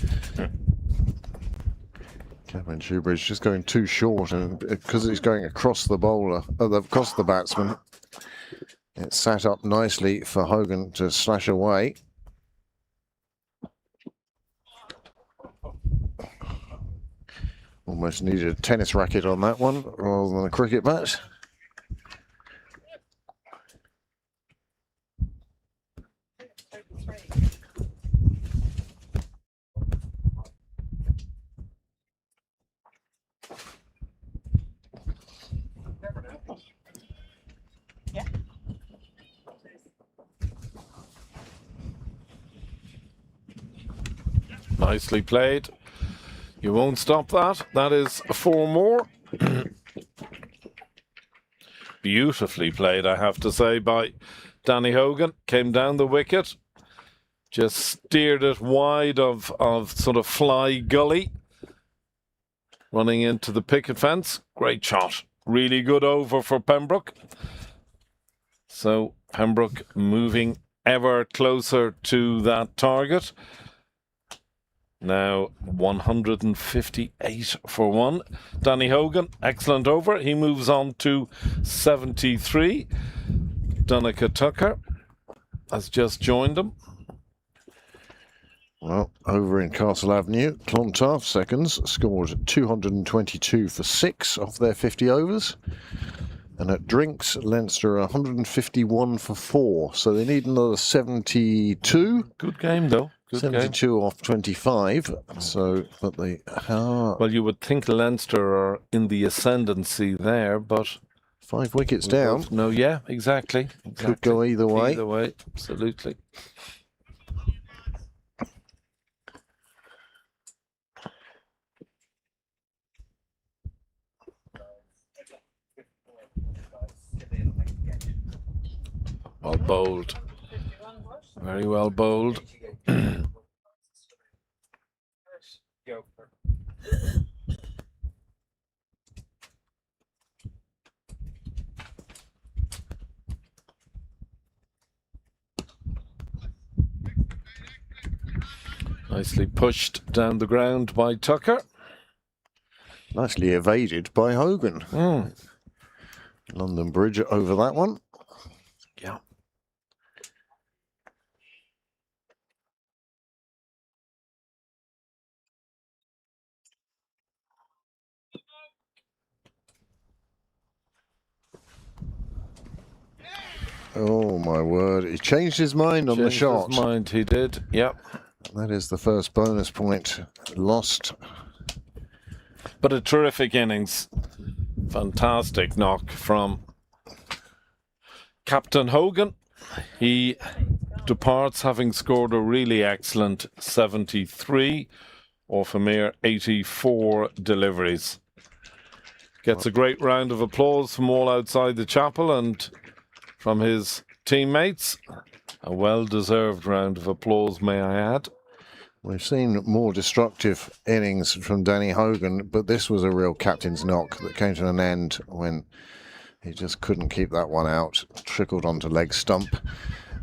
Cameron Shoebridge just going too short, and because he's going across the bowler, across the batsman, it's sat up nicely for Hogan to slash away. Almost needed a tennis racket on that one rather than a cricket bat. Nicely played. You won't stop that. That is 4 more. Beautifully played, I have to say, by Danny Hogan. Came down the wicket. Just steered it wide of sort of fly gully. Running into the picket fence. Great shot. Really good over for Pembroke. So Pembroke moving ever closer to that target. Now 158 for 1. Danny Hogan, excellent over. He moves on to 73. Donica Tucker has just joined him. Well, over in Castle Avenue, Clontarf seconds scored 222 for 6 off their 50 overs. And at Drinks, Leinster 151 for 4. So they need another 72. Good game, though. Good 72 game. off 25. So, but they are... Well, you would think Leinster are in the ascendancy there, but... 5 wickets down. No, yeah, exactly. Could go either way. Either way, absolutely. Well bowled. Very well bowled. Nicely pushed down the ground by Tucker. Nicely evaded by Hogan. London Bridge over that one. Yeah. Oh my word, he changed his mind on the shot. His mind, he did, yep. That is the first bonus point lost. But a terrific innings. Fantastic knock from Captain Hogan. He departs having scored a really excellent 73 off a mere 84 deliveries. Gets a great round of applause from all outside the chapel and from his teammates. A well-deserved round of applause, may I add. We've seen more destructive innings from Danny Hogan, but this was a real captain's knock that came to an end when he just couldn't keep that one out. Trickled onto leg stump.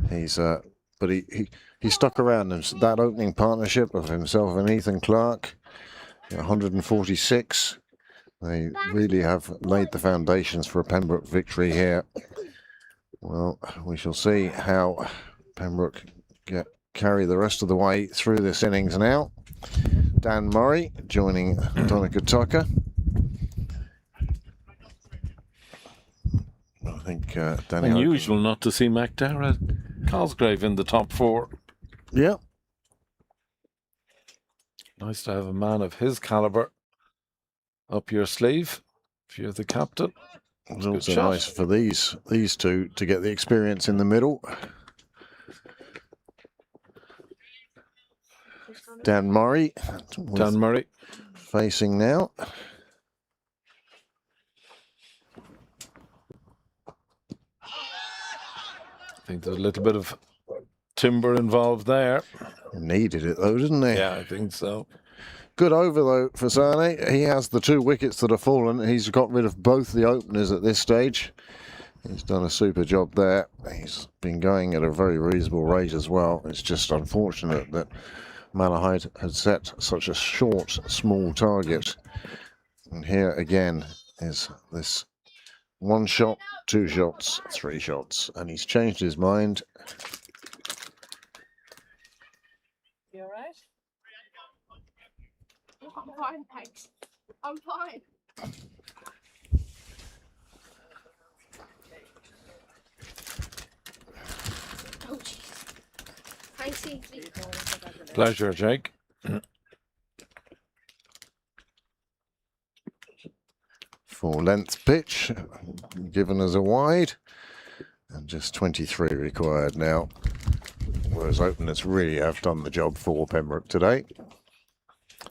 But he stuck around. That opening partnership of himself and Ethan Clark, 146. They really have laid the foundations for a Pembroke victory here. Well, we shall see how Pembroke carry the rest of the way through this innings now. Dan Murray joining Donica Tucker. I think Danny unusual not to see McDowell Cosgrave in the top 4. Yeah. Nice to have a man of his calibre up your sleeve if you're the captain. It's also nice for these two to get the experience in the middle. Dan Murray. Dan Murray. Facing now. I think there's a little bit of timber involved there. Needed it though, didn't he? Yeah, I think so. Good over though for Sane. He has the 2 wickets that have fallen. He's got rid of both the openers at this stage. He's done a super job there. He's been going at a very reasonable rate as well. It's just unfortunate that Malahide had set such a short, small target. And here again is this 1 shot, 2 shots, 3 shots. And he's changed his mind. You alright? I'm fine, thanks. I'm fine. Oh, jeez. Thanks, Evie. Pleasure, Jake. Full length pitch given as a wide. And just 23 required now. Whereas openers really have done the job for Pembroke today.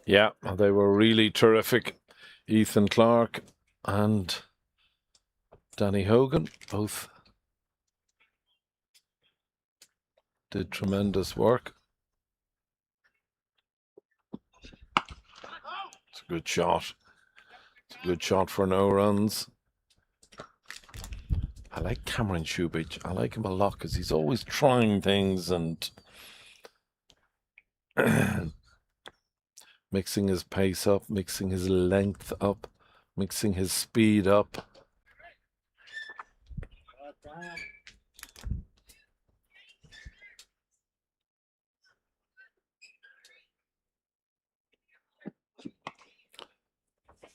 Yeah, they were really terrific. Ethan Clark and Danny Hogan both did tremendous work. It's a good shot. It's a good shot for no runs. I like Cameron Shubich. I like him a lot because he's always trying things and mixing his pace up, mixing his length up, mixing his speed up.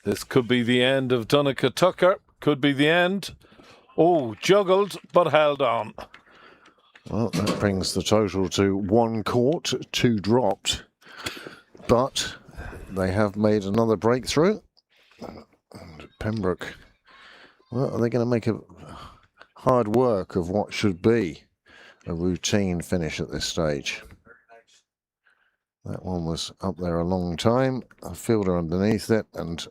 This could be the end of Donica Tucker. Could be the end. Oh, juggled, but held on. Well, that brings the total to 1 caught, 2 dropped. But they have made another breakthrough. And Pembroke, well, are they going to make a hard work of what should be a routine finish at this stage? That one was up there a long time. A fielder underneath it, and,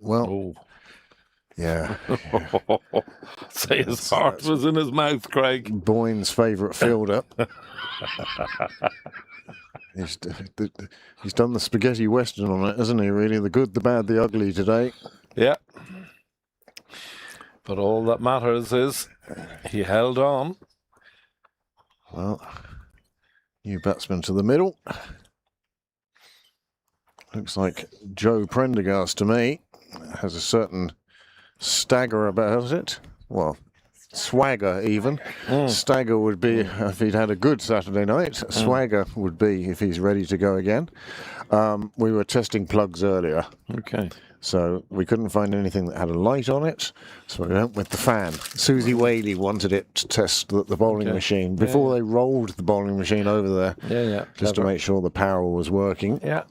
well, Oh. yeah. Say his heart was in his mouth, Craig. Boyne's favourite fielder. He's done the spaghetti western on it, hasn't he, really? The good, the bad, the ugly today. Yeah. But all that matters is he held on. Well, new batsman to the middle. Looks like Joe Prendergast to me. Has a certain stagger about it. Well, swagger even. Stagger would be if he'd had a good Saturday night. Swagger would be if he's ready to go again. We were testing plugs earlier. Okay. So we couldn't find anything that had a light on it, so we went with the fan. Susie Whaley wanted it to test the bowling machine before they rolled the bowling machine over there. Yeah. Just to make sure the power was working. Yeah.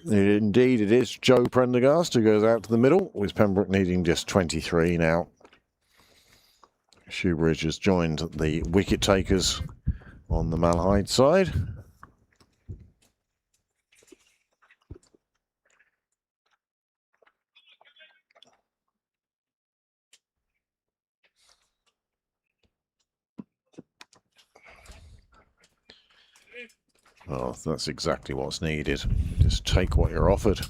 Indeed, it is Joe Prendergast who goes out to the middle, with Pembroke needing just 23 now. Shoebridge has joined the wicket takers on the Malahide side. Oh, that's exactly what's needed. Just take what you're offered.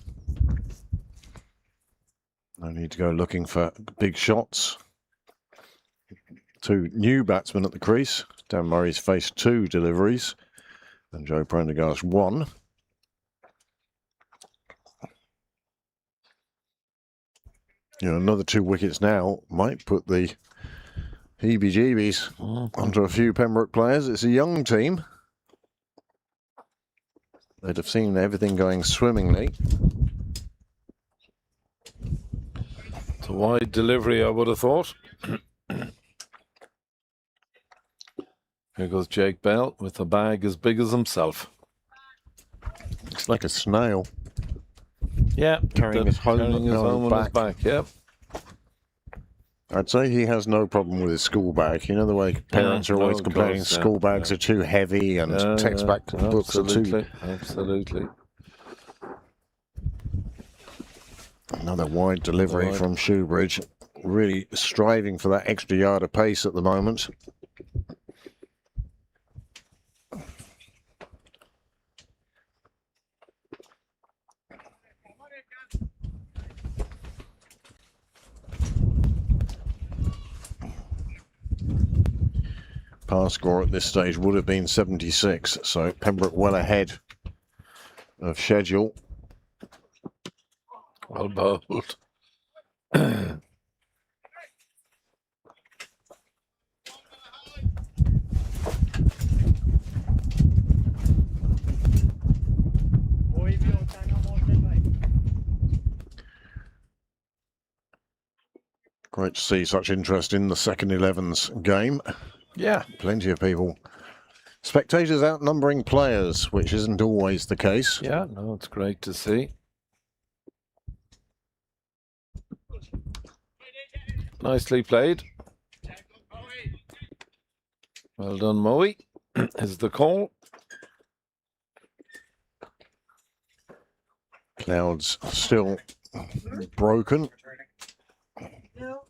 No need to go looking for big shots. 2 new batsmen at the crease. Dan Murray's faced 2 deliveries, and Joe Prendergast 1. You know, another 2 wickets now might put the heebie-jeebies onto a few Pembroke players. It's a young team. They'd have seen everything going swimmingly. It's a wide delivery, I would have thought. Here goes Jake Bell with a bag as big as himself. It's like a snail. Yeah, Carrying his home on his back. Yep. I'd say he has no problem with his school bag. You know the way parents are no, always of complaining course, yeah, school bags are too heavy and text back books are too... Absolutely. Another wide delivery from Shoebridge. Really striving for that extra yard of pace at the moment. Pass score at this stage would have been 76, so Pembroke well ahead of schedule. Well bowled. Great to see such interest in the second 11's game. Yeah. Plenty of people. Spectators outnumbering players, which isn't always the case. Yeah, no, it's great to see. Nicely played. Well done, Moe. Is the call. Clouds still broken. No.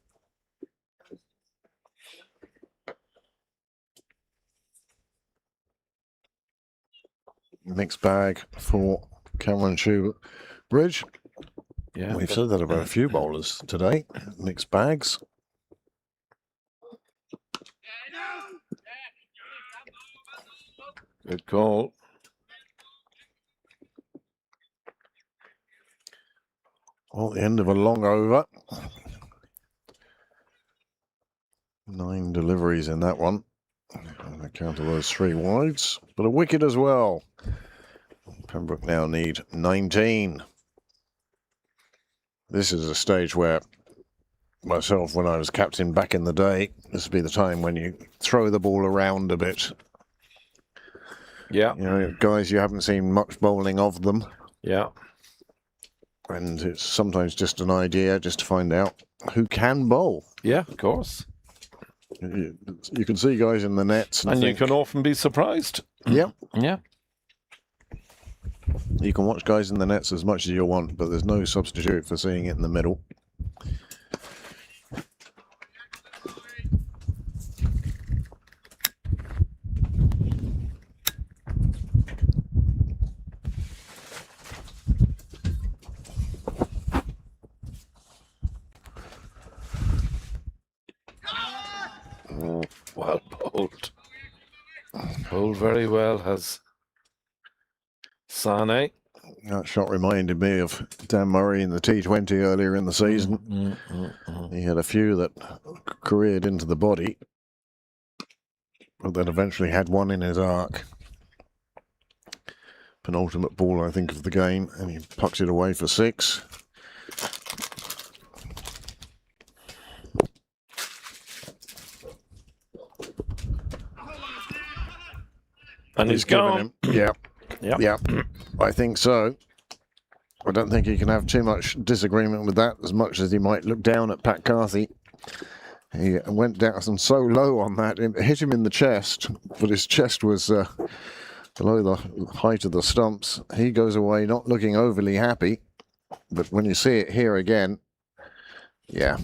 Mixed bag for Cameron Shoebridge. Yeah. We've said that about a few bowlers today. Mixed bags. Good call. Well, the end of a long over. 9 deliveries in that one. On account of those 3 wides, but a wicket as well. Pembroke now need 19. This is a stage where myself, when I was captain back in the day, this would be the time when you throw the ball around a bit. Yeah. You know, guys, you haven't seen much bowling of them. Yeah. And it's sometimes just an idea just to find out who can bowl. Yeah, of course. You can see guys in the nets. And you can often be surprised. Yeah. Yeah. You can watch guys in the nets as much as you want, but there's no substitute for seeing it in the middle. Oh, well bowled. Bowled very well has Sane. That shot reminded me of Dan Murray in the T20 earlier in the season. He had a few that careered into the body, but then eventually had one in his arc. Penultimate ball, I think, of the game, and he pucks it away for 6. And he's given gone. him. Yeah. Yeah, I think so. I don't think he can have too much disagreement with that, as much as he might look down at Pat Carthy. He went down so low on that, it hit him in the chest, but his chest was below the height of the stumps. He goes away not looking overly happy, but when you see it here again, yeah.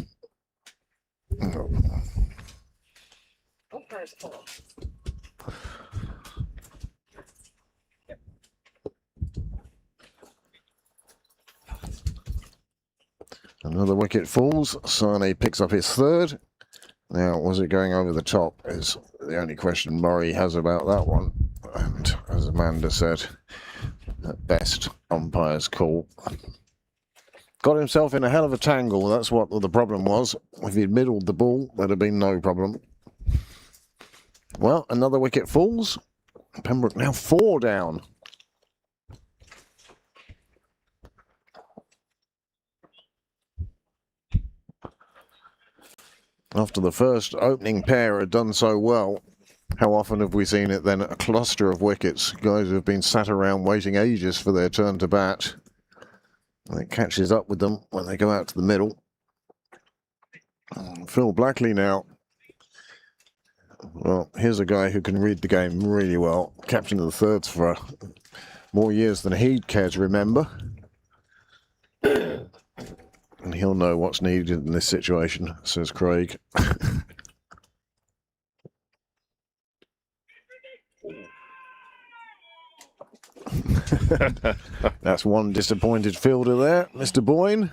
Another wicket falls. Sane picks up his 3rd. Now, was it going over the top is the only question Murray has about that one. And as Amanda said, at best, umpire's call. Got himself in a hell of a tangle. That's what the problem was. If he'd middled the ball, there'd have been no problem. Well, another wicket falls. Pembroke now 4 down. After the first opening pair had done so well, how often have we seen it then? A cluster of wickets. Guys who have been sat around waiting ages for their turn to bat. And it catches up with them when they go out to the middle. Phil Blackley now. Well, here's a guy who can read the game really well. Captain of the thirds for more years than he'd care to remember. And he'll know what's needed in this situation, says Craig. That's one disappointed fielder there, Mr. Boyne.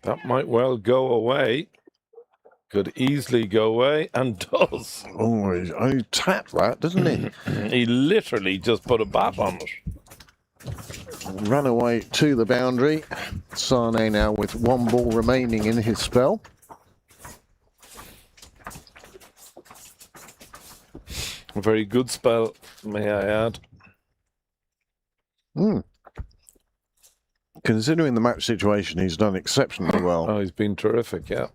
That might well go away. Could easily go away, and does. Oh, he tapped that, doesn't he? He literally just put a bat on it. Run away to the boundary. Sane now with one ball remaining in his spell. A very good spell, may I add. Considering the match situation, he's done exceptionally well. Oh, he's been terrific, yeah.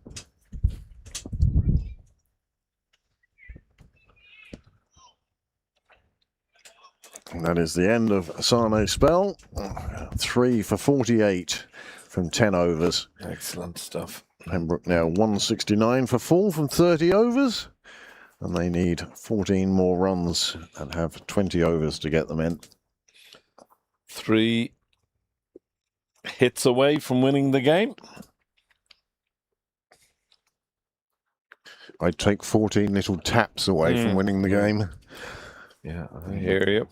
And that is the end of Sane's spell. 3 for 48 from 10 overs. Excellent stuff. Pembroke now 169 for 4 from 30 overs. And they need 14 more runs and have 20 overs to get them in. 3 hits away from winning the game. I'd take 14 little taps away from winning the game. Yeah, I hear you.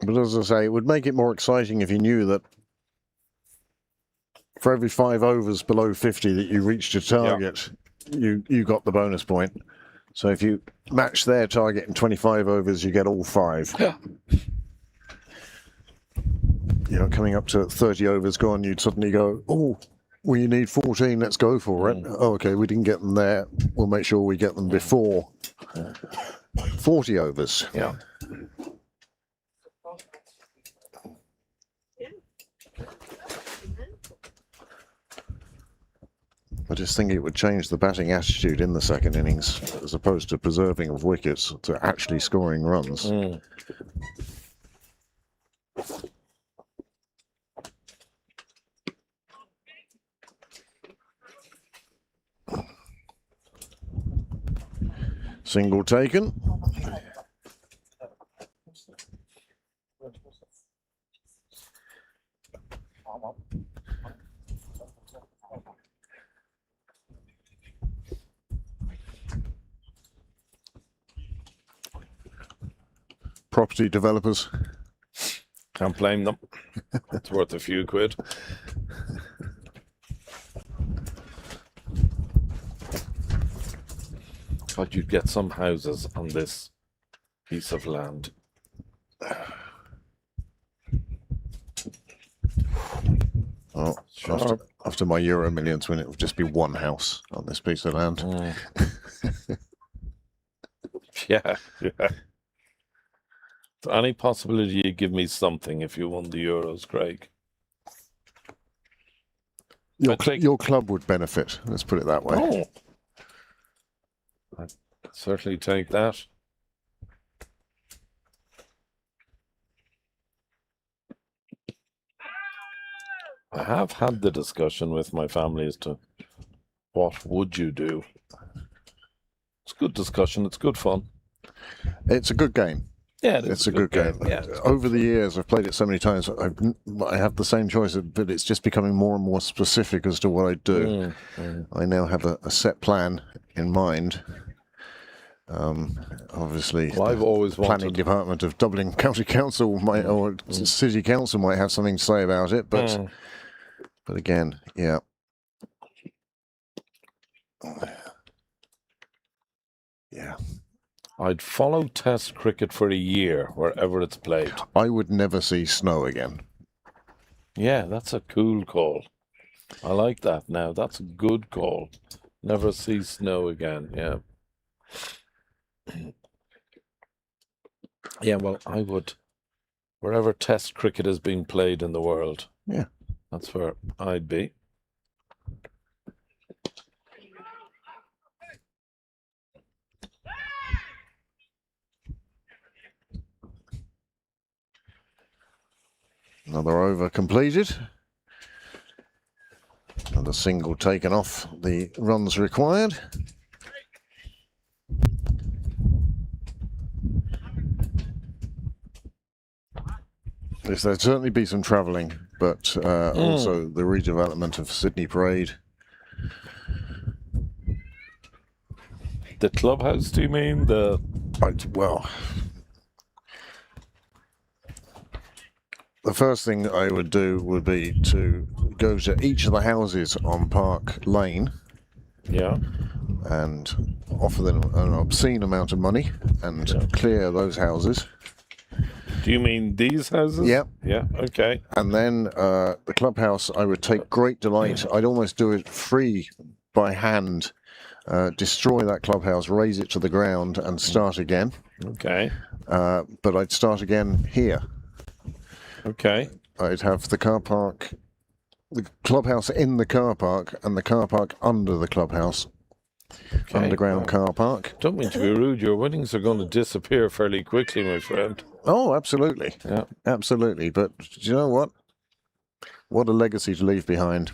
But as I say, it would make it more exciting if you knew that for every 5 overs below 50 that you reached your target, you got the bonus point. So if you match their target in 25 overs, you get all 5. Yeah. You know, coming up to 30 overs gone, you'd suddenly go, oh, well, you need 14, let's go for it. Oh, okay, we didn't get them there. We'll make sure we get them before 40 overs. Yeah. I just think it would change the batting attitude in the second innings, as opposed to preserving of wickets, to actually scoring runs. Single taken. Property developers. Can't blame them. It's worth a few quid. Thought you'd get some houses on this piece of land. Oh, after my Euro Millions win, it would just be one house on this piece of land. Yeah. Any possibility you give me something if you won the Euros, Craig? Your club would benefit, let's put it that way. Oh. I'd certainly take that. I have had the discussion with my family as to what would you do. It's good discussion. It's good fun. It's a good game. Yeah, It's a good game. Yeah, Over the years, I've played it so many times, I have the same choice, but it's just becoming more and more specific as to what I do. I now have a set plan in mind. Obviously, well, I've always the planning department of Dublin County Council might, or City Council might have something to say about it, but again, yeah. Yeah. I'd follow Test cricket for a year wherever it's played. I would never see snow again. Yeah, that's a cool call. I like that now. That's a good call. Never see snow again. Yeah. Yeah, well, I would Wherever Test cricket is being played in the world. Yeah. That's where I'd be. Another over completed. Another single taken off the runs required. Yes, there'd certainly be some travelling, but also the redevelopment of Sydney Parade. The clubhouse, do you mean? Well, the first thing I would do would be to go to each of the houses on Park Lane. Yeah. And offer them an obscene amount of money and clear those houses. Do you mean these houses? Yep. Yeah, okay. And then the clubhouse, I would take great delight. I'd almost do it free by hand. Destroy that clubhouse, raise it to the ground and start again. Okay. But I'd start again here. Okay. I'd have the car park, the clubhouse in the car park and the car park under the clubhouse. Okay. Underground car park. Don't mean to be rude, your winnings are going to disappear fairly quickly, my friend. Oh, absolutely. Yeah. Absolutely. But do you know what? What a legacy to leave behind.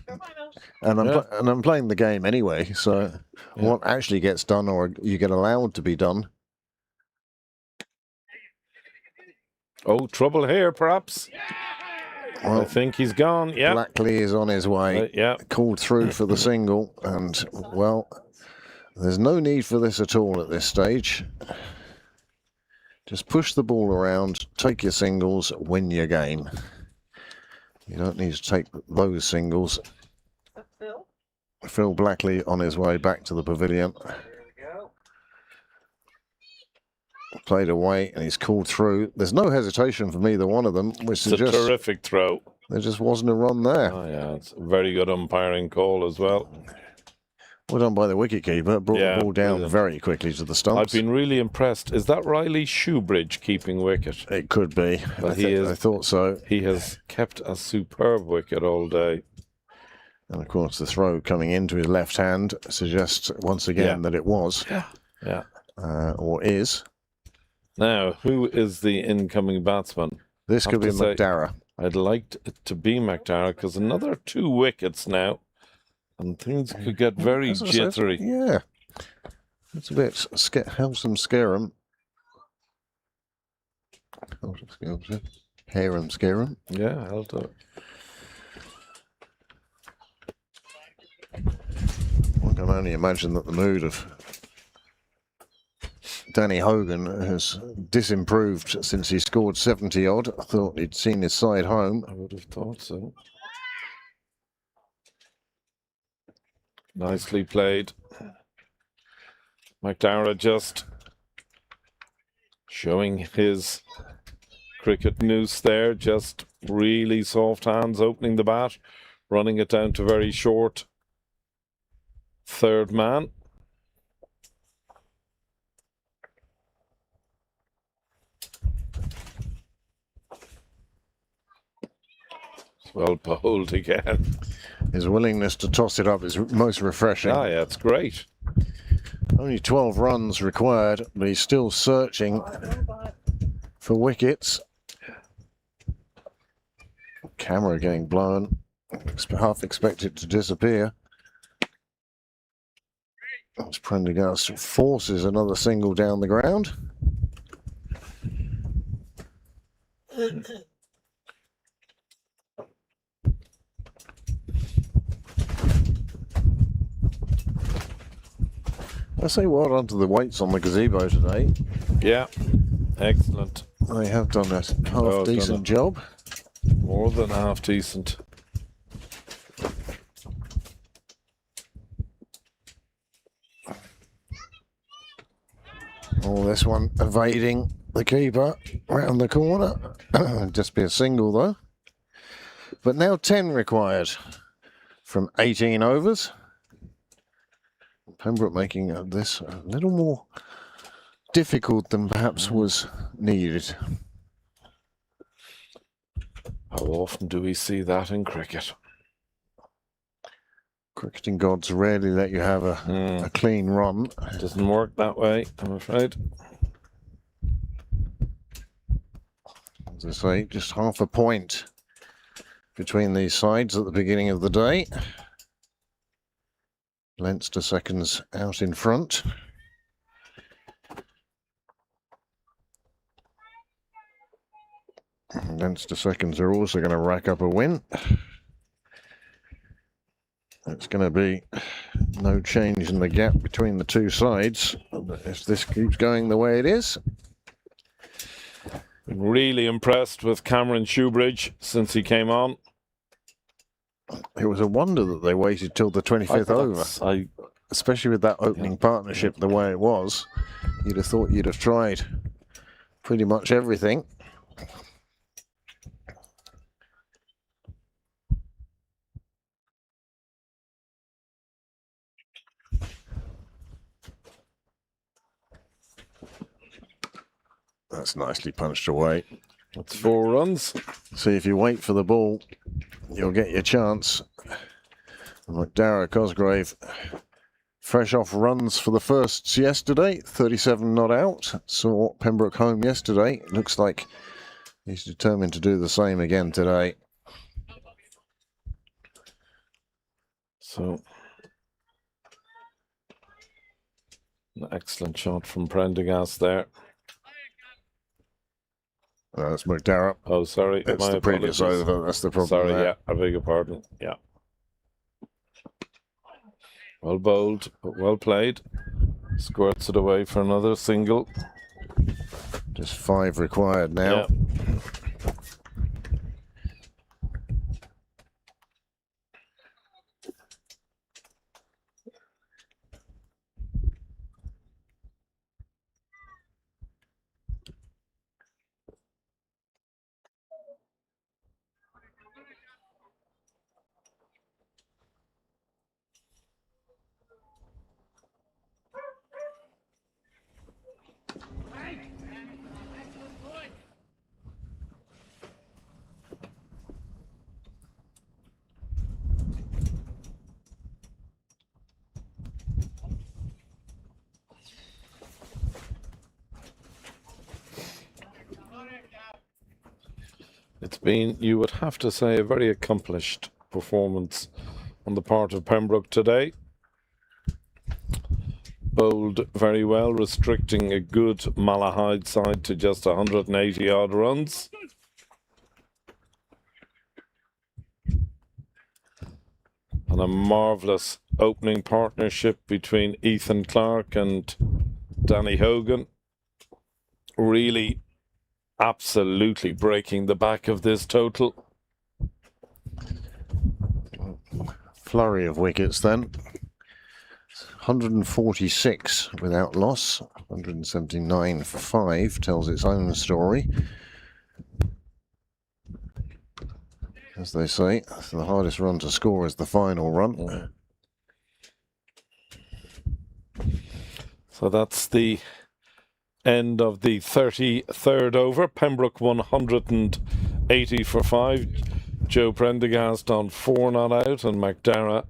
And I'm playing the game anyway, so what actually gets done or you get allowed to be done. Oh, trouble here, perhaps. Well, I think he's gone. Yeah. Blackley is on his way. Yeah. Called through for the single, and well, there's no need for this at all at this stage. Just push the ball around, take your singles, win your game. You don't need to take those singles. Phil Blackley on his way back to the pavilion. Played away and he's called through. There's no hesitation from either one of them, which It's a terrific throw. There just wasn't a run there. Oh, yeah, it's a very good umpiring call as well. Well done by the wicketkeeper. Brought the ball down very quickly to the stumps. I've been really impressed. Is that Riley Shoebridge keeping wicket? It could be. But I thought so. He has kept a superb wicket all day. And of course, the throw coming into his left hand suggests once again that it was. Yeah. Or is. Now, who is the incoming batsman? This could be McDarragh. I'd like it to be McDarragh because another 2 wickets now. And things could get very jittery. Yeah. It's a bit Harem Scarum. Harem Scarum. Yeah, I'll do it. One can only imagine that the mood of Danny Hogan has disimproved since he scored 70 odd. I thought he'd seen his side home. I would have thought so. Nicely played. McDarragh just showing his cricket noose there. Just really soft hands opening the bat, running it down to very short third man. Well bowled again. His willingness to toss it up is most refreshing. Ah, yeah, it's great. Only 12 runs required, but he's still searching for wickets. Camera getting blown. Half expect it to disappear. As Prendergast forces another single down the ground. I say well done to the weights on the gazebo today. Yeah, excellent. They have done a half-decent job. More than half decent. Oh, this one evading the keeper round the corner. Just be a single though. But now 10 required from 18 overs. Pembroke making this a little more difficult than perhaps was needed. How often do we see that in cricket? Cricketing gods rarely let you have a clean run. Doesn't work that way, I'm afraid. As I say, just half a point between these sides at the beginning of the day. Leinster seconds out in front. Leinster seconds are also going to rack up a win. It's going to be no change in the gap between the two sides if this keeps going the way it is. Been really impressed with Cameron Shoebridge since he came on. It was a wonder that they waited till the 25th over. Especially with that opening partnership the way it was. You'd have thought you'd have tried pretty much everything. That's nicely punched away. That's 4 runs. See, if you wait for the ball, you'll get your chance. McDara Cosgrave, fresh off runs for the firsts yesterday, 37 not out. Saw Pembroke home yesterday. It looks like he's determined to do the same again today. So, an excellent shot from Prendergast there. That's McDara. Oh, sorry. It's My the previous apologies. over. That's the problem. Sorry, there. yeah, I beg your pardon. Yeah. Well bowled, but well played. Squirts it away for another single. Just 5 required now. Yeah. It's been, you would have to say, a very accomplished performance on the part of Pembroke today. Bowled very well, restricting a good Malahide side to just 180 odd runs. And a marvellous opening partnership between Ethan Clark and Danny Hogan. Really, absolutely breaking the back of this total. Flurry of wickets then. 146 without loss. 179 for 5 tells its own story. As they say, the hardest run to score is the final run. So that's the end of the 33rd over. Pembroke 180 for 5. Joe Prendergast on 4 not out and McDara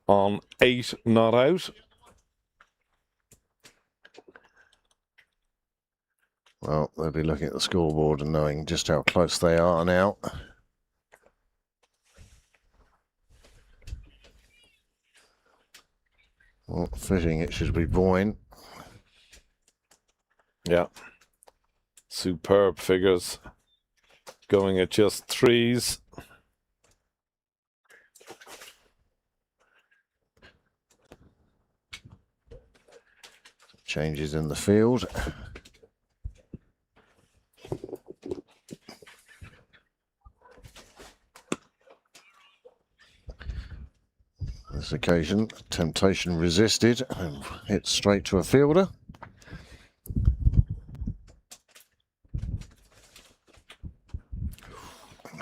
on 8 not out. Well, they'll be looking at the scoreboard and knowing just how close they are now. Well, fitting it should be Boyne. Yeah. Superb figures. Going at just 3s. Changes in the field. This occasion, temptation resisted and hit straight to a fielder.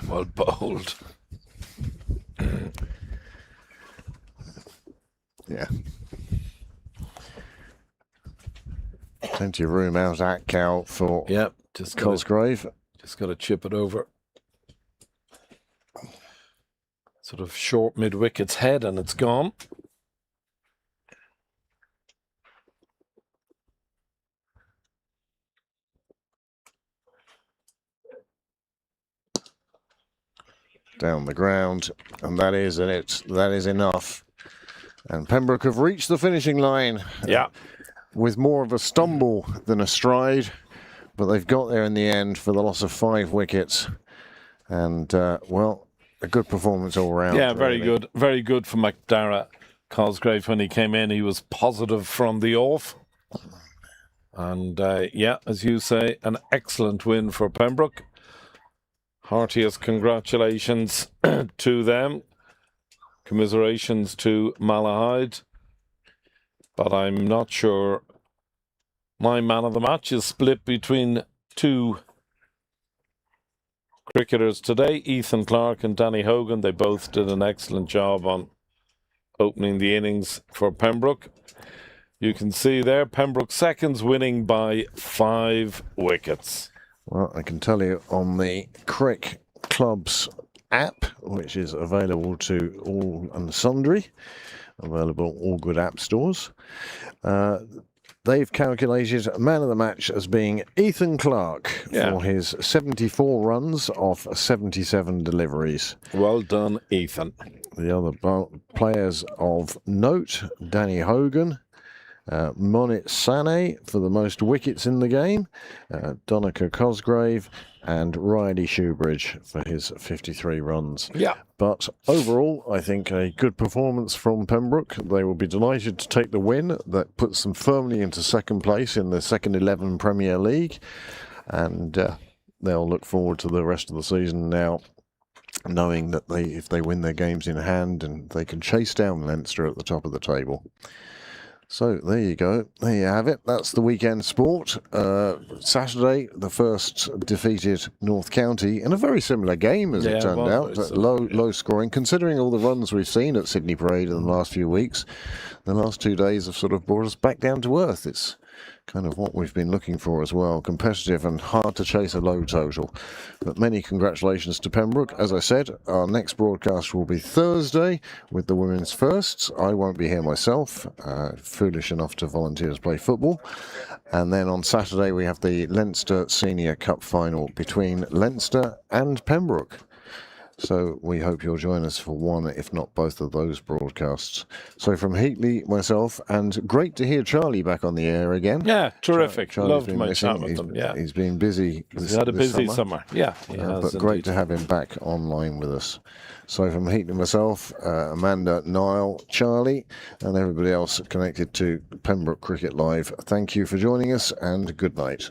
Well bowled. Yeah. Plenty of room out at Cow for Yep, just Cosgrave. Just got to chip it over. Sort of short mid-wicket's head, and it's gone. Down the ground, and that is it. That is enough. And Pembroke have reached the finishing line. Yeah. With more of a stumble than a stride, but they've got there in the end for the loss of 5 wickets. And, well, a good performance all round. Yeah, very really. good. Very good for McDara Cosgrave when he came in. He was positive from the off. And, yeah, as you say, an excellent win for Pembroke. Heartiest congratulations to them. Commiserations to Malahide. But I'm not sure. My man of the match is split between 2 cricketers today, Ethan Clark and Danny Hogan. They both did an excellent job on opening the innings for Pembroke. You can see there, Pembroke seconds winning by 5 wickets. Well, I can tell you on the Crick Club's app, which is available to all and sundry, available at all good app stores, they've calculated man of the match as being Ethan Clark for his 74 runs off 77 deliveries. Well done, Ethan. The other players of note, Danny Hogan, Monit Sane for the most wickets in the game, Donica Cosgrave, and Riley Shoebridge for his 53 runs. Yeah. But overall, I think a good performance from Pembroke. They will be delighted to take the win. That puts them firmly into second place in the second 11 Premier League. And they'll look forward to the rest of the season now, knowing that if they win their games in hand, and they can chase down Leinster at the top of the table. So there you go. There you have it. That's the weekend sport. Saturday, the first defeated North County in a very similar game, as it turned out. Low scoring, considering all the runs we've seen at Sydney Parade in the last few weeks. The last 2 days have sort of brought us back down to earth. It's kind of what we've been looking for as well. Competitive and hard to chase a low total. But many congratulations to Pembroke. As I said, our next broadcast will be Thursday with the women's firsts. I won't be here myself, foolish enough to volunteer to play football. And then on Saturday we have the Leinster Senior Cup final between Leinster and Pembroke. So we hope you'll join us for one, if not both of those broadcasts. So from Heatley, myself, and great to hear Charlie back on the air again. Yeah, terrific. Charlie's Loved my chat with them. Yeah, he's been busy. He's had a busy summer. Yeah, but great to have him back online with us. So from Heatley, myself, Amanda, Niall, Charlie, and everybody else connected to Pembroke Cricket Live, thank you for joining us, and good night.